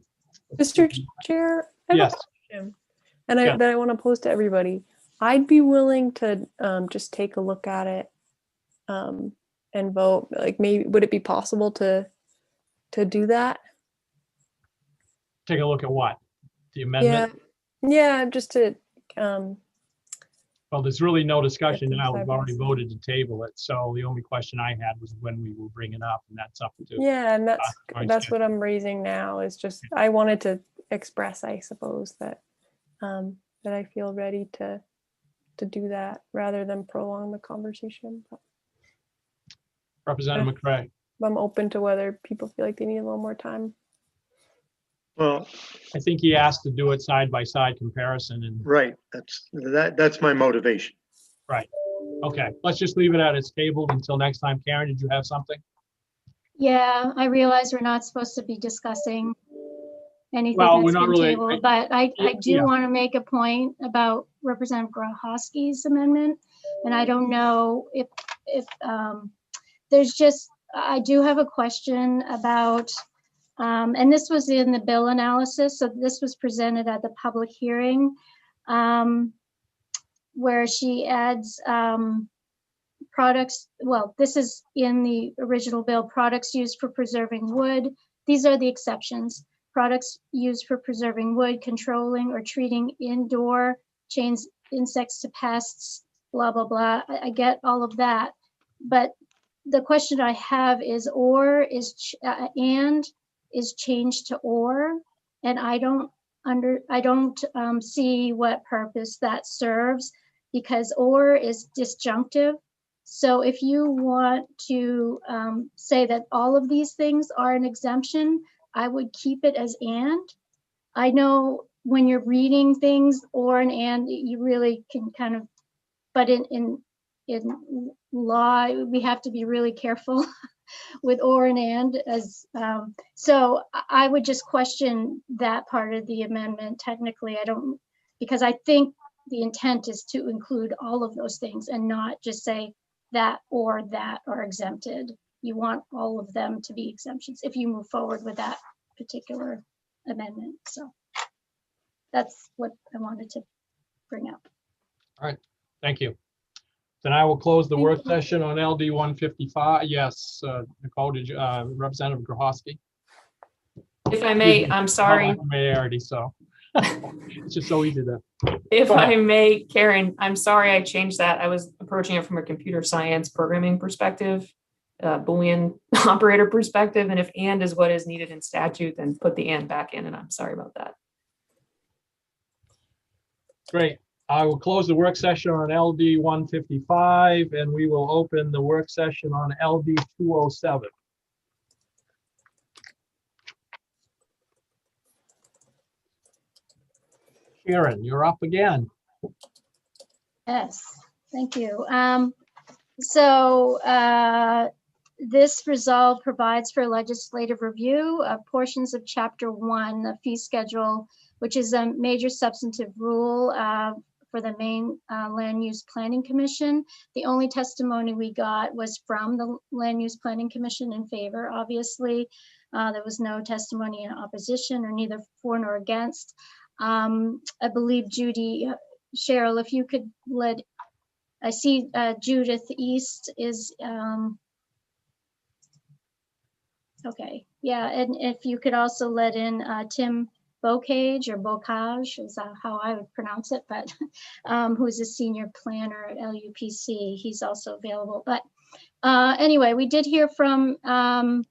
Mr. Chair? I have Yes. a question, and that I want to pose to everybody. I'd be willing to just take a look at it and vote. Like, maybe, would it be possible to do that? Take a look at what? The amendment? Yeah, just to. Well, there's really no discussion now. We've already voted to table it. So the only question I had was when we will bring it up, and that's up to. Yeah, and that's what I'm raising now. Is just I wanted to express, I suppose, that that I feel ready to do that rather than prolong the conversation. But Representative McCray. I'm open to whether people feel like they need a little more time. Well, I think he asked to do it side by side comparison, and right. That's my motivation. Right. Okay. Let's just leave it at it's tabled until next time. Karen, did you have something? Yeah, I realize we're not supposed to be discussing anything Well, we're that's not been really, tabled, but I do yeah. want to make a point about Representative Grohowski's amendment, and I don't know if there's just, I do have a question about, and this was in the bill analysis, so this was presented at the public hearing, where she adds products, well, this is in the original bill, products used for preserving wood. These are the exceptions. Products used for preserving wood, controlling or treating indoor chains, insects to pests, blah, blah, blah. I get all of that. But the question I have is or is, and is changed to or, and I don't see what purpose that serves, because or is disjunctive. So if you want to say that all of these things are an exemption, I would keep it as and. I know when you're reading things or and you really can kind of, but in law, we have to be really careful with or and as, so I would just question that part of the amendment. Technically, I don't, because I think the intent is to include all of those things and not just say that are exempted. You want all of them to be exemptions if you move forward with that particular amendment. So that's what I wanted to bring up. All right, thank you. Then I will close the Thank work you. session on LD 155. Yes, Nicole, did you, Representative Grohowski? If I may, I'm sorry. Familiarity, so it's just so easy to. If Go ahead. I may, Karen, I'm sorry I changed that. I was approaching it from a computer science programming perspective, Boolean operator perspective, and if and is what is needed in statute, then put the and back in, and I'm sorry about that. Great. I will close the work session on LD 155, and we will open the work session on LD 207. Karen, you're up again. Yes, thank you. This resolve provides for legislative review of portions of Chapter 1, the fee schedule, which is a major substantive rule for the Maine Land Use Planning Commission. The only testimony we got was from the Land Use Planning Commission in favor, obviously. There was no testimony in opposition or neither for nor against. I believe Judy, Cheryl, if you could let, I see Judith East is, okay, yeah, and if you could also let in Tim Bocage or Bocage is how I would pronounce it, but who's a senior planner at LUPC, he's also available. But anyway, we did hear from the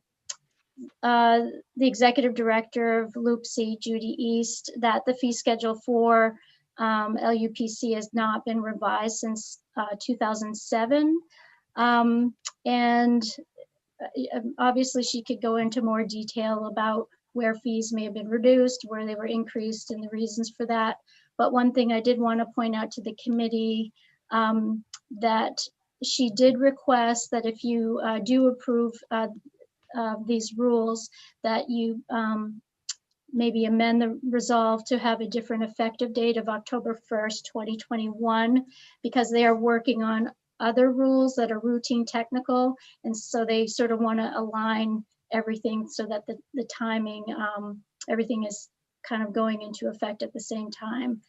executive director of LUPC, Judy East, that the fee schedule for LUPC has not been revised since 2007. And obviously she could go into more detail about where fees may have been reduced, where they were increased, and the reasons for that. But one thing I did want to point out to the committee that she did request that if you do approve these rules, that you maybe amend the resolve to have a different effective date of October 1st, 2021, because they are working on other rules that are routine technical. And so they sort of want to align everything so that the timing, everything is kind of going into effect at the same time.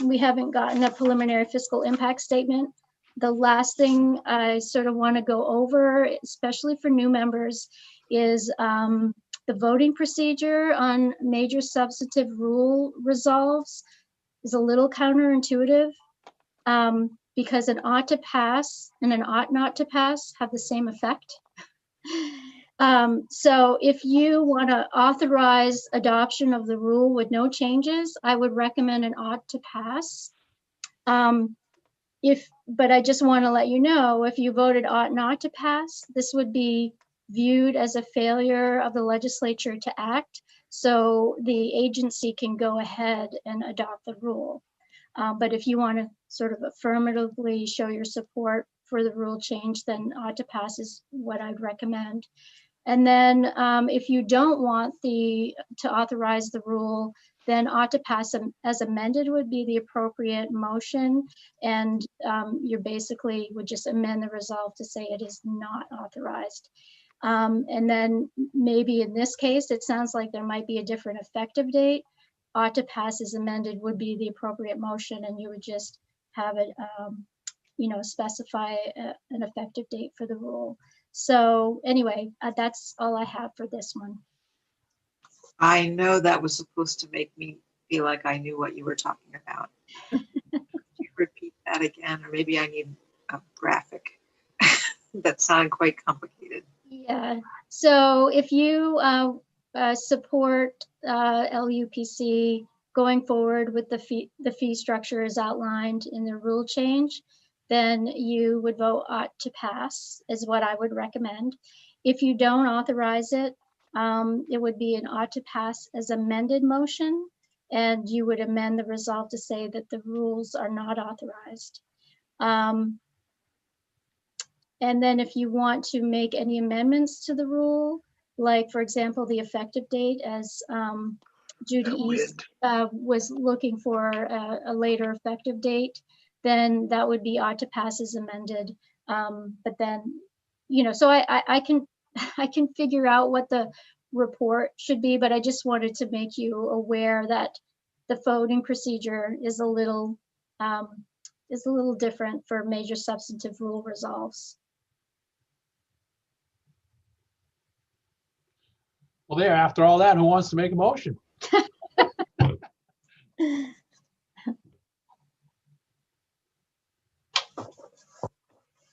We haven't gotten a preliminary fiscal impact statement. The last thing I sort of want to go over, especially for new members, is the voting procedure on major substantive rule resolves is a little counterintuitive because an ought to pass and an ought not to pass have the same effect. So if you want to authorize adoption of the rule with no changes, I would recommend an ought to pass. But I just want to let you know, if you voted ought not to pass, this would be viewed as a failure of the legislature to act. So the agency can go ahead and adopt the rule. But if you want to sort of affirmatively show your support for the rule change, then ought to pass is what I'd recommend. And then if you don't want to authorize the rule, then ought to pass as amended would be the appropriate motion. And you basically would just amend the resolve to say it is not authorized. And then maybe in this case, it sounds like there might be a different effective date. Ought to pass as amended would be the appropriate motion, and you would just have it, specify an effective date for the rule. So anyway, that's all I have for this one. I know that was supposed to make me feel like I knew what you were talking about. Could you repeat that again? Or maybe I need a graphic. That sounded quite complicated. Yeah, so if you support LUPC going forward with the fee structure as outlined in the rule change, then you would vote ought to pass is what I would recommend. If you don't authorize it, it would be an ought to pass as amended motion. and you would amend the resolve to say that the rules are not authorized. And then if you want to make any amendments to the rule, like for example, the effective date, as Judy East was looking for a later effective date, then that would be ought to pass as amended. But then, you know, so I can figure out what the report should be, but I just wanted to make you aware that the voting procedure is a little different for major substantive rule resolves. Well, there, after all that, who wants to make a motion?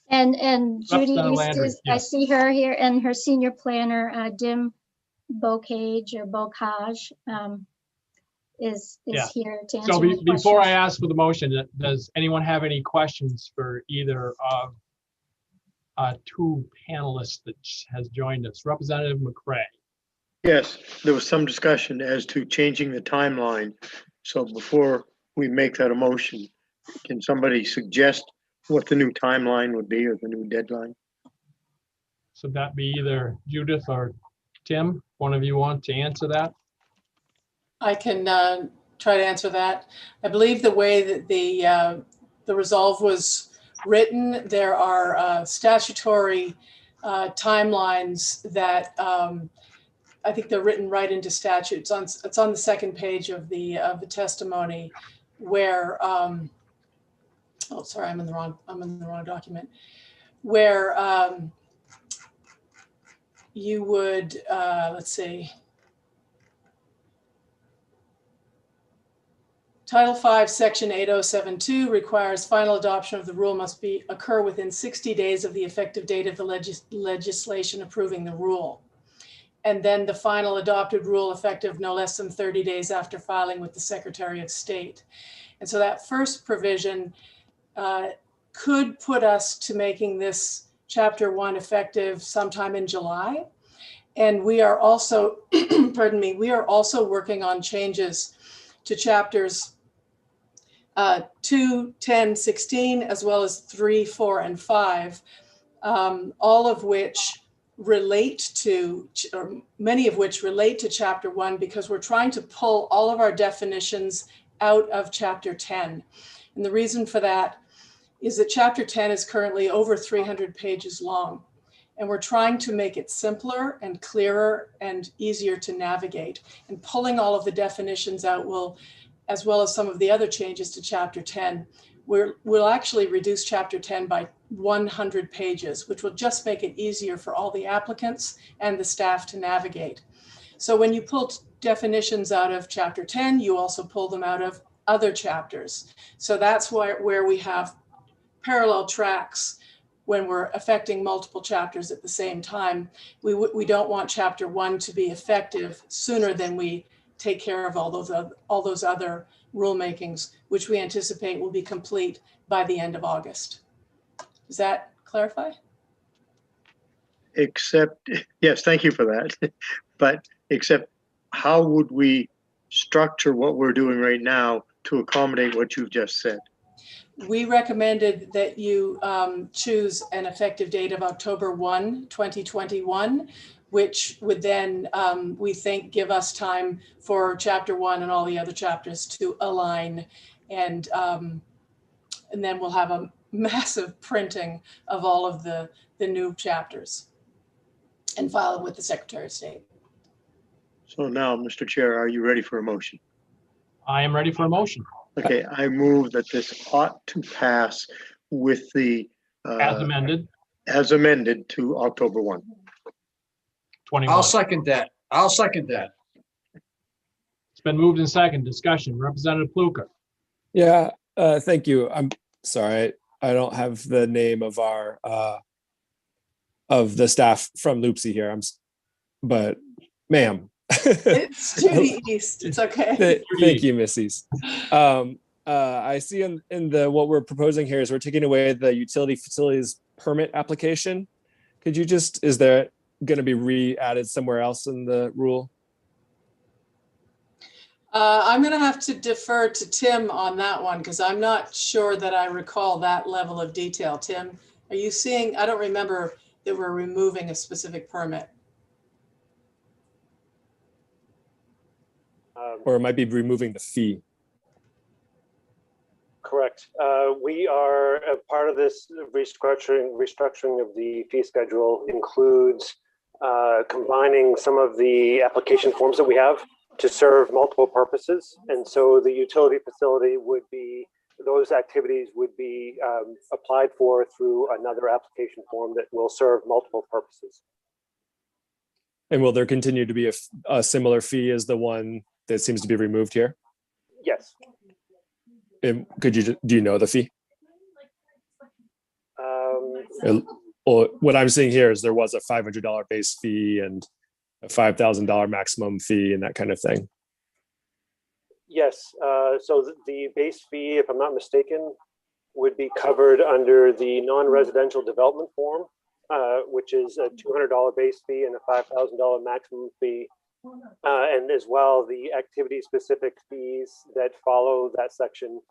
And Judy Representative East Landry, is, I yes. see her here, and her senior planner, Dim Bocage or Bocage, is Yeah. here to answer So any before I questions. ask for the motion, does anyone have any questions for either of two panelists that has joined us? Representative McCray. Yes, there was some discussion as to changing the timeline. So before we make that a motion, can somebody suggest what the new timeline would be or the new deadline? So that be either Judith or Tim. One of you want to answer that? I can try to answer that. I believe the way that the resolve was written, there are statutory timelines that I think they're written right into statute. It's on the second page of the testimony, where oh, sorry, I'm in the wrong document. Where you would let's see. Title 5, Section 8072 requires final adoption of the rule must occur within 60 days of the effective date of the legislation approving the rule. And then the final adopted rule effective no less than 30 days after filing with the Secretary of State. And so that first provision could put us to making this Chapter 1 effective sometime in July. And we are also, pardon me, we are also working on changes to chapters 2, 10, 16, as well as 3, 4, and 5, all of which relate to, or many of which relate to Chapter 1, because we're trying to pull all of our definitions out of Chapter 10. And the reason for that is that Chapter 10 is currently over 300 pages long. And we're trying to make it simpler and clearer and easier to navigate. And pulling all of the definitions out will, as well as some of the other changes to Chapter 10, we'll actually reduce Chapter 10 by 100 pages, which will just make it easier for all the applicants and the staff to navigate. So when you pull definitions out of Chapter 10, you also pull them out of other chapters. So that's where we have parallel tracks when we're affecting multiple chapters at the same time. We don't want Chapter 1 to be effective sooner than we take care of all those other rulemakings, which we anticipate will be complete by the end of August. Does that clarify? Except, yes, thank you for that. But except, how would we structure what we're doing right now to accommodate what you've just said? We recommended that you choose an effective date of October 1, 2021, which would then, we think, give us time for Chapter 1 and all the other chapters to align. And then we'll have a massive printing of all of the new chapters and file it with the Secretary of State. So now, Mr. Chair, are you ready for a motion? I am ready for a motion. Okay, I move that this ought to pass with the As amended. As amended to October 1. 21. I'll second that. I'll second that. It's been moved in second. Discussion. Representative Pluker. Yeah, thank you. I'm sorry, I don't have the name of our of the staff from Loopsy here. But ma'am. It's Judy East. It's okay. Thank you, Missy's. I see in the what we're proposing here is we're taking away the utility facilities permit application. Could you just, is there going to be re-added somewhere else in the rule? I'm going to have to defer to Tim on that one because I'm not sure that I recall that level of detail. Tim, are you seeing? I don't remember that we're removing a specific permit. Or it might be removing the fee. Correct. We are a part of this restructuring of the fee schedule includes combining some of the application forms that we have to serve multiple purposes. And so the utility facility would be, those activities would be applied for through another application form that will serve multiple purposes. And will there continue to be a similar fee as the one that seems to be removed here? Yes. And do you know the fee? Or what I'm seeing here is there was a $500 base fee and a $5,000 maximum fee and that kind of thing. Yes. So the base fee, if I'm not mistaken, would be covered under the non-residential development form, which is a $200 base fee and a $5,000 maximum fee. And as well, the activity-specific fees that follow that section,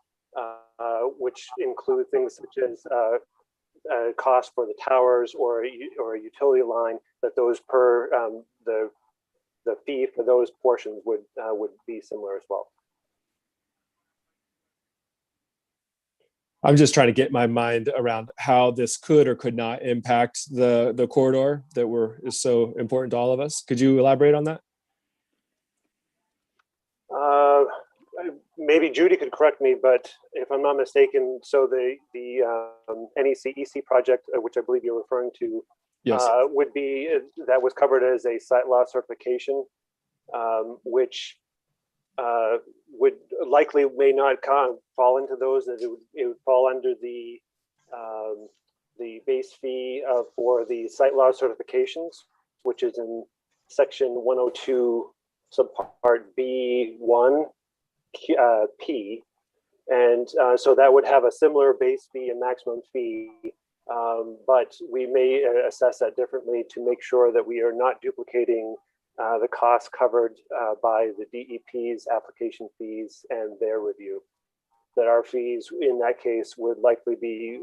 which include things such as cost for the towers or a utility line, that those per the fee for those portions would be similar as well. I'm just trying to get my mind around how this could or could not impact the corridor that is so important to all of us. Could you elaborate on that? Maybe Judy could correct me, but if I'm not mistaken, so the NEC-EC project, which I believe you're referring to, yes, would be, that was covered as a site law certification, which would likely may not fall into those, that it would fall under the base fee for the site law certifications, which is in section 102 subpart B1 P, and so that would have a similar base fee and maximum fee, but we may assess that differently to make sure that we are not duplicating the costs covered by the DEP's application fees and their review. That our fees in that case would likely be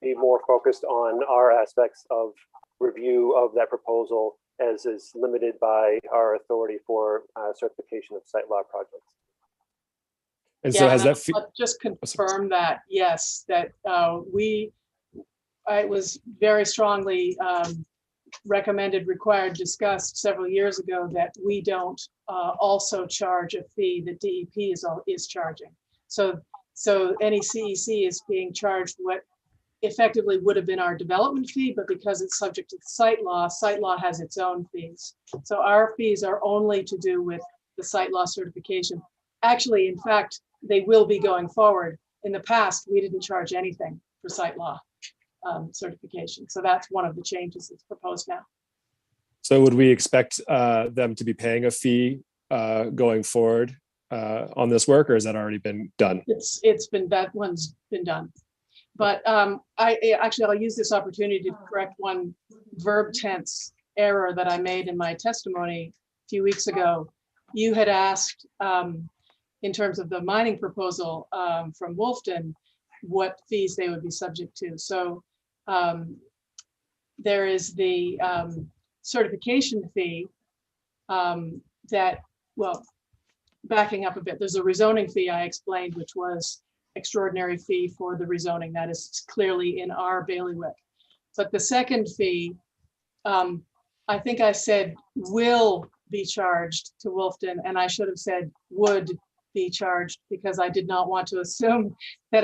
more focused on our aspects of review of that proposal, as is limited by our authority for certification of site law projects. And so has that I'll just confirm that, yes, that it was very strongly recommended, required, discussed several years ago that we don't also charge a fee that DEP is charging. So NECEC is being charged what effectively would have been our development fee, but because it's subject to the site law has its own fees. So our fees are only to do with the site law certification. Actually, in fact, they will be going forward. In the past, we didn't charge anything for site law certification. So that's one of the changes that's proposed now. So would we expect them to be paying a fee going forward on this work, or has that already been done? That one's been done. But I'll use this opportunity to correct one verb tense error that I made in my testimony a few weeks ago. You had asked, in terms of the mining proposal from Wolfton, what fees they would be subject to. So there is the certification fee that, well, backing up a bit, there's a rezoning fee I explained, which was extraordinary fee for the rezoning. That is clearly in our bailiwick. But the second fee, I think I said will be charged to Wolfton, and I should have said would be charged, because I did not want to assume that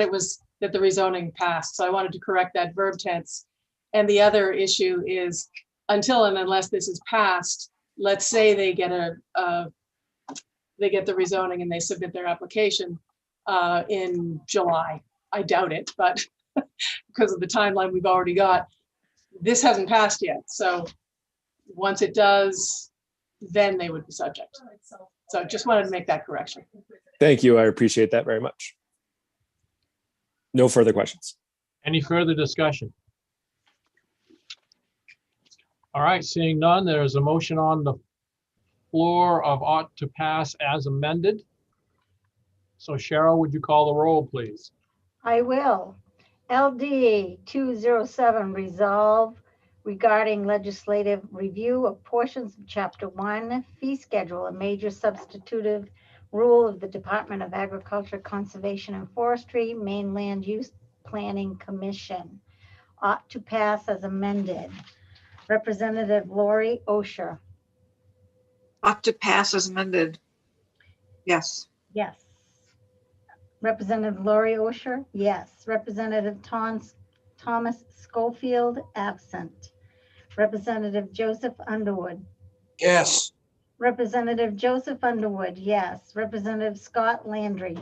that the rezoning passed. So I wanted to correct that verb tense. And the other issue is, until and unless this is passed, let's say they get they get the rezoning and they submit their application in July. I doubt it, but because of the timeline we've already got, this hasn't passed yet. So once it does, then they would be subject. So I just wanted to make that correction. Thank you. I appreciate that very much. No further questions. Any further discussion? All right, seeing none, there's a motion on the floor of ought to pass as amended. So Cheryl, would you call the roll, please? I will. LD 207 resolve regarding legislative review of portions of Chapter 1 fee schedule, a major substitutive rule of the Department of Agriculture, Conservation and Forestry, Maine Land Use Planning Commission. Ought to pass as amended. Representative Lori Osher. Ought to pass as amended. Yes. Yes. Representative Lori Osher? Yes. Representative Thomas Schofield, absent. Representative Joseph Underwood? Yes. Representative Joseph Underwood, yes. Representative Scott Landry?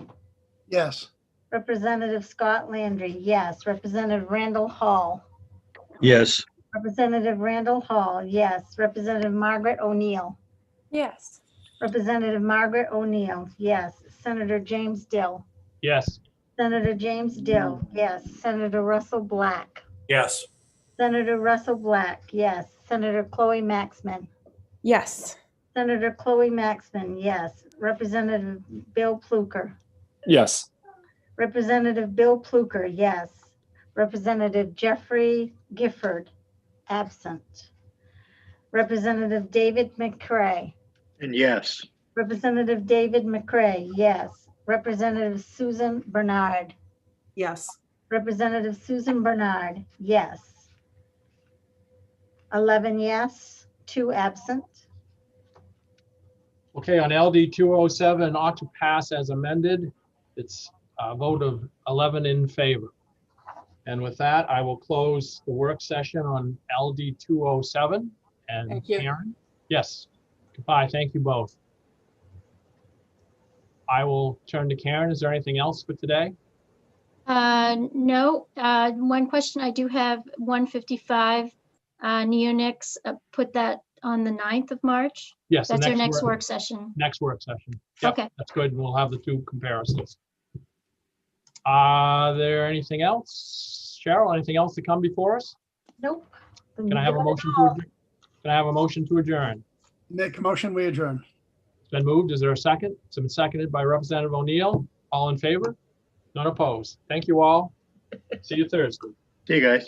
Yes. Representative Scott Landry, yes. Representative Randall Hall? Yes. Representative Randall Hall, yes. Representative Margaret O'Neill? Yes. Representative Margaret O'Neill, yes. Senator James Dill? Yes. Senator James Dill, yes. Senator Russell Black? Yes. Senator Russell Black, yes. Senator Chloe Maxman? Yes. Senator Chloe Maxman, yes. Representative Bill Pluker? Yes. Representative Bill Pluker, yes. Representative Jeffrey Gifford, absent. Representative David McCray? And yes. Representative David McCray, yes. Representative Susan Bernard? Yes. Representative Susan Bernard, yes. 11 yes, 2 absent. Okay, on LD 207, ought to pass as amended. It's a vote of 11 in favor. And with that, I will close the work session on LD 207. And Thank you. Karen? Yes. Goodbye. Thank you both. I will turn to Karen. Is there anything else for today? No, one question I do have, 155 neonics, put that on the 9th of March. Yes. the That's our next work session. Next work session. Yep, Okay. that's good. And we'll have the two comparisons. There anything else? Cheryl, anything else to come before us? Nope. Can I have a motion to adjourn? Can I have a motion to adjourn? Make a motion, we adjourn. It's been moved. Is there a second? It's been seconded by Representative O'Neill. All in favor? None opposed. Thank you all. See you Thursday. See you guys.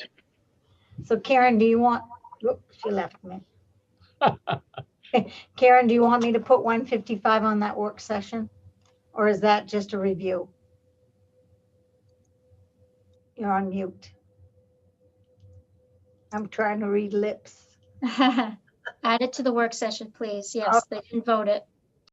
So Karen, do you want, whoop, she left me. Karen, do you want me to put 155 on that work session? Or is that just a review? You're on mute. I'm trying to read lips. Add it to the work session, please. Yes, they can vote it.